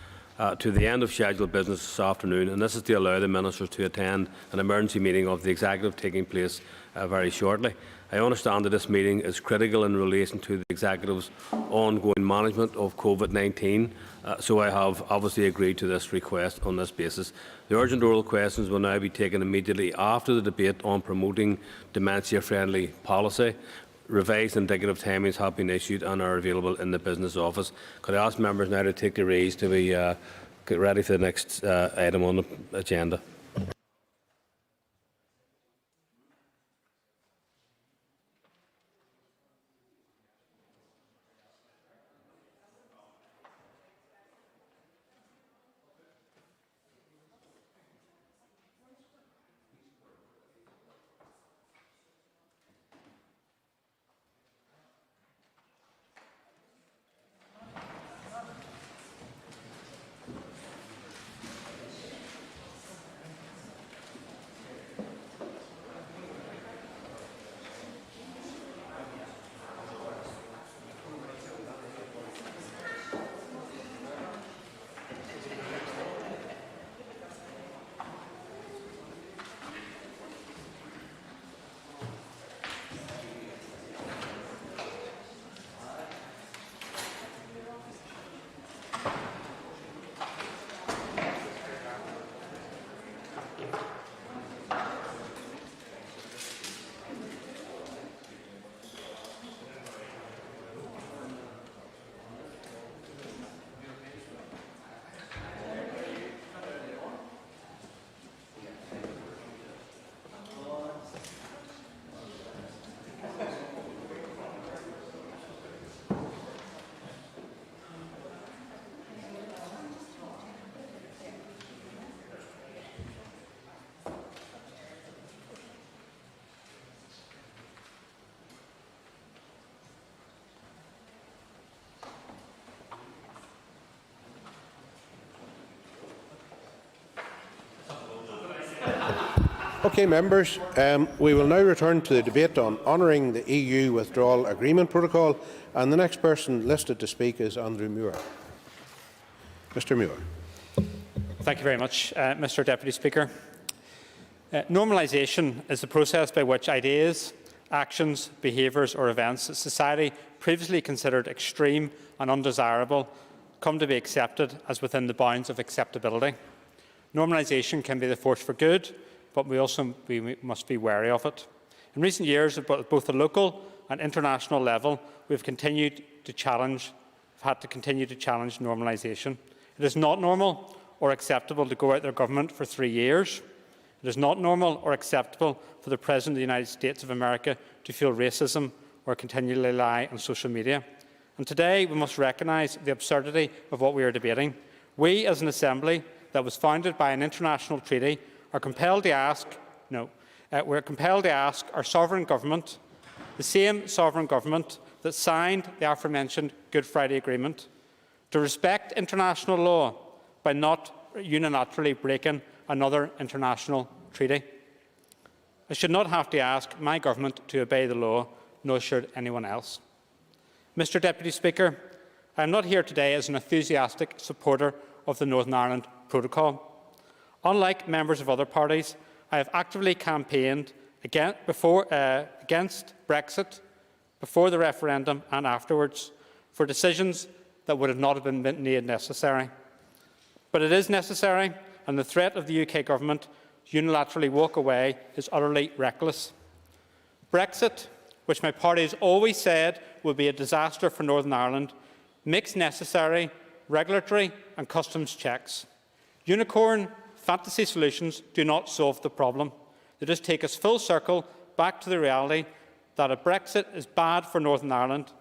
to the end of scheduled business this afternoon, and this is to allow the ministers to attend an emergency meeting of the Executive taking place very shortly. I understand that this meeting is critical in relation to the Executive's ongoing management of COVID-19, so I have obviously agreed to this request on this basis. The urgent oral questions will now be taken immediately after the debate on promoting dementia-friendly policy. Revised indicative timings have been issued and are available in the Business Office. Could I ask members now to take the reins to be get ready for the next item on the agenda? Okay, members, we will now return to the debate on honouring the EU Withdrawal Agreement Protocol, and the next person listed to speak is Andrew Muir. Mr Muir. Thank you very much, Mr Deputy Speaker. Normalisation is the process by which ideas, actions, behaviours or events that society previously considered extreme and undesirable come to be accepted as within the bounds of acceptability. Normalisation can be the force for good, but we must be wary of it. In recent years, at both the local and international level, we have had to continue to challenge normalisation. It is not normal or acceptable to go out their government for 3 years. It is not normal or acceptable for the President of the United States of America to feel racism or continually lie on social media. And today we must recognise the absurdity of what we are debating. We, as an Assembly that was founded by an international treaty, are compelled to ask, we're compelled to ask our sovereign government, the same sovereign government that signed the aforementioned Good Friday Agreement, to respect international law by not unilaterally breaking another international treaty. I should not have to ask my government to obey the law, nor should anyone else. Mr Deputy Speaker, I am not here today as an enthusiastic supporter of the Northern Ireland Protocol. Unlike members of other parties, I have actively campaigned against Brexit before the referendum and afterwards for decisions that would not have been made necessary. But it is necessary, and the threat of the UK Government to unilaterally walk away is utterly reckless. Brexit, which my party has always said will be a disaster for Northern Ireland, makes necessary regulatory and customs checks. Unicorn fantasy solutions do not solve the problem. They just take us full circle back to the reality that a Brexit is bad for Northern Ireland,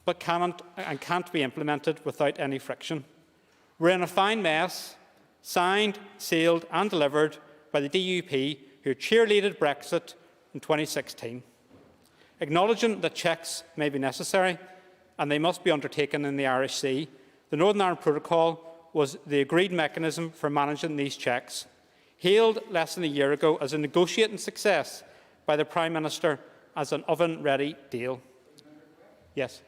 but can't be implemented without any friction. We're in a fine mess, signed, sealed and delivered by the DUP, who cheerleaded Brexit in 2016. Acknowledging that checks may be necessary and they must be undertaken in the Irish Sea, the Northern Ireland Protocol was the agreed mechanism for managing these checks, hailed less than a year ago as a negotiating success by the Prime Minister as an oven-ready deal. Yes.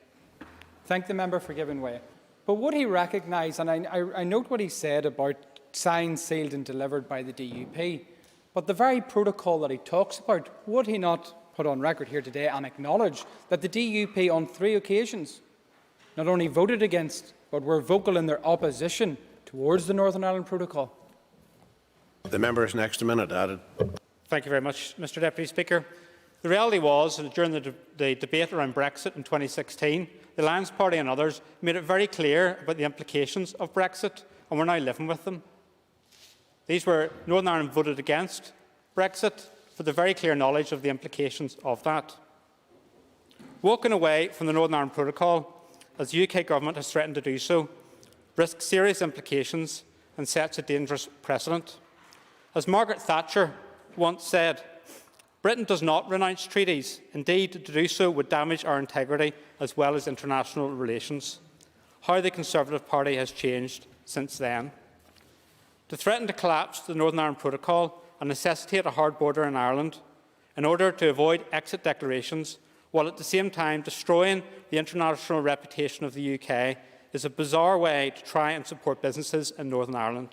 Thank the member for giving way. But would he recognise, and I note what he said about signed, sealed and delivered by the DUP, but the very protocol that he talks about, would he not put on record here today and acknowledge that the DUP on 3 occasions not only voted against, but were vocal in their opposition towards the Northern Ireland Protocol? The member is next a minute added. Thank you very much, Mr Deputy Speaker. The reality was that during the debate around Brexit in 2016, the Alliance Party and others made it very clear about the implications of Brexit, and we're now living with them. Northern Ireland voted against Brexit for the very clear knowledge of the implications of that. Walking away from the Northern Ireland Protocol, as the UK Government has threatened to do so, risks serious implications and sets a dangerous precedent. As Margaret Thatcher once said, Britain does not renounce treaties. Indeed, to do so would damage our integrity as well as international relations. How the Conservative Party has changed since then. To threaten to collapse the Northern Ireland Protocol and necessitate a hard border in Ireland in order to avoid exit declarations, while at the same time destroying the international reputation of the UK, is a bizarre way to try and support businesses in Northern Ireland.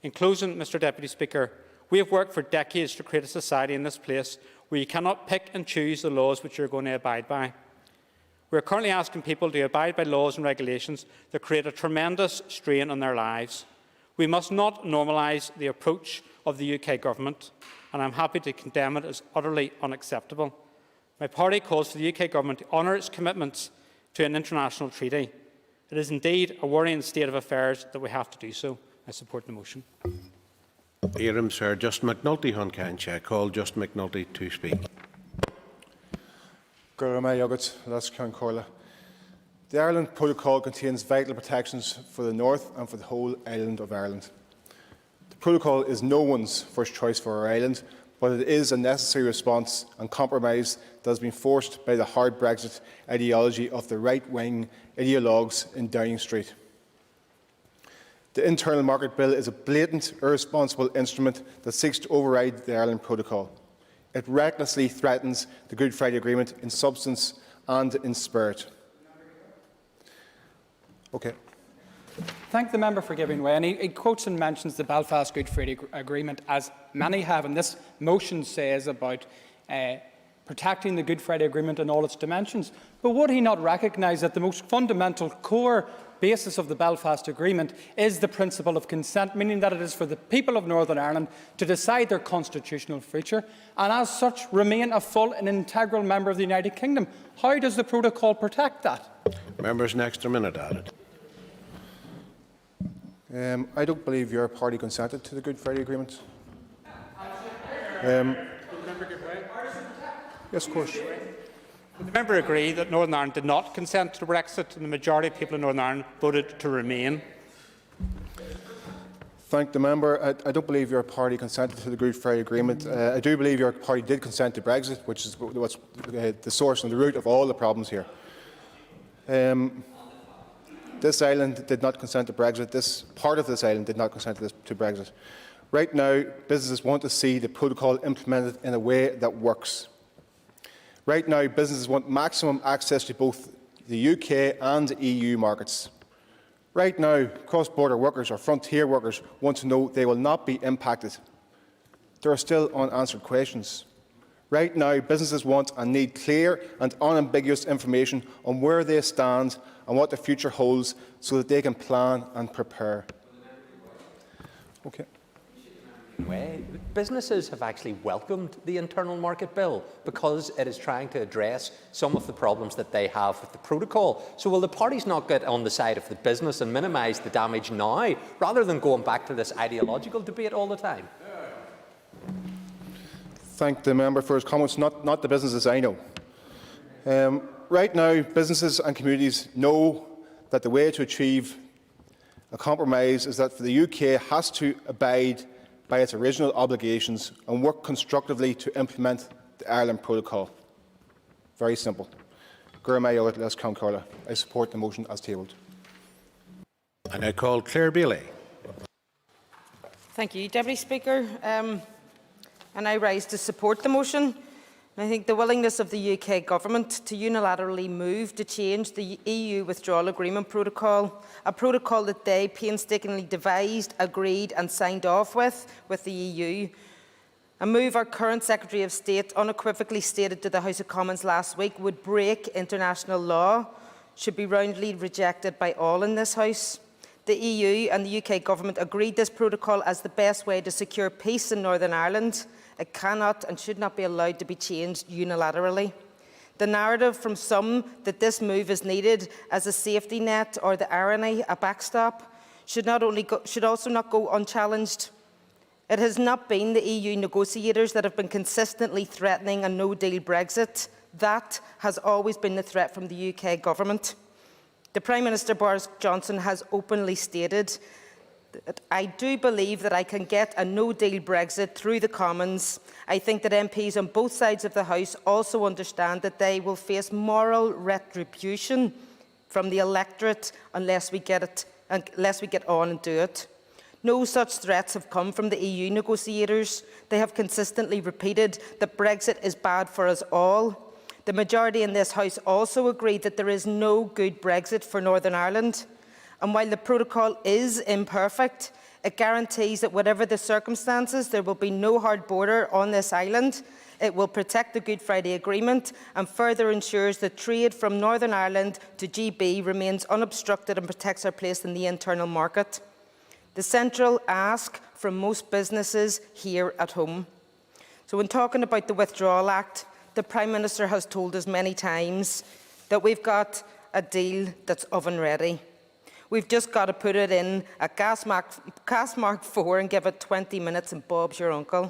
In closing, Mr Deputy Speaker, we have worked for decades to create a society in this place where you cannot pick and choose the laws which you are going to abide by. We are currently asking people to abide by laws and regulations that create a tremendous strain on their lives. We must not normalise the approach of the UK Government, and I am happy to condemn it as utterly unacceptable. My party calls for the UK Government to honour its commitments to an international treaty. It is indeed a worrying state of affairs that we have to do so. I support the motion. Éireann Sir Justin McNulty hon Cancha. Call Justin McNulty to speak. The Ireland Protocol contains vital protections for the North and for the whole island of Ireland. The Protocol is no one's first choice for our island, but it is a necessary response and compromise that has been forced by the hard Brexit ideology of the right-wing ideologues in Downing Street. The Internal Market Bill is a blatant, irresponsible instrument that seeks to override the Ireland Protocol. It recklessly threatens the Good Friday Agreement in substance and in spirit. Okay. Thank the member for giving way. And he quotes and mentions the Belfast Good Friday Agreement, as many have, and this motion says about protecting the Good Friday Agreement in all its dimensions. But would he not recognise that the most fundamental core basis of the Belfast Agreement is the principle of consent, meaning that it is for the people of Northern Ireland to decide their constitutional future and as such remain a full and integral member of the United Kingdom? How does the protocol protect that? Members, an extra minute added. I don't believe your party consented to the Good Friday Agreement. Yes, of course. Would the member agree that Northern Ireland did not consent to Brexit and the majority of people in Northern Ireland voted to remain? Thank the member. I don't believe your party consented to the Good Friday Agreement. I do believe your party did consent to Brexit, which is what's the source and the root of all the problems here. This island did not consent to Brexit. This part of this island did not consent to Brexit. Right now, businesses want to see the protocol implemented in a way that works. Right now, businesses want maximum access to both the UK and EU markets. Right now, cross-border workers or frontier workers want to know they will not be impacted. There are still unanswered questions. Right now, businesses want and need clear and unambiguous information on where they stand and what the future holds so that they can plan and prepare. Okay. Businesses have actually welcomed the Internal Market Bill because it is trying to address some of the problems that they have with the protocol. So will the parties not get on the side of the business and minimise the damage now, rather than going back to this ideological debate all the time? Thank the member for his comments. Not the businesses I know. Right now, businesses and communities know that the way to achieve a compromise is that the UK has to abide by its original obligations and work constructively to implement the Ireland Protocol. Very simple. I support the motion as tabled. And I call Claire Bailey. Thank you, Deputy Speaker. And I rise to support the motion. I think the willingness of the UK Government to unilaterally move to change the EU Withdrawal Agreement Protocol, a protocol that they painstakingly devised, agreed and signed off with the EU, a move our current Secretary of State unequivocally stated to the House of Commons last week would break international law, should be roundly rejected by all in this House. The EU and the UK Government agreed this protocol as the best way to secure peace in Northern Ireland. It cannot and should not be allowed to be changed unilaterally. The narrative from some that this move is needed as a safety net or the irony, a backstop, should also not go unchallenged. It has not been the EU negotiators that have been consistently threatening a no-deal Brexit. That has always been the threat from the UK Government. The Prime Minister Boris Johnson has openly stated that I do believe that I can get a no-deal Brexit through the Commons. I think that MPs on both sides of the House also understand that they will face moral retribution from the electorate unless we get on and do it. No such threats have come from the EU negotiators. They have consistently repeated that Brexit is bad for us all. The majority in this House also agreed that there is no good Brexit for Northern Ireland. And while the protocol is imperfect, it guarantees that whatever the circumstances, there will be no hard border on this island. It will protect the Good Friday Agreement and further ensures that trade from Northern Ireland to GB remains unobstructed and protects our place in the internal market. The central ask from most businesses here at home. So when talking about the Withdrawal Act, the Prime Minister has told us many times that we've got a deal that's oven ready. We've just got to put it in a gas mark 4 and give it 20 minutes and Bob's your uncle.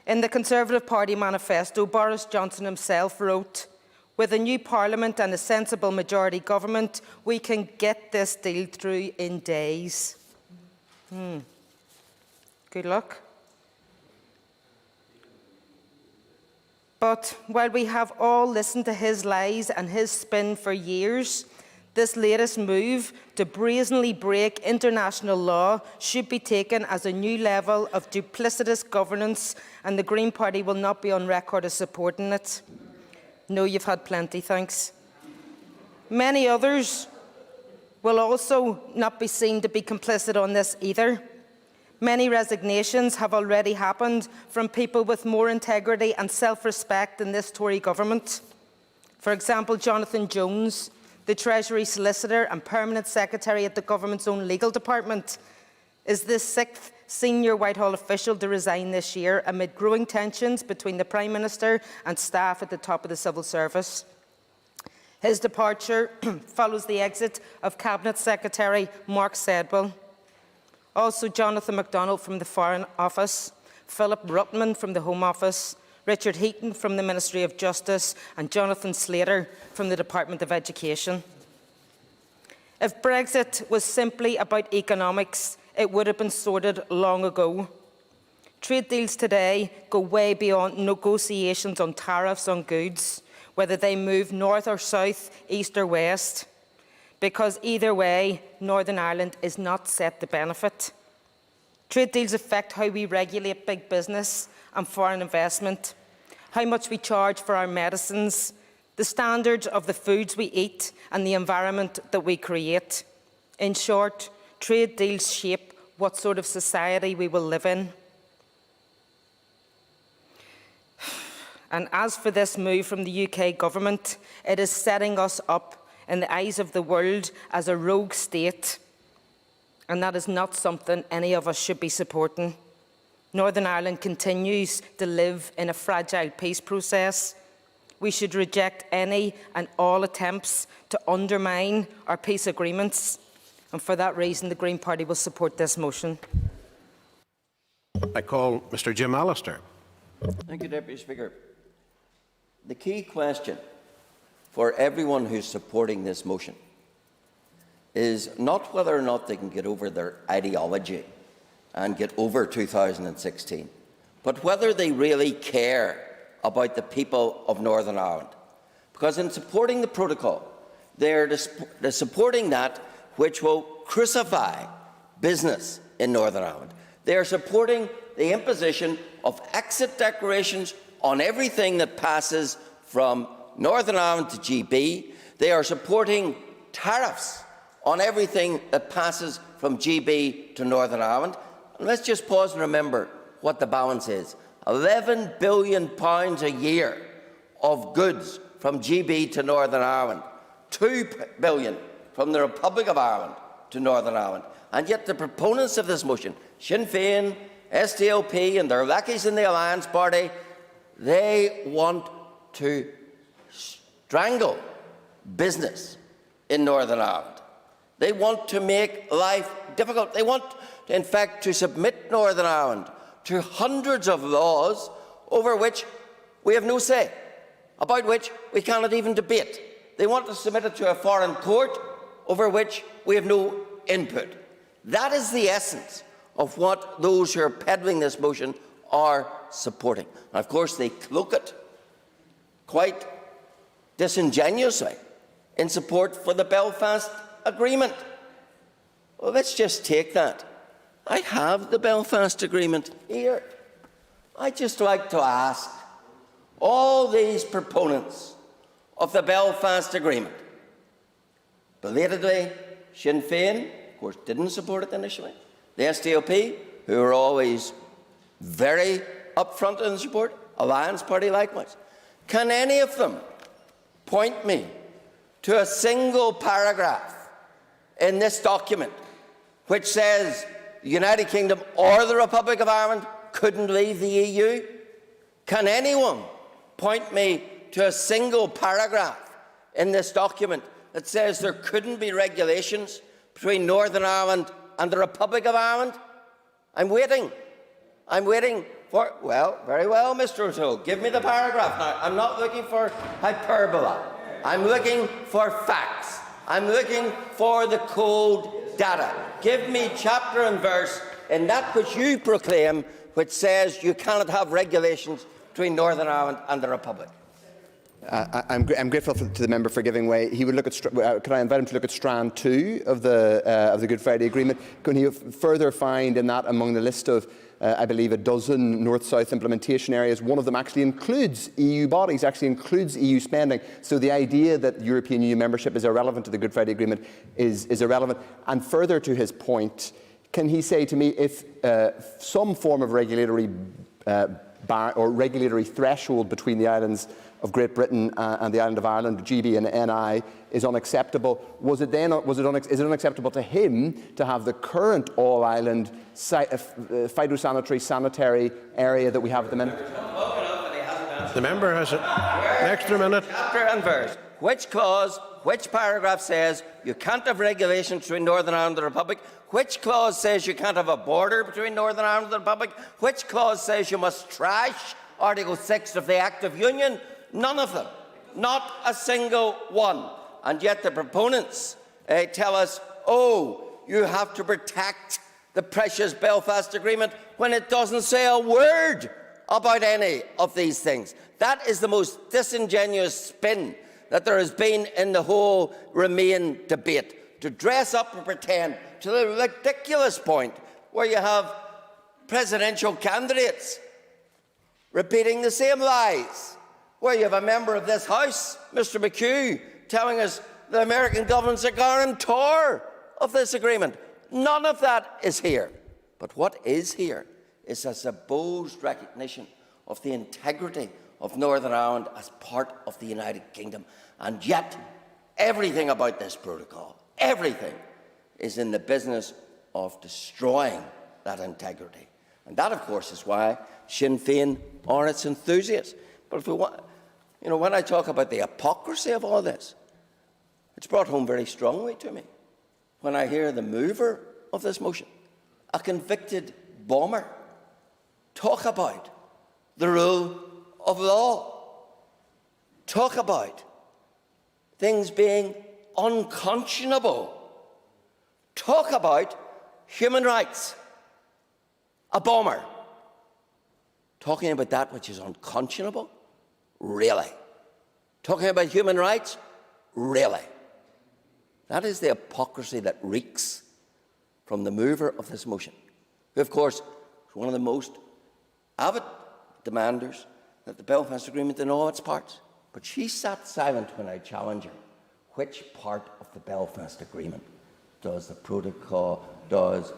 In the Conservative Party manifesto, Boris Johnson himself wrote, "With a new Parliament and a sensible majority government, we can get this deal through in days." Good luck. But while we have all listened to his lies and his spin for years, This latest move to brazenly break international law should be taken as a new level of duplicitous governance, and the Green Party will not be on record as supporting it. No, you've had plenty, thanks. Many others will also not be seen to be complicit on this either. Many resignations have already happened from people with more integrity and self-respect than this Tory government. For example, Jonathan Jones, the Treasury Solicitor and Permanent Secretary at the government's own legal department, is the 6th senior Whitehall official to resign this year amid growing tensions between the Prime Minister and staff at the top of the civil service. His departure follows the exit of Cabinet Secretary Mark Sedwill. Also, Jonathan MacDonald from the Foreign Office, Philip Ruttman from the Home Office, Richard Heaton from the Ministry of Justice and Jonathan Slater from the Department of Education. If Brexit was simply about economics, it would have been sorted long ago. Trade deals today go way beyond negotiations on tariffs on goods, whether they move north or south, east or west, because either way, Northern Ireland is not set to benefit. Trade deals affect how we regulate big business and foreign investment, how much we charge for our medicines, the standards of the foods we eat and the environment that we create. In short, trade deals shape what sort of society we will live in. And as for this move from the UK government, it is setting us up in the eyes of the world as a rogue state, and that is not something any of us should be supporting. Northern Ireland continues to live in a fragile peace process. We should reject any and all attempts to undermine our peace agreements, and for that reason the Green Party will support this motion. I call Mr Jim Allister. Thank you, Deputy Speaker. The key question for everyone who's supporting this motion is not whether or not they can get over their ideology and get over 2016, but whether they really care about the people of Northern Ireland. Because in supporting the protocol, they're supporting that which will crucify business in Northern Ireland. They are supporting the imposition of exit declarations on everything that passes from Northern Ireland to GB. They are supporting tariffs on everything that passes from GB to Northern Ireland. And let's just pause and remember what the balance is. £11 billion a year of goods from GB to Northern Ireland. £2 billion from the Republic of Ireland to Northern Ireland. And yet the proponents of this motion, Sinn Féin, SDLP and their lackeys in the Alliance Party, they want to strangle business in Northern Ireland. They want to make life difficult. They want, in fact, to submit Northern Ireland to hundreds of laws over which we have no say, about which we cannot even debate. They want to submit it to a foreign court over which we have no input. That is the essence of what those who are peddling this motion are supporting. And of course, they cloak it quite disingenuously in support for the Belfast Agreement. Well, let's just take that. I have the Belfast Agreement here. I'd just like to ask all these proponents of the Belfast Agreement, belatedly, Sinn Féin, of course, didn't support it initially, the SDLP, who are always very upfront in support, Alliance Party likewise. Can any of them point me to a single paragraph in this document which says the United Kingdom or the Republic of Ireland couldn't leave the EU? Can anyone point me to a single paragraph in this document that says there couldn't be regulations between Northern Ireland and the Republic of Ireland? I'm waiting. I'm waiting for... Well, very well, Mr O'Toole. Give me the paragraph now. I'm not looking for hyperbola. I'm looking for facts. I'm looking for the cold data. Give me chapter and verse in that which you proclaim, which says you cannot have regulations between Northern Ireland and the Republic. I'm grateful to the member for giving way. He would look at. Could I invite him to look at Strand 2 of the Good Friday Agreement? Can he further find in that, among the list of, I believe, a dozen north-south implementation areas, one of them actually includes EU bodies, actually includes EU spending. So the idea that European Union membership is irrelevant to the Good Friday Agreement is irrelevant. And further to his point, can he say to me if some form of regulatory bar or regulatory threshold between the islands of Great Britain and the island of Ireland, GB and NI, is unacceptable? Is it unacceptable to him to have the current all-island phytosanitary sanitary area that we have at the minute? The member has an extra minute. Chapter and verse. Which clause, which paragraph says you can't have regulations between Northern Ireland and the Republic? Which clause says you can't have a border between Northern Ireland and the Republic? Which clause says you must trash Article 6 of the Act of Union? None of them. Not a single one. And yet the proponents tell us, oh, you have to protect the precious Belfast Agreement, when it doesn't say a word about any of these things. That is the most disingenuous spin that there has been in the whole Remain debate. To dress up and pretend to the ridiculous point where you have presidential candidates repeating the same lies, where you have a member of this House, Mr McHugh, telling us the American government's a guarantor of this agreement. None of that is here. But what is here is a supposed recognition of the integrity of Northern Ireland as part of the United Kingdom. And yet, everything about this protocol, everything, is in the business of destroying that integrity. And that, of course, is why Sinn Féin are its enthusiasts. But if we want, when I talk about the hypocrisy of all this, it's brought home very strongly to me when I hear the mover of this motion, a convicted bomber, talk about the rule of law, talk about things being unconscionable, talk about human rights. A bomber talking about that which is unconscionable? Really? Talking about human rights? Really? That is the hypocrisy that reeks from the mover of this motion, who, of course, is one of the most avid demanders that the Belfast Agreement in all its parts. But she sat silent when I challenged her. Which part of the Belfast Agreement does the protocol, does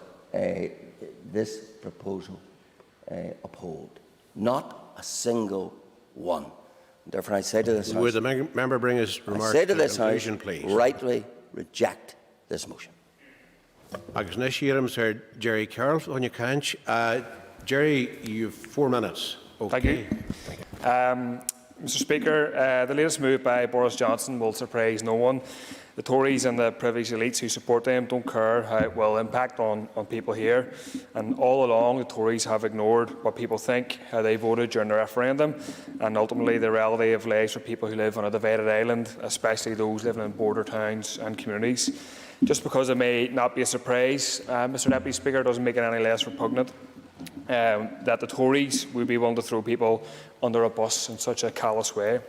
this proposal uphold? Not a single one. Therefore, I say to this House, would the member bring his remarks to this House, please? Rightly reject this motion. Agus Nishiram, Sir Jerry Carroll, on your canch. Jerry, you have 4 minutes. Okay. Thank you. Mr Speaker, the latest move by Boris Johnson will surprise no one. The Tories and the privileged elites who support them don't care how it will impact on people here. And all along, the Tories have ignored what people think, how they voted during the referendum, and ultimately the reality of lives for people who live on a divided island, especially those living in border towns and communities. Just because it may not be a surprise, Mr Deputy Speaker, doesn't make it any less repugnant that the Tories would be willing to throw people under a bus in such a callous way.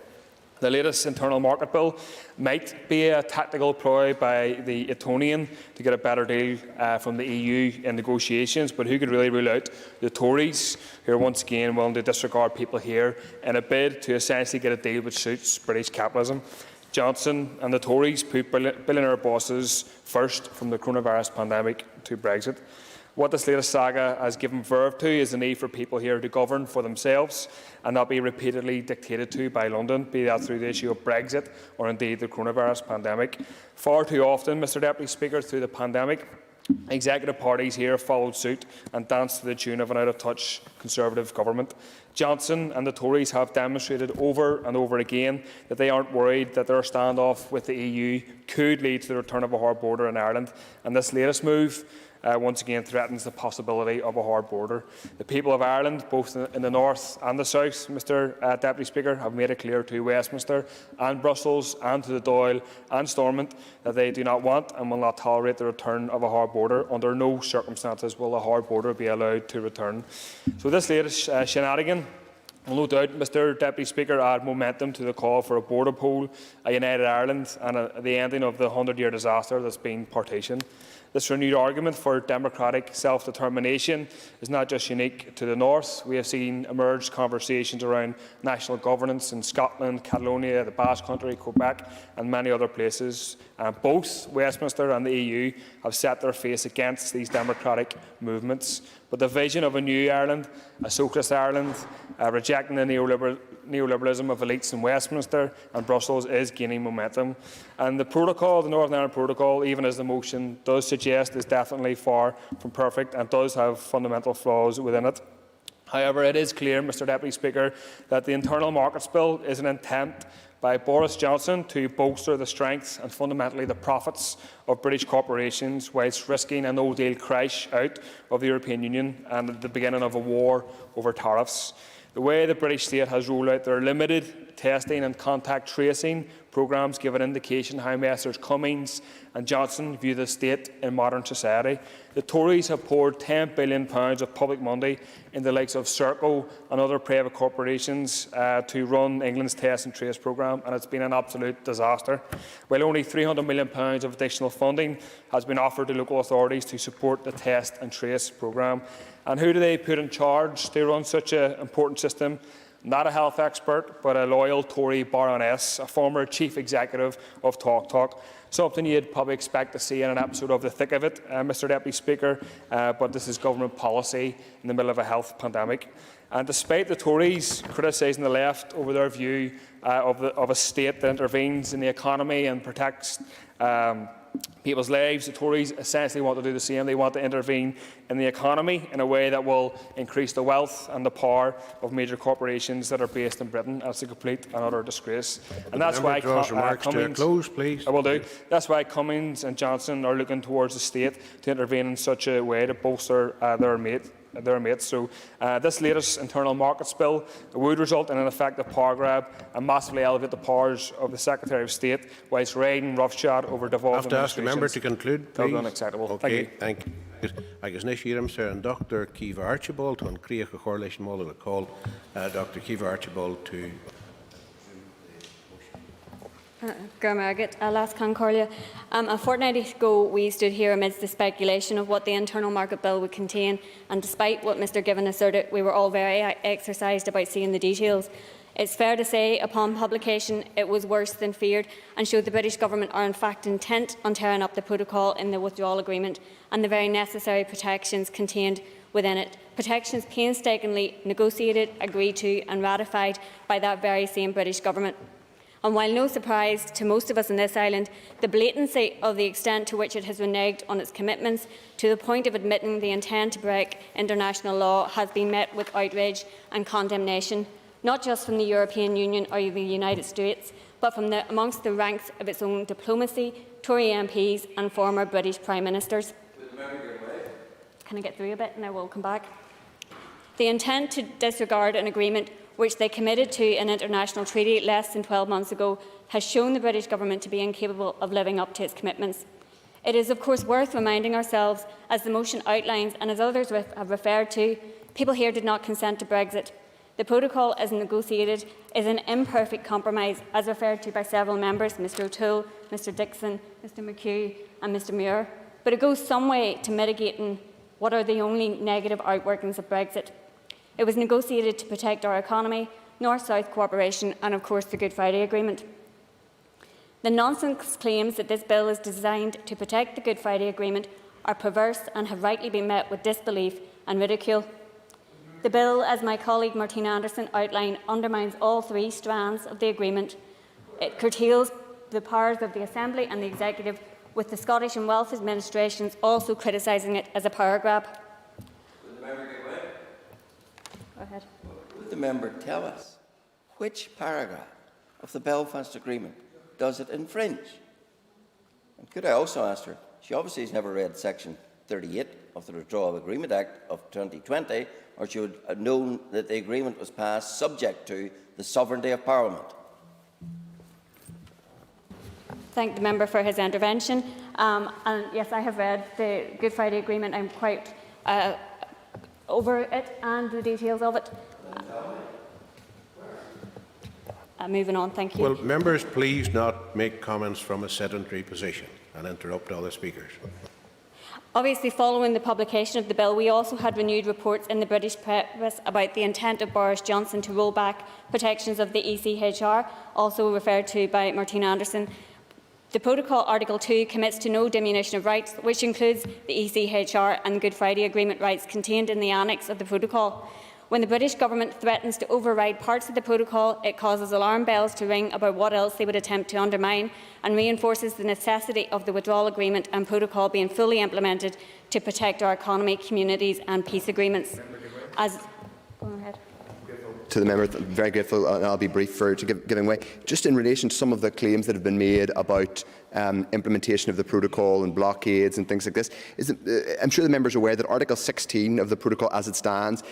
The latest internal market bill might be a tactical ploy by the Etonian to get a better deal from the EU in negotiations, but who could really rule out the Tories, who are once again willing to disregard people here in a bid to essentially get a deal which suits British capitalism? Johnson and the Tories put billionaire bosses first, from the coronavirus pandemic to Brexit. What this latest saga has given verve to is the need for people here to govern for themselves and not be repeatedly dictated to by London, be that through the issue of Brexit or indeed the coronavirus pandemic. Far too often, Mr Deputy Speaker, through the pandemic, executive parties here followed suit and danced to the tune of an out-of-touch Conservative government. Johnson and the Tories have demonstrated over and over again that they aren't worried that their standoff with the EU could lead to the return of a hard border in Ireland, and this latest move once again threatens the possibility of a hard border. The people of Ireland, both in the north and the south, Mr Deputy Speaker, have made it clear to Westminster and Brussels and to the Dáil and Stormont that they do not want and will not tolerate the return of a hard border. Under no circumstances will a hard border be allowed to return. So this latest shenanigan will no doubt, Mr Deputy Speaker, add momentum to the call for a border poll, a united Ireland and the ending of the 100-year disaster that's been partition. This renewed argument for democratic self-determination is not just unique to the North. We have seen emerged conversations around national governance in Scotland, Catalonia, the Basque Country, Quebec and many other places. Both Westminster and the EU have set their face against these democratic movements. But the vision of a new Ireland, a socialist Ireland, rejecting the neoliberalism of elites in Westminster and Brussels is gaining momentum. And the protocol, the Northern Ireland Protocol, even as the motion does suggest, is definitely far from perfect and does have fundamental flaws within it. However, it is clear, Mr Deputy Speaker, that the Internal Markets Bill is an attempt by Boris Johnson to bolster the strengths and fundamentally the profits of British corporations, whilst risking a no-deal crash out of the European Union and the beginning of a war over tariffs. The way the British state has rolled out their limited testing and contact tracing programmes give an indication how Messrs Cummings and Johnson view the state in modern society. The Tories have poured £10 billion of public money in the likes of Serco and other private corporations to run England's test and trace programme, and it's been an absolute disaster. While only £300 million of additional funding has been offered to local authorities to support the test and trace programme. And who do they put in charge to run such an important system? Not a health expert, but a loyal Tory baroness, a former chief executive of TalkTalk. Something you'd probably expect to see in an episode of The Thick of It, Mr Deputy Speaker, but this is government policy in the middle of a health pandemic. And despite the Tories criticising the left over their view of a state that intervenes in the economy and protects people's lives, the Tories essentially want to do the same. They want to intervene in the economy in a way that will increase the wealth and the power of major corporations that are based in Britain. That's a complete and utter disgrace. And that's why Cummings, I will do. That's why Cummings and Johnson are looking towards the state to intervene in such a way to bolster their mates. So this latest internal markets bill would result in an effective power grab and massively elevate the powers of the Secretary of State, whilst riding roughshod over devolved I have to ask the member to conclude, please. Unacceptable. Okay, thank you. Agus Nishiram, sir, and Dr. Kiva Archibald, on Creacha Correlation Model, will call Dr. Kiva Archibald to. A fortnight ago we stood here amidst the speculation of what the internal market bill would contain, and despite what Mr Given asserted, we were all very exercised about seeing the details. It's fair to say, upon publication, it was worse than feared and showed the British Government are in fact intent on tearing up the protocol in the withdrawal agreement and the very necessary protections contained within it. Protections painstakingly negotiated, agreed to and ratified by that very same British Government. And while no surprise to most of us in this island, the blatancy of the extent to which it has reneged on its commitments to the point of admitting the intent to break international law has been met with outrage and condemnation, not just from the European Union or the United States, but from amongst the ranks of its own diplomacy, Tory MPs and former British Prime Ministers. Can I get through a bit and I will come back? The intent to disregard an agreement which they committed to an international treaty less than 12 months ago has shown the British Government to be incapable of living up to its commitments. It is, of course, worth reminding ourselves, as the motion outlines and as others have referred to, people here did not consent to Brexit. The protocol, as negotiated, is an imperfect compromise, as referred to by several members, Mr O'Toole, Mr Dixon, Mr McHugh and Mr Muir, but it goes some way to mitigating what are the only negative outworkings of Brexit. It was negotiated to protect our economy, North-South cooperation and, of course, the Good Friday Agreement. The nonsense claims that this bill is designed to protect the Good Friday Agreement are perverse and have rightly been met with disbelief and ridicule. The bill, as my colleague Martina Anderson outlined, undermines all three strands of the agreement. It curtails the powers of the Assembly and the Executive, with the Scottish and Welsh administrations also criticising it as a power grab. Go ahead. Would the member tell us which paragraph of the Belfast Agreement does it infringe? And could I also ask her, she obviously has never read Section 38 of the Withdrawal Agreement Act of 2020, or she would have known that the agreement was passed subject to the sovereignty of Parliament. Thank the member for his intervention. And yes, I have read the Good Friday Agreement. I'm quite over it and the details of it. moving on. Thank you. Will members please not make comments from a sedentary position and interrupt other speakers? Obviously, following the publication of the bill, we also had renewed reports in the British press about the intent of Boris Johnson to roll back protections of the ECHR, also referred to by Martina Anderson. The Protocol Article 2 commits to no diminution of rights, which includes the ECHR and the Good Friday Agreement rights contained in the annex of the Protocol. When the British Government threatens to override parts of the Protocol, it causes alarm bells to ring about what else they would attempt to undermine, and reinforces the necessity of the Withdrawal Agreement and Protocol being fully implemented to protect our economy, communities and peace agreements. Go ahead. To the member, very grateful, and I'll be brief for giving way. Just in relation to some of the claims that have been made about implementation of the protocol and blockades and things like this, I'm sure the members are aware that Article 16 of the protocol, as it stands,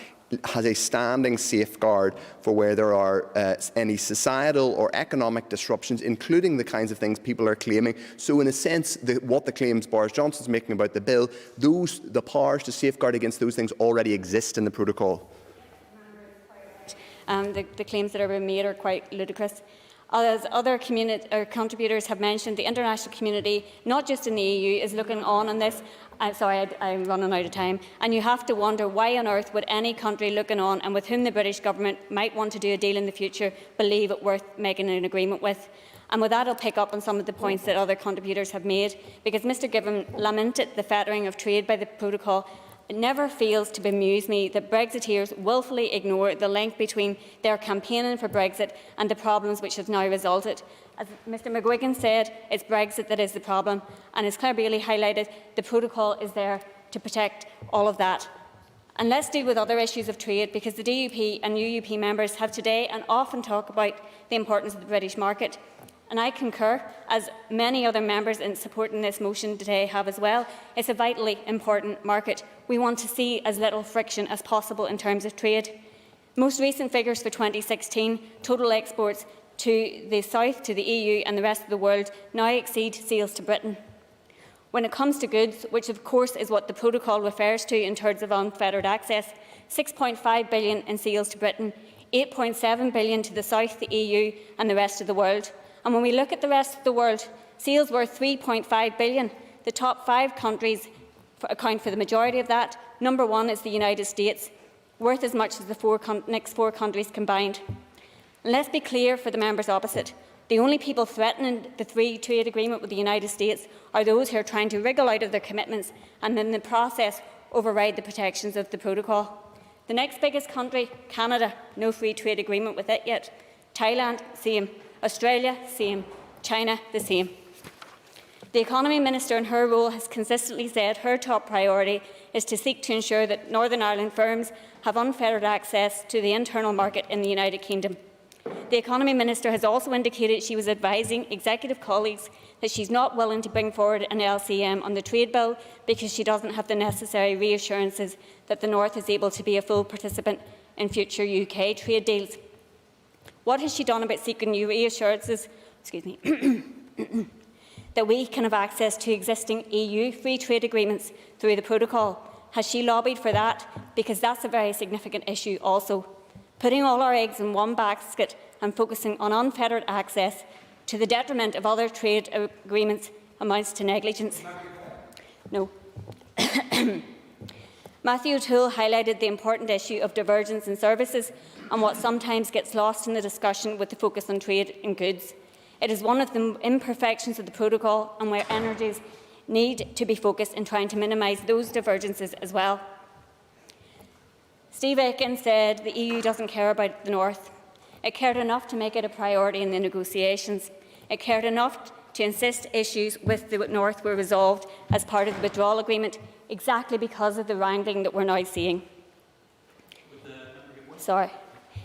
has a standing safeguard for where there are any societal or economic disruptions, including the kinds of things people are claiming. So in a sense, what the claims Boris Johnson is making about the bill, the powers to safeguard against those things already exist in the protocol. The claims that are being made are quite ludicrous. As other contributors have mentioned, the international community, not just in the EU, is looking on this. I'm running out of time. And you have to wonder why on earth would any country looking on and with whom the British Government might want to do a deal in the future believe it worth making an agreement with. And with that, I'll pick up on some of the points that other contributors have made, because Mr Given lamented the fettering of trade by the protocol. It never fails to bemuse me that Brexiteers wilfully ignore the link between their campaigning for Brexit and the problems which have now resulted. As Mr McGuigan said, it's Brexit that is the problem, and as Claire Bailey highlighted, the protocol is there to protect all of that. And let's deal with other issues of trade, because the DUP and UUP members have today and often talk about the importance of the British market. And I concur, as many other members in supporting this motion today have as well. It's a vitally important market. We want to see as little friction as possible in terms of trade. Most recent figures for 2016, total exports to the south, to the EU and the rest of the world now exceed sales to Britain. When it comes to goods, which of course is what the protocol refers to in terms of unfettered access, 6.5 billion in sales to Britain, 8.7 billion to the south, the EU and the rest of the world. And when we look at the rest of the world, sales worth 3.5 billion. The top 5 countries account for the majority of that. Number 1 is the United States, worth as much as the next 4 countries combined. And let's be clear for the members opposite. The only people threatening the free trade agreement with the United States are those who are trying to wriggle out of their commitments and in the process override the protections of the protocol. The next biggest country, Canada, no free trade agreement with it yet. Thailand, same. Australia, same. China, the same. The Economy Minister in her role has consistently said her top priority is to seek to ensure that Northern Ireland firms have unfettered access to the internal market in the United Kingdom. The Economy Minister has also indicated she was advising executive colleagues that she's not willing to bring forward an LCM on the trade bill because she doesn't have the necessary reassurances that the North is able to be a full participant in future UK trade deals. What has she done about seeking new reassurances that we can have access to existing EU free trade agreements through the protocol? Has she lobbied for that? Because that's a very significant issue also. Putting all our eggs in one basket and focusing on unfettered access to the detriment of other trade agreements amounts to negligence. No. Matthew O'Toole highlighted the important issue of divergence in services and what sometimes gets lost in the discussion with the focus on trade and goods. It is one of the imperfections of the protocol and where energies need to be focused in trying to minimise those divergences as well. Steve Aiken said the EU doesn't care about the North. It cared enough to make it a priority in the negotiations. It cared enough to insist issues with the North were resolved as part of the withdrawal agreement, exactly because of the wrangling that we're now seeing.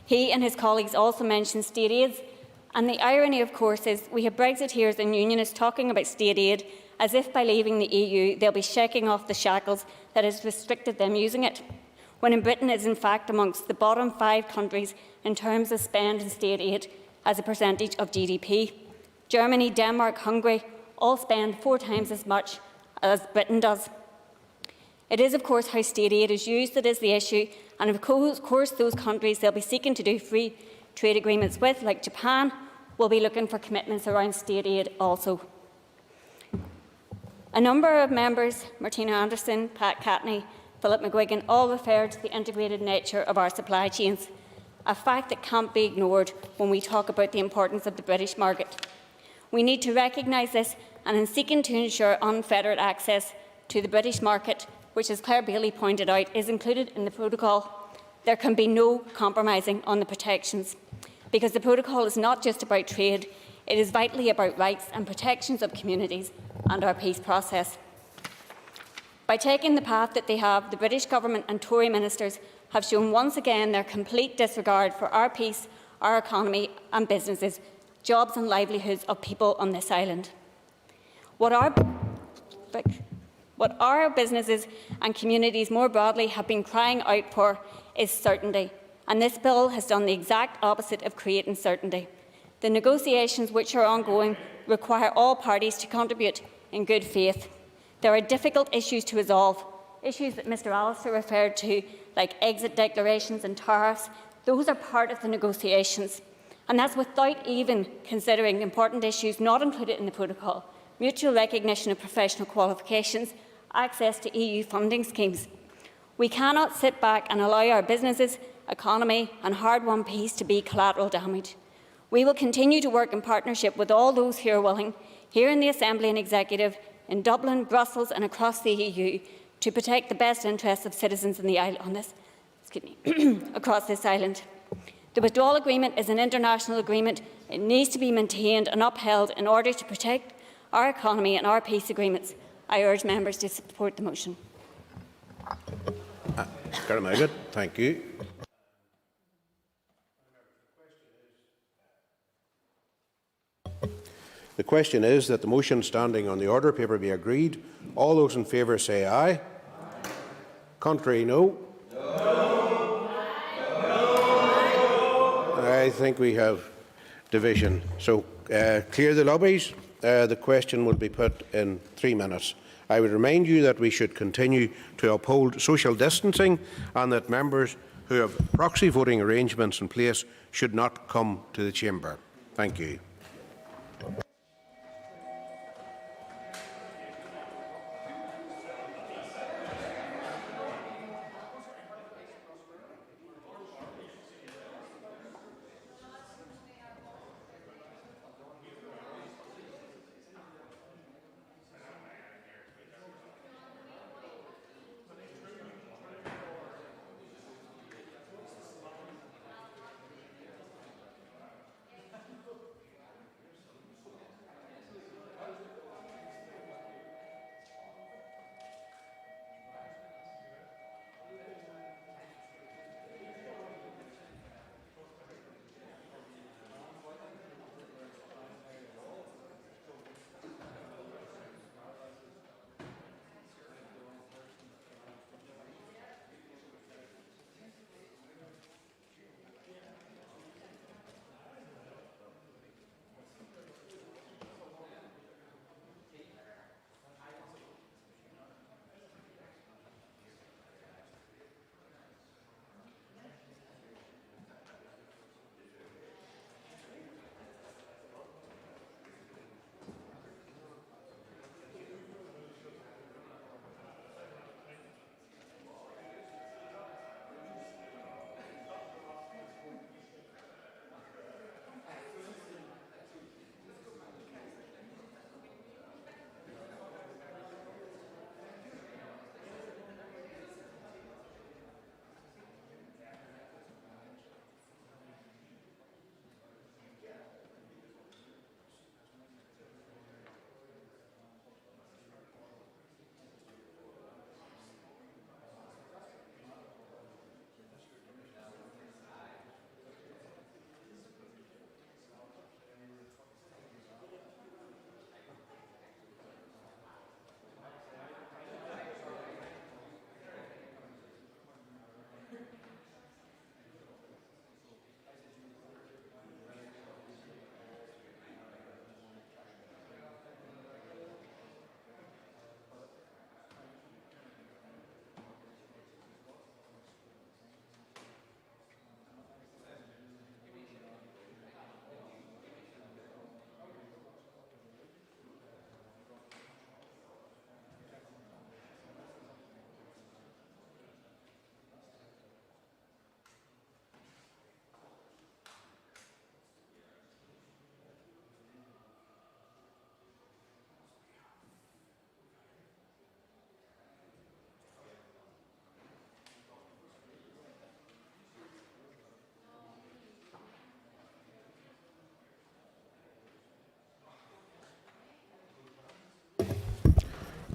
He and his colleagues also mentioned state aids, and the irony, of course, is we have Brexiteers and Unionists talking about state aid as if by leaving the EU they'll be shaking off the shackles that has restricted them using it, when in Britain is in fact amongst the bottom 5 countries in terms of spend in state aid as a percentage of GDP. Germany, Denmark, Hungary all spend 4 times as much as Britain does. It is, of course, how state aid is used that is the issue, and of course those countries they'll be seeking to do free trade agreements with, like Japan, will be looking for commitments around state aid also. A number of members, Martina Anderson, Pat Catney, Philip McGuigan, all referred to the integrated nature of our supply chains, a fact that can't be ignored when we talk about the importance of the British market. We need to recognise this, and in seeking to ensure unfettered access to the British market, which, as Claire Bailey pointed out, is included in the protocol, there can be no compromising on the protections, because the protocol is not just about trade, it is vitally about rights and protections of communities and our peace process. By taking the path that they have, the British Government and Tory ministers have shown once again their complete disregard for our peace, our economy and businesses, jobs and livelihoods of people on this island. What our businesses and communities more broadly have been crying out for is certainty, and this bill has done the exact opposite of creating certainty. The negotiations which are ongoing require all parties to contribute in good faith. There are difficult issues to resolve, issues that Mr Allister referred to, like exit declarations and tariffs. Those are part of the negotiations, and that's without even considering important issues not included in the protocol: mutual recognition of professional qualifications, access to EU funding schemes. We cannot sit back and allow our businesses, economy and hard-won peace to be collateral damage. We will continue to work in partnership with all those who are willing, here in the Assembly and Executive, in Dublin, Brussels and across the EU, to protect the best interests of citizens in the island, across this island. The withdrawal agreement is an international agreement. It needs to be maintained and upheld in order to protect our economy and our peace agreements. I urge members to support the motion. Thank you. The question is that the motion standing on the order paper be agreed. All those in favour say aye. Aye. Contrary, no. No. I think we have division. So clear the lobbies. The question will be put in 3 minutes. I would remind you that we should continue to uphold social distancing and that members who have proxy voting arrangements in place should not come to the chamber. Thank you.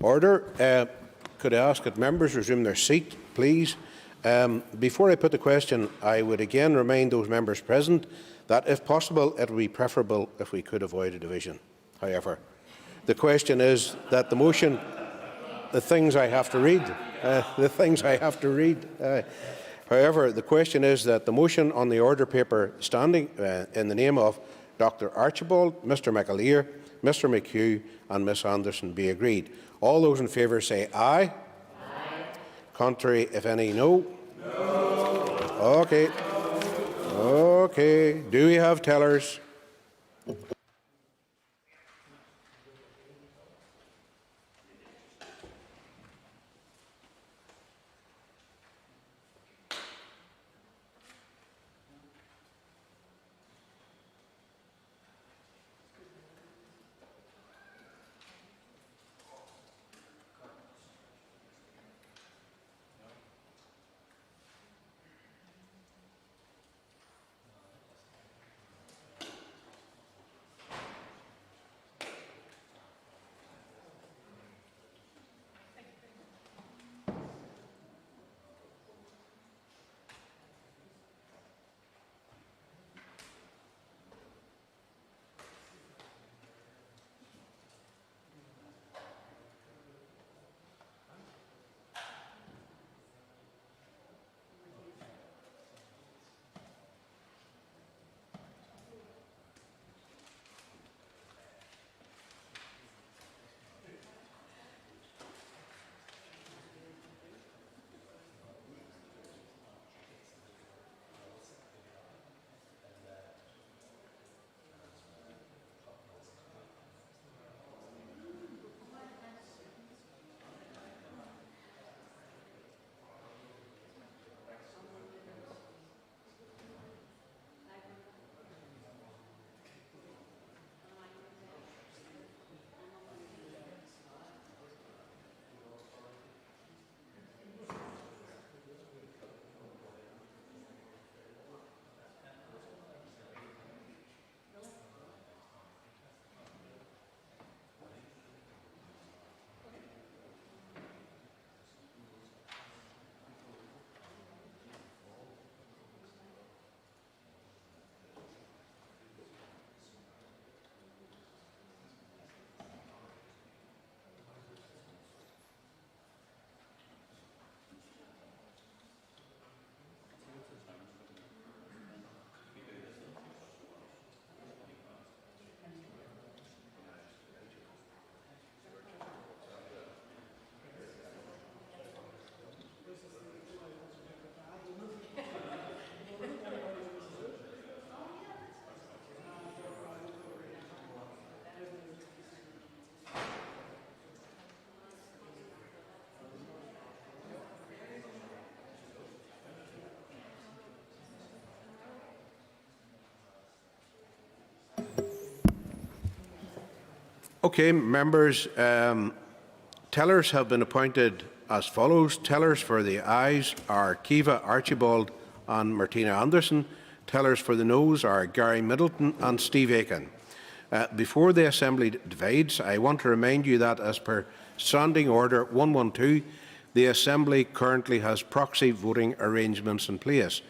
Order. Could I ask that members resume their seat, please? Before I put the question, I would again remind those members present that, if possible, it would be preferable if we could avoid a division. However, the question is that the motion, the things I have to read, however, the question is that the motion on the order paper standing in the name of Dr. Archibald, Mr. McAleer, Mr. McHugh and Ms Anderson be agreed. All those in favour say aye. Aye. Contrary, if any, no. No. Okay. Okay. Do we have tellers? Okay, members, tellers have been appointed as follows. Tellers for the ayes are Kiva Archibald and Martina Anderson. Tellers for the noes are Gary Middleton and Steve Aiken. Before the Assembly divides, I want to remind you that, as per Standing Order 112, the Assembly currently has proxy voting arrangements in place.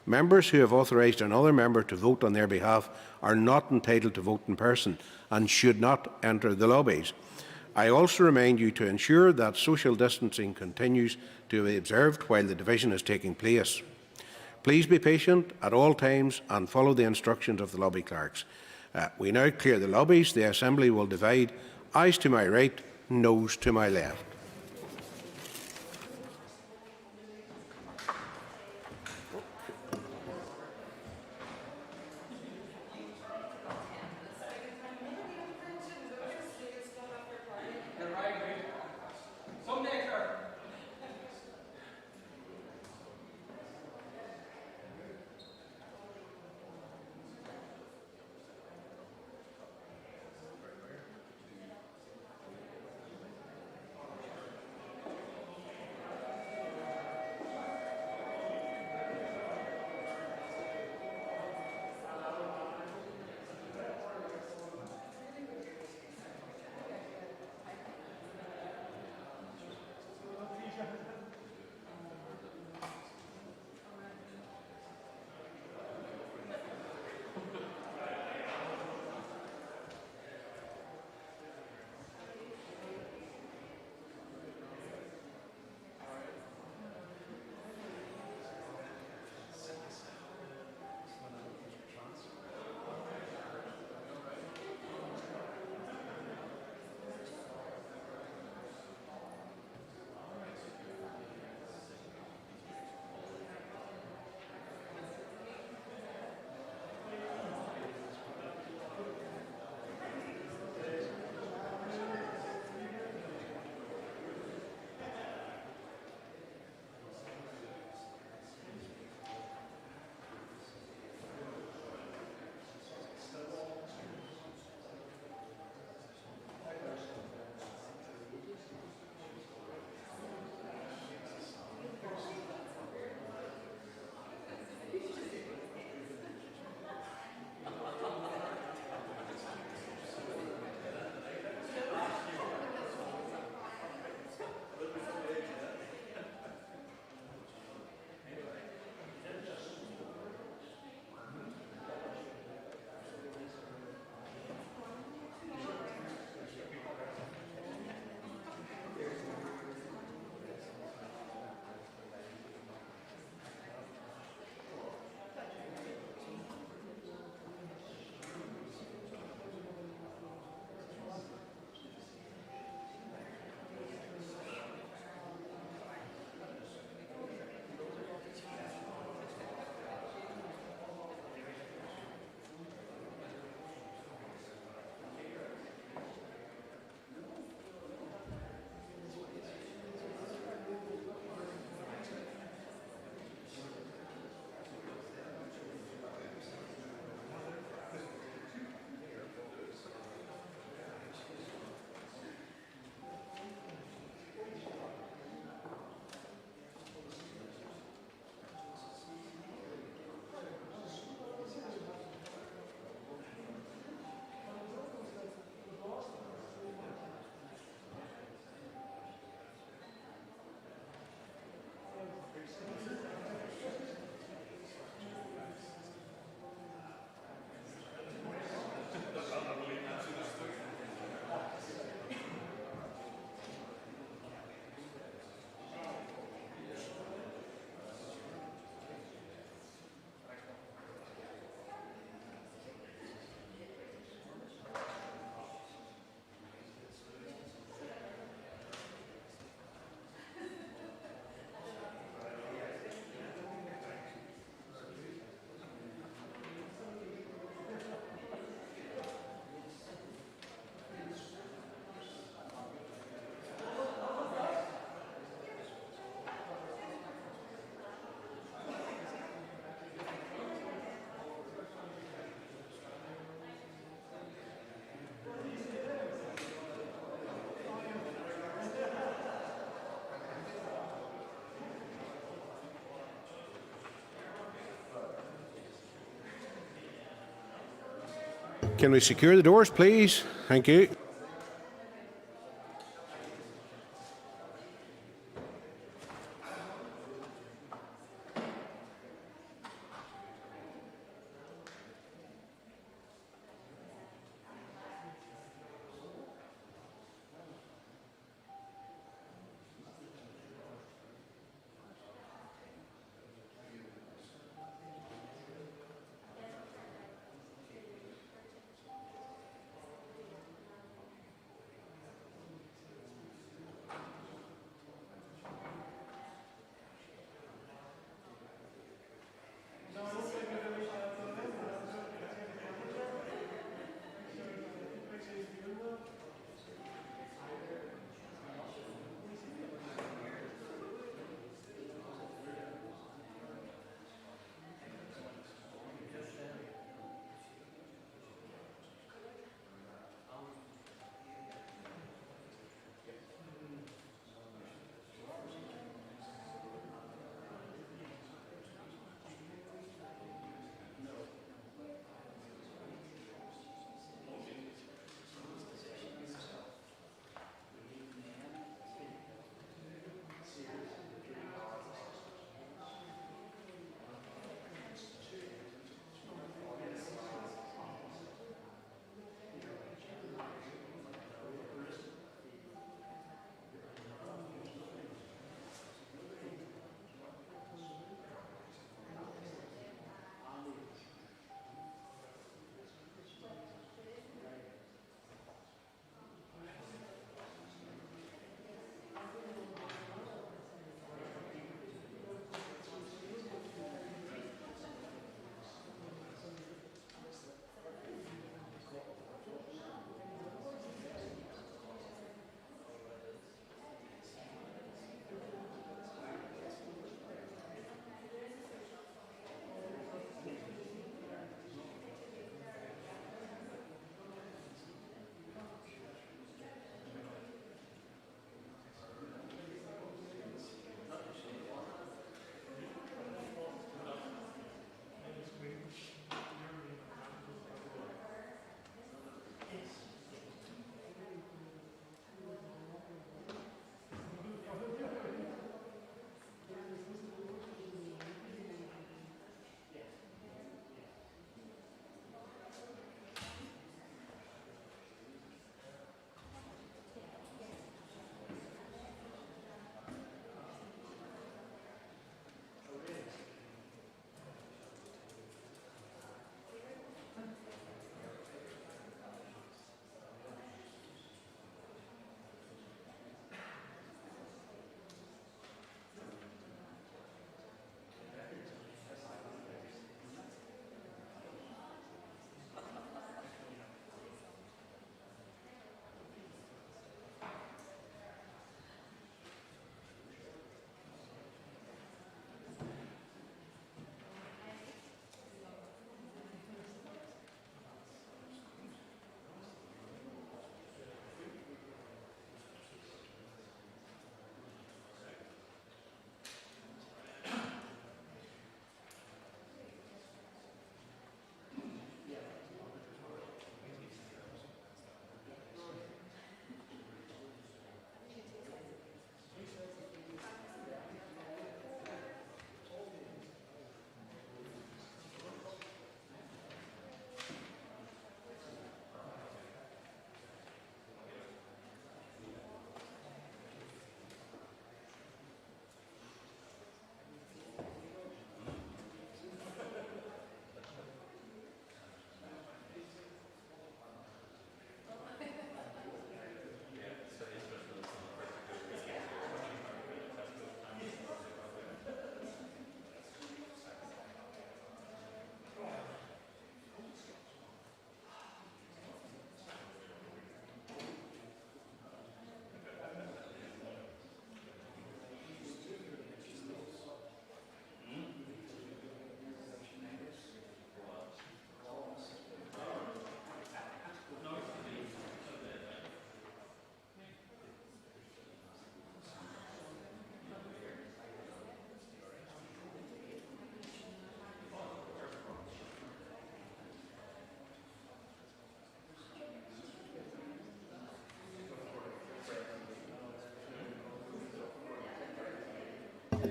Members who have authorised another member to vote on their behalf are not entitled to vote in person and should not enter the lobbies. I also remind you to ensure that social distancing continues to be observed while the division is taking place. Please be patient at all times and follow the instructions of the lobby clerks. We now clear the lobbies. The Assembly will divide. Ayes to my right, noes to my left. Can we secure the doors, please? Thank you.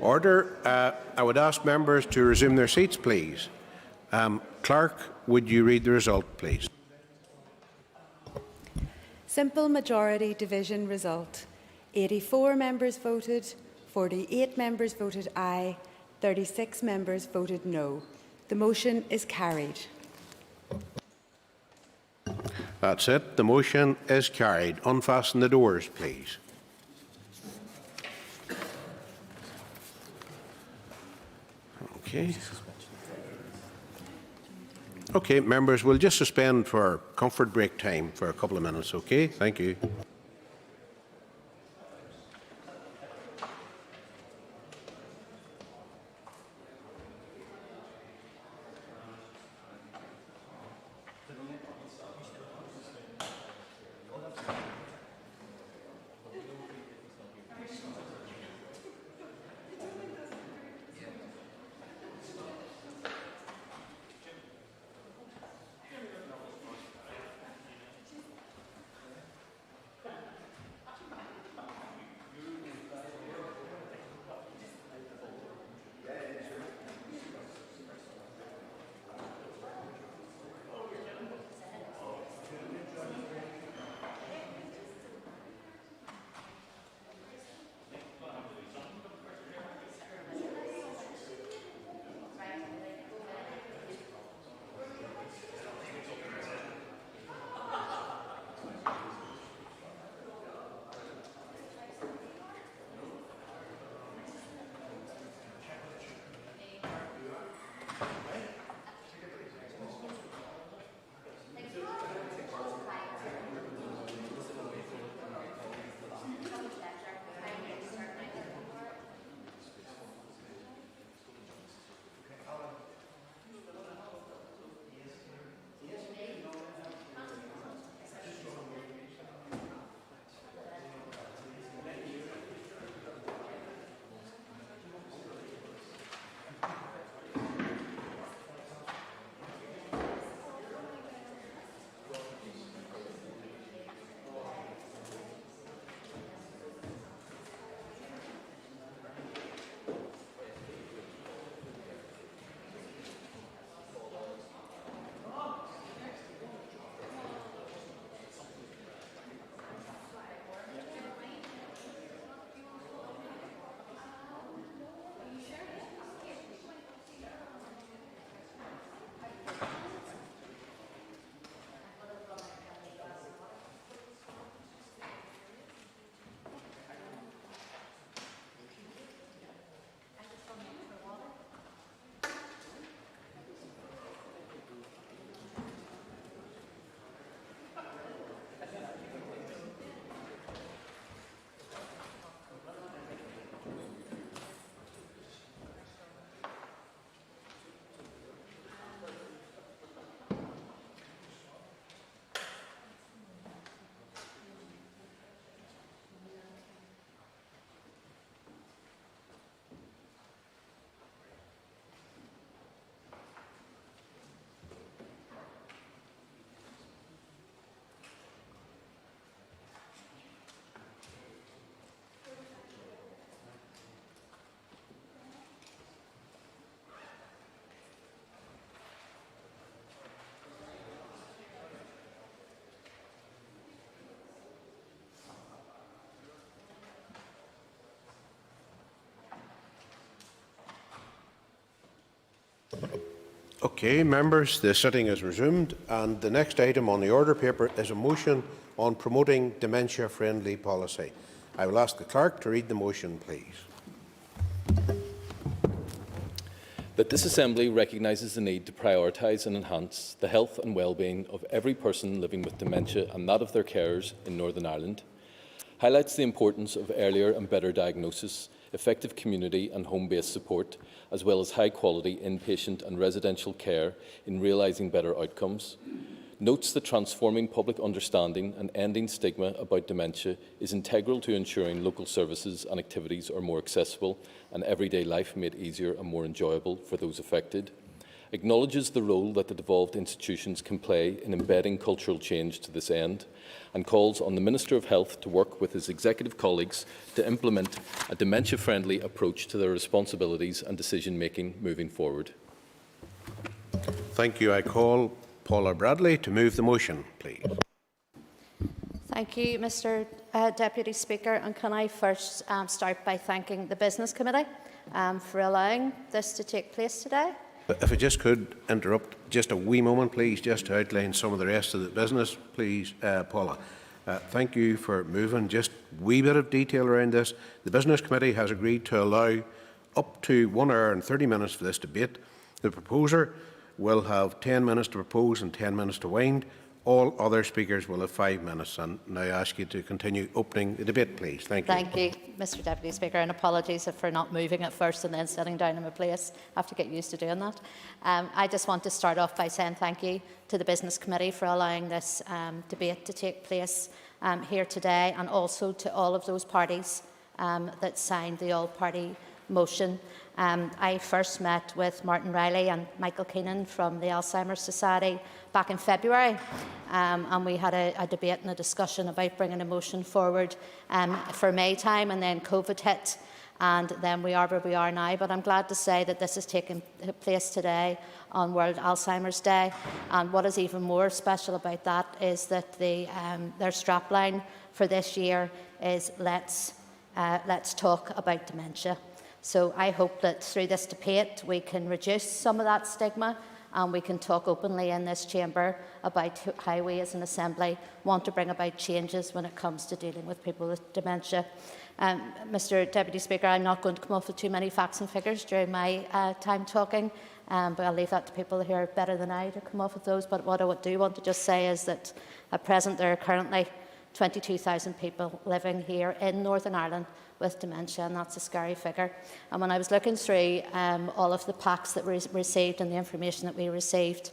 Order. I would ask members to resume their seats, please. Clerk, would you read the result, please? Simple majority division result. 84 members voted, 48 members voted aye, 36 members voted no. The motion is carried. That's it. The motion is carried. Unfasten the doors, please. Okay. Okay, members, we'll just suspend for comfort break time for a couple of minutes, okay? Thank you. Okay, members, the sitting is resumed, and the next item on the order paper is a motion on promoting dementia-friendly policy. I will ask the clerk to read the motion, please. That this Assembly recognises the need to prioritise and enhance the health and well-being of every person living with dementia and that of their carers in Northern Ireland, highlights the importance of earlier and better diagnosis, effective community and home-based support, as well as high-quality inpatient and residential care in realising better outcomes, notes that transforming public understanding and ending stigma about dementia is integral to ensuring local services and activities are more accessible and everyday life made easier and more enjoyable for those affected, acknowledges the role that the devolved institutions can play in embedding cultural change to this end, and calls on the Minister of Health to work with his executive colleagues to implement a dementia-friendly approach to their responsibilities and decision-making moving forward. Thank you. I call Paula Bradley to move the motion, please. Thank you, Mr Deputy Speaker. And can I first start by thanking the Business Committee for allowing this to take place today. If I just could interrupt just a wee moment, please, just to outline some of the rest of the business, please, Paula. Thank you for moving just a wee bit of detail around this. The Business Committee has agreed to allow up to 1 hour and 30 minutes for this debate. The proposer will have 10 minutes to propose and 10 minutes to wind. All other speakers will have 5 minutes. And now I ask you to continue opening the debate, please. Thank you. Thank you, Mr Deputy Speaker, and apologies for not moving at first and then sitting down in my place. I have to get used to doing that. I just want to start off by saying thank you to the Business Committee for allowing this debate to take place here today, and also to all of those parties that signed the all-party motion. I first met with Martin Riley and Michael Keenan from the Alzheimer's Society back in February, and we had a debate and a discussion about bringing a motion forward for May time, and then COVID hit, and then we are where we are now. But I'm glad to say that this is taking place today on World Alzheimer's Day, and what is even more special about that is that their strapline for this year is let's talk about dementia. So I hope that through this debate we can reduce some of that stigma, and we can talk openly in this chamber about how we as an Assembly want to bring about changes when it comes to dealing with people with dementia. Mr Deputy Speaker, I'm not going to come off with too many facts and figures during my time talking, but I'll leave that to people who are better than I to come off with those. But what I do want to just say is that at present there are currently 22,000 people living here in Northern Ireland with dementia, and that's a scary figure. And when I was looking through all of the packs that we received and the information that we received,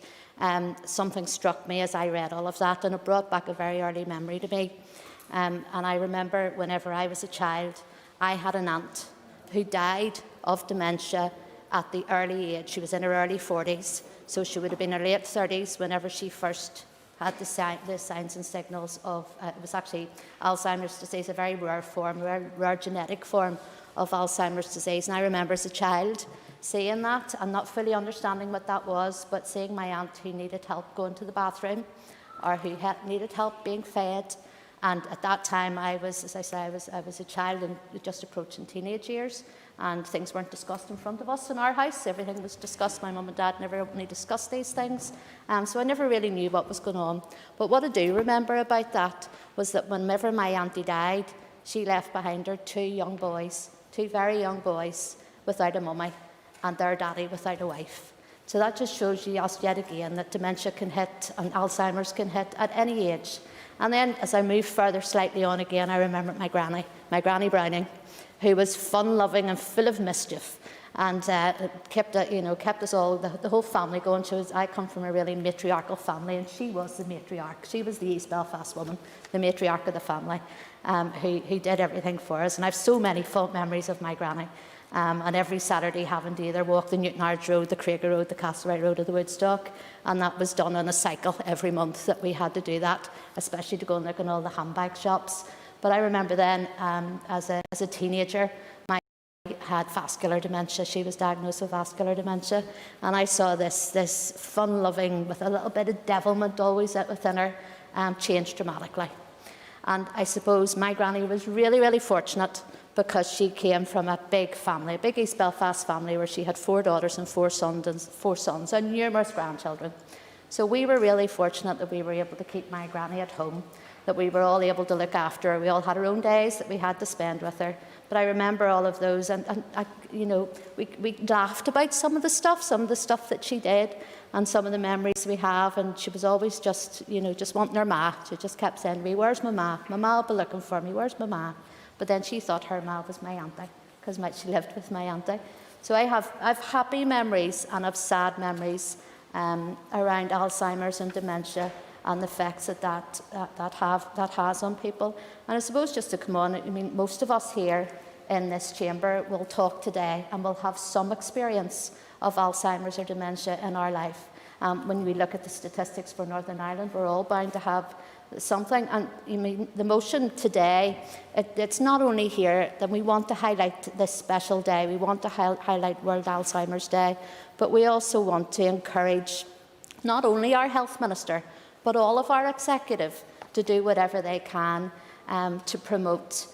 something struck me as I read all of that, and it brought back a very early memory to me. And I remember whenever I was a child, I had an aunt who died of dementia at the early age. She was in her early 40s, so she would have been in her late 30s whenever she first had the signs and signals of, it was actually Alzheimer's disease, a very rare form, a very rare genetic form of Alzheimer's disease. And I remember as a child seeing that and not fully understanding what that was, but seeing my aunt who needed help going to the bathroom, or who needed help being fed. And at that time, I was, as I say, I was a child and just approaching teenage years, and things weren't discussed in front of us in our house. Everything was discussed. My mum and dad never openly discussed these things, so I never really knew what was going on. But what I do remember about that was that whenever my auntie died, she left behind her 2 young boys, 2 very young boys, without a mummy, and their daddy without a wife. So that just shows you yet again that dementia can hit and Alzheimer's can hit at any age. And then as I moved further slightly on again, I remembered my Granny Browning, who was fun-loving and full of mischief, and kept us all, the whole family going. I come from a really matriarchal family, and she was the matriarch. She was the East Belfast woman, the matriarch of the family, who did everything for us. And I have so many fond memories of my granny. And every Saturday having to either walk the Newtownards Road, the Craiger Road, the Castlereagh Road, or the Woodstock, and that was done on a cycle every month that we had to do that, especially to go and look in all the handbag shops. But I remember then, as a teenager, my mum had vascular dementia. She was diagnosed with vascular dementia, and I saw this fun-loving, with a little bit of devilment always within her, change dramatically. And I suppose my granny was really, really fortunate, because she came from a big family, a big East Belfast family, where she had 4 daughters and 4 sons and numerous grandchildren. So we were really fortunate that we were able to keep my granny at home, that we were all able to look after her. We all had our own days that we had to spend with her. But I remember all of those, and we laughed about some of the stuff that she did, and some of the memories we have. And she was always just wanting her ma. She just kept saying to me, "Where's my ma? My ma will be looking for me. Where's my ma?" But then she thought her ma was my auntie, because she lived with my auntie. So I've happy memories and I've sad memories around Alzheimer's and dementia, and the effects that has on people. And I suppose just to come on, I mean, most of us here in this chamber will talk today and will have some experience of Alzheimer's or dementia in our life. When we look at the statistics for Northern Ireland, we're all bound to have something. And the motion today, it's not only here that we want to highlight this special day, we want to highlight World Alzheimer's Day, but we also want to encourage not only our Health Minister, but all of our executive to do whatever they can to promote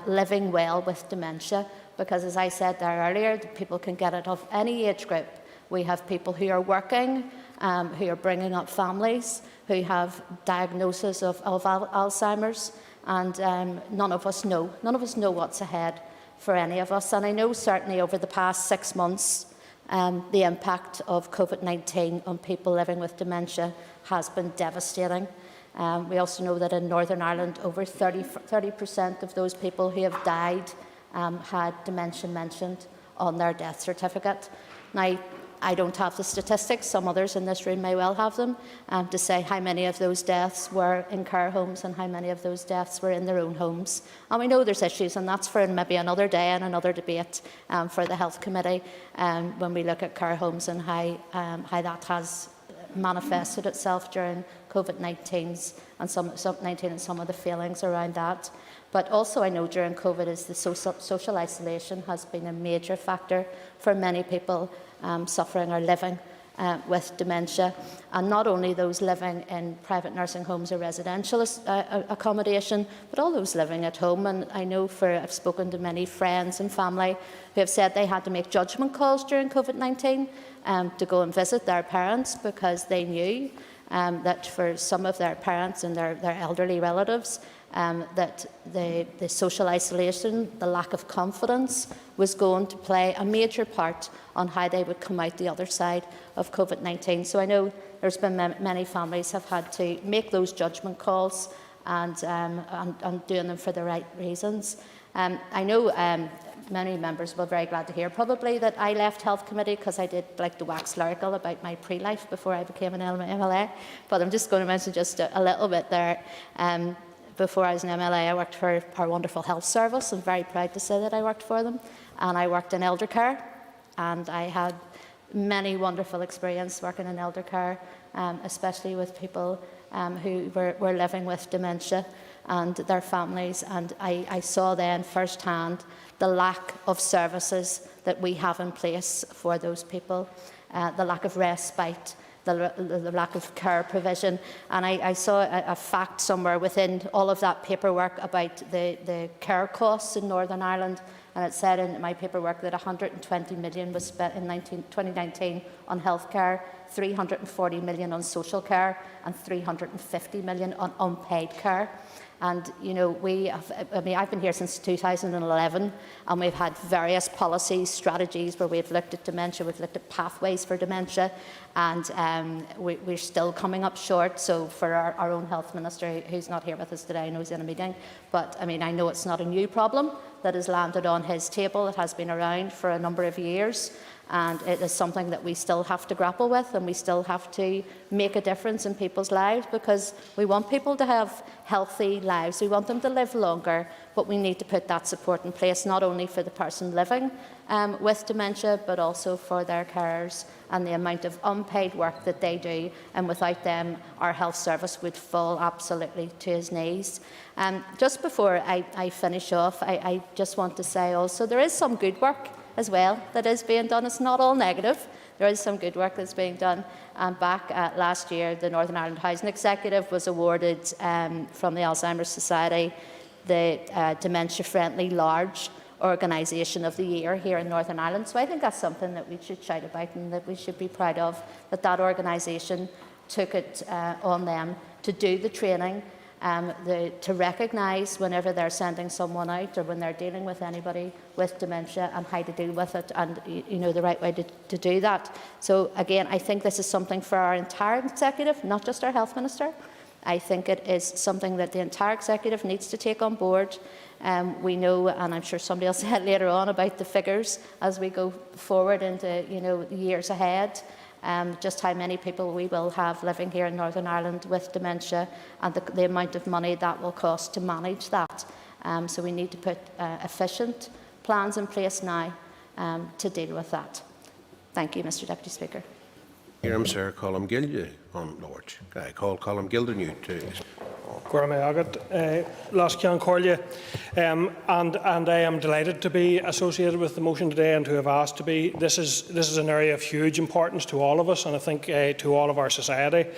living well with dementia. Because as I said there earlier, people can get it of any age group. We have people who are working, who are bringing up families, who have diagnosis of Alzheimer's, and none of us know what's ahead for any of us. And I know certainly over the past 6 months, the impact of COVID-19 on people living with dementia has been devastating. We also know that in Northern Ireland, over 30% of those people who have died had dementia mentioned on their death certificate. Now, I don't have the statistics, some others in this room may well have them, to say how many of those deaths were in care homes and how many of those deaths were in their own homes. And we know there's issues, and that's for maybe another day and another debate for the Health Committee when we look at care homes and how that has manifested itself during COVID-19 and some of the feelings around that. But also I know during COVID is the social isolation has been a major factor for many people suffering or living with dementia, and not only those living in private nursing homes or residential accommodation, but all those living at home. And I know I've spoken to many friends and family who have said they had to make judgment calls during COVID-19 to go and visit their parents because they knew that for some of their parents and their elderly relatives, that the social isolation, the lack of confidence was going to play a major part on how they would come out the other side of COVID-19. So I know there's been many families have had to make those judgment calls and doing them for the right reasons. I know many members will be very glad to hear probably that I left Health Committee because I did like to wax lyrical about my pre-life before I became an MLA. But I'm just going to mention just a little bit there. Before I was an MLA, I worked for our wonderful health service. I'm very proud to say that I worked for them. And I worked in elder care. And I had many wonderful experience working in elder care, especially with people who were living with dementia and their families. And I saw then firsthand the lack of services that we have in place for those people, the lack of respite, the lack of care provision. And I saw a fact somewhere within all of that paperwork about the care costs in Northern Ireland, and it said in my paperwork that 120 million was spent in 2019 on healthcare, 340 million on social care, and 350 million on unpaid care. And, you know, I've been here since 2011, and we've had various policies, strategies where we've looked at dementia, we've looked at pathways for dementia, and we're still coming up short. So for our own Health Minister, who's not here with us today, I know he's in a meeting, but I mean, I know it's not a new problem that has landed on his table. It has been around for a number of years. And it is something that we still have to grapple with, and we still have to make a difference in people's lives, because we want people to have healthy lives. We want them to live longer, but we need to put that support in place, not only for the person living with dementia, but also for their carers and the amount of unpaid work that they do. And without them, our health service would fall absolutely to his knees. Just before I finish off, I just want to say also there is some good work as well that is being done. It's not all negative. There is some good work that's being done. And back last year, the Northern Ireland Housing Executive was awarded from the Alzheimer's Society the Dementia Friendly Large Organisation of the Year here in Northern Ireland. So I think that's something that we should shout about and that we should be proud of, that organisation took it on them to do the training, to recognise whenever they're sending someone out or when they're dealing with anybody with dementia and how to deal with it, and you know the right way to do that. So again, I think this is something for our entire executive, not just our Health Minister. I think it is something that the entire executive needs to take on board. We know, and I'm sure somebody will say it later on, about the figures as we go forward into the years ahead. Just how many people we will have living here in Northern Ireland with dementia, and the amount of money that will cost to manage that. So we need to put efficient, plans in place now to deal with that. Thank you, Mr Deputy Speaker. Here, Sir Colm Gilder on Lords. I call Colm Gilder new too. And I am delighted to be associated with the motion today and to have asked to be. This is an area of huge importance to all of us, and I think to all of our society.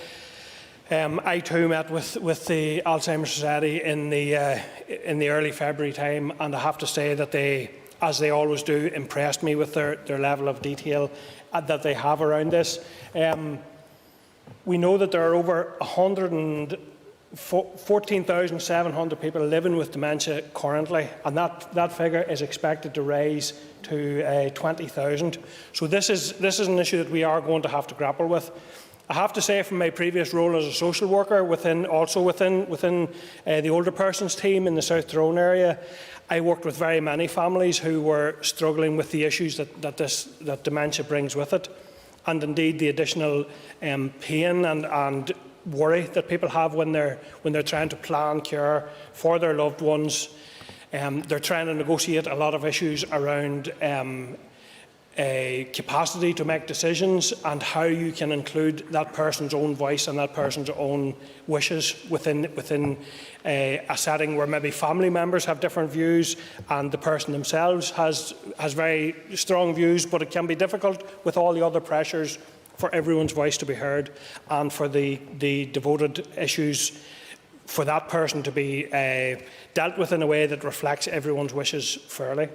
I too met with the Alzheimer's Society in the early February time, and I have to say that they, as they always do, impressed me with their level of detail that they have around this. We know that there are over 14,700 people living with dementia currently, and that figure is expected to rise to 20,000. So this is an issue that we are going to have to grapple with. I have to say, from my previous role as a social worker within the older persons team in the South Tyrone area, I worked with very many families who were struggling with the issues that dementia brings with it, and indeed the additional pain and worry that people have when they're trying to plan care for their loved ones. They're trying to negotiate a lot of issues around capacity to make decisions and how you can include that person's own voice and that person's own wishes within a setting where maybe family members have different views and the person themselves has very strong views, but it can be difficult with all the other pressures for everyone's voice to be heard and for the devoted issues for that person to be dealt with in a way that reflects everyone's wishes fairly.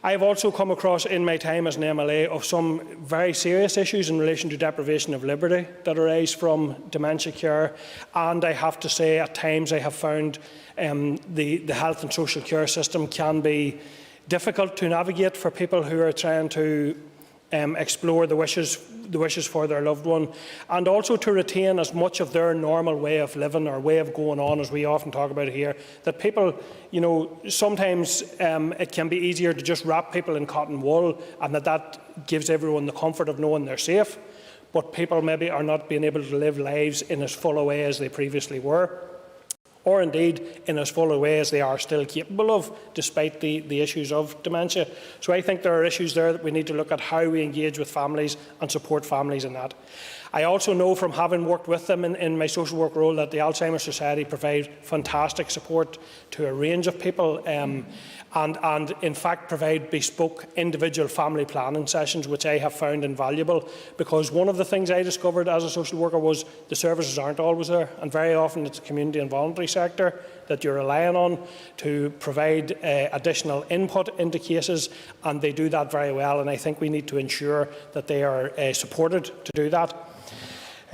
I have also come across in my time as an MLA of some very serious issues in relation to deprivation of liberty that arise from dementia care, and I have to say at times I have found the health and social care system can be difficult to navigate for people who are trying to explore the wishes for their loved one, and also to retain as much of their normal way of living or way of going on, as we often talk about here, that people, sometimes it can be easier to just wrap people in cotton wool, and that gives everyone the comfort of knowing they're safe, but people maybe are not being able to live lives in as full a way as they previously were, or indeed in as full a way as they are still capable of, despite the issues of dementia. So I think there are issues there that we need to look at how we engage with families and support families in that. I also know from having worked with them in my social work role that the Alzheimer's Society provides fantastic support to a range of people and in fact provide bespoke individual family planning sessions, which I have found invaluable, because one of the things I discovered as a social worker was the services aren't always there, and very often it's the community and voluntary sector that you're relying on to provide additional input into cases, and they do that very well, and I think we need to ensure that they are supported to do that.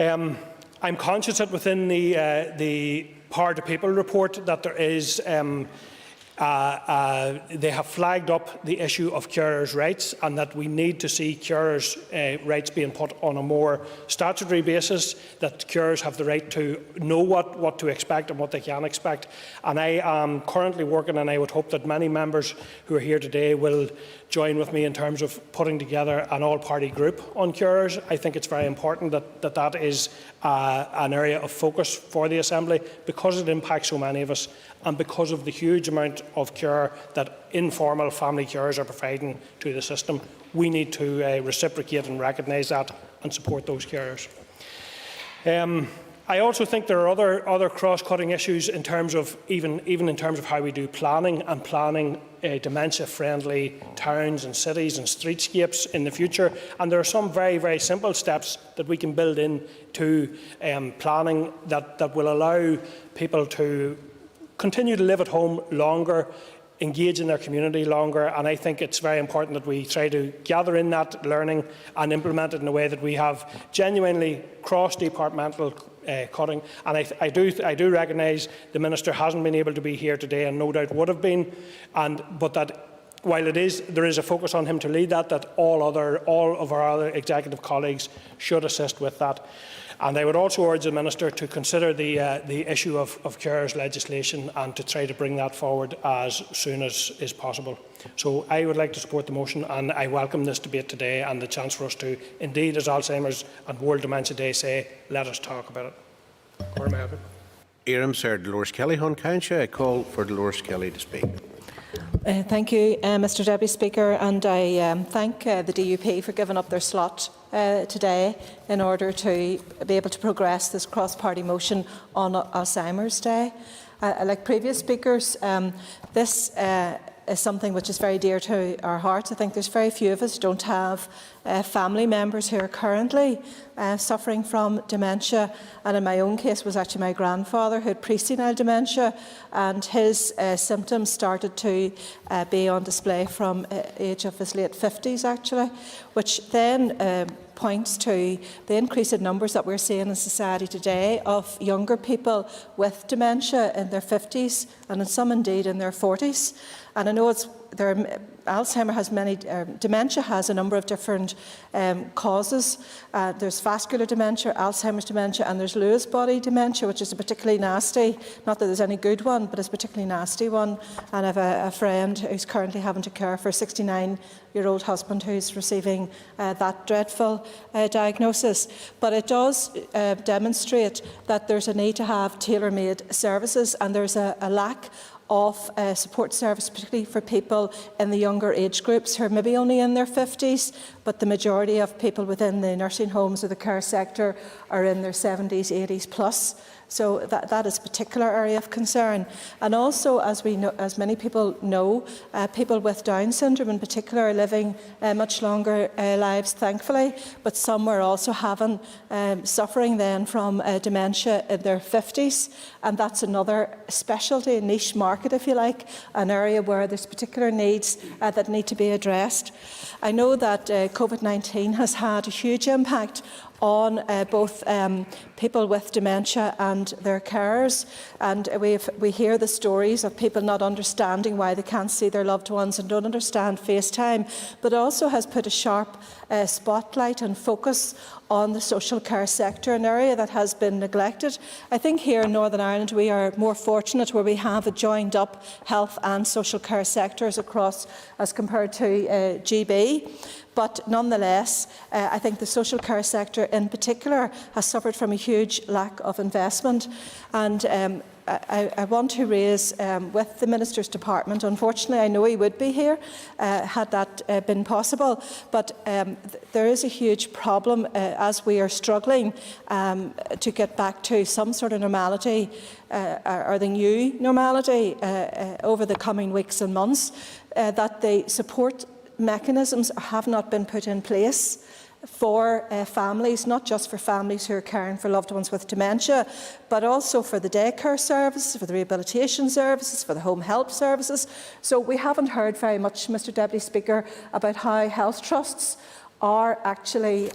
I'm conscious that within the Power to People report that there is they have flagged up the issue of carers' rights, and that we need to see carers' rights being put on a more statutory basis, that carers have the right to know what to expect and what they can expect. And I am currently working, and I would hope that many members who are here today will join with me in terms of putting together an all-party group on carers. I think it's very important that is an area of focus for the Assembly, because it impacts so many of us, and because of the huge amount of care that informal family carers are providing to the system. We need to reciprocate and recognise that and support those carers. I also think there are other cross-cutting issues in terms of even in terms of how we do planning and planning dementia-friendly towns and cities and streetscapes in the future. And there are some very, very simple steps that we can build into planning that will allow people to continue to live at home longer, engage in their community longer, and I think it's very important that we try to gather in that learning and implement it in a way that we have genuinely cross-departmental cutting. And I do recognise the Minister hasn't been able to be here today, and no doubt would have been, but that while there is a focus on him to lead that all of our other executive colleagues should assist with that. And I would also urge the Minister to consider the issue of carers legislation and to try to bring that forward as soon as is possible. So I would like to support the motion, and I welcome this debate today and the chance for us to, indeed, as Alzheimer's and World Dementia Day say, let us talk about it. Sir Dolores Kelly on Council. I call for Dolores Kelly to speak. Thank you, Mr Deputy Speaker, and I thank the DUP for giving up their slot today in order to be able to progress this cross-party motion on Alzheimer's Day. Like previous speakers, this is something which is very dear to our hearts. I think there's very few of us who don't have family members who are currently suffering from dementia, and in my own case was actually my grandfather who had pre-senile dementia, and his symptoms started to be on display from the age of his late 50s actually, which then points to the increase in numbers that we're seeing in society today of younger people with dementia in their 50s and in some indeed in their 40s. And I know Alzheimer has dementia has a number of different causes. There's vascular dementia, Alzheimer's dementia, and there's Lewy body dementia, which is a particularly nasty, not that there's any good one, but it's a particularly nasty one. And I have a friend who's currently having to care for a 69-year-old husband who's receiving that dreadful diagnosis. But it does demonstrate that there's a need to have tailor-made services, and there's a lack of support service, particularly for people in the younger age groups who are maybe only in their 50s, but the majority of people within the nursing homes or the care sector are in their 70s, 80s plus. So that is a particular area of concern. And also, as many people know, people with Down syndrome in particular are living much longer lives, thankfully, but some are also suffering then from dementia in their 50s, and that's another specialty, a niche market, if you like, an area where there's particular needs that need to be addressed. I know that COVID-19 has had a huge impact on both people with dementia and their carers, and we hear the stories of people not understanding why they can't see their loved ones and don't understand FaceTime, but also has put a sharp spotlight and focus on the social care sector, an area that has been neglected. I think here in Northern Ireland we are more fortunate where we have a joined up health and social care sectors across as compared to GB. But nonetheless, I think the social care sector in particular has suffered from a huge lack of investment. And I want to raise with the Minister's Department, unfortunately I know he would be here had that been possible, but there is a huge problem as we are struggling to get back to some sort of normality or the new normality over the coming weeks and months, that the support mechanisms have not been put in place for families, not just for families who are caring for loved ones with dementia, but also for the daycare services, for the rehabilitation services, for the home help services. So we haven't heard very much, Mr Deputy Speaker, about how health trusts are actually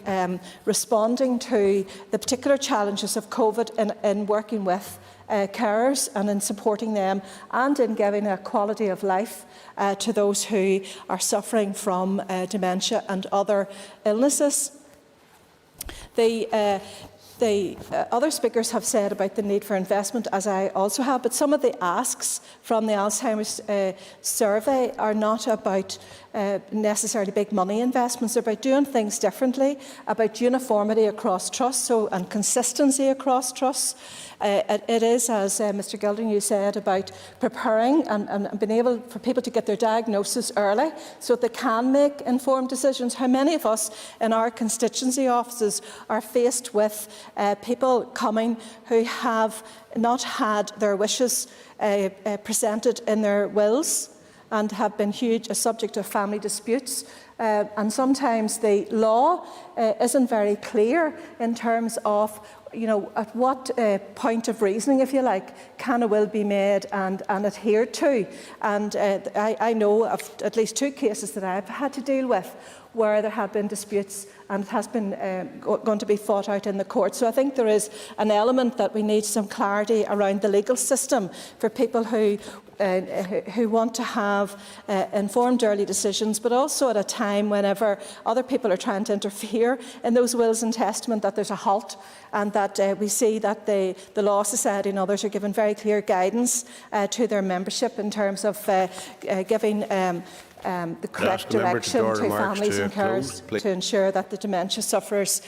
responding to the particular challenges of COVID in working with carers and in supporting them and in giving a quality of life to those who are suffering from dementia and other illnesses. The other speakers have said about the need for investment, as I also have, but some of the asks from the Alzheimer's survey are not about necessarily big money investments. They're about doing things differently, about uniformity across trusts and consistency across trusts. It is, as Mr Gildernew said, about preparing and being able for people to get their diagnosis early so that they can make informed decisions. How many of us in our constituency offices are faced with people coming who have not had their wishes presented in their wills and have been a subject of family disputes? And sometimes the law isn't very clear in terms of at what point of reasoning, if you like, can a will be made and adhered to. And I know of at least 2 cases that I've had to deal with where there have been disputes and it has been going to be fought out in the court. So I think there is an element that we need some clarity around the legal system for people who want to have informed early decisions, but also at a time whenever other people are trying to interfere in those wills and testament, that there's a halt, and that we see that the Law Society and others are given very clear guidance to their membership in terms of giving the correct direction to families and carers to ensure that the dementia sufferers'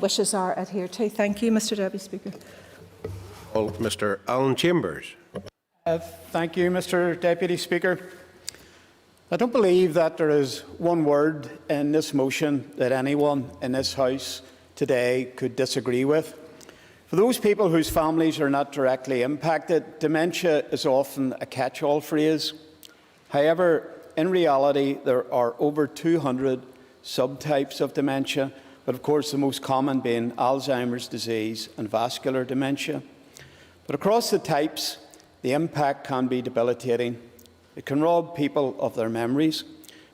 wishes are adhered to. Thank you, Mr Deputy Speaker. Mr Alan Chambers. Thank you, Mr Deputy Speaker. I don't believe that there is one word in this motion that anyone in this House today could disagree with. For those people whose families are not directly impacted, dementia is often a catch-all phrase. However, in reality, there are over 200 subtypes of dementia, but of course the most common being Alzheimer's disease and vascular dementia. But across the types, the impact can be debilitating. It can rob people of their memories,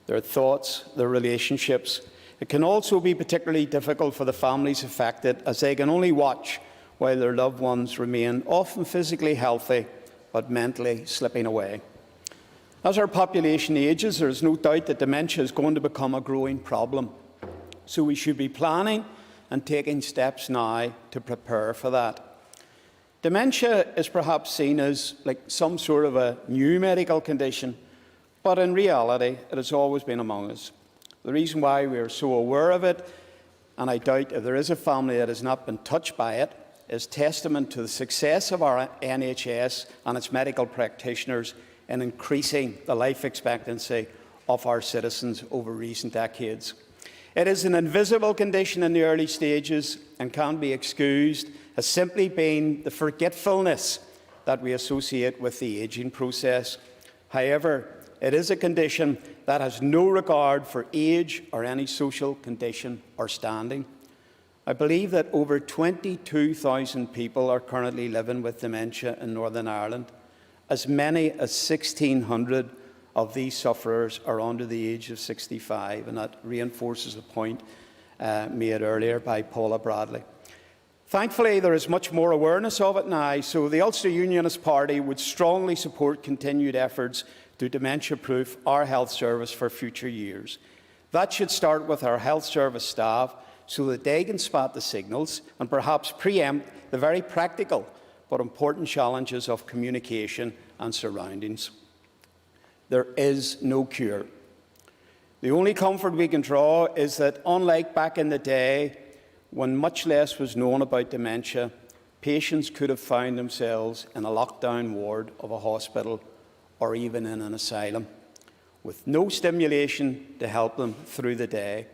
their thoughts, their relationships. It can also be particularly difficult for the families affected, as they can only watch while their loved ones remain often physically healthy but mentally slipping away. As our population ages, there is no doubt that dementia is going to become a growing problem. So we should be planning and taking steps now to prepare for that. Dementia is perhaps seen as like some sort of a new medical condition, but in reality, it has always been among us. The reason why we are so aware of it, and I doubt if there is a family that has not been touched by it, is testament to the success of our NHS and its medical practitioners in increasing the life expectancy of our citizens over recent decades. It is an invisible condition in the early stages and can be excused as simply being the forgetfulness that we associate with the ageing process. However, it is a condition that has no regard for age or any social condition or standing. I believe that over 22,000 people are currently living with dementia in Northern Ireland. As many as 1,600 of these sufferers are under the age of 65, and that reinforces a point made earlier by Paula Bradley. Thankfully, there is much more awareness of it now, so the Ulster Unionist Party would strongly support continued efforts to dementia-proof our health service for future years. That should start with our health service staff so that they can spot the signals and perhaps preempt the very practical but important challenges of communication and surroundings. There is no cure. The only comfort we can draw is that, unlike back in the day when much less was known about dementia, patients could have found themselves in a lockdown ward of a hospital or even in an asylum, with no stimulation to help them through the day.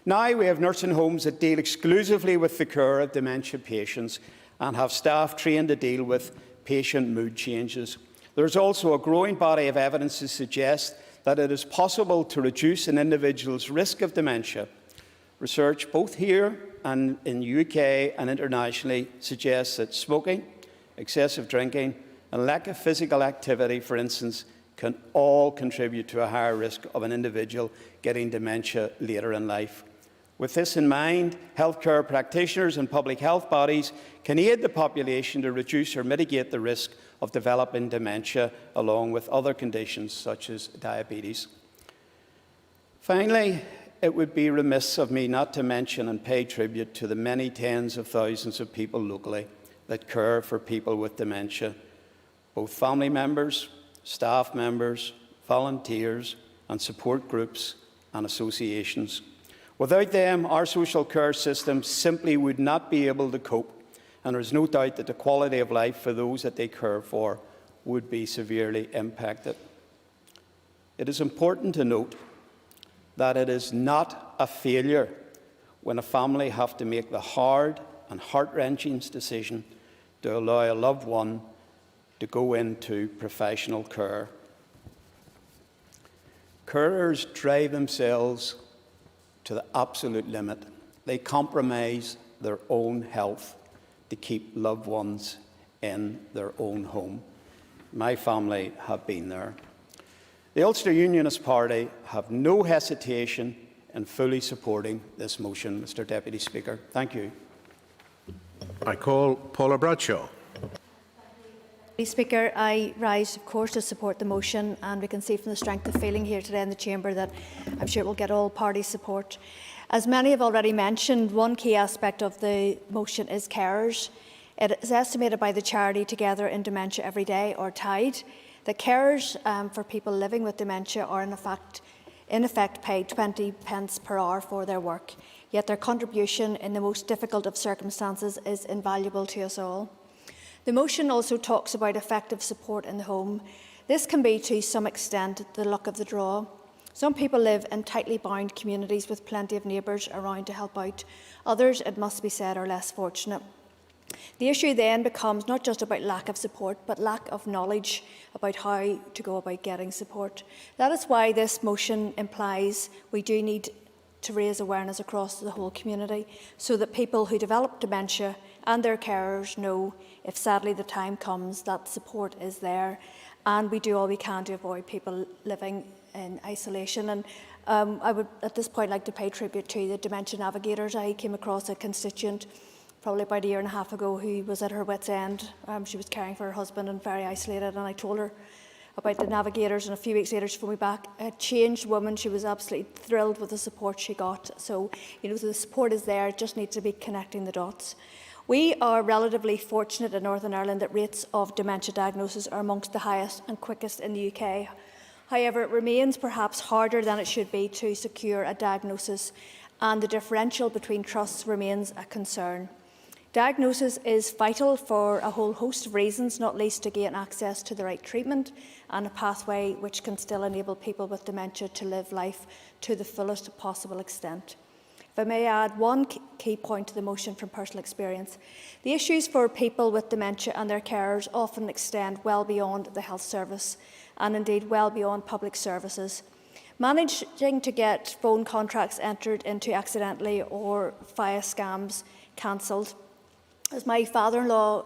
Now we have nursing homes that deal exclusively with the care of dementia patients and have staff trained to deal with patient mood changes. There is also a growing body of evidence to suggest that it is possible to reduce an individual's risk of dementia. Research, both here and in the UK and internationally, suggests that smoking, excessive drinking, and lack of physical activity, for instance, can all contribute to a higher risk of an individual getting dementia later in life. With this in mind, healthcare practitioners and public health bodies can aid the population to reduce or mitigate the risk of developing dementia, along with other conditions such as diabetes. Finally, it would be remiss of me not to mention and pay tribute to the many tens of thousands of people locally that care for people with dementia, both family members, staff members, volunteers, and support groups and associations. Without them, our social care system simply would not be able to cope, and there is no doubt that the quality of life for those that they care for would be severely impacted. It is important to note that it is not a failure when a family have to make the hard and heart-wrenching decision to allow a loved one to go into professional care. Carers drive themselves to the absolute limit. They compromise their own health to keep loved ones in their own home. My family have been there. The Ulster Unionist Party have no hesitation in fully supporting this motion, Mr Deputy Speaker. Thank you. I call Paula Bradshaw. Speaker, I rise, of course, to support the motion, and we can see from the strength of feeling here today in the Chamber that I'm sure it will get all party support. As many have already mentioned, one key aspect of the motion is carers. It is estimated by the charity Together in Dementia Every Day, or TIDE, that carers for people living with dementia are in effect paid 20 pence per hour for their work, yet their contribution in the most difficult of circumstances is invaluable to us all. The motion also talks about effective support in the home. This can be, to some extent, the luck of the draw. Some people live in tightly bound communities with plenty of neighbours around to help out. Others, it must be said, are less fortunate. The issue then becomes not just about lack of support, but lack of knowledge about how to go about getting support. That is why this motion implies we do need to raise awareness across the whole community, so that people who develop dementia and their carers know, if sadly the time comes, that support is there, and we do all we can to avoid people living in isolation. And I would at this point like to pay tribute to the dementia navigators. I came across a constituent probably about a year and a half ago who was at her wit's end. She was caring for her husband and very isolated, and I told her about the navigators, and a few weeks later she phoned me back. A changed woman. She was absolutely thrilled with the support she got. So, the support is there, it just needs to be connecting the dots. We are relatively fortunate in Northern Ireland that rates of dementia diagnosis are amongst the highest and quickest in the UK. However, it remains perhaps harder than it should be to secure a diagnosis, and the differential between trusts remains a concern. Diagnosis is vital for a whole host of reasons, not least to gain access to the right treatment and a pathway which can still enable people with dementia to live life to the fullest possible extent. If I may add one key point to the motion from personal experience, the issues for people with dementia and their carers often extend well beyond the health service and indeed well beyond public services. Managing to get phone contracts entered into accidentally or via scams cancelled. As my father-in-law,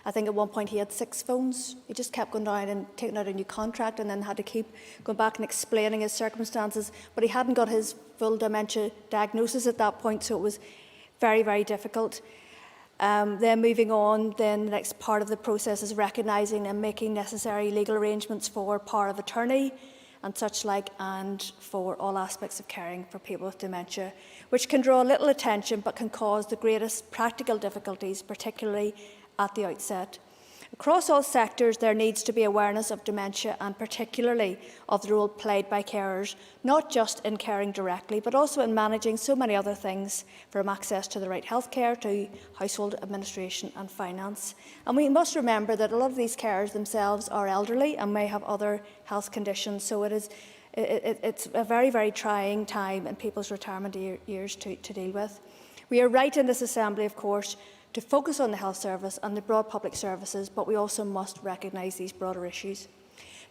I think at one point he had 6 phones. He just kept going down and taking out a new contract and then had to keep going back and explaining his circumstances. But he hadn't got his full dementia diagnosis at that point, so it was very, very difficult. Then moving on, then the next part of the process is recognising and making necessary legal arrangements for power of attorney and such like, and for all aspects of caring for people with dementia, which can draw little attention but can cause the greatest practical difficulties, particularly at the outset. Across all sectors, there needs to be awareness of dementia and particularly of the role played by carers, not just in caring directly, but also in managing so many other things, from access to the right healthcare to household administration and finance. And we must remember that a lot of these carers themselves are elderly and may have other health conditions, so it's a very, very trying time in people's retirement years to deal with. We are right in this Assembly, of course, to focus on the health service and the broad public services, but we also must recognise these broader issues.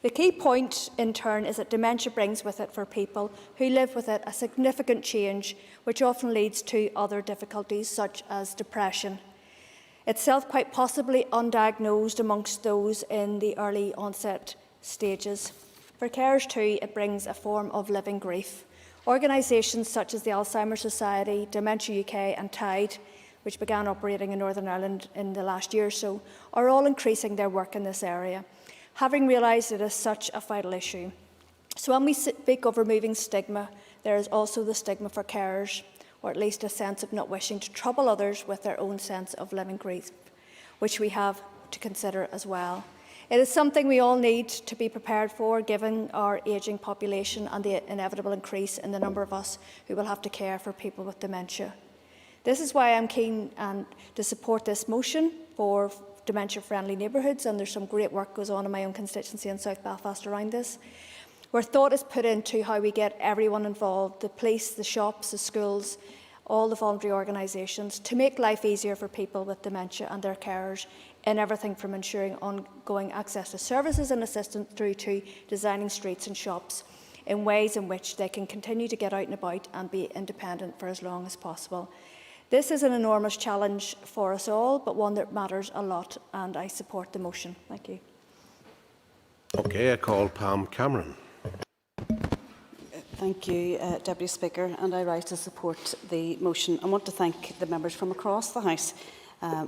The key point, in turn, is that dementia brings with it, for people who live with it, a significant change, which often leads to other difficulties, such as depression, itself quite possibly undiagnosed amongst those in the early onset stages. For carers too, it brings a form of living grief. Organisations such as the Alzheimer's Society, Dementia UK and TIDE, which began operating in Northern Ireland in the last year or so, are all increasing their work in this area, having realised it is such a vital issue. So when we speak of removing stigma, there is also the stigma for carers, or at least a sense of not wishing to trouble others with their own sense of living grief, which we have to consider as well. It is something we all need to be prepared for, given our ageing population and the inevitable increase in the number of us who will have to care for people with dementia. This is why I'm keen to support this motion for dementia-friendly neighbourhoods, and there's some great work goes on in my own constituency in South Belfast around this, where thought is put into how we get everyone involved, the police, the shops, the schools, all the voluntary organisations, to make life easier for people with dementia and their carers in everything from ensuring ongoing access to services and assistance through to designing streets and shops in ways in which they can continue to get out and about and be independent for as long as possible. This is an enormous challenge for us all, but one that matters a lot, and I support the motion. Thank you. Okay, I call Pam Cameron. Thank you, Deputy Speaker, and I rise to support the motion. I want to thank the members from across the House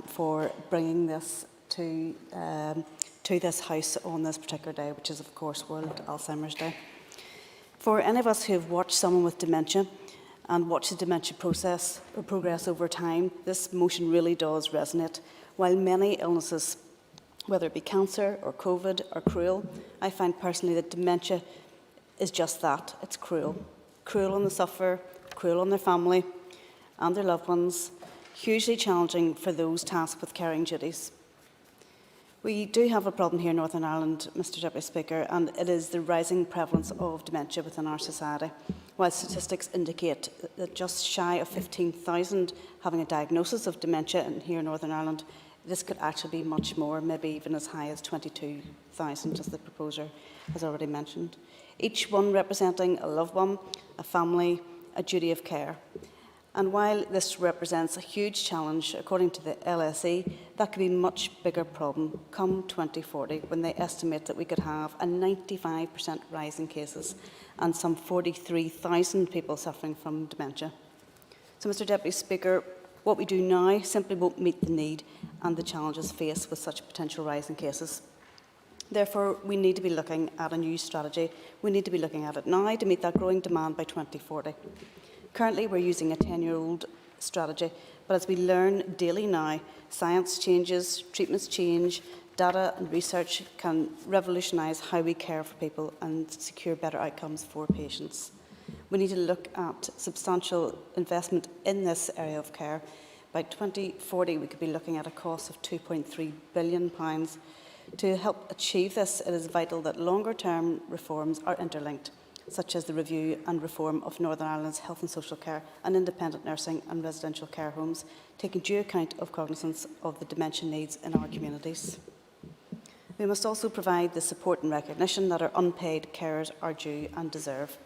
for bringing this to this House on this particular day, which is, of course, World Alzheimer's Day. For any of us who have watched someone with dementia and watch the dementia process or progress over time, this motion really does resonate. While many illnesses, whether it be cancer or COVID, are cruel, I find personally that dementia is just that. It's cruel. Cruel on the sufferer, cruel on their family and their loved ones, hugely challenging for those tasked with caring duties. We do have a problem here in Northern Ireland, Mr Deputy Speaker, and it is the rising prevalence of dementia within our society. While statistics indicate that just shy of 15,000 having a diagnosis of dementia here in Northern Ireland, this could actually be much more, maybe even as high as 22,000, as the proposer has already mentioned. Each one representing a loved one, a family, a duty of care. And while this represents a huge challenge, according to the LSE, that could be a much bigger problem come 2040, when they estimate that we could have a 95% rise in cases and some 43,000 people suffering from dementia. So, Mr Deputy Speaker, what we do now simply won't meet the need and the challenges faced with such a potential rise in cases. Therefore, we need to be looking at a new strategy. We need to be looking at it now to meet that growing demand by 2040. Currently, we're using a 10-year-old strategy, but as we learn daily now, science changes, treatments change, data and research can revolutionise how we care for people and secure better outcomes for patients. We need to look at substantial investment in this area of care. By 2040, we could be looking at a cost of £2.3 billion. To help achieve this, it is vital that longer-term reforms are interlinked, such as the review and reform of Northern Ireland's health and social care and independent nursing and residential care homes, taking due account of cognizance of the dementia needs in our communities. We must also provide the support and recognition that our unpaid carers are due and deserve.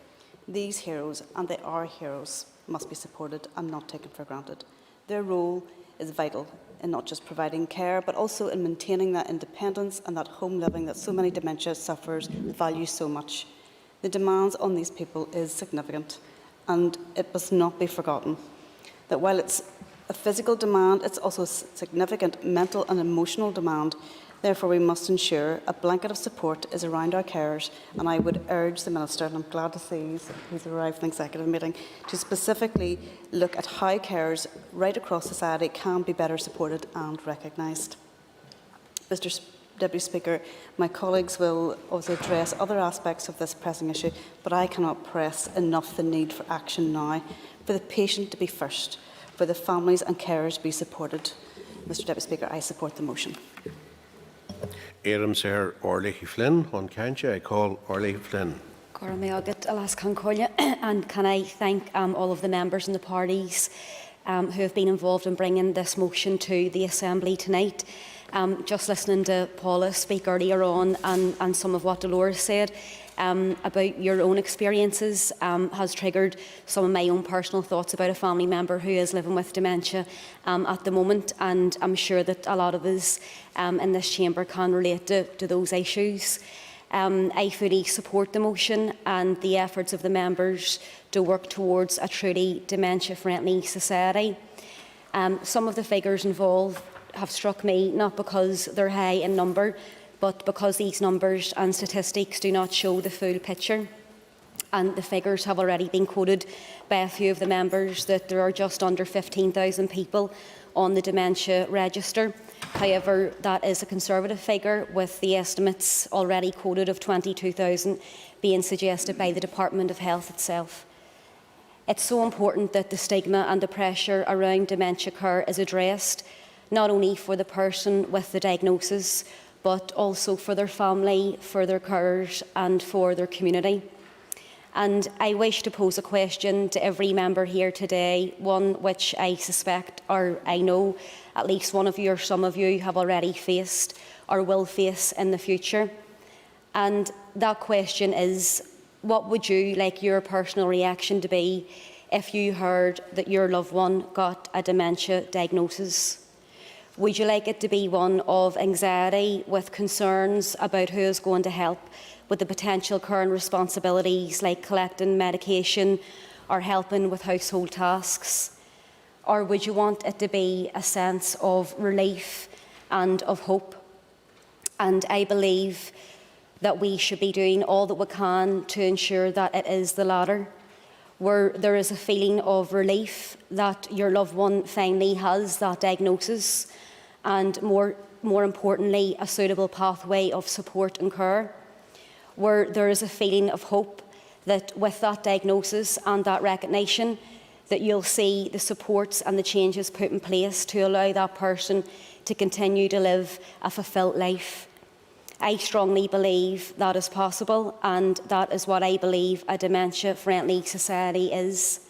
These heroes, and they are heroes, must be supported and not taken for granted. Their role is vital in not just providing care, but also in maintaining that independence and that home living that so many dementia sufferers value so much. The demands on these people is significant, and it must not be forgotten that while it's a physical demand, it's also a significant mental and emotional demand. Therefore, we must ensure a blanket of support is around our carers, and I would urge the Minister, and I'm glad to see he's arrived in the executive meeting, to specifically look at how carers right across society can be better supported and recognised. Mr Deputy Speaker, my colleagues will also address other aspects of this pressing issue, but I cannot press enough the need for action now, for the patient to be first, for the families and carers to be supported. Mr Deputy Speaker, I support the motion. Éireann Sir Orlaith Flynn, on Cancha, I call Orlaith Flynn. And can I thank all of the members and the parties who have been involved in bringing this motion to the Assembly tonight. Just listening to Paula speak earlier on and some of what Dolores said about your own experiences has triggered some of my own personal thoughts about a family member who is living with dementia at the moment, and I'm sure that a lot of us in this chamber can relate to those issues. I fully support the motion and the efforts of the members to work towards a truly dementia-friendly society. Some of the figures involved have struck me not because they're high in number, but because these numbers and statistics do not show the full picture. And the figures have already been quoted by a few of the members that there are just under 15,000 people on the dementia register. However, that is a conservative figure, with the estimates already quoted of 22,000 being suggested by the Department of Health itself. It's so important that the stigma and the pressure around dementia care is addressed, not only for the person with the diagnosis, but also for their family, for their carers and for their community. And I wish to pose a question to every member here today, one which I suspect, or I know at least one of you or some of you have already faced or will face in the future. And that question is, what would you like your personal reaction to be if you heard that your loved one got a dementia diagnosis? Would you like it to be one of anxiety with concerns about who is going to help with the potential care and responsibilities like collecting medication or helping with household tasks? Or would you want it to be a sense of relief and of hope? And I believe that we should be doing all that we can to ensure that it is the latter, where there is a feeling of relief that your loved one finally has that diagnosis, and more importantly, a suitable pathway of support and care, where there is a feeling of hope that with that diagnosis and that recognition, that you'll see the supports and the changes put in place to allow that person to continue to live a fulfilled life. I strongly believe that is possible, and that is what I believe a dementia-friendly society is.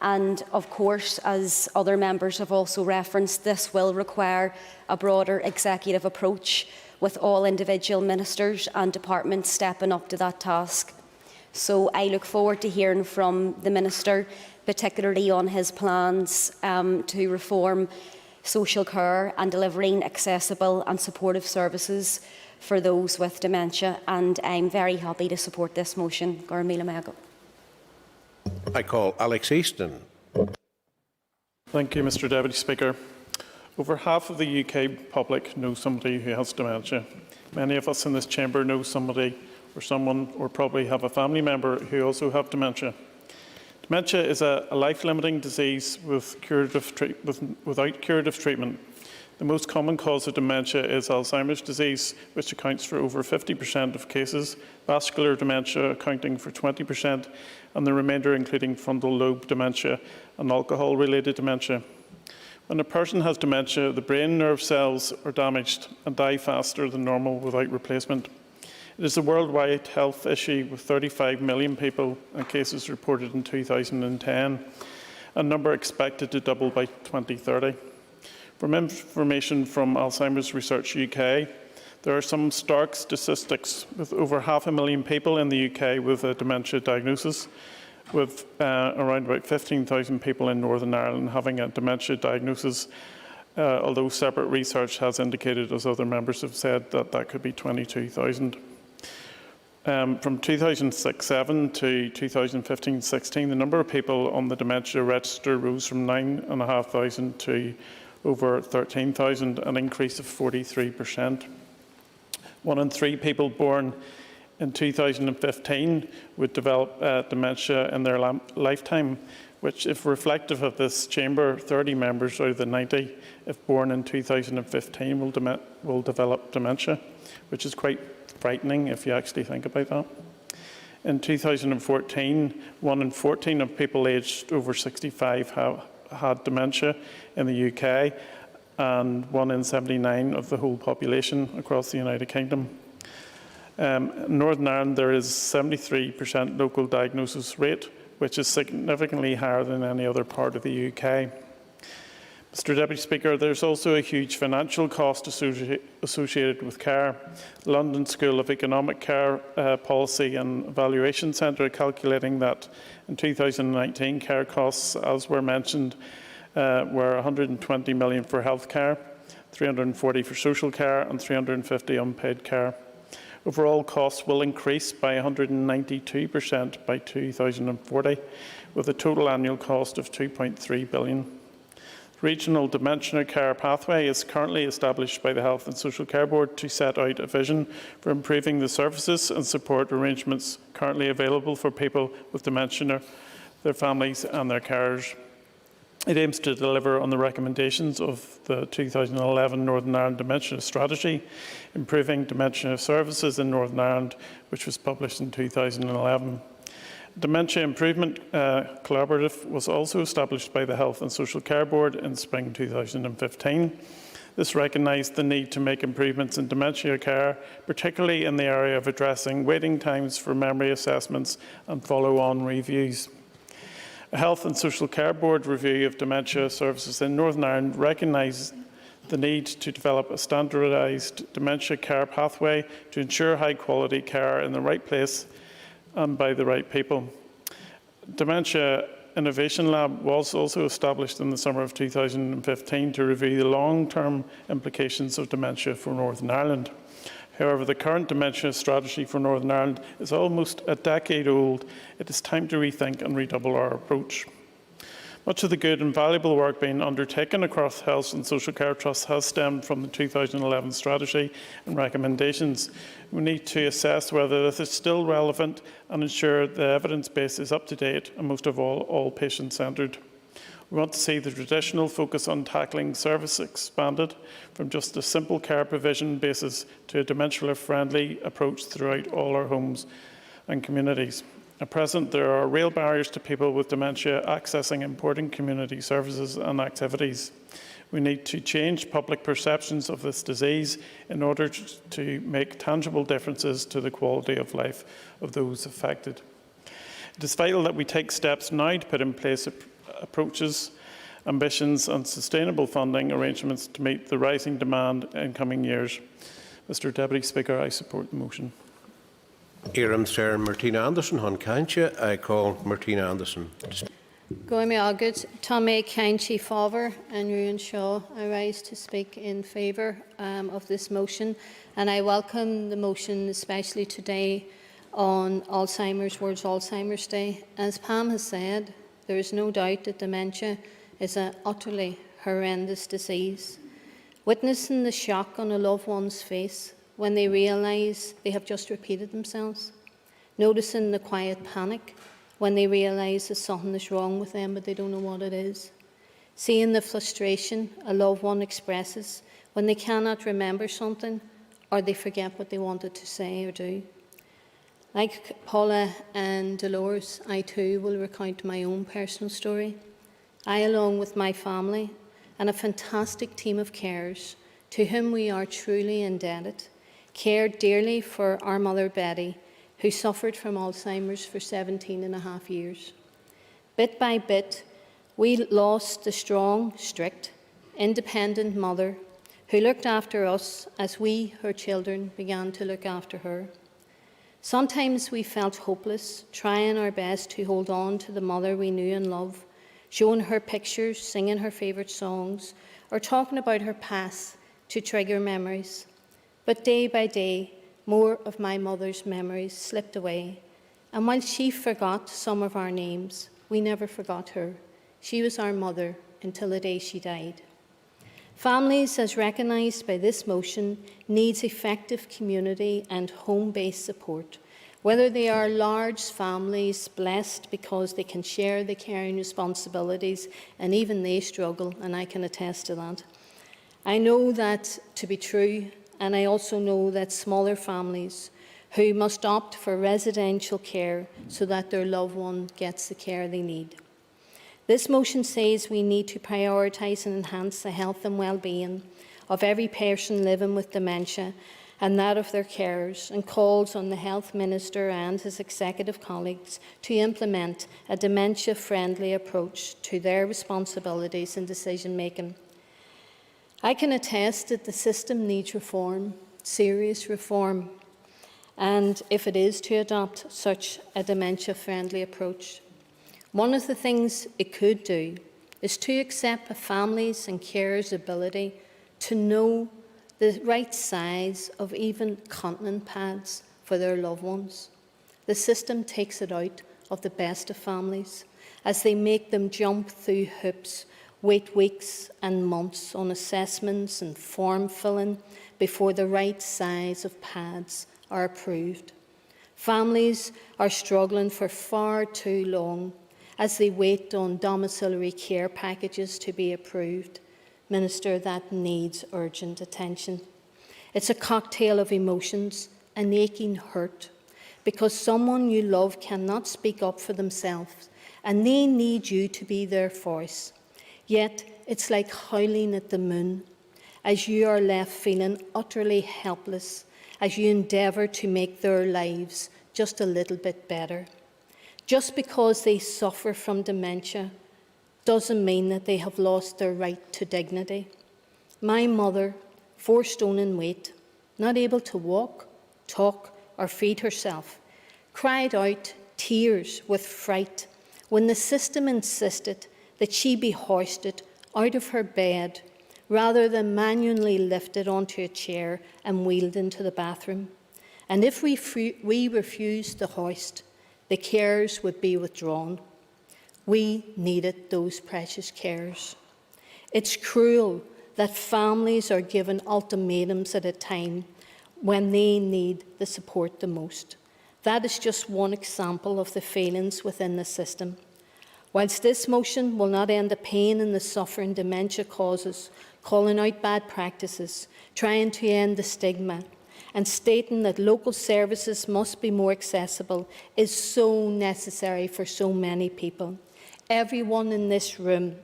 And of course, as other members have also referenced, this will require a broader executive approach with all individual ministers and departments stepping up to that task. So I look forward to hearing from the Minister, particularly on his plans to reform social care and delivering accessible and supportive services for those with dementia. And I'm very happy to support this motion. I call Alex Easton. Thank you, Mr Deputy Speaker. Over half of the UK public know somebody who has dementia. Many of us in this chamber know somebody or someone, or probably have a family member who also have dementia. Dementia is a life-limiting disease without curative treatment. The most common cause of dementia is Alzheimer's disease, which accounts for over 50% of cases, vascular dementia accounting for 20%, and the remainder including frontal lobe dementia and alcohol-related dementia. When a person has dementia, the brain nerve cells are damaged and die faster than normal without replacement. It is a worldwide health issue with 35 million people and cases reported in 2010, a number expected to double by 2030. From information from Alzheimer's Research UK, there are some stark statistics with over 500,000 people in the UK with a dementia diagnosis, with around about 15,000 people in Northern Ireland having a dementia diagnosis, although separate research has indicated, as other members have said, that that could be 22,000. From 2006-07 to 2015-16, the number of people on the dementia register rose from 9,500 to over 13,000, an increase of 43%. 1 in 3 people born in 2015 would develop dementia in their lifetime, which, if reflective of this chamber, 30 members out of the 90, if born in 2015, will develop dementia, which is quite frightening if you actually think about that. In 2014, 1 in 14 of people aged over 65 had dementia in the UK, and 1 in 79 of the whole population across the United Kingdom. In Northern Ireland, there is 73% local diagnosis rate, which is significantly higher than any other part of the UK. Mr Deputy Speaker, there is also a huge financial cost associated with care. The London School of Economic Care Policy and Evaluation Centre calculating that in 2019 care costs, as were mentioned, were 120 million for health care, 340 for social care and 350 unpaid care. Overall costs will increase by 192% by 2040, with a total annual cost of 2.3 billion. Regional Dementia Care Pathway is currently established by the Health and Social Care Board to set out a vision for improving the services and support arrangements currently available for people with dementia, their families and their carers. It aims to deliver on the recommendations of the 2011 Northern Ireland Dementia Strategy, improving dementia services in Northern Ireland, which was published in 2011. Dementia Improvement Collaborative was also established by the Health and Social Care Board in spring 2015. This recognised the need to make improvements in dementia care, particularly in the area of addressing waiting times for memory assessments and follow-on reviews. A Health and Social Care Board review of dementia services in Northern Ireland recognised the need to develop a standardised dementia care pathway to ensure high-quality care in the right place and by the right people. Dementia Innovation Lab was also established in the summer of 2015 to review the long-term implications of dementia for Northern Ireland. However, the current dementia strategy for Northern Ireland is almost a decade old. It is time to rethink and redouble our approach. Much of the good and valuable work being undertaken across health and social care trusts has stemmed from the 2011 strategy and recommendations. We need to assess whether this is still relevant and ensure the evidence base is up to date and, most of all patient-centred. We want to see the traditional focus on tackling service expanded from just a simple care provision basis to a dementia-friendly approach throughout all our homes and communities. At present, there are real barriers to people with dementia accessing important community services and activities. We need to change public perceptions of this disease in order to make tangible differences to the quality of life of those affected. It is vital that we take steps now to put in place approaches, ambitions and sustainable funding arrangements to meet the rising demand in coming years. Mr Deputy Speaker, I support the motion. Éireann Sir Martina Anderson, hon Cancha. I call Martina Anderson. Go me agad, Tommy County Faver and Ruan Shaw. I rise to speak in favour of this motion, and I welcome the motion, especially today on Alzheimer's, World Alzheimer's Day. As Pam has said, there is no doubt that dementia is an utterly horrendous disease. Witnessing the shock on a loved one's face when they realise they have just repeated themselves, noticing the quiet panic when they realise that something is wrong with them but they don't know what it is, seeing the frustration a loved one expresses when they cannot remember something or they forget what they wanted to say or do. Like Paula and Dolores, I too will recount my own personal story. I, along with my family and a fantastic team of carers to whom we are truly indebted, cared dearly for our mother Betty, who suffered from Alzheimer's for 17.5 years. Bit by bit, we lost the strong, strict, independent mother who looked after us as we, her children, began to look after her. Sometimes we felt hopeless, trying our best to hold on to the mother we knew and loved, showing her pictures, singing her favourite songs, or talking about her past to trigger memories. But day by day, more of my mother's memories slipped away, and while she forgot some of our names, we never forgot her. She was our mother until the day she died. Families, as recognised by this motion, needs effective community and home-based support. Whether they are large families blessed because they can share the caring responsibilities, and even they struggle, and I can attest to that. I know that to be true, and I also know that smaller families who must opt for residential care so that their loved one gets the care they need. This motion says we need to prioritise and enhance the health and well-being of every person living with dementia and that of their carers, and calls on the Health Minister and his executive colleagues to implement a dementia-friendly approach to their responsibilities in decision-making. I can attest that the system needs reform, serious reform, and if it is to adopt such a dementia-friendly approach. One of the things it could do is to accept a family's and carers' ability to know the right size of even continence pads for their loved ones. The system takes it out of the best of families as they make them jump through hoops, wait weeks and months on assessments and form filling before the right size of pads are approved. Families are struggling for far too long as they wait on domiciliary care packages to be approved. Minister, that needs urgent attention. It's a cocktail of emotions, an aching hurt, because someone you love cannot speak up for themselves and they need you to be their voice. Yet it's like howling at the moon as you are left feeling utterly helpless as you endeavour to make their lives just a little bit better. Just because they suffer from dementia doesn't mean that they have lost their right to dignity. My mother, 4 stone in weight, not able to walk, talk or feed herself, cried out tears with fright when the system insisted that she be hoisted out of her bed rather than manually lifted onto a chair and wheeled into the bathroom. And if we refused the hoist, the carers would be withdrawn. We needed those precious carers. It's cruel that families are given ultimatums at a time when they need the support the most. That is just one example of the failings within the system. Whilst this motion will not end the pain and the suffering dementia causes, calling out bad practices, trying to end the stigma, and stating that local services must be more accessible is so necessary for so many people. Everyone in this room,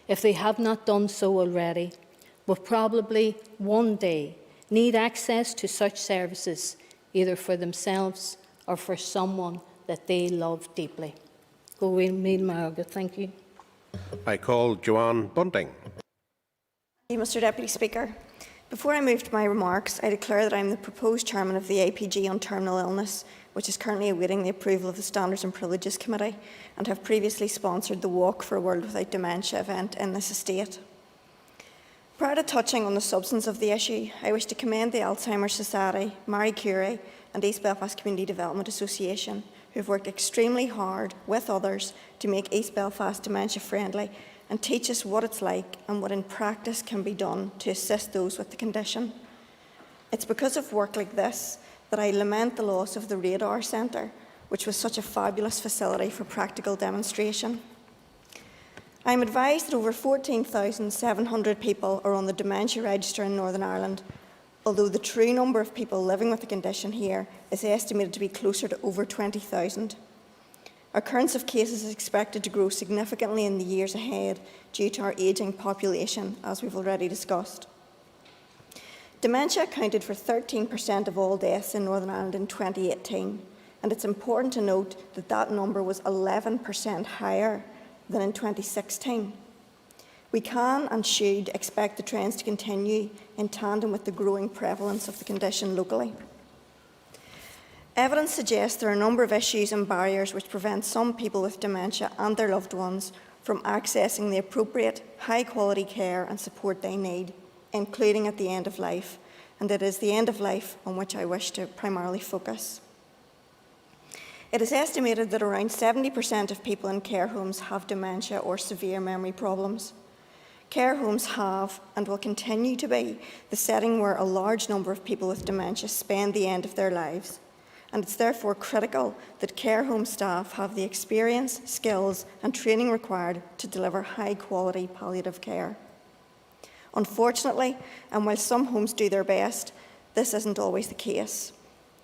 if they have not done so already, will probably one day need access to such services, either for themselves or for someone that they love deeply. Go in, Margaret. Thank you. I call Joanne Bunting. Thank you, Mr Deputy Speaker. Before I move to my remarks, I declare that I am the proposed chairman of the APG on terminal illness, which is currently awaiting the approval of the Standards and Privileges Committee, and have previously sponsored the Walk for a World Without Dementia event in this estate. Prior to touching on the substance of the issue, I wish to commend the Alzheimer's Society, Marie Curie and East Belfast Community Development Association, who have worked extremely hard with others to make East Belfast dementia friendly and teach us what it's like and what in practice can be done to assist those with the condition. It's because of work like this that I lament the loss of the Radar Centre, which was such a fabulous facility for practical demonstration. I am advised that over 14,700 people are on the dementia register in Northern Ireland, although the true number of people living with the condition here is estimated to be closer to over 20,000. Occurrence of cases is expected to grow significantly in the years ahead due to our ageing population, as we've already discussed. Dementia accounted for 13% of all deaths in Northern Ireland in 2018, and it's important to note that that number was 11% higher than in 2016. We can and should expect the trends to continue in tandem with the growing prevalence of the condition locally. Evidence suggests there are a number of issues and barriers which prevent some people with dementia and their loved ones from accessing the appropriate, high-quality care and support they need, including at the end of life, and it is the end of life on which I wish to primarily focus. It is estimated that around 70% of people in care homes have dementia or severe memory problems. Care homes have and will continue to be the setting where a large number of people with dementia spend the end of their lives, and it's therefore critical that care home staff have the experience, skills and training required to deliver high-quality palliative care. Unfortunately, and while some homes do their best, this isn't always the case.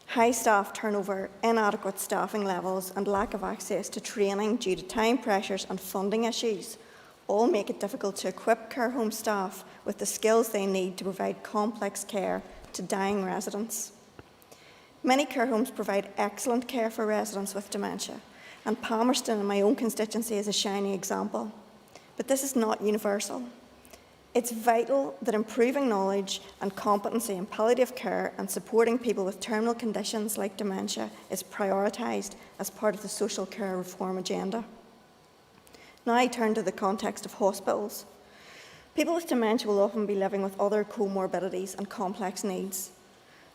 High staff turnover, inadequate staffing levels and lack of access to training due to time pressures and funding issues all make it difficult to equip care home staff with the skills they need to provide complex care to dying residents. Many care homes provide excellent care for residents with dementia, and Palmerston in my own constituency is a shining example. But this is not universal. It's vital that improving knowledge and competency in palliative care and supporting people with terminal conditions like dementia is prioritised as part of the social care reform agenda. Now I turn to the context of hospitals. People with dementia will often be living with other comorbidities and complex needs.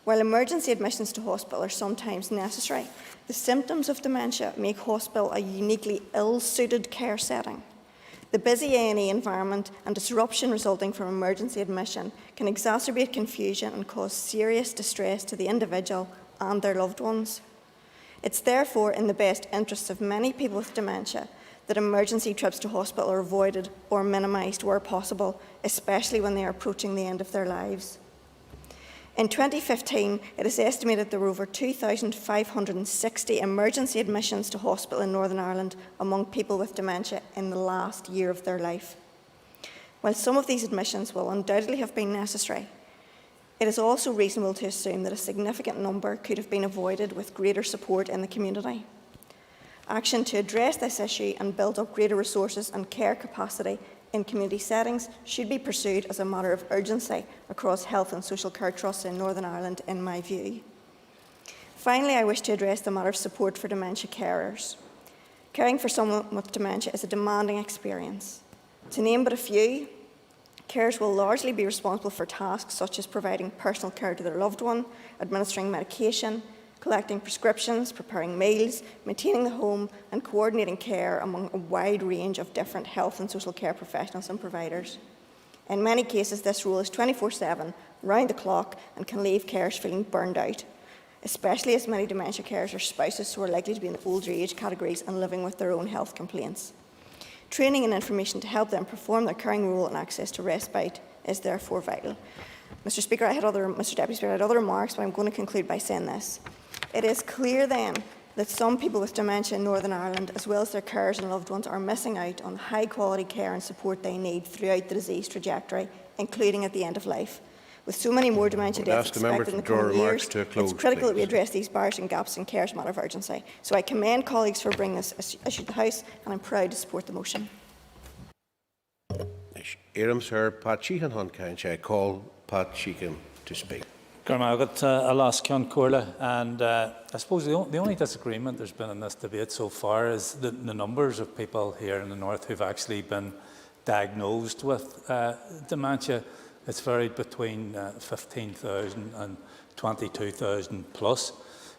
While emergency admissions to hospital are sometimes necessary, the symptoms of dementia make hospital a uniquely ill-suited care setting. The busy A&E environment and disruption resulting from emergency admission can exacerbate confusion and cause serious distress to the individual and their loved ones. It's therefore in the best interests of many people with dementia that emergency trips to hospital are avoided or minimised where possible, especially when they are approaching the end of their lives. In 2015, it is estimated there were over 2,560 emergency admissions to hospital in Northern Ireland among people with dementia in the last year of their life. While some of these admissions will undoubtedly have been necessary, it is also reasonable to assume that a significant number could have been avoided with greater support in the community. Action to address this issue and build up greater resources and care capacity in community settings should be pursued as a matter of urgency across health and social care trusts in Northern Ireland, in my view. Finally, I wish to address the matter of support for dementia carers. Caring for someone with dementia is a demanding experience. To name but a few, carers will largely be responsible for tasks such as providing personal care to their loved one, administering medication, collecting prescriptions, preparing meals, maintaining the home and coordinating care among a wide range of different health and social care professionals and providers. In many cases, this role is 24/7, round the clock, and can leave carers feeling burned out, especially as many dementia carers are spouses who are likely to be in older age categories and living with their own health complaints. Training and information to help them perform their caring role and access to respite is therefore vital. Mr. Speaker, Mr. Deputy Speaker, I had other remarks, but I'm going to conclude by saying this. It is clear then that some people with dementia in Northern Ireland, as well as their carers and loved ones, are missing out on the high-quality care and support they need throughout the disease trajectory, including at the end of life. With so many more dementia deaths expected in the coming years, it's critical that we address these barriers and gaps in care as a matter of urgency. So I commend colleagues for bringing this issue to the House, and I'm proud to support the motion. Éireann Sir Pat Sheehan hon cainse call Pat Sheehan to speak. I've and I suppose the only disagreement there's been in this debate so far is the numbers of people here in the north who've actually been diagnosed with dementia. It's varied between 15,000 and 22,000 plus.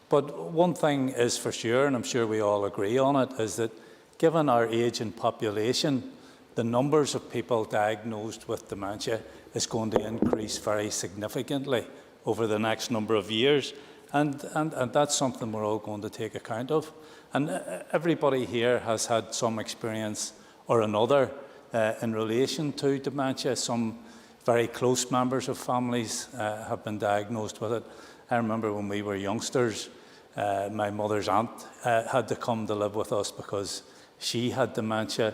But one thing is for sure, and I'm sure we all agree on it, is that given our ageing population, the numbers of people diagnosed with dementia is going to increase very significantly over the next number of years. And that's something we're all going to take account of. And everybody here has had some experience or another in relation to dementia. Some very close members of families have been diagnosed with it. I remember when we were youngsters, my mother's aunt had to come to live with us because she had dementia.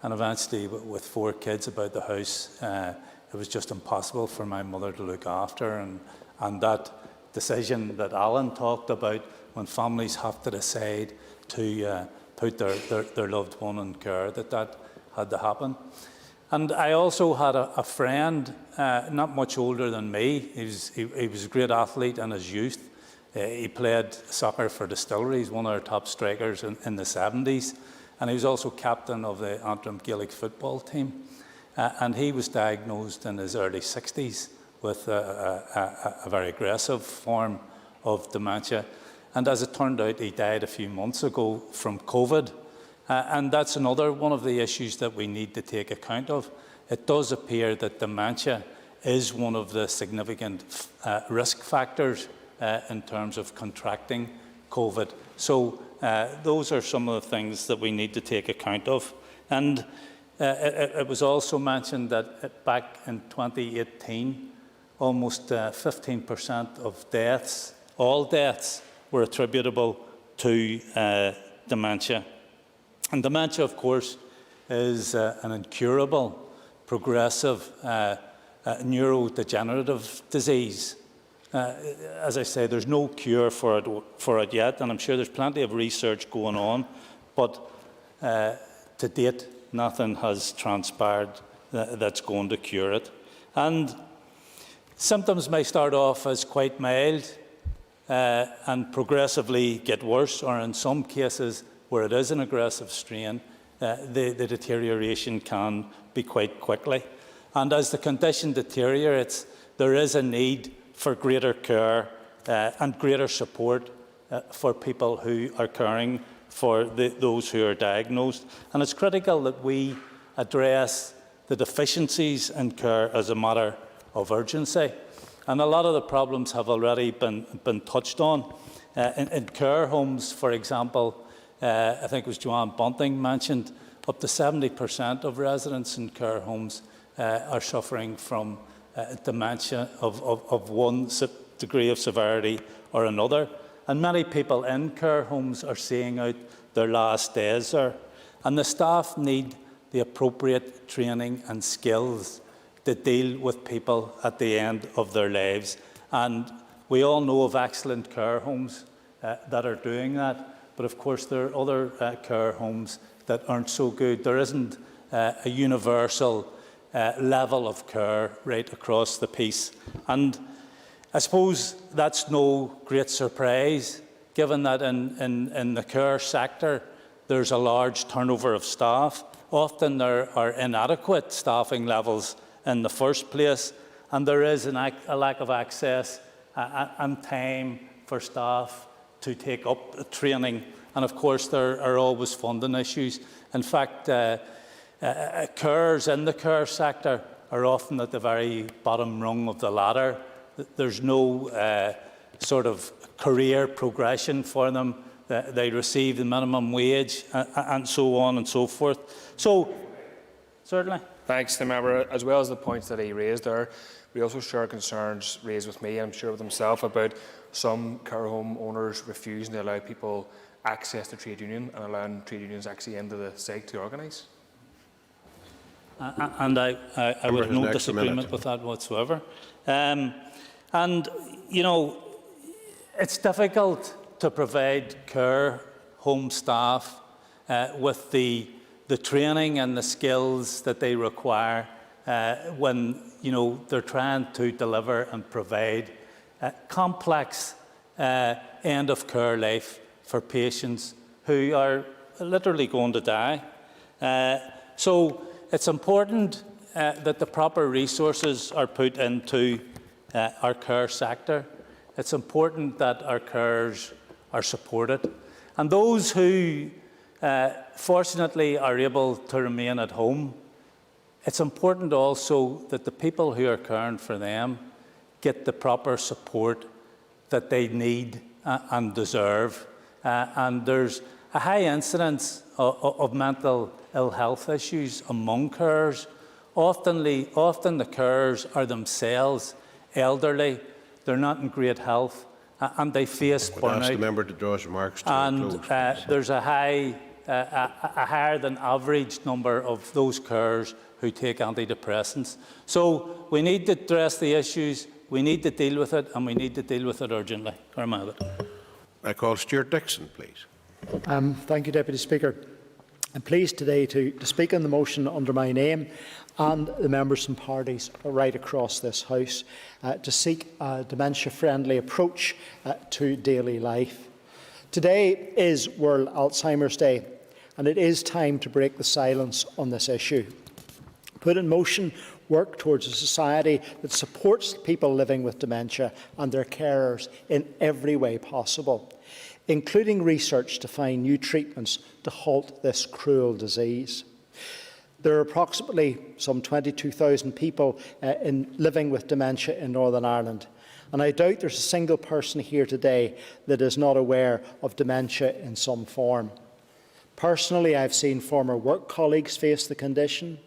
And eventually, with 4 kids about the house, it was just impossible for my mother to look after. And that decision that Alan talked about, when families have to decide to put their loved one in care, that had to happen. And I also had a friend, not much older than me. He was a great athlete in his youth. He played soccer for Distillery. He's one of our top strikers in the 70s. And he was also captain of the Antrim Gaelic football team. And he was diagnosed in his early 60s with a very aggressive form of dementia. And as it turned out, he died a few months ago from COVID. And that's another one of the issues that we need to take account of. It does appear that dementia is one of the significant risk factors in terms of contracting COVID. So those are some of the things that we need to take account of. And it was also mentioned that back in 2018, almost 15% of deaths, all deaths, were attributable to dementia. And dementia, of course, is an incurable, progressive, neurodegenerative disease. As I say, there's no cure for it yet, and I'm sure there's plenty of research going on, but to date, nothing has transpired that's going to cure it. And symptoms may start off as quite mild and progressively get worse, or in some cases where it is an aggressive strain, the deterioration can be quite quickly. And as the condition deteriorates, there is a need for greater care and greater support for people who are caring for those who are diagnosed. And it's critical that we address the deficiencies in care as a matter of urgency. And a lot of the problems have already been touched on. In care homes, for example, I think it was Joanne Bunting mentioned, up to 70% of residents in care homes are suffering from dementia of one degree of severity or another. And many people in care homes are seeing out their last days there. And the staff need the appropriate training and skills to deal with people at the end of their lives. And we all know of excellent care homes that are doing that. But of course, there are other care homes that aren't so good. There isn't a universal level of care right across the piece. And I suppose that's no great surprise, given that in the care sector, there's a large turnover of staff. Often there are inadequate staffing levels in the first place, and there is a lack of access and time for staff to take up training. And of course, there are always funding issues. In fact, carers in the care sector are often at the very bottom rung of the ladder. There's no sort of career progression for them. They receive the minimum wage and so on and so forth. So, certainly. Thanks to the member, as well as the points that he raised there. We also share concerns raised with me, and I'm sure with himself, about some care home owners refusing to allow people access to trade union and allowing trade unions actually into the site to organise. And I would have no disagreement with that whatsoever. And, you know, it's difficult to provide care home staff with the training and the skills that they require when, you know, they're trying to deliver and provide complex end-of-care life for patients who are literally going to die. So it's important that the proper resources are put into our care sector. It's important that our carers are supported. And those who fortunately are able to remain at home, it's important also that the people who are caring for them get the proper support that they need and deserve. And there's a high incidence of mental ill health issues among carers. Often the carers are themselves elderly, they're not in great health, and they face burnout. Ask the member to draw his remarks to and a close, there's a higher than average number of those carers who take antidepressants. So we need to address the issues, we need to deal with it, and we need to deal with it urgently. I call Stuart Dixon, please. Thank you, Deputy Speaker. I'm pleased today to speak on the motion under my name and the members and parties right across this House to seek a dementia-friendly approach to daily life. Today is World Alzheimer's Day, and it is time to break the silence on this issue. Put in motion work towards a society that supports people living with dementia and their carers in every way possible, including research to find new treatments to halt this cruel disease. There are approximately some 22,000 people living with dementia in Northern Ireland, and I doubt there's a single person here today that is not aware of dementia in some form. Personally, I've seen former work colleagues face the condition,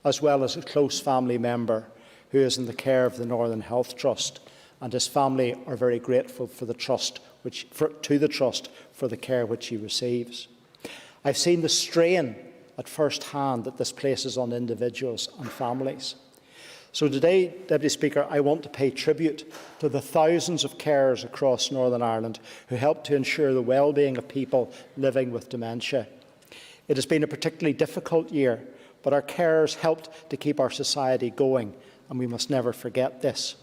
as well as a close family member who is in the care of the Northern Health Trust, and his family are very grateful for the trust to the Trust for the care which he receives. I've seen the strain at first hand that this places on individuals and families. So today, Deputy Speaker, I want to pay tribute to the thousands of carers across Northern Ireland who help to ensure the well-being of people living with dementia. It has been a particularly difficult year, but our carers helped to keep our society going, and we must never forget this.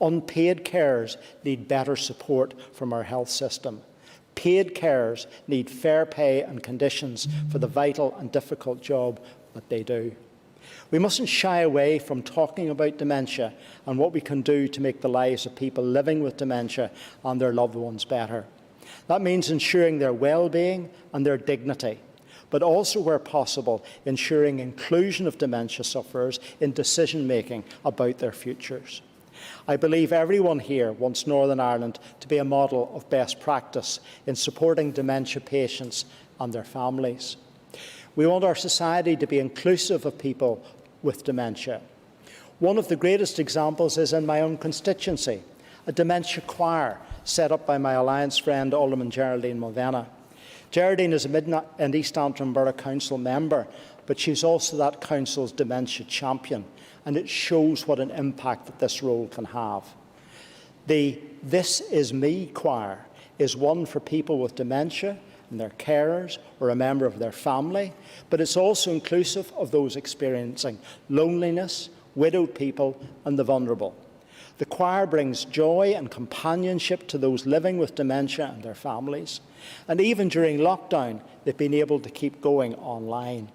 Unpaid carers need better support from our health system. Paid carers need fair pay and conditions for the vital and difficult job that they do. We mustn't shy away from talking about dementia and what we can do to make the lives of people living with dementia and their loved ones better. That means ensuring their well-being and their dignity, but also, where possible, ensuring inclusion of dementia sufferers in decision-making about their futures. I believe everyone here wants Northern Ireland to be a model of best practice in supporting dementia patients and their families. We want our society to be inclusive of people with dementia. One of the greatest examples is in my own constituency, a dementia choir set up by my alliance friend Alderman Geraldine Mulvenna. Geraldine is a Mid and East Antrim Borough Council member, but she's also that council's dementia champion, and it shows what an impact that this role can have. The This Is Me choir is one for people with dementia and their carers or a member of their family, but it's also inclusive of those experiencing loneliness, widowed people and the vulnerable. The choir brings joy and companionship to those living with dementia and their families, and even during lockdown they've been able to keep going online.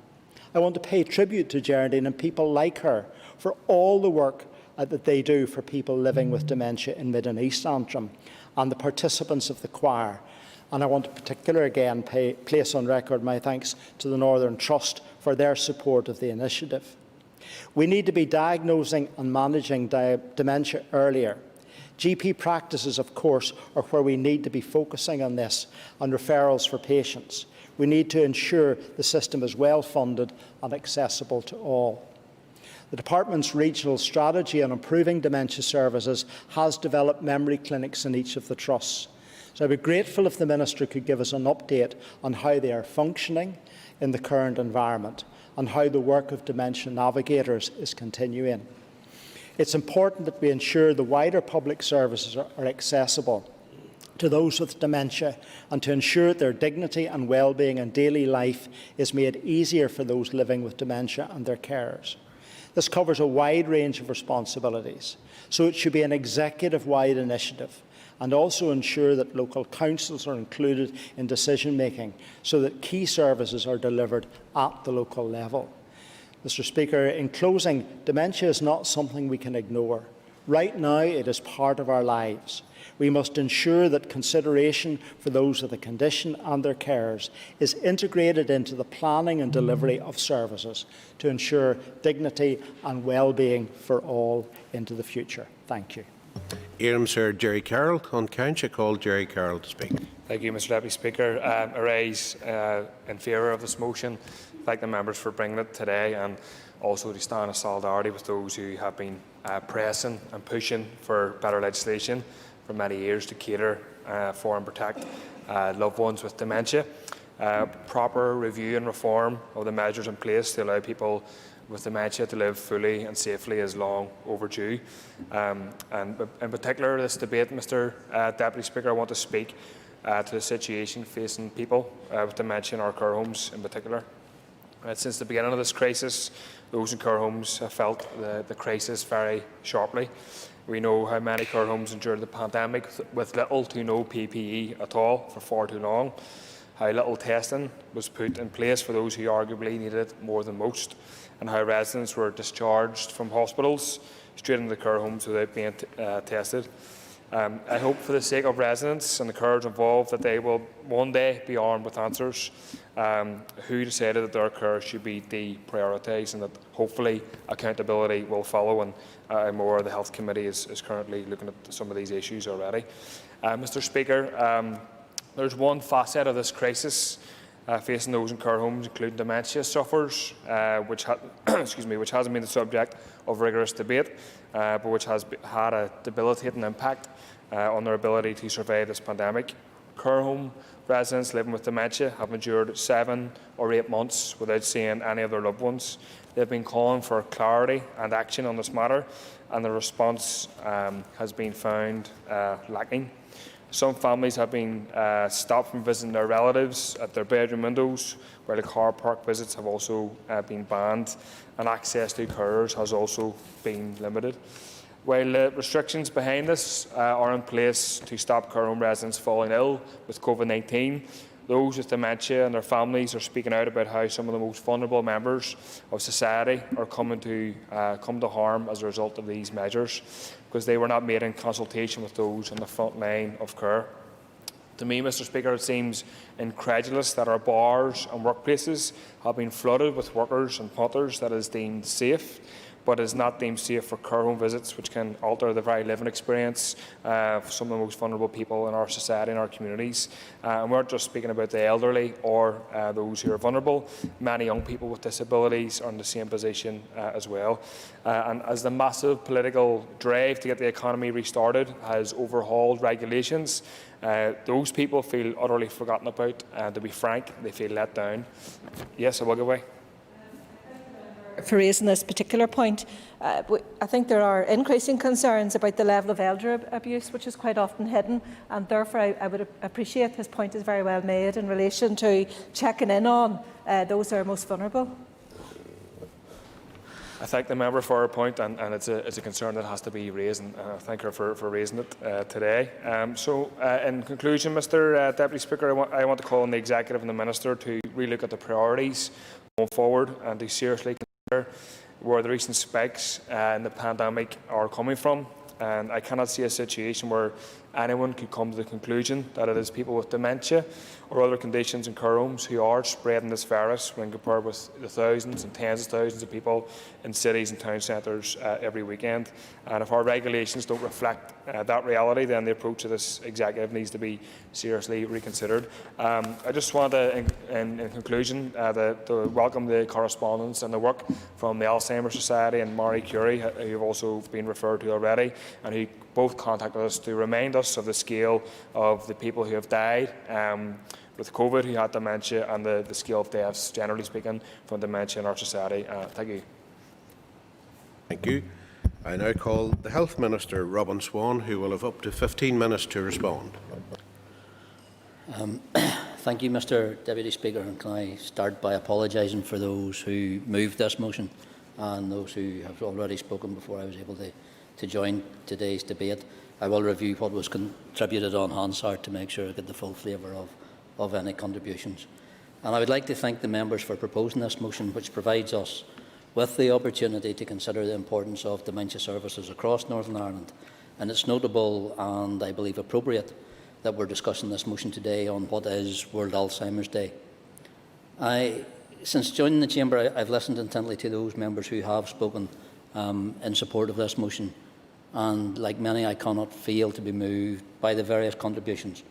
I want to pay tribute to Geraldine and people like her for all the work that they do for people living with dementia in Mid and East Antrim and the participants of the choir. And I want to particularly again place on record my thanks to the Northern Trust for their support of the initiative. We need to be diagnosing and managing dementia earlier. GP practices, of course, are where we need to be focusing on this, and referrals for patients. We need to ensure the system is well funded and accessible to all. The Department's regional strategy on improving dementia services has developed memory clinics in each of the trusts. So I would be grateful if the Minister could give us an update on how they are functioning in the current environment and how the work of dementia navigators is continuing. It's important that we ensure the wider public services are accessible to those with dementia and to ensure that their dignity and well-being in daily life is made easier for those living with dementia and their carers. This covers a wide range of responsibilities, so it should be an executive-wide initiative and also ensure that local councils are included in decision-making so that key services are delivered at the local level. Mr. Speaker, in closing, dementia is not something we can ignore. Right now, it is part of our lives. We must ensure that consideration for those with the condition and their carers is integrated into the planning and delivery of services to ensure dignity and well-being for all into the future. Thank you. Sir Jerry Carroll. On count, I call Jerry Carroll to speak. Thank you, Mr Deputy Speaker. I rise in favour of this motion. Thank the members for bringing it today, and also to stand in solidarity with those who have been pressing and pushing for better legislation for many years to cater for and protect loved ones with dementia. Proper review and reform of the measures in place to allow people with dementia to live fully and safely is long overdue. And in particular, this debate, Mr Deputy Speaker, I want to speak to the situation facing people with dementia in our care homes in particular. Since the beginning of this crisis, those in care homes have felt the crisis very sharply. We know how many care homes endured the pandemic with little to no PPE at all for far too long, how little testing was put in place for those who arguably needed it more than most, and how residents were discharged from hospitals straight into the care homes without being tested. I hope for the sake of residents and the carers involved that they will one day be armed with answers who decided that their care should be deprioritised, and that hopefully accountability will follow, and more the Health Committee is currently looking at some of these issues already. Mr Speaker, there's one facet of this crisis facing those in care homes, including dementia sufferers, which hasn't been the subject of rigorous debate, but which has had a debilitating impact on their ability to survive this pandemic. Care home residents living with dementia have endured 7 or 8 months without seeing any of their loved ones. They've been calling for clarity and action on this matter, and the response has been found lacking. Some families have been stopped from visiting their relatives at their bedroom windows, while the car park visits have also been banned, and access to carers has also been limited. While the restrictions behind this are in place to stop care home residents falling ill with COVID-19, those with dementia and their families are speaking out about how some of the most vulnerable members of society are coming to come to harm as a result of these measures, because they were not made in consultation with those on the front line of care. To me, Mr Speaker, it seems incredulous that our bars and workplaces have been flooded with workers and punters that is deemed safe, but is not deemed safe for care home visits, which can alter the very living experience for some of the most vulnerable people in our society and our communities. And we're not just speaking about the elderly or those who are vulnerable. Many young people with disabilities are in the same position as well. And as the massive political drive to get the economy restarted has overhauled regulations, those people feel utterly forgotten about, and to be frank, they feel let down. Yes, I will give way. For raising this particular point, I think there are increasing concerns about the level of elder abuse, which is quite often hidden, and therefore I would appreciate his point is very well made in relation to checking in on those who are most vulnerable. I thank the member for her point, and it's a concern that has to be raised, and I thank her for raising it today. In conclusion, Mr Deputy Speaker, I want to call on the Executive and the Minister to relook at the priorities going forward and to seriously consider where the recent spikes in the pandemic are coming from. And I cannot see a situation where anyone could come to the conclusion that it is people with dementia or other conditions in care homes who are spreading this virus when compared with the thousands and tens of thousands of people in cities and town centres every weekend. And if our regulations don't reflect that reality, then the approach of this executive needs to be seriously reconsidered. I just want to, in conclusion, to welcome the correspondence and the work from the Alzheimer's Society and Marie Curie, who have also been referred to already, and who both contacted us to remind us of the scale of the people who have died with COVID, who had dementia, and the scale of deaths, generally speaking, from dementia in our society. Thank you. Thank you. I now call the Health Minister, Robin Swan, who will have up to 15 minutes to respond. Thank you, Mr Deputy Speaker. And can I start by apologising for those who moved this motion and those who have already spoken before I was able to join today's debate. I will review what was contributed on Hansard to make sure I get the full flavour of any contributions. And I would like to thank the members for proposing this motion, which provides us with the opportunity to consider the importance of dementia services across Northern Ireland. And it's notable and I believe appropriate that we're discussing this motion today on what is World Alzheimer's Day. Since joining the Chamber, I've listened intently to those members who have spoken in support of this motion. And like many, I cannot fail to be moved by the various contributions,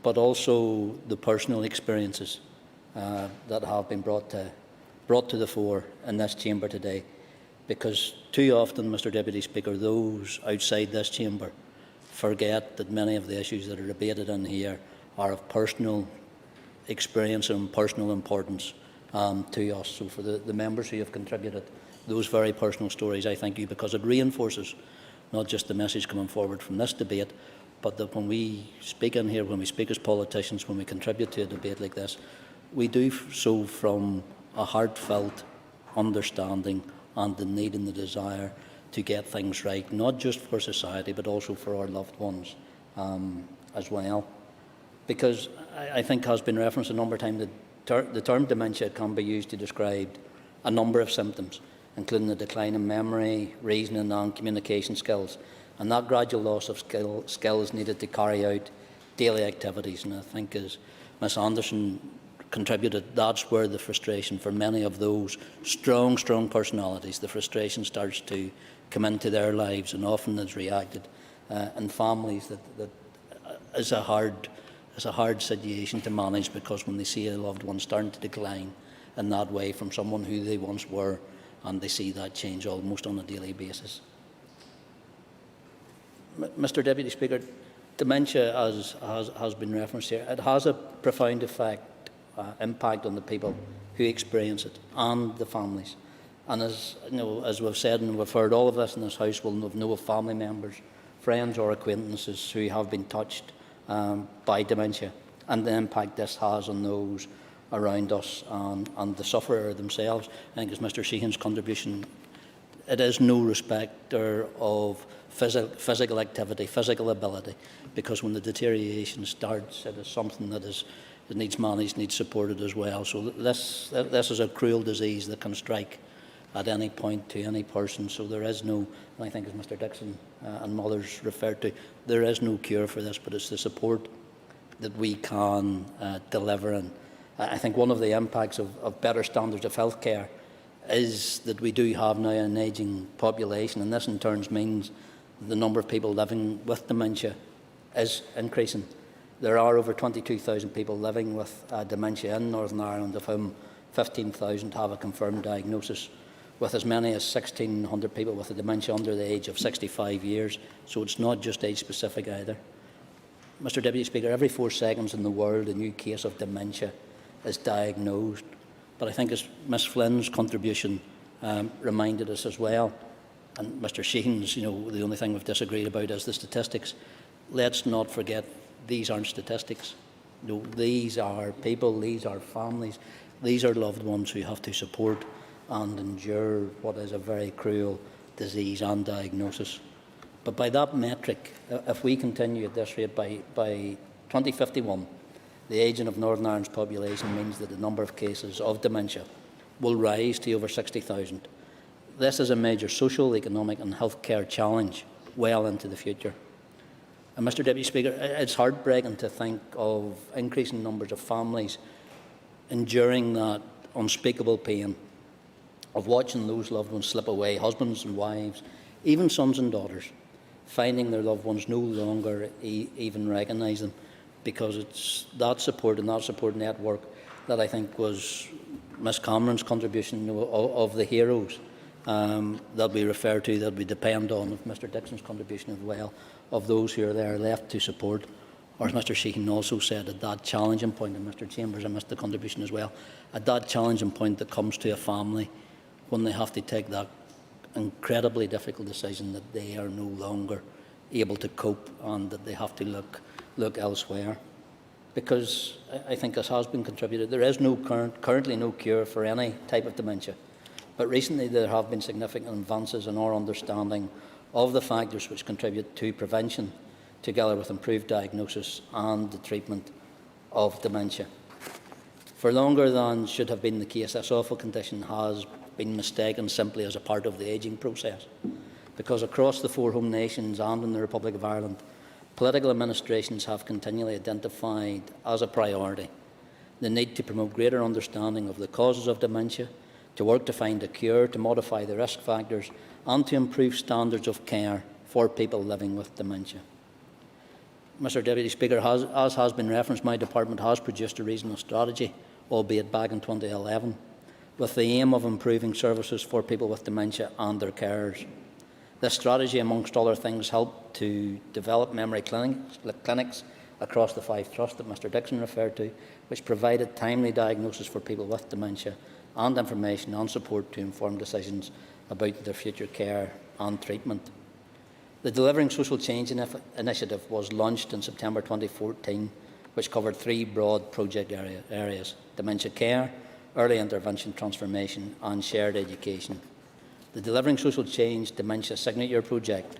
but also the personal experiences that have been brought to the fore in this chamber today. Because too often, Mr Deputy Speaker, those outside this chamber forget that many of the issues that are debated in here are of personal experience and personal importance to us. So for the members who have contributed those very personal stories, I thank you, because it reinforces not just the message coming forward from this debate, but that when we speak in here, when we speak as politicians, when we contribute to a debate like this, we do so from a heartfelt understanding and the need and the desire to get things right, not just for society, but also for our loved ones as well. Because I think has been referenced a number of times that the term dementia can be used to describe a number of symptoms, including the decline in memory, reasoning and communication skills, and that gradual loss of skills needed to carry out daily activities. And I think, as Ms Anderson contributed, that's where the frustration for many of those strong personalities, the frustration starts to come into their lives and often is reacted in families that is a hard situation to manage, because when they see a loved one starting to decline in that way from someone who they once were, and they see that change almost on a daily basis. Mr Deputy Speaker, dementia, as has been referenced here, it has a profound impact on the people who experience it and the families. And as we've said and we've heard, all of us in this House will know of family members, friends or acquaintances who have been touched by dementia, and the impact this has on those around us and the sufferer themselves. I think, as Mr Sheehan's contribution, it is no respecter of physical activity, physical ability, because when the deterioration starts, it is something that needs managed, needs supported as well. So this is a cruel disease that can strike at any point to any person. So there is no, and I think as Mr Dixon and others referred to, there is no cure for this, but it's the support that we can deliver. And I think one of the impacts of better standards of healthcare is that we do have now an ageing population, and this in turn means the number of people living with dementia is increasing. There are over 22,000 people living with dementia in Northern Ireland, of whom 15,000 have a confirmed diagnosis, with as many as 1,600 people with a dementia under the age of 65 years. So it's not just age-specific either. Mr Deputy Speaker, every 4 seconds in the world a new case of dementia is diagnosed. But I think, as Ms Flynn's contribution reminded us as well, and Mr Sheehan's, the only thing we've disagreed about is the statistics. Let's not forget, these aren't statistics. These are people, these are families, these are loved ones who have to support and endure what is a very cruel disease and diagnosis. But by that metric, if we continue at this rate, by 2051, the ageing of Northern Ireland's population means that the number of cases of dementia will rise to over 60,000. This is a major social, economic and healthcare challenge well into the future. And Mr Deputy Speaker, it's heartbreaking to think of increasing numbers of families enduring that unspeakable pain of watching those loved ones slip away, husbands and wives, even sons and daughters, finding their loved ones no longer even recognise them, because it's that support and that support network that I think was Miss Cameron's contribution of the heroes that we refer to, that we depend on, of Mr Dixon's contribution as well, of those who are there left to support. Or as Mr Sheehan also said, at that challenging point, and Mr Chambers, I missed the contribution as well, at that challenging point that comes to a family when they have to take that incredibly difficult decision that they are no longer able to cope and that they have to look elsewhere. Because I think, as has been contributed, there is currently no cure for any type of dementia. But recently there have been significant advances in our understanding of the factors which contribute to prevention, together with improved diagnosis and the treatment of dementia. For longer than should have been the case, this awful condition has been mistaken simply as a part of the ageing process, because across the 4 home nations and in the Republic of Ireland, political administrations have continually identified as a priority the need to promote greater understanding of the causes of dementia, to work to find a cure, to modify the risk factors, and to improve standards of care for people living with dementia. Mr Deputy Speaker, as has been referenced, my department has produced a regional strategy, albeit back in 2011, with the aim of improving services for people with dementia and their carers. This strategy, amongst other things, helped to develop memory clinics across the 5 trusts that Mr Dixon referred to, which provided timely diagnosis for people with dementia and information and support to inform decisions about their future care and treatment. The Delivering Social Change initiative was launched in September 2014, which covered 3 broad project areas: dementia care, early intervention transformation and shared education. The Delivering Social Change Dementia Signature Project,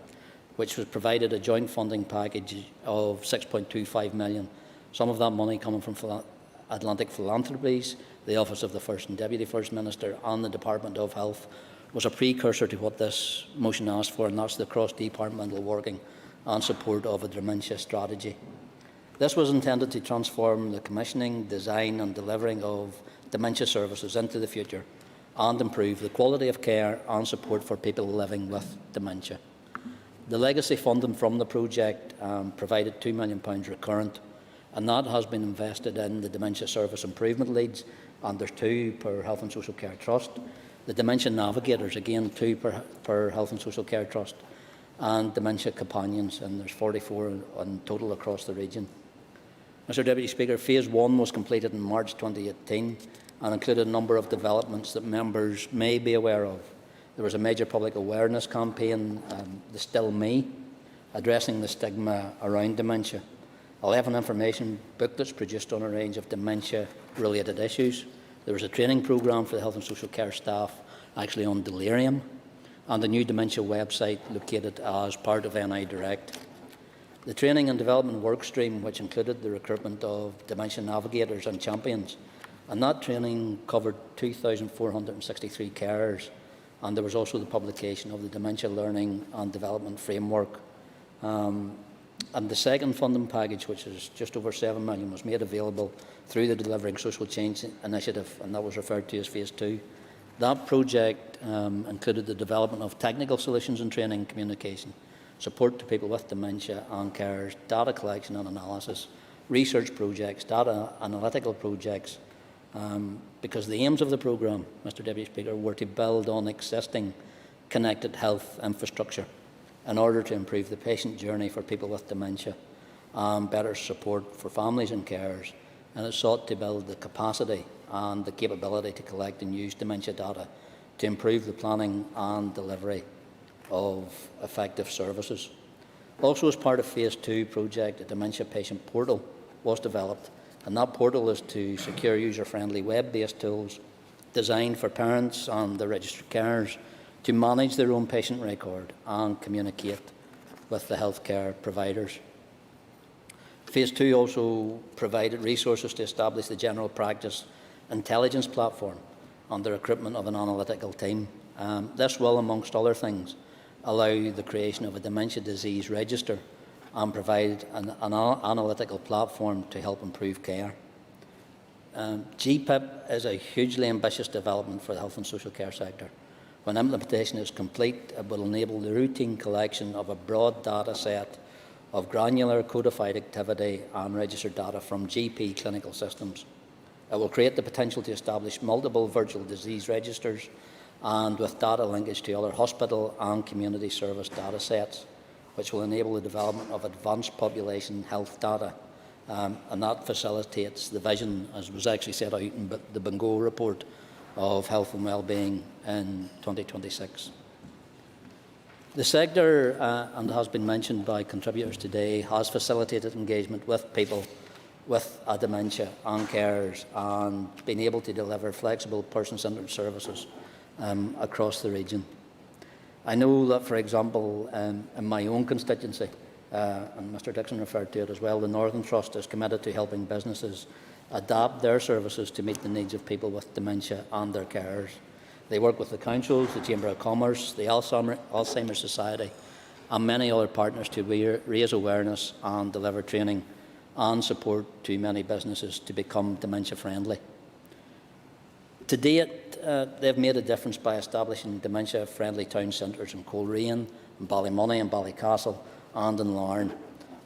which was provided a joint funding package of £6.25 million, some of that money coming from Atlantic Philanthropies, the Office of the First and Deputy First Minister and the Department of Health, was a precursor to what this motion asked for, and that's the cross-departmental working and support of a dementia strategy. This was intended to transform the commissioning, design and delivering of dementia services into the future and improve the quality of care and support for people living with dementia. The legacy funding from the project provided £2 million recurrent, and that has been invested in the dementia service improvement leads, and there's 2 per Health and Social Care Trust. The dementia navigators, again 2 per Health and Social Care Trust, and dementia companions, and there's 44 in total across the region. Mr Deputy Speaker, Phase 1 was completed in March 2018 and included a number of developments that members may be aware of. There was a major public awareness campaign, the Still Me, addressing the stigma around dementia. 11 information booklets produced on a range of dementia-related issues. There was a training programme for the health and social care staff, actually on delirium, and a new dementia website located as part of NI Direct. The training and development work stream, which included the recruitment of dementia navigators and champions, and that training covered 2,463 carers, and there was also the publication of the Dementia Learning and Development Framework. And the second funding package, which is just over £7 million, was made available through the Delivering Social Change initiative, and that was referred to as Phase 2. That project included the development of technical solutions in training and communication, support to people with dementia and carers, data collection and analysis, research projects, data analytical projects, because the aims of the programme, Mr Deputy Speaker, were to build on existing connected health infrastructure in order to improve the patient journey for people with dementia and better support for families and carers, and it sought to build the capacity and the capability to collect and use dementia data to improve the planning and delivery of effective services. Also, as part of Phase 2 project, a dementia patient portal was developed, and that portal is to secure user-friendly web-based tools designed for parents and the registered carers to manage their own patient record and communicate with the healthcare providers. Phase 2 also provided resources to establish the general practice intelligence platform and the recruitment of an analytical team. This will, amongst other things, allow the creation of a dementia disease register and provide an analytical platform to help improve care. GPIP is a hugely ambitious development for the health and social care sector. When implementation is complete, it will enable the routine collection of a broad data set of granular codified activity and registered data from GP clinical systems. It will create the potential to establish multiple virtual disease registers and with data linkage to other hospital and community service data sets, which will enable the development of advanced population health data. And that facilitates the vision, as was actually set out in the Bengo report, of health and wellbeing in 2026. The sector, and has been mentioned by contributors today, has facilitated engagement with people with a dementia and carers and been able to deliver flexible person-centred services across the region. I know that, for example, in my own constituency, and Mr Dixon referred to it as well, the Northern Trust is committed to helping businesses adapt their services to meet the needs of people with dementia and their carers. They work with the councils, the Chamber of Commerce, the Alzheimer's Society and many other partners to raise awareness and deliver training and support to many businesses to become dementia friendly. To date, they've made a difference by establishing dementia friendly town centres in Coleraine, in Ballymoney and Ballycastle and in Larne.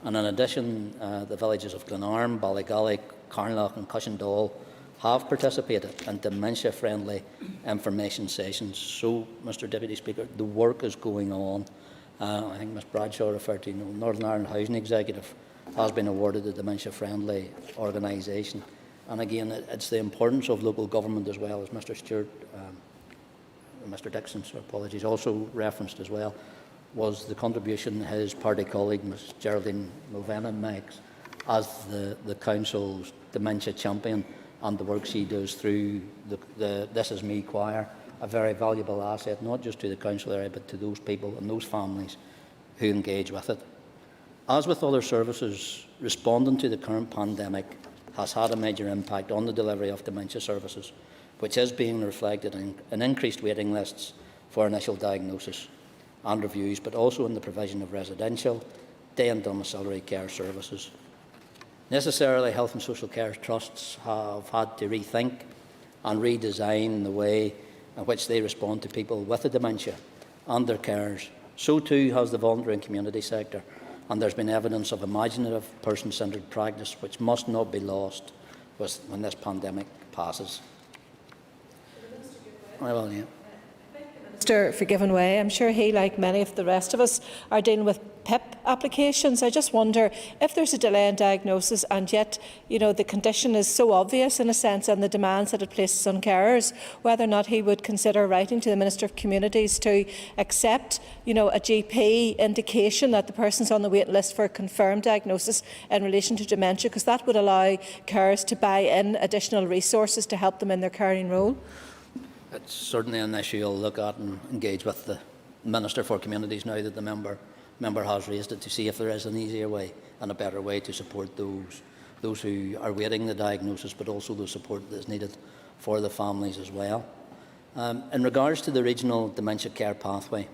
And in addition, the villages of Glenarm, Ballygally, Carnlough and Cushendall have participated in dementia-friendly information sessions. So, Mr Deputy Speaker, the work is going on. I think Ms Bradshaw referred to Northern Ireland Housing Executive has been awarded a dementia-friendly organisation. And again, it's the importance of local government as well, as Mr Stewart, Mr Dixon's apologies, also referenced as well, was the contribution his party colleague, Ms Geraldine Mulvenna, makes as the Council's dementia champion, and the work she does through the This Is Me choir, a very valuable asset, not just to the Council area, but to those people and those families who engage with it. As with other services, responding to the current pandemic has had a major impact on the delivery of dementia services, which is being reflected in increased waiting lists for initial diagnosis and reviews, but also in the provision of residential, day and domiciliary care services. Necessarily, health and social care trusts have had to rethink and redesign the way in which they respond to people with a dementia and their carers. So too has the voluntary and community sector, and there's been evidence of imaginative, person-centred practice which must not be lost when this pandemic passes. Well, yeah. Minister for giving way. I'm sure he, like many of the rest of us, are dealing with PIP applications. I just wonder if there's a delay in diagnosis and yet, the condition is so obvious in a sense and the demands that it places on carers, whether or not he would consider writing to the Minister of Communities to accept, a GP indication that the person's on the waiting list for a confirmed diagnosis in relation to dementia, because that would allow carers to buy in additional resources to help them in their caring role. It's certainly an issue I'll look at and engage with the Minister for Communities now that the member has raised it, to see if there is an easier way and a better way to support those who are waiting the diagnosis, but also the support that is needed for the families as well. In regards to the regional dementia care pathway,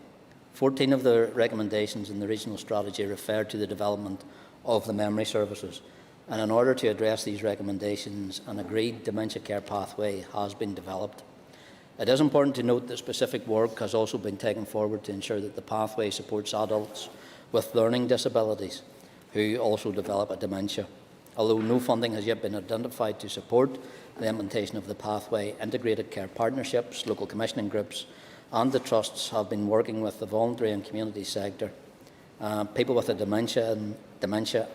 14 of the recommendations in the regional strategy refer to the development of the memory services. And in order to address these recommendations, an agreed dementia care pathway has been developed. It is important to note that specific work has also been taken forward to ensure that the pathway supports adults with learning disabilities who also develop a dementia. Although no funding has yet been identified to support the implementation of the pathway, integrated care partnerships, local commissioning groups and the trusts have been working with the voluntary and community sector, people with a dementia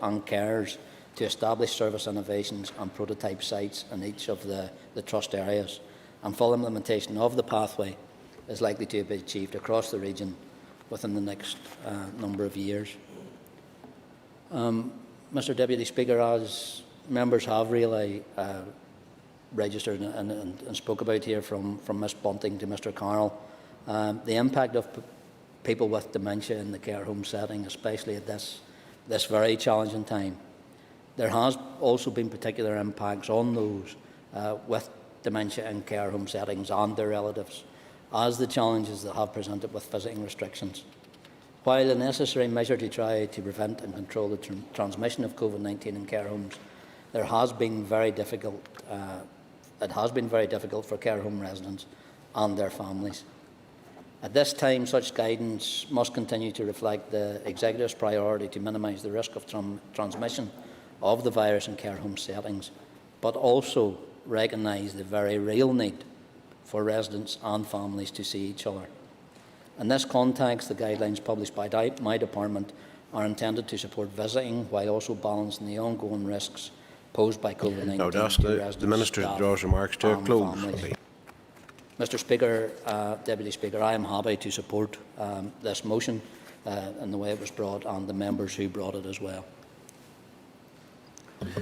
and carers, to establish service innovations and prototype sites in each of the trust areas. And full implementation of the pathway is likely to be achieved across the region within the next number of years. Mr Deputy Speaker, as members have really registered and spoke about here, from Ms Bunting to Mr Carroll, the impact of people with dementia in the care home setting, especially at this very challenging time. There has also been particular impacts on those with dementia in care home settings and their relatives, as the challenges that have presented with visiting restrictions. While a necessary measure to try to prevent and control the transmission of COVID-19 in care homes, it has been very difficult for care home residents and their families. At this time, such guidance must continue to reflect the Executive's priority to minimise the risk of transmission of the virus in care home settings, but also recognise the very real need for residents and families to see each other. In this context, the guidelines published by my department are intended to support visiting while also balancing the ongoing risks posed by COVID-19 to residents, the Minister to draw his remarks to a close. Mr. Speaker, Deputy Speaker, I am happy to support this motion in the way it was brought and the members who brought it as well.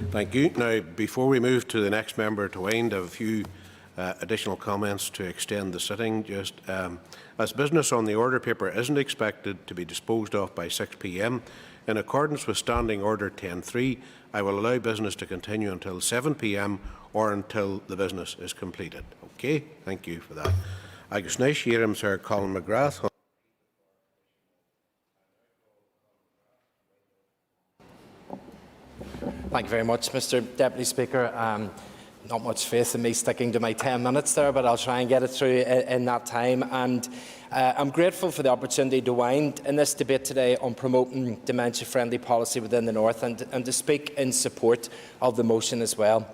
Thank you. Now, before we move to the next member to wind, I have a few additional comments to extend the sitting. As business on the order paper isn't expected to be disposed of by 6 p.m, in accordance with Standing Order 10.3, I will allow business to continue until 7 p.m. or until the business is completed. Okay, thank you for that. Agus Nish, Yerim Sir Colin McGrath. Thank you very much, Mr. Deputy Speaker. Not much faith in me sticking to my 10 minutes there, but I'll try and get it through in that time. And I'm grateful for the opportunity to wind in this debate today on promoting dementia-friendly policy within the North and to speak in support of the motion as well.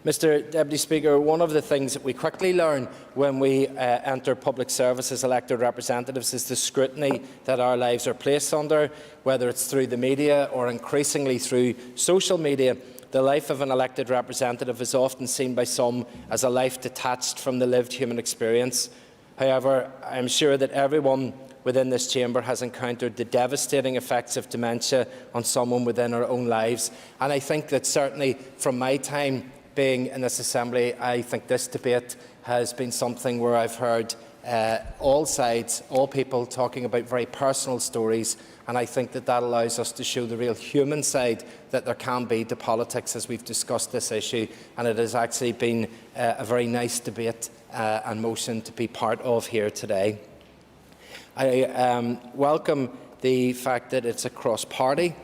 Mr. Deputy Speaker, one of the things that we quickly learn when we enter public service as elected representatives is the scrutiny that our lives are placed under, whether it's through the media or increasingly through social media. The life of an elected representative is often seen by some as a life detached from the lived human experience. However, I am sure that everyone within this chamber has encountered the devastating effects of dementia on someone within our own lives. And I think that certainly from my time being in this Assembly, I think this debate has been something where I've heard all sides, all people talking about very personal stories, and I think that allows us to show the real human side that there can be to politics as we've discussed this issue, and it has actually been a very nice debate and motion to be part of here today. I welcome the fact that it's a cross-party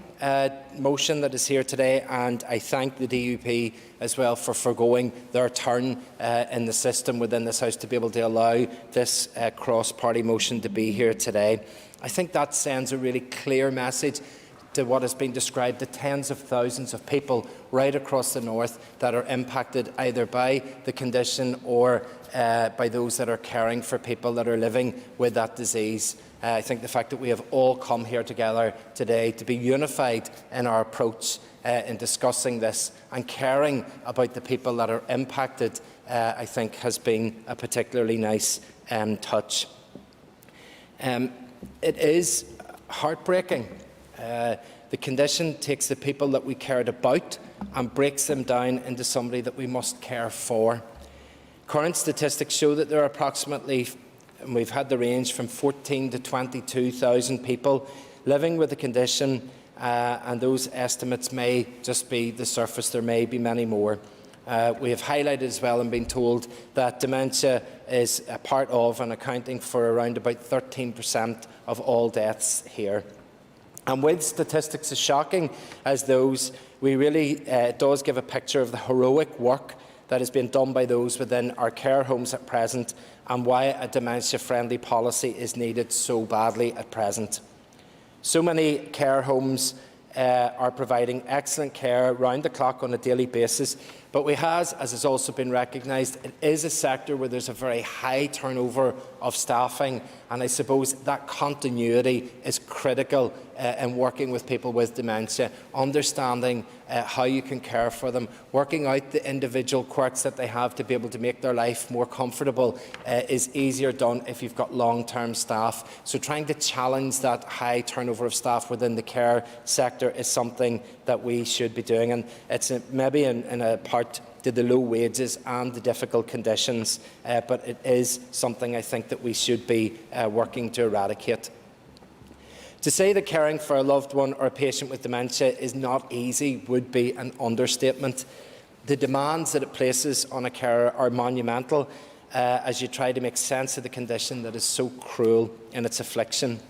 motion that is here today, and I thank the DUP as well for forgoing their turn in the system within this House to be able to allow this cross-party motion to be here today. I think that sends a really clear message to what has been described, the tens of thousands of people right across the North that are impacted either by the condition or by those that are caring for people that are living with that disease. I think the fact that we have all come here together today to be unified in our approach in discussing this and caring about the people that are impacted, I think has been a particularly nice touch. It is heartbreaking. The condition takes the people that we cared about and breaks them down into somebody that we must care for. Current statistics show that there are approximately, and we've had the range from 14 to 22,000 people living with the condition, and those estimates may just be the surface. There may be many more. We have highlighted as well and been told that dementia is a part of and accounting for around about 13% of all deaths here. And with statistics as shocking as those, we really does give a picture of the heroic work that has been done by those within our care homes at present and why a dementia-friendly policy is needed so badly at present. So many care homes are providing excellent care round the clock on a daily basis, but we have, as has also been recognised, it is a sector where there's a very high turnover of staffing, and I suppose that continuity is critical in working with people with dementia, understanding how you can care for them, working out the individual quirks that they have to be able to make their life more comfortable is easier done if you've got long-term staff. So trying to challenge that high turnover of staff within the care sector is something that we should be doing, and it's maybe in a part to the low wages and the difficult conditions, but it is something I think that we should be working to eradicate. To say that caring for a loved one or a patient with dementia is not easy would be an understatement. The demands that it places on a carer are monumental as you try to make sense of the condition that is so cruel in its affliction.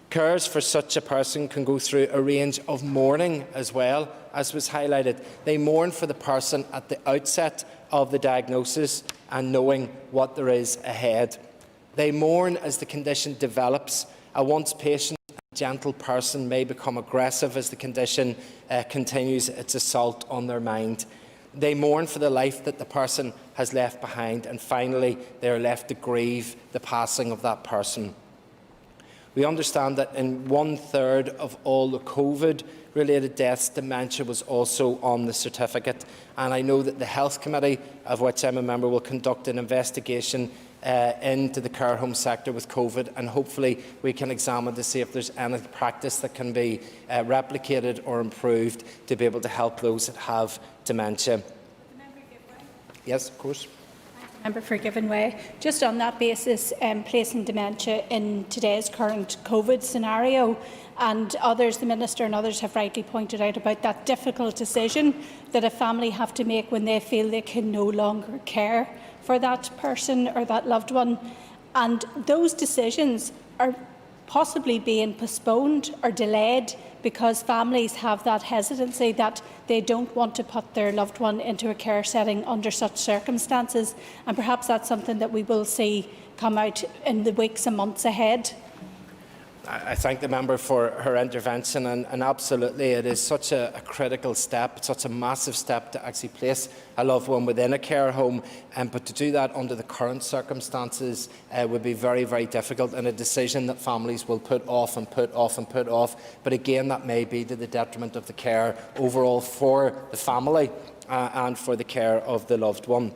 Carers for such a person can go through a range of mourning as well, as was highlighted. They mourn for the person at the outset of the diagnosis and knowing what there is ahead. They mourn as the condition develops. A once patient and gentle person may become aggressive as the condition continues its assault on their mind. They mourn for the life that the person has left behind, and finally they are left to grieve the passing of that person. We understand that in 1/3 of all the COVID-related deaths, dementia was also on the certificate, and I know that the Health Committee, of which I'm a member, will conduct an investigation into the care home sector with COVID, and hopefully we can examine to see if there's any practice that can be replicated or improved to be able to help those that have dementia. Yes, of course. Member for Given Way. Just on that basis, placing dementia in today's current COVID scenario, and others, the Minister and others have rightly pointed out about that difficult decision that a family have to make when they feel they can no longer care for that person or that loved one. And those decisions are possibly being postponed or delayed because families have that hesitancy that they don't want to put their loved one into a care setting under such circumstances. And perhaps that's something that we will see come out in the weeks and months ahead. I thank the member for her intervention, and absolutely it is such a critical step, such a massive step to actually place a loved one within a care home, but to do that under the current circumstances would be very, very difficult, and a decision that families will put off and put off and put off. But again, that may be to the detriment of the care overall for the family and for the care of the loved one.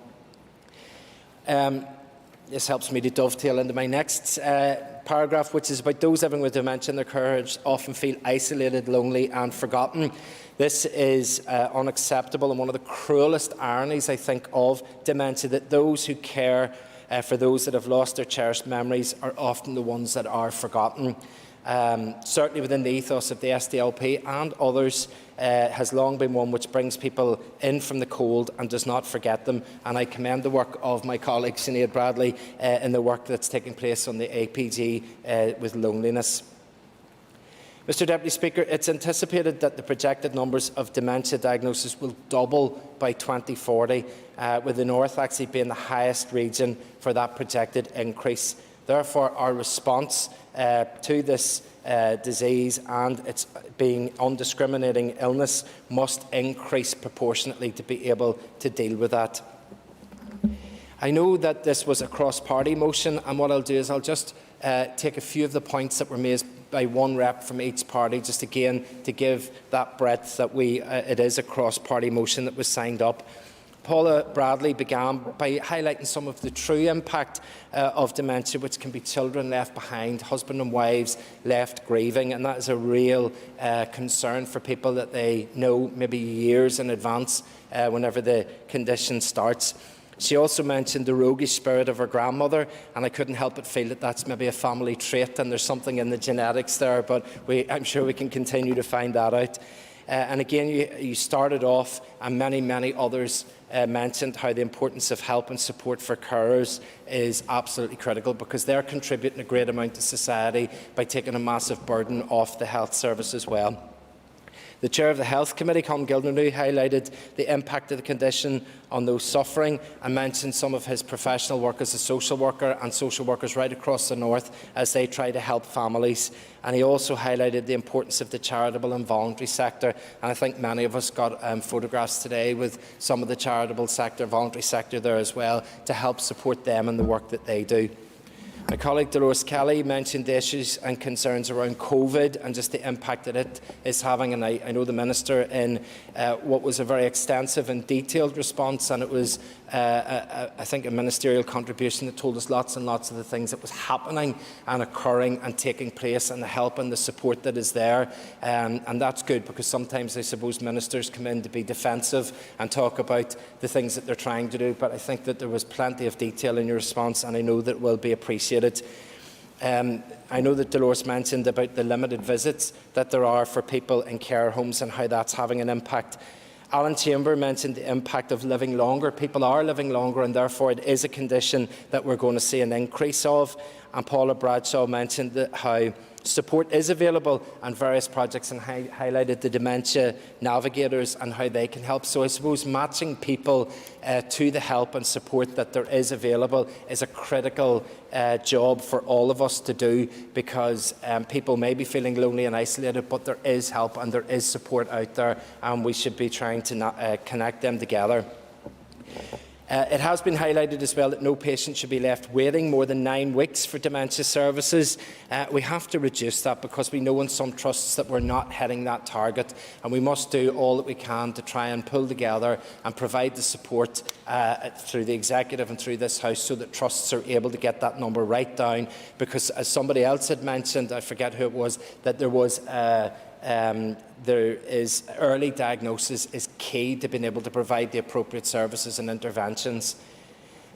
This helps me to dovetail into my next paragraph, which is about those living with dementia and their carers often feel isolated, lonely and forgotten. This is unacceptable, and one of the cruelest ironies, I think, of dementia, that those who care for those that have lost their cherished memories are often the ones that are forgotten. Certainly within the ethos of the SDLP and others, has long been one which brings people in from the cold and does not forget them. And I commend the work of my colleague Sinead Bradley in the work that's taking place on the APG with loneliness. Mr Deputy Speaker, it's anticipated that the projected numbers of dementia diagnoses will double by 2040, with the North actually being the highest region for that projected increase. Therefore, our response to this disease and its being undiscriminating illness must increase proportionately to be able to deal with that. I know that this was a cross-party motion, and what I'll do is I'll just take a few of the points that were made by one rep from each party, just again to give that breadth that it is a cross-party motion that was signed up. Paula Bradley began by highlighting some of the true impact of dementia, which can be children left behind, husband and wives left grieving, and that is a real concern for people that they know maybe years in advance whenever the condition starts. She also mentioned the roguish spirit of her grandmother, and I couldn't help but feel that that's maybe a family trait and there's something in the genetics there, but I'm sure we can continue to find that out. And again, you started off, and many others mentioned how the importance of help and support for carers is absolutely critical, because they're contributing a great amount to society by taking a massive burden off the health service as well. The Chair of the Health Committee, Colm Gildernew, highlighted the impact of the condition on those suffering and mentioned some of his professional work as a social worker and social workers right across the North as they try to help families. And he also highlighted the importance of the charitable and voluntary sector. And I think many of us got photographs today with some of the charitable sector, voluntary sector there as well, to help support them in the work that they do. My colleague Dolores Kelly mentioned the issues and concerns around COVID and just the impact that it is having, and I know the Minister in what was a very extensive and detailed response, and it was I think a ministerial contribution that told us lots and lots of the things that was happening and occurring and taking place, and the help and the support that is there, and that's good, because sometimes I suppose ministers come in to be defensive and talk about the things that they're trying to do, but I think that there was plenty of detail in your response, and I know that will be appreciated. I know that Dolores mentioned about the limited visits that there are for people in care homes and how that's having an impact. Alan Chamber mentioned the impact of living longer. People are living longer, and therefore it is a condition that we're going to see an increase of. And Paula Bradshaw mentioned how Support is available, and various projects and highlighted the dementia navigators and how they can help. So I suppose matching people to the help and support that there is available is a critical job for all of us to do, because people may be feeling lonely and isolated, but there is help and there is support out there, and we should be trying to connect them together. It has been highlighted as well that no patient should be left waiting more than 9 weeks for dementia services. We have to reduce that, because we know in some trusts that we're not hitting that target, and we must do all that we can to try and pull together and provide the support through the executive and through this House, so that trusts are able to get that number right down. Because as somebody else had mentioned, I forget who it was, that there is early diagnosis is key to being able to provide the appropriate services and interventions.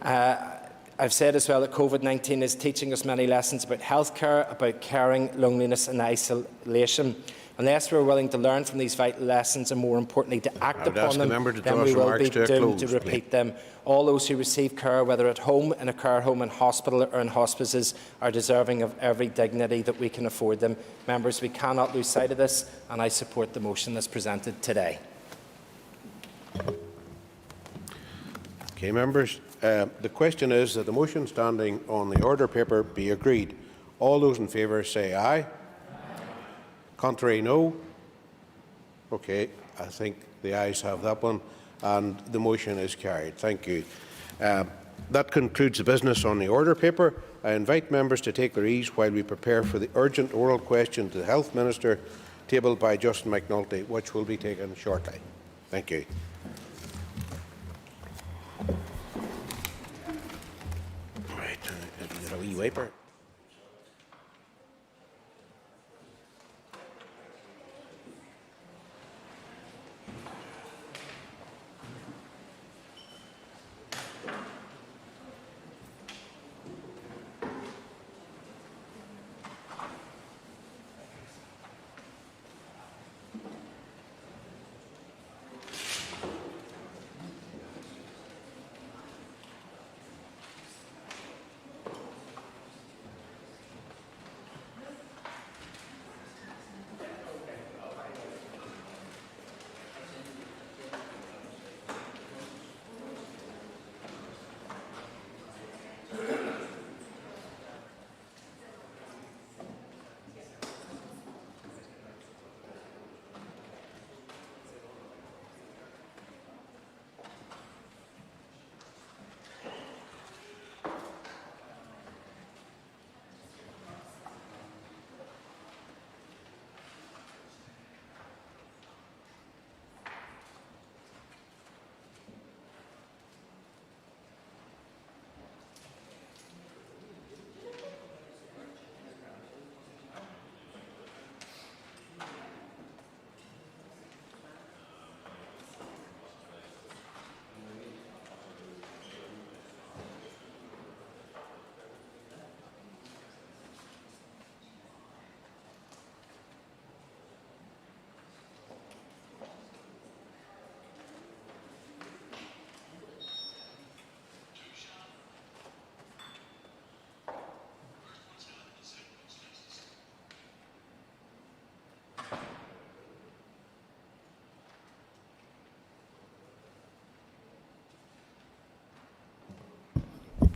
I've said as well that COVID-19 is teaching us many lessons about healthcare, about caring, loneliness and isolation. Unless we're willing to learn from these vital lessons and, more importantly, to act upon them, then we will be doomed to repeat them. All those who receive care, whether at home, in a care home, in hospital or in hospices, are deserving of every dignity that we can afford them. Members, we cannot lose sight of this, and I support the motion that's presented today. Okay, members. The question is that the motion standing on the order paper be agreed. All those in favour say aye. Contrary, no. Okay, I think the ayes have that one, and the motion is carried. Thank you. That concludes the business on the order paper. I invite members to take their ease while we prepare for the urgent oral question to the Health Minister, tabled by Justin McNulty, which will be taken shortly. Thank you. Right, a wee wiper.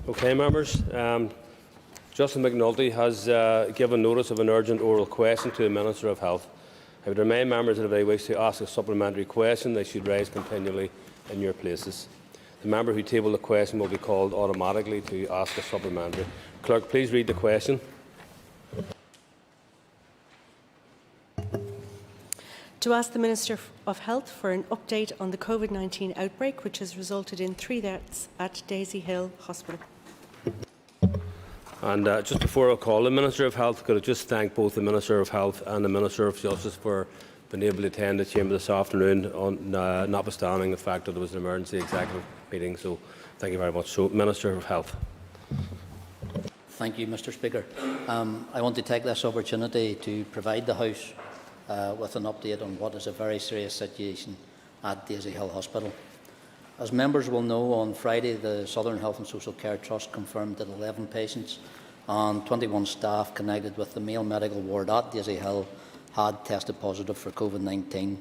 Okay, members. Justin McNulty has given notice of an urgent oral question to the Minister of Health. I would remind members that if they wish to ask a supplementary question, they should rise continually in your places. The member who tabled the question will be called automatically to ask a supplementary. Clerk, please read the question. To ask the Minister of Health for an update on the COVID-19 outbreak, which has resulted in 3 deaths at Daisy Hill Hospital. And just before I call the Minister of Health, could I just thank both the Minister of Health and the Minister of Justice for being able to attend the Chamber this afternoon, notwithstanding the fact that there was an emergency executive meeting. So thank you very much. So, Minister of Health. Thank you, Mr. Speaker. I want to take this opportunity to provide the House with an update on what is a very serious situation at Daisy Hill Hospital. As members will know, on Friday the Southern Health and Social Care Trust confirmed that 11 patients and 21 staff connected with the male medical ward at Daisy Hill had tested positive for COVID-19,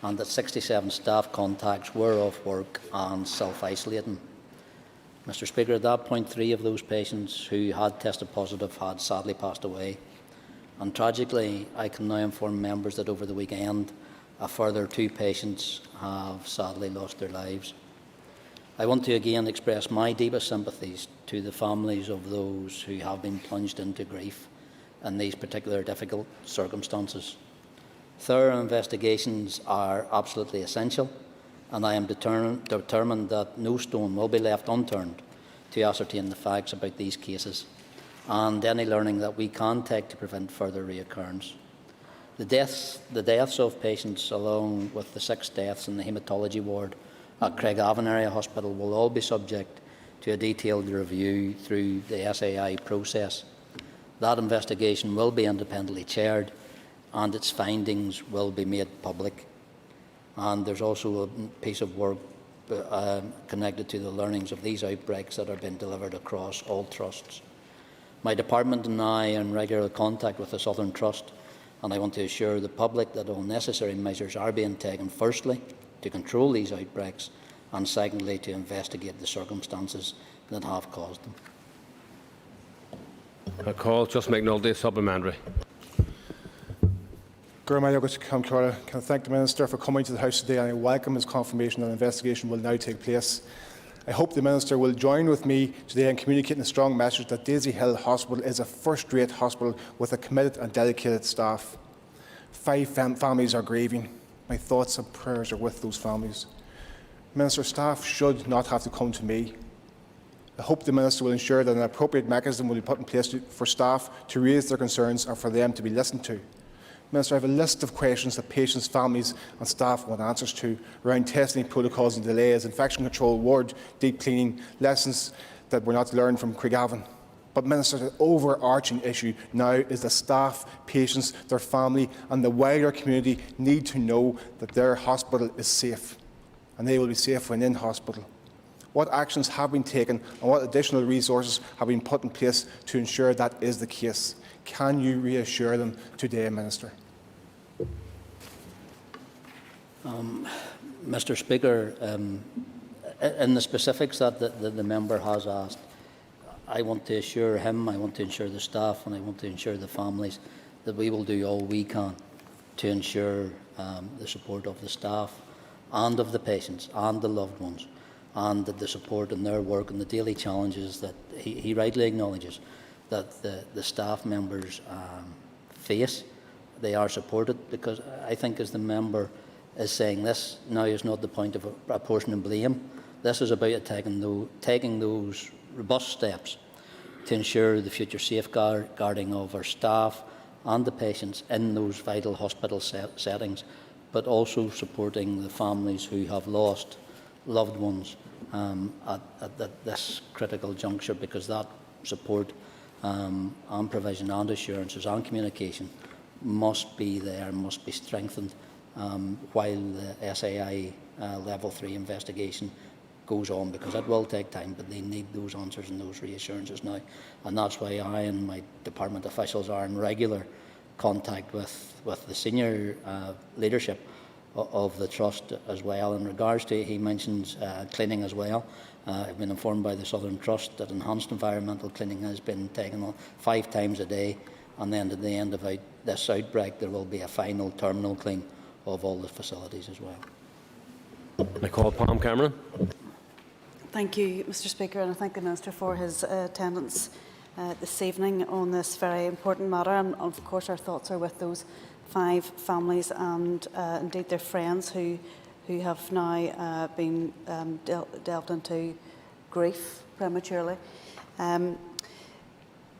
and that 67 staff contacts were off work and self-isolating. Mr. Speaker, at that point, 3 of those patients who had tested positive had sadly passed away. And tragically, I can now inform members that over the weekend, a further 2 patients have sadly lost their lives. I want to again express my deepest sympathies to the families of those who have been plunged into grief in these particular difficult circumstances. Thorough investigations are absolutely essential, and I am determined that no stone will be left unturned to ascertain the facts about these cases and any learning that we can take to prevent further reoccurrence. The deaths of patients, along with the 6 deaths in the haematology ward at Craigavon Area Hospital, will all be subject to a detailed review through the SAI process. That investigation will be independently chaired and its findings will be made public. And there's also a piece of work connected to the learnings of these outbreaks that are being delivered across all trusts. My department and I are in regular contact with the Southern Trust, and I want to assure the public that all necessary measures are being taken, firstly, to control these outbreaks, and secondly, to investigate the circumstances that have caused them. I call Just McNulty, supplementary. Can I thank the Minister for coming to the House today, and I welcome his confirmation that an investigation will now take place. I hope the Minister will join with me today in communicating a strong message that Daisy Hill Hospital is a first-rate hospital with a committed and dedicated staff. 5 families are grieving. My thoughts and prayers are with those families. Minister, staff should not have to come to me. I hope the Minister will ensure that an appropriate mechanism will be put in place for staff to raise their concerns and for them to be listened to. Minister, I have a list of questions that patients, families and staff want answers to around testing protocols and delays, infection control, ward deep cleaning, lessons that were not learned from Craigavon. But Minister, the overarching issue now is that staff, patients, their family and the wider community need to know that their hospital is safe, and they will be safe when in hospital. What actions have been taken and what additional resources have been put in place to ensure that is the case? Can you reassure them today, Minister? Mr. Speaker, in the specifics that the member has asked, I want to assure him, I want to assure the staff and I want to assure the families that we will do all we can to ensure the support of the staff and of the patients and the loved ones, and that the support in their work and the daily challenges that he rightly acknowledges that the staff members face. They are supported, because I think, as the member is saying, this now is not the point of apportioning blame. This is about taking those robust steps to ensure the future safeguarding of our staff and the patients in those vital hospital settings, but also supporting the families who have lost loved ones at this critical juncture, because that support and provision and assurances and communication must be there, must be strengthened while the SAI Level 3 investigation goes on, because it will take time, but they need those answers and those reassurances now. And that's why I and my department officials are in regular contact with the senior leadership of the Trust as well. In regards to, he mentions cleaning as well. I've been informed by the Southern Trust that enhanced environmental cleaning has been taken on 5 times a day, and then at the end of this outbreak there will be a final terminal clean of all the facilities as well. I call Pam Cameron. Thank you, Mr. Speaker, and I thank the Minister for his attendance this evening on this very important matter. And of course, our thoughts are with those 5 families and indeed their friends who have now been delved into grief prematurely.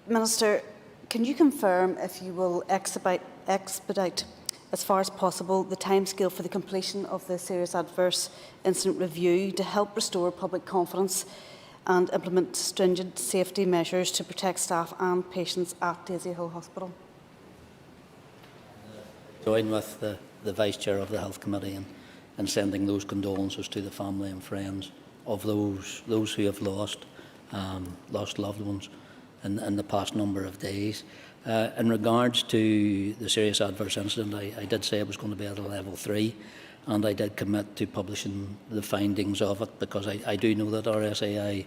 Minister, can you confirm if you will expedite as far as possible the timescale for the completion of the Serious Adverse Incident Review to help restore public confidence and implement stringent safety measures to protect staff and patients at Daisy Hill Hospital? Join with the Vice Chair of the Health Committee in sending those condolences to the family and friends of those who have lost loved ones. in the past number of days. In regards to the serious adverse incident, I did say it was going to be at a level 3, and I did commit to publishing the findings of it, because I do know that our SAI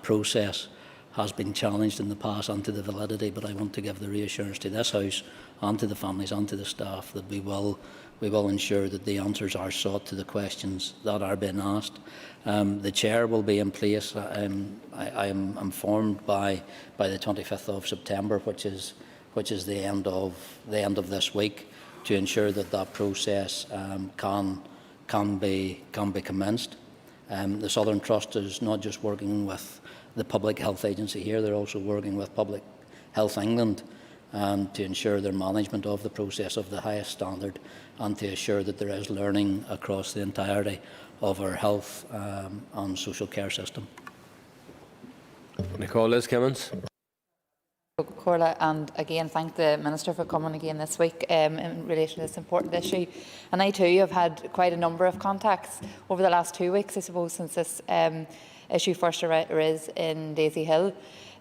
process has been challenged in the past and to the validity, but I want to give the reassurance to this House and to the families and to the staff that we will ensure that the answers are sought to the questions that are being asked. The chair will be in place. I am informed by the 25th of September, which is the end of this week, to ensure that that process can be commenced. The Southern Trust is not just working with the Public Health Agency here; they're also working with Public Health England to ensure their management of the process of the highest standard, and to assure that there is learning across the entirety of our health and social care system. Liz Kimmins. Corla, and again thank the Minister for coming again this week in relation to this important issue. And I too have had quite a number of contacts over the last 2 weeks, I suppose, since this issue first arose in Daisy Hill.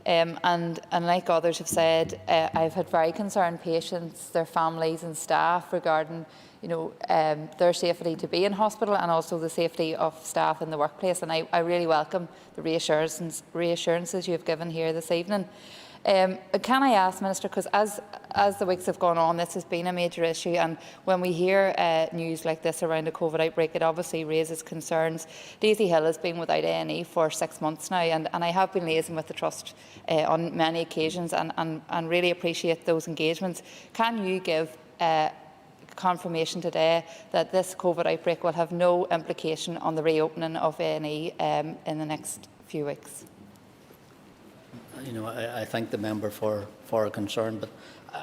And like others have said, I've had very concerned patients, their families and staff regarding their safety to be in hospital, and also the safety of staff in the workplace. And I really welcome the reassurances you have given here this evening. Can I ask, Minister, because as the weeks have gone on, this has been a major issue, and when we hear news like this around a COVID outbreak, it obviously raises concerns. Daisy Hill has been without A&E for 6 months now, and I have been liaising with the Trust on many occasions, and really appreciate those engagements. Can you give confirmation today that this COVID outbreak will have no implication on the reopening of A&E in the next few weeks? I thank the member for her concern, but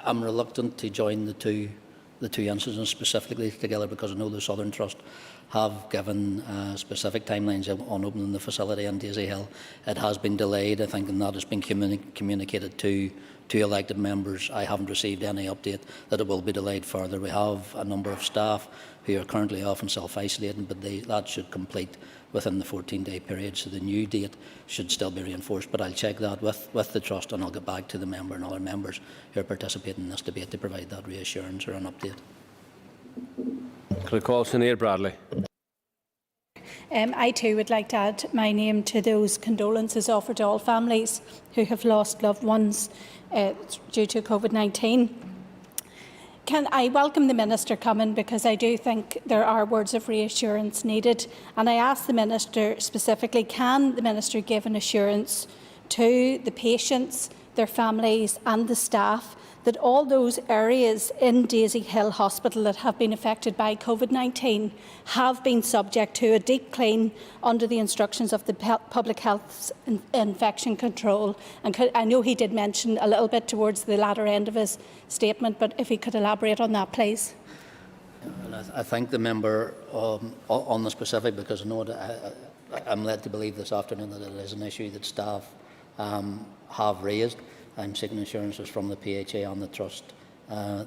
I'm reluctant to join the two incidents specifically together, because I know the Southern Trust have given specific timelines on opening the facility in Daisy Hill. It has been delayed, I think, and that has been communicated to elected members. I haven't received any update that it will be delayed further. We have a number of staff who are currently off and self-isolating, but that should complete within the 14-day period, so the new date should still be reinforced. But I'll check that with the Trust, and I'll get back to the member and other members who are participating in this debate to provide that reassurance or an update. Could I call Sinead Bradley? I too would like to add my name to those condolences offered to all families who have lost loved ones due to COVID-19. I welcome the Minister coming, because I do think there are words of reassurance needed. And I ask the Minister specifically, can the Minister give an assurance to the patients, their families and the staff that all those areas in Daisy Hill Hospital that have been affected by COVID-19 have been subject to a deep clean under the instructions of the Public Health Infection Control? And I know he did mention a little bit towards the latter end of his statement, but if he could elaborate on that, please. And I thank the member on the specific, because I know I'm led to believe this afternoon that it is an issue that staff have raised. I'm seeking assurances from the PHA and the Trust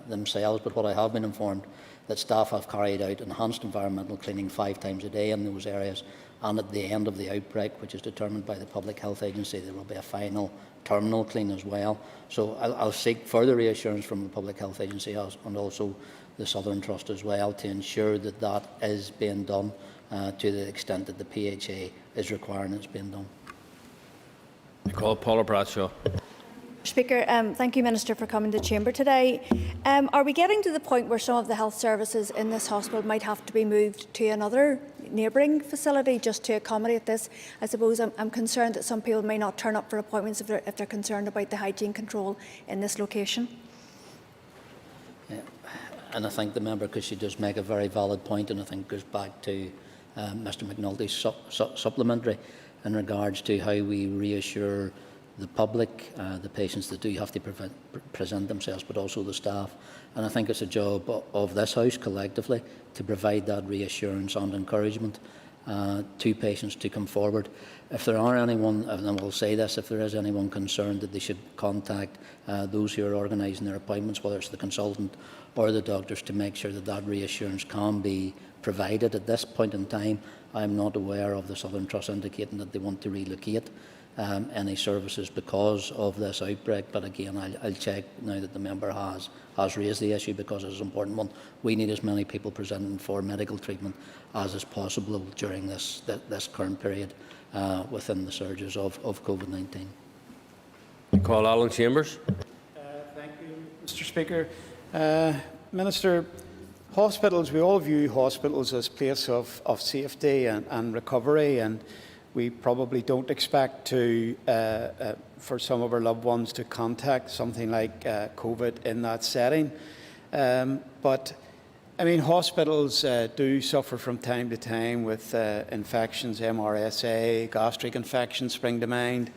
themselves, but what I have been informed that staff have carried out enhanced environmental cleaning 5 times a day in those areas, and at the end of the outbreak, which is determined by the Public Health Agency, there will be a final terminal clean as well. So I'll seek further reassurance from the Public Health Agency and also the Southern Trust as well, to ensure that that is being done to the extent that the PHA is requiring it's being done. I call Paula Bradshaw. Speaker, thank you, Minister, for coming to the Chamber today. Are we getting to the point where some of the health services in this hospital might have to be moved to another neighbouring facility just to accommodate this? I suppose I'm concerned that some people may not turn up for appointments if they're concerned about the hygiene control in this location. Yeah. And I thank the member, because she does make a very valid point, and I think goes back to Mr McNulty's supplementary in regards to how we reassure the public, the patients that do have to present themselves, but also the staff. And I think it's a job of this House collectively to provide that reassurance and encouragement to patients to come forward. If there are anyone, and I will say this, if there is anyone concerned, that they should contact those who are organising their appointments, whether it's the consultant or the doctors, to make sure that that reassurance can be provided. At this point in time, I am not aware of the Southern Trust indicating that they want to relocate any services because of this outbreak. But again, I'll check now that the member has raised the issue, because it is an important one. We need as many people presenting for medical treatment as is possible during this current period within the surges of COVID-19. Call Alan Chambers. Thank you, Mr. Speaker. Minister, hospitals, we all view hospitals as a place of safety and recovery, and we probably don't expect for some of our loved ones to contact something like COVID in that setting. But I mean, hospitals do suffer from time to time with infections, MRSA, gastric infections spring to mind.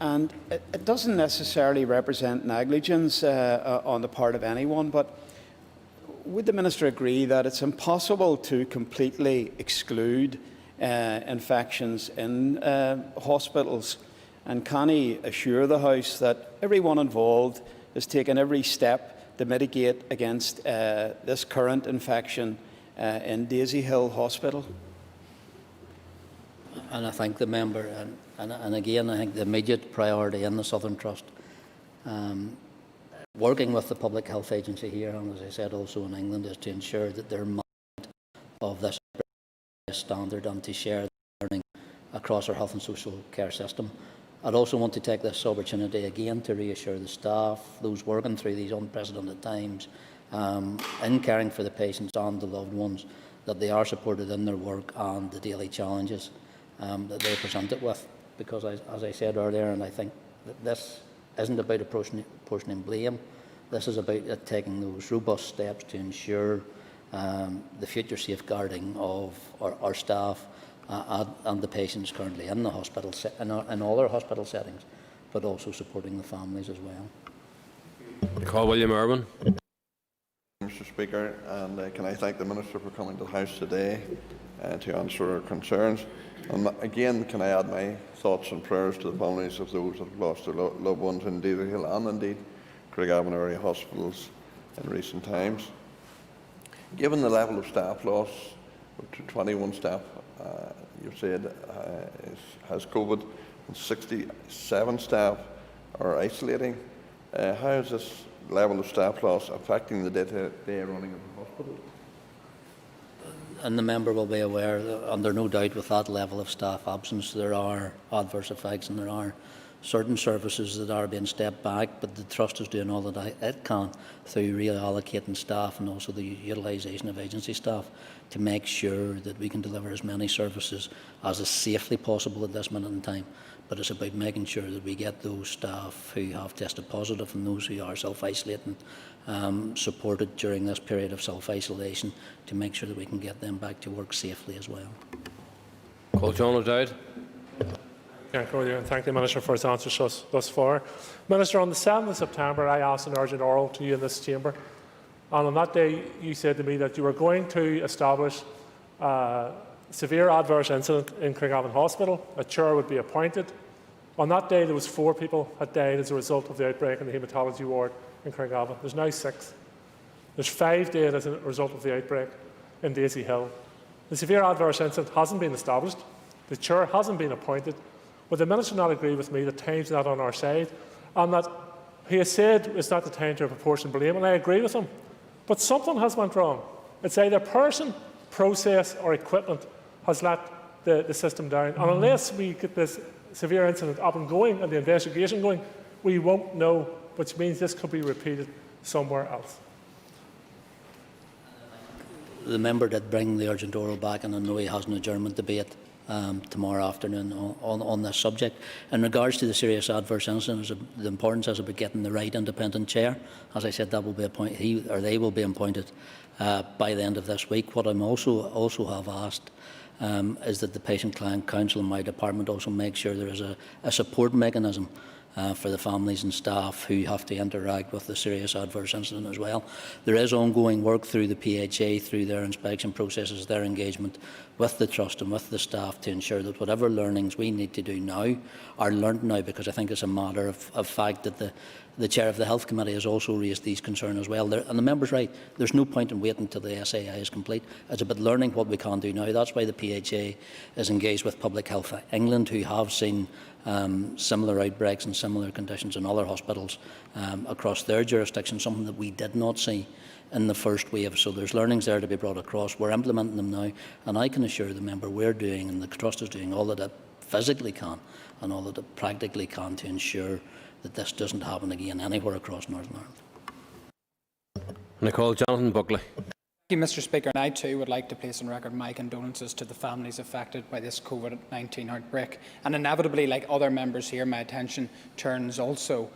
And it doesn't necessarily represent negligence on the part of anyone, but would the Minister agree that it's impossible to completely exclude infections in hospitals? And can he assure the House that everyone involved has taken every step to mitigate against this current infection in Daisy Hill Hospital? And I thank the member, and again, I think the immediate priority in the Southern Trust, working with the Public Health Agency here, and as I said also in England, is to ensure that they're mindful of this standard and to share learning across our health and social care system. I'd also want to take this opportunity again to reassure the staff, those working through these unprecedented times, in caring for the patients and the loved ones, that they are supported in their work and the daily challenges that they're presented with. Because as I said earlier, and I think that this isn't about apportioning blame, this is about taking those robust steps to ensure the future safeguarding of our staff and the patients currently in the hospital, in all our hospital settings, but also supporting the families as well. Call William Irwin. Mr. Speaker, and can I thank the Minister for coming to the House today to answer our concerns. And again, can I add my thoughts and prayers to the families of those that have lost their loved ones in Daisy Hill and indeed Craigavon area hospitals in recent times. Given the level of staff loss, 21 staff, you've said, has COVID, and 67 staff are isolating. How is this level of staff loss affecting the day-to-day running of the hospital? And the member will be aware, under no doubt, with that level of staff absence, there are adverse effects and there are certain services that are being stepped back, but the Trust is doing all that it can through reallocating staff and also the utilisation of agency staff to make sure that we can deliver as many services as is safely possible at this minute in time. But it's about making sure that we get those staff who have tested positive and those who are self-isolating supported during this period of self-isolation to make sure that we can get them back to work safely as well. Call John O'Dowd. And thank the Minister for his answers thus far. Minister, on the 7th of September, I asked an urgent oral to you in this chamber, and on that day you said to me that you were going to establish a severe adverse incident in Craigavon Hospital. A chair would be appointed. On that day, there was 4 people had died as a result of the outbreak in the haematology ward in Craigavon. There's now 6. There's 5 dead as a result of the outbreak in Daisy Hill. The severe adverse incident hasn't been established. The chair hasn't been appointed. Would the Minister not agree with me that time's not on our side, and that he has said it's not the time to proportion blame, and I agree with him. But something has went wrong. It's either person, process or equipment has let the system down. And unless we get this severe incident up and going and the investigation going, we won't know, which means this could be repeated somewhere else. The member did bring the urgent oral back, and I know he has an adjournment debate tomorrow afternoon on this subject. In regards to the serious adverse incidents, the importance is about getting the right independent chair. As I said, that will be they will be appointed by the end of this week. What I'm also have asked is that the Patient Client Council in my department also make sure there is a support mechanism for the families and staff who have to interact with the serious adverse incident as well. There is ongoing work through the PHA, through their inspection processes, their engagement with the Trust and with the staff to ensure that whatever learnings we need to do now are learnt now, because I think it's a matter of fact that the Chair of the Health Committee has also raised these concerns as well. And the member's right, there's no point in waiting until the SAI is complete. It's about learning what we can do now. That's why the PHA is engaged with Public Health England, who have seen similar outbreaks and similar conditions in other hospitals across their jurisdiction, something that we did not see in the first wave. So there's learnings there to be brought across. We're implementing them now, and I can assure the member we're doing, and the Trust is doing all that it physically can and all that it practically can to ensure that this doesn't happen again anywhere across Northern Ireland. And I call Jonathan Buckley. Thank you, Mr. Speaker. And I too would like to place on record my condolences to the families affected by this COVID-19 outbreak. And inevitably, like other members here, my attention turns also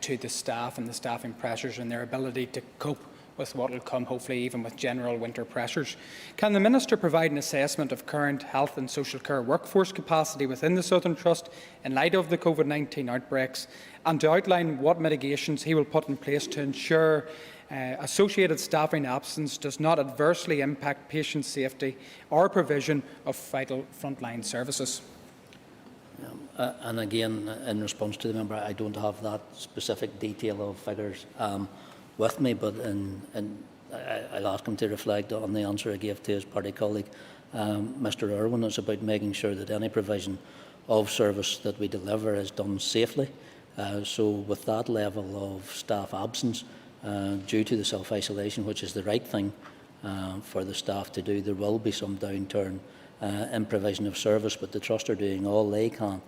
to the staff and the staffing pressures and their ability to cope with what will come, hopefully even with general winter pressures. Can the Minister provide an assessment of current health and social care workforce capacity within the Southern Trust in light of the COVID-19 outbreaks, and to outline what mitigations he will put in place to ensure associated staffing absence does not adversely impact patient safety or provision of vital frontline services? And again, in response to the member, I don't have that specific detail of figures with me, but I'll ask him to reflect on the answer I gave to his party colleague, Mr. Irwin. It's about making sure that any provision of service that we deliver is done safely. So with that level of staff absence, due to the self-isolation, which is the right thing for the staff to do, there will be some downturn in provision of service, but the Trust are doing all they can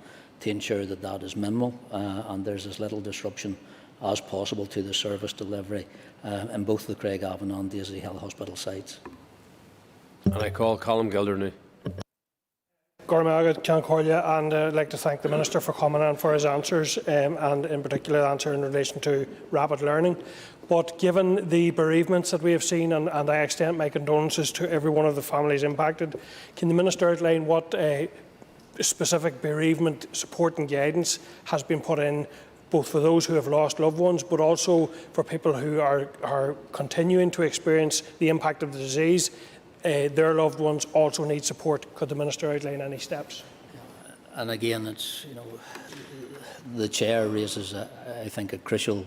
to ensure that that is minimal and there's as little disruption as possible to the service delivery in both the Craigavon and Daisy Hill Hospital sites. And I call Colm Gildernew. Gormaga Cancorlia, and I'd like to thank the Minister for coming and for his answers, and in particular the answer in relation to rapid learning. But given the bereavements that we have seen, and I extend my condolences to every one of the families impacted, can the Minister outline what specific bereavement support and guidance has been put in, both for those who have lost loved ones, but also for people who are continuing to experience the impact of the disease? Their loved ones also need support. Could the Minister outline any steps? And again, it's, the Chair raises, I think, a crucial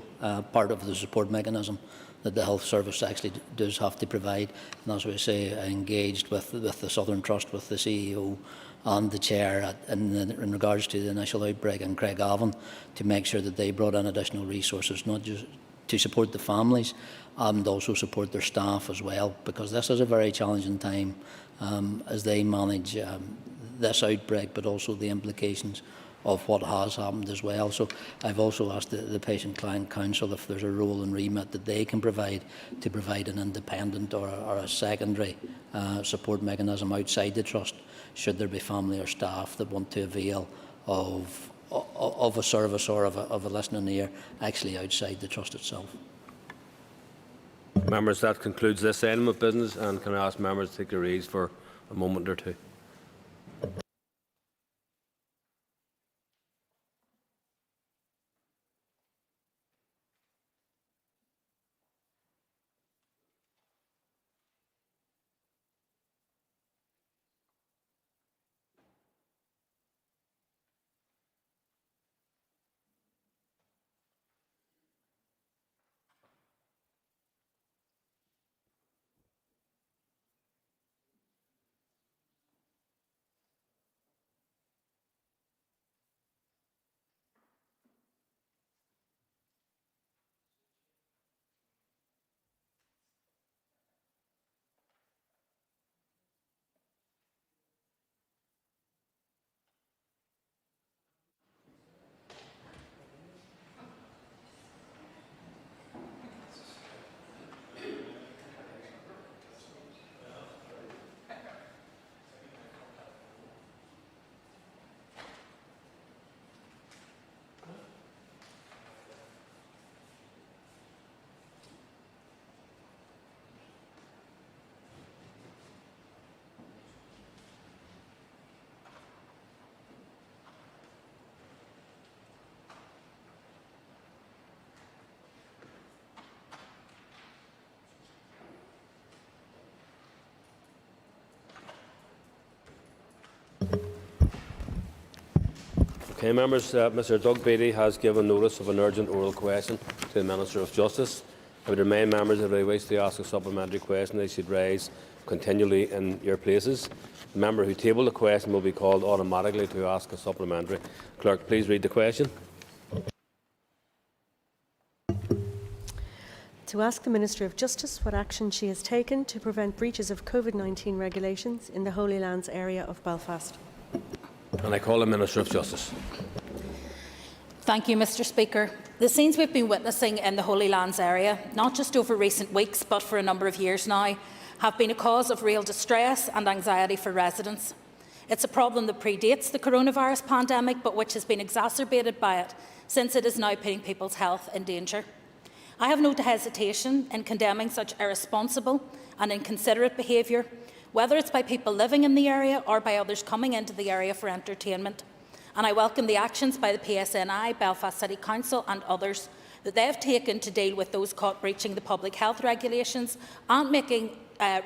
part of the support mechanism that the Health Service actually does have to provide. And as we say, engaged with the Southern Trust, with the CEO and the Chair in regards to the initial outbreak in Craigavon, to make sure that they brought in additional resources, not just to support the families and also support their staff as well, because this is a very challenging time as they manage this outbreak, but also the implications of what has happened as well. So I've also asked the Patient Client Council if there's a role and remit that they can provide to provide an independent or a secondary support mechanism outside the Trust, should there be family or staff that want to avail of a service or of a listening ear actually outside the Trust itself. Members, that concludes this item of business, and can I ask members to take their ease for a moment or two? Okay, members, Mr Doug Beattie has given notice of an urgent oral question to the Minister of Justice. I would remind members that if they wish to ask a supplementary question, they should rise continually in your places. The member who tabled the question will be called automatically to ask a supplementary. Clerk, please read the question. To ask the Minister of Justice what action she has taken to prevent breaches of COVID-19 regulations in the Holy Lands area of Belfast. And I call the Minister of Justice. Thank you, Mr Speaker. The scenes we've been witnessing in the Holy Lands area, not just over recent weeks but for a number of years now, have been a cause of real distress and anxiety for residents. It's a problem that predates the coronavirus pandemic but which has been exacerbated by it, since it is now putting people's health in danger. I have no hesitation in condemning such irresponsible and inconsiderate behaviour, whether it's by people living in the area or by others coming into the area for entertainment. And I welcome the actions by the PSNI, Belfast City Council and others that they have taken to deal with those caught breaching the public health regulations and making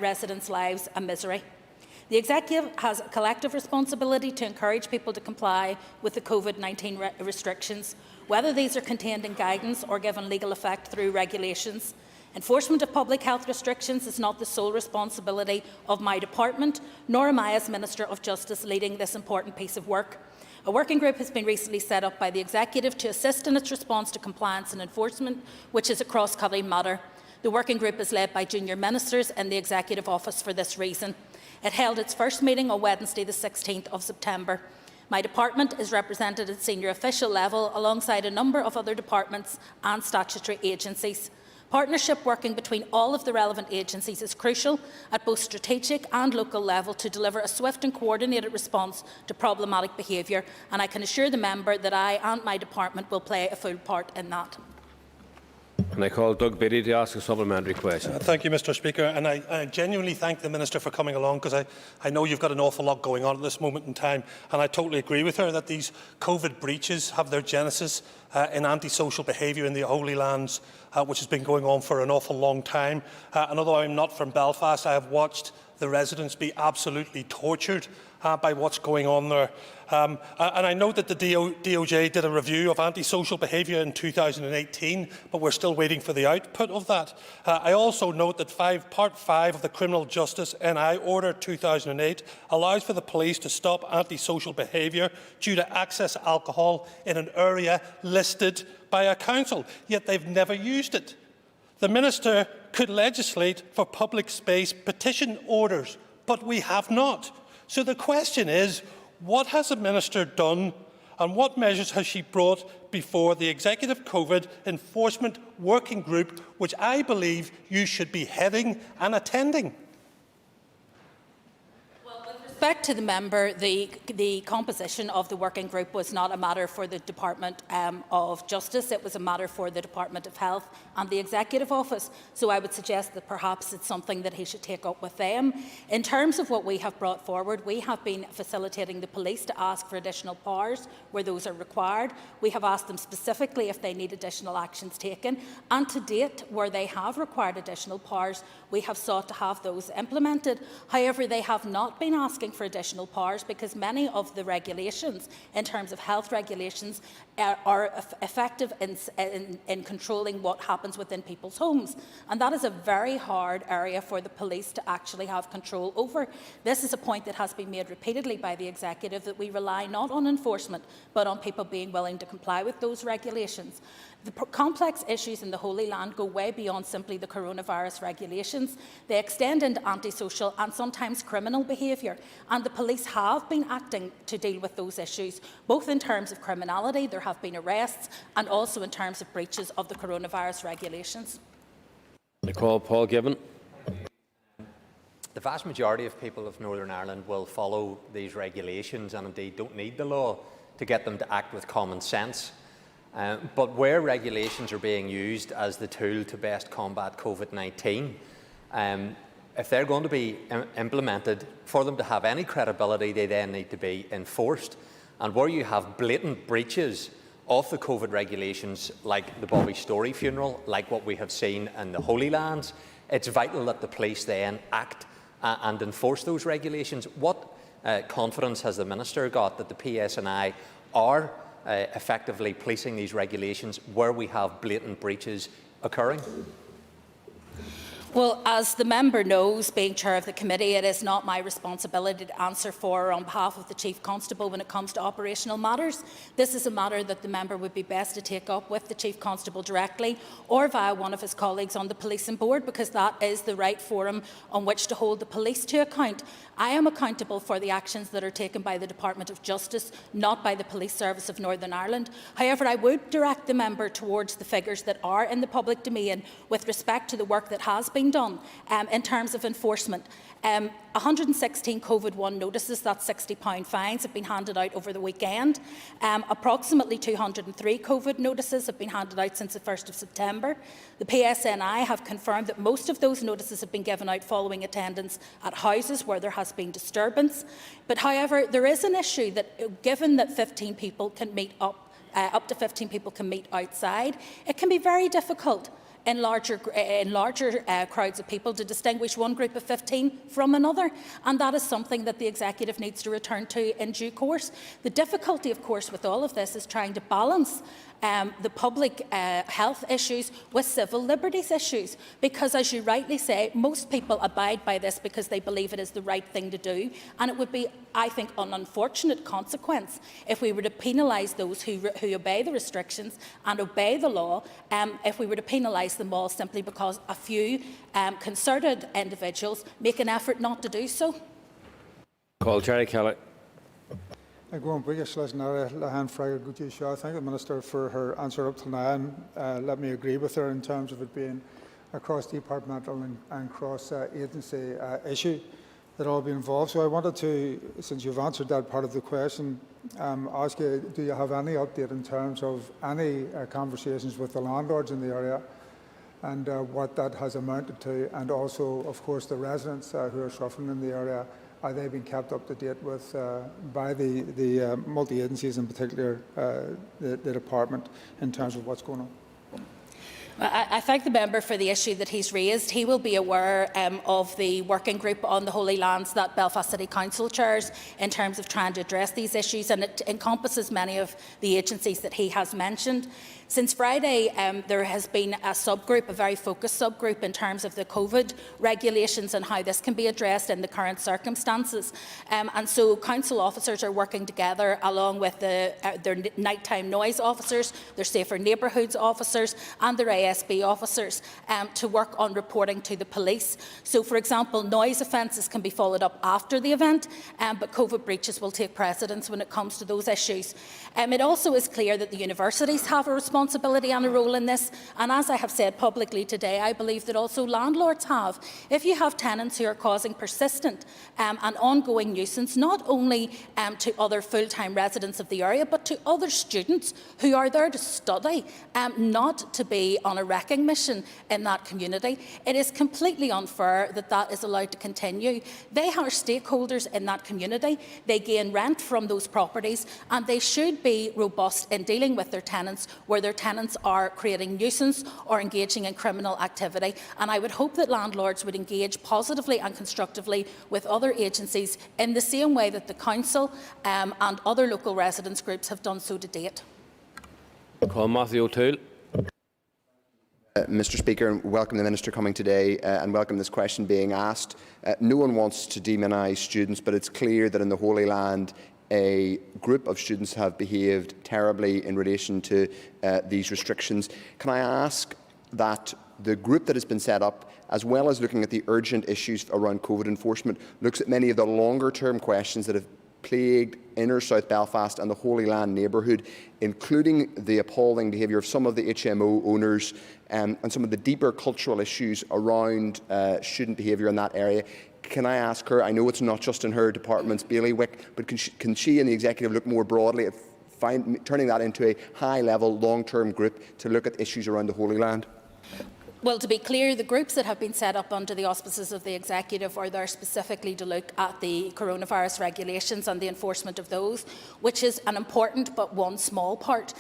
residents' lives a misery. The Executive has a collective responsibility to encourage people to comply with the COVID-19 restrictions, whether these are contained in guidance or given legal effect through regulations. Enforcement of public health restrictions is not the sole responsibility of my department, nor am I, as Minister of Justice, leading this important piece of work. A working group has been recently set up by the Executive to assist in its response to compliance and enforcement, which is a cross-cutting matter. The working group is led by junior ministers in the Executive Office for this reason. It held its first meeting on Wednesday, the 16th of September. My department is represented at senior official level alongside a number of other departments and statutory agencies. Partnership working between all of the relevant agencies is crucial at both strategic and local level to deliver a swift and coordinated response to problematic behaviour, and I can assure the member that I and my department will play a full part in that. And I call Doug Beattie to ask a supplementary question. Thank you, Mr Speaker. And I genuinely thank the Minister for coming along, because I know you've got an awful lot going on at this moment in time. And I totally agree with her that these COVID breaches have their genesis in antisocial behaviour in the Holy Lands, which has been going on for an awful long time. And although I'm not from Belfast, I have watched the residents be absolutely tortured by what's going on there. And I know that the DOJ did a review of antisocial behaviour in 2018, but we're still waiting for the output of that. I also note that Part 5 of the Criminal Justice NI Order 2008 allows for the police to stop antisocial behaviour due to access alcohol in an area listed by a council, yet they've never used it. The Minister could legislate for public space petition orders, but we have not. So the question is, what has the Minister done and what measures has she brought before the Executive COVID Enforcement Working Group, which I believe you should be heading and attending? With respect to the member, the composition of the working group was not a matter for the Department of Justice. It was a matter for the Department of Health and the Executive Office. So I would suggest that perhaps it's something that he should take up with them. In terms of what we have brought forward, we have been facilitating the police to ask for additional powers where those are required. We have asked them specifically if they need additional actions taken. And to date, where they have required additional powers, we have sought to have those implemented. However, they have not been asking for additional powers because many of the regulations, in terms of health regulations, are effective in controlling what happens within people's homes. And that is a very hard area for the police to actually have control over. This is a point that has been made repeatedly by the Executive, that we rely not on enforcement but on people being willing to comply with those regulations. The complex issues in the Holy Land go way beyond simply the coronavirus regulations. They extend into antisocial and sometimes criminal behaviour, and the police have been acting to deal with those issues, both in terms of criminality, there have been arrests, and also in terms of breaches of the coronavirus regulations. I call Paul Gibbon. The vast majority of people of Northern Ireland will follow these regulations and indeed don't need the law to get them to act with common sense. But where regulations are being used as the tool to best combat COVID-19, if they're going to be implemented, for them to have any credibility, they then need to be enforced. And where you have blatant breaches of the COVID regulations, like the Bobby Story funeral, like what we have seen in the Holy Lands, it's vital that the police then act and enforce those regulations. What confidence has the Minister got that the PSNI are effectively policing these regulations where we have blatant breaches occurring? Well, as the member knows, being chair of the committee, it is not my responsibility to answer for or on behalf of the Chief Constable when it comes to operational matters. This is a matter that the member would be best to take up with the Chief Constable directly or via one of his colleagues on the Policing Board, because that is the right forum on which to hold the police to account. I am accountable for the actions that are taken by the Department of Justice, not by the Police Service of Northern Ireland. However, I would direct the member towards the figures that are in the public domain with respect to the work that has been done in terms of enforcement. 116 COVID-1 notices, that's £60 fines, have been handed out over the weekend. Approximately 203 COVID notices have been handed out since the 1st of September. The PSNI have confirmed that most of those notices have been given out following attendance at houses where there has been disturbance. But however, there is an issue that, given that 15 people can meet up to 15 people can meet outside, it can be very difficult in larger crowds of people to distinguish one group of 15 from another, and that is something that the Executive needs to return to in due course. The difficulty, of course, with all of this is trying to balance the public health issues with civil liberties issues, because, as you rightly say, most people abide by this because they believe it is the right thing to do, and it would be, I think, an unfortunate consequence if we were to penalise those who obey the restrictions and obey the law, if we were to penalise them all simply because a few concerted individuals make an effort not to do so. Call Jerry Kelly. I go on British listener Lahan Fragger Gucci Shaw. Thank the Minister for her answer up to now, and let me agree with her in terms of it being a cross-departmental and cross-agency issue that all be involved. So I wanted to, since you've answered that part of the question, ask you, do you have any update in terms of any conversations with the landlords in the area and what that has amounted to, and also, of course, the residents who are suffering in the area? Are they being kept up to date with by the multi-agencies, in particular the department, in terms of what's going on? I thank the member for the issue that he's raised. He will be aware of the working group on the Holy Lands that Belfast City Council chairs in terms of trying to address these issues, and it encompasses many of the agencies that he has mentioned. Since Friday, there has been a subgroup, a very focused subgroup, in terms of the COVID regulations and how this can be addressed in the current circumstances. And so council officers are working together along with their nighttime noise officers, their safer neighbourhoods officers and their ASB officers to work on reporting to the police. So, for example, noise offences can be followed up after the event, but COVID breaches will take precedence when it comes to those issues. It also is clear that the universities have a responsibility and a role in this, and as I have said publicly today, I believe that also landlords have. If you have tenants who are causing persistent and ongoing nuisance, not only to other full-time residents of the area, but to other students who are there to study, not to be on a wrecking mission in that community, it is completely unfair that that is allowed to continue. They are stakeholders in that community, they gain rent from those properties, and they should be robust in dealing with their tenants where their tenants are creating nuisance or engaging in criminal activity. And I would hope that landlords would engage positively and constructively with other agencies in the same way that the Council and other local residents groups have done so to date. Call Matthew O'Toole. Mr Speaker, and welcome the Minister coming today and welcome this question being asked. No one wants to demonise students, but it's clear that in the Holy Land a group of students have behaved terribly in relation to these restrictions. Can I ask that the group that has been set up, as well as looking at the urgent issues around COVID enforcement, looks at many of the longer-term questions that have plagued inner South Belfast and the Holy Land neighbourhood, including the appalling behaviour of some of the HMO owners and some of the deeper cultural issues around student behaviour in that area? Can I ask her, I know it's not just in her department's bailiwick, but can she and the Executive look more broadly at turning that into a high-level, long-term group to look at issues around the Holy Land? Well, to be clear, the groups that have been set up under the auspices of the Executive are there specifically to look at the coronavirus regulations and the enforcement of those, which is an important but one small part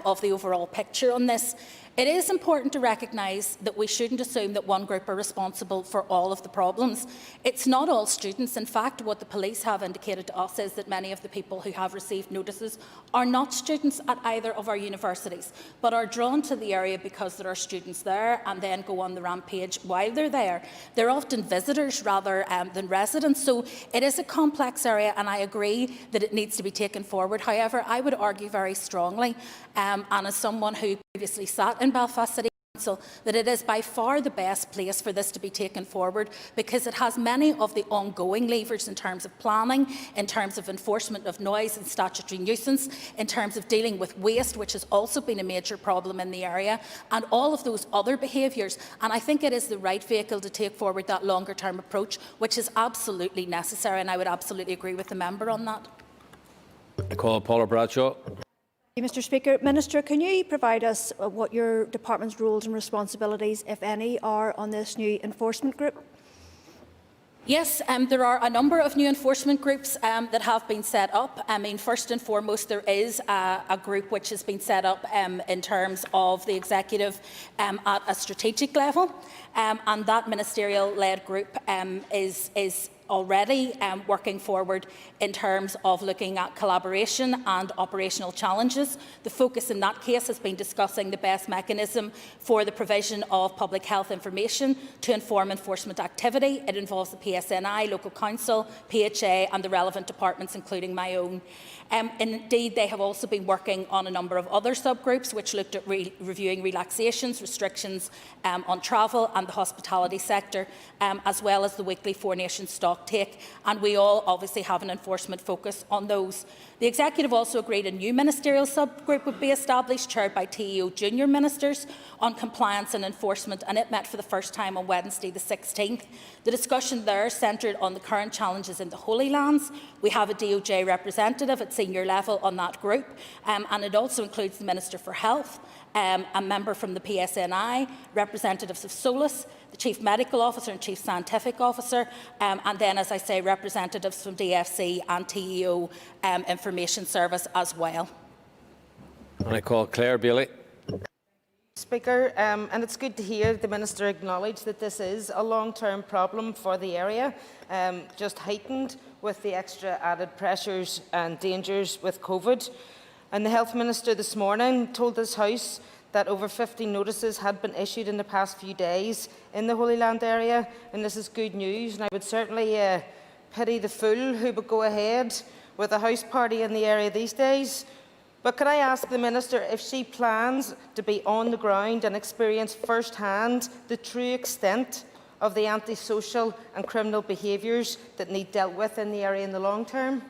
of the overall picture on this. It is important to recognise that we shouldn't assume that one group are responsible for all of the problems. It's not all students. In fact, what the police have indicated to us is that many of the people who have received notices are not students at either of our universities, but are drawn to the area because there are students there and then go on the rampage while they're there. They're often visitors rather than residents, so it is a complex area, and I agree that it needs to be taken forward. However, I would argue very strongly, and as someone who previously sat in Belfast City Council, that it is by far the best place for this to be taken forward, because it has many of the ongoing levers in terms of planning, in terms of enforcement of noise and statutory nuisance, in terms of dealing with waste, which has also been a major problem in the area, and all of those other behaviours. And I think it is the right vehicle to take forward that longer term approach, which is absolutely necessary, and I would absolutely agree with the member on that. I call Paula Bradshaw. Mr. Speaker, Minister, can you provide us what your department's roles and responsibilities, if any, are on this new enforcement group? Yes, there are a number of new enforcement groups that have been set up. I mean, first and foremost, there is a group which has been set up in terms of the Executive at a strategic level, and that ministerial-led group is already working forward in terms of looking at collaboration and operational challenges. The focus in that case has been discussing the best mechanism for the provision of public health information to inform enforcement activity. It involves the PSNI, local council, PHA and the relevant departments, including my own. Indeed, they have also been working on a number of other subgroups which looked at reviewing relaxations, restrictions on travel and the hospitality sector, as well as the weekly 4 Nations stock take, and we all obviously have an enforcement focus on those. The Executive also agreed a new ministerial subgroup would be established, chaired by TEO junior ministers, on compliance and enforcement, and it met for the first time on Wednesday the 16th. The discussion there centred on the current challenges in the Holy Lands. We have a DOJ representative at senior level on that group, and it also includes the Minister for Health, a member from the PSNI, representatives of SOLAS, the Chief Medical Officer and Chief Scientific Officer, and then, as I say, representatives from DFC and TEO Information Service as well. And I call Claire Bailey. Speaker, and it's good to hear the Minister acknowledge that this is a long-term problem for the area, just heightened with the extra added pressures and dangers with COVID. And the Health Minister this morning told this House that over 50 notices had been issued in the past few days in the Holy Land area, and this is good news. And I would certainly pity the fool who would go ahead with a house party in the area these days. But can I ask the Minister if she plans to be on the ground and experience first-hand the true extent of the antisocial and criminal behaviours that need dealt with in the area in the long term?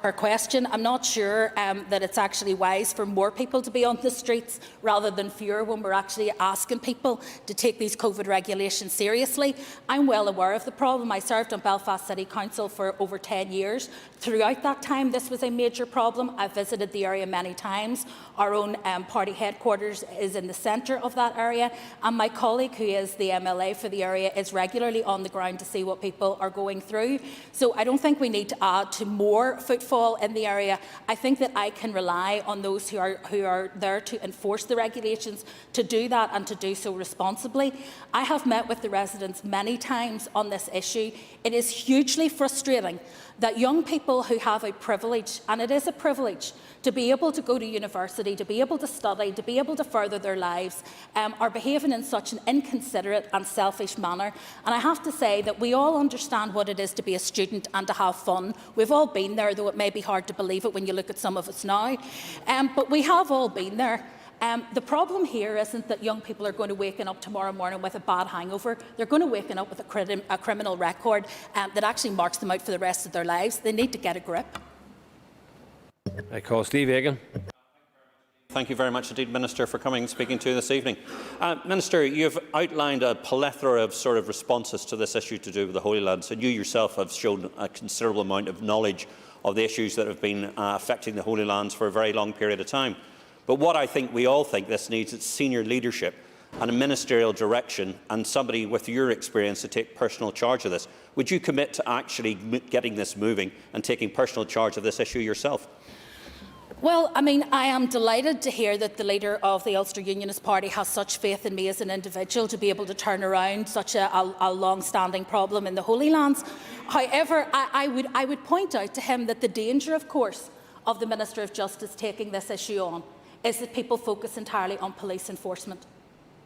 Her question. I'm not sure that it's actually wise for more people to be on the streets rather than fewer when we're actually asking people to take these COVID regulations seriously. I'm well aware of the problem. I served on Belfast City Council for over 10 years. Throughout that time, this was a major problem. I've visited the area many times. Our own party headquarters is in the centre of that area, and my colleague, who is the MLA for the area, is regularly on the ground to see what people are going through. So I don't think we need to add to more footfall in the area. I think that I can rely on those who are there to enforce the regulations to do that and to do so responsibly. I have met with the residents many times on this issue. It is hugely frustrating that young people who have a privilege, and it is a privilege, to be able to go to university, to be able to study, to be able to further their lives, are behaving in such an inconsiderate and selfish manner. And I have to say that we all understand what it is to be a student and to have fun. We've all been there, though it may be hard to believe it when you look at some of us now. But we have all been there. The problem here isn't that young people are going to wake up tomorrow morning with a bad hangover. They're going to wake up with a criminal record that actually marks them out for the rest of their lives. They need to get a grip. I call Steve Egan. Thank you very much indeed, Minister, for coming and speaking to you this evening. Minister, you have outlined a plethora of responses to this issue to do with the Holy Lands, and you yourself have shown a considerable amount of knowledge of the issues that have been affecting the Holy Lands for a very long period of time. But what I think we all think this needs is senior leadership and a ministerial direction and somebody with your experience to take personal charge of this. Would you commit to actually getting this moving and taking personal charge of this issue yourself? Well, I mean, I am delighted to hear that the leader of the Ulster Unionist Party has such faith in me as an individual to be able to turn around such a long-standing problem in the Holy Lands. However, I would point out to him that the danger, of course, of the Minister of Justice taking this issue on is that people focus entirely on police enforcement.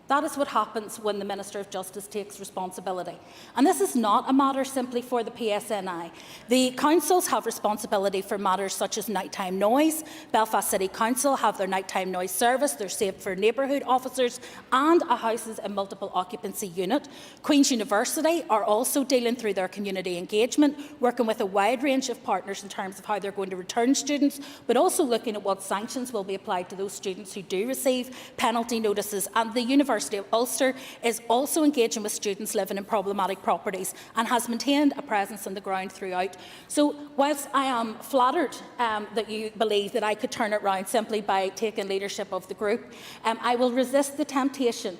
That is what happens when the Minister of Justice takes responsibility. And this is not a matter simply for the PSNI. The councils have responsibility for matters such as nighttime noise. Belfast City Council have their nighttime noise service, their Safe for Neighbourhood officers and a houses and multiple occupancy unit. Queen's University are also dealing through their community engagement, working with a wide range of partners in terms of how they're going to return students, but also looking at what sanctions will be applied to those students who do receive penalty notices. And the University of Ulster is also engaging with students living in problematic properties and has maintained a presence on the ground throughout. So whilst I am flattered that you believe that I could turn it round simply by taking leadership of the group, I will resist the temptation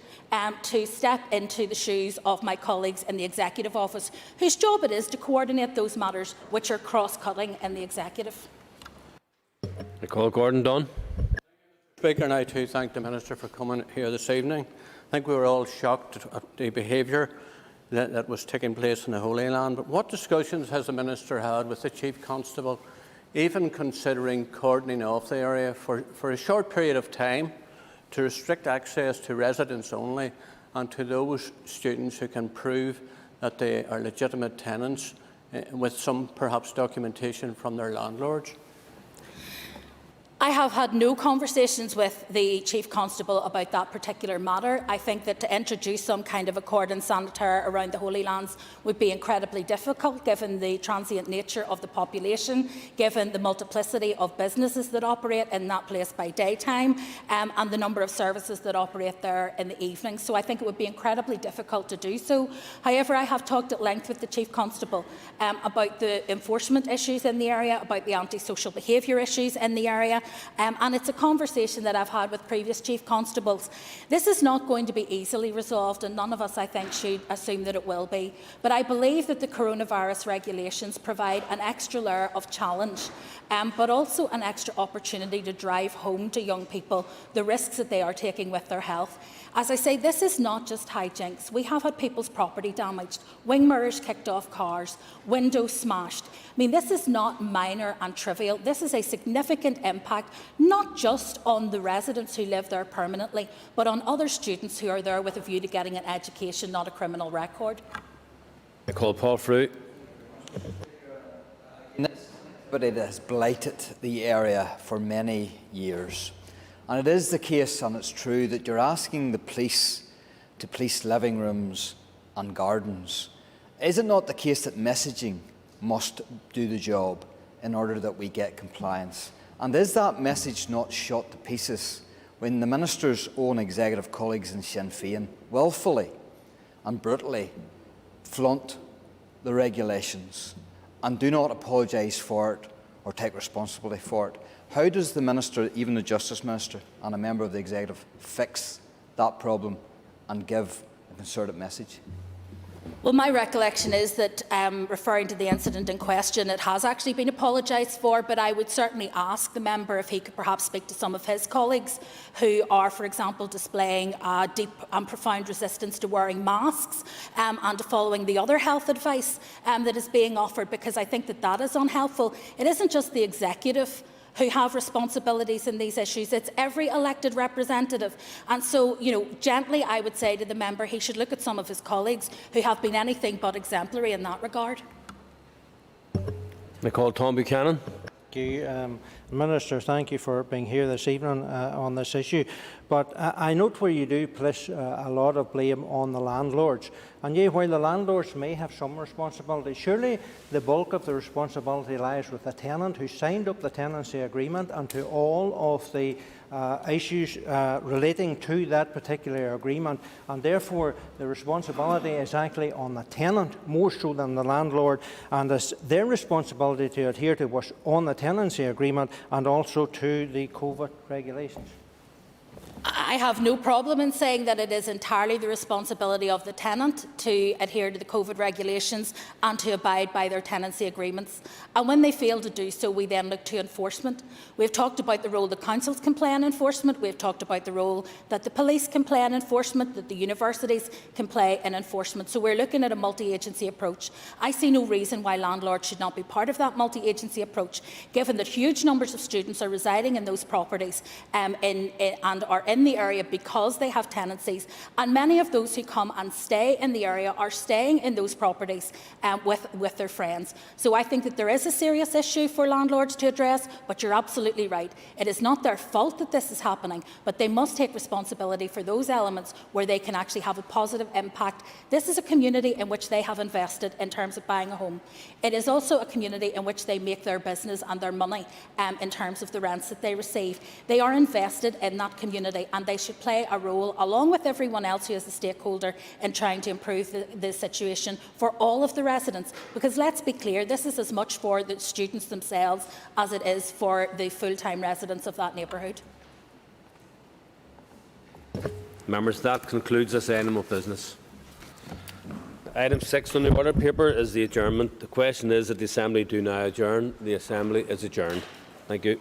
to step into the shoes of my colleagues in the Executive Office, whose job it is to coordinate those matters which are cross-cutting in the Executive. I call Gordon Dunn. Speaker, and I too thank the Minister for coming here this evening. I think we were all shocked at the behaviour that was taking place in the Holy Land. But what discussions has the Minister had with the Chief Constable, even considering cordoning off the area for a short period of time to restrict access to residents only and to those students who can prove that they are legitimate tenants with some perhaps documentation from their landlords? I have had no conversations with the Chief Constable about that particular matter. I think that to introduce some kind of a cordon sanitaire around the Holy Lands would be incredibly difficult, given the transient nature of the population, given the multiplicity of businesses that operate in that place by daytime, and the number of services that operate there in the evening. So I think it would be incredibly difficult to do so. However, I have talked at length with the Chief Constable about the enforcement issues in the area, about the antisocial behaviour issues in the area, and it's a conversation that I've had with previous Chief Constables. This is not going to be easily resolved, and none of us, I think, should assume that it will be. But I believe that the coronavirus regulations provide an extra layer of challenge, but also an extra opportunity to drive home to young people the risks that they are taking with their health. As I say, this is not just hijinks. We have had people's property damaged, wing mirrors kicked off cars, windows smashed. I mean, this is not minor and trivial. This is a significant impact, not just on the residents who live there permanently, but on other students who are there with a view to getting an education, not a criminal record. I call Paul Fruit. But it has blighted the area for many years. And it is the case, and it's true, that you're asking the police to police living rooms and gardens. Is it not the case that messaging must do the job in order that we get compliance? And is that message not shot to pieces when the Minister's own executive colleagues in Sinn Féin willfully and brutally flaunt the regulations and do not apologise for it or take responsibility for it? How does the Minister, even the Justice Minister and a member of the Executive, fix that problem and give a concerted message? Well, my recollection is that, referring to the incident in question, it has actually been apologised for, but I would certainly ask the member if he could perhaps speak to some of his colleagues who are, for example, displaying deep and profound resistance to wearing masks and to following the other health advice that is being offered, because I think that that is unhelpful. It isn't just the Executive who have responsibilities in these issues. It's every elected representative. And so, gently I would say to the member he should look at some of his colleagues who have been anything but exemplary in that regard. I call Tom Buchanan. Thank you. Minister, thank you for being here this evening on this issue. But I note where you do place a lot of blame on the landlords. And yet, while the landlords may have some responsibility, surely the bulk of the responsibility lies with the tenant who signed up the tenancy agreement and to all of the issues relating to that particular agreement, and therefore the responsibility is actually on the tenant more so than the landlord, and their responsibility to adhere to was on the tenancy agreement and also to the COVID regulations. I have no problem in saying that it is entirely the responsibility of the tenant to adhere to the COVID regulations and to abide by their tenancy agreements. And when they fail to do so, we then look to enforcement. We've talked about the role the councils can play in enforcement. We've talked about the role that the police can play in enforcement, that the universities can play in enforcement. So we're looking at a multi-agency approach. I see no reason why landlords should not be part of that multi-agency approach, given that huge numbers of students are residing in those properties and are in the area because they have tenancies, and many of those who come and stay in the area are staying in those properties with their friends. So I think that there is a serious issue for landlords to address, but you're absolutely right. It is not their fault that this is happening, but they must take responsibility for those elements where they can actually have a positive impact. This is a community in which they have invested in terms of buying a home. It is also a community in which they make their business and their money in terms of the rents that they receive. They are invested in that community, and they should play a role, along with everyone else who is a stakeholder, in trying to improve the situation for all of the residents. Because let's be clear, this is as much for the students themselves as it is for the full-time residents of that neighbourhood. Members, that concludes this item of business. Item 6 on the order paper is the adjournment. The question is that the Assembly do now adjourn. The Assembly is adjourned. Thank you.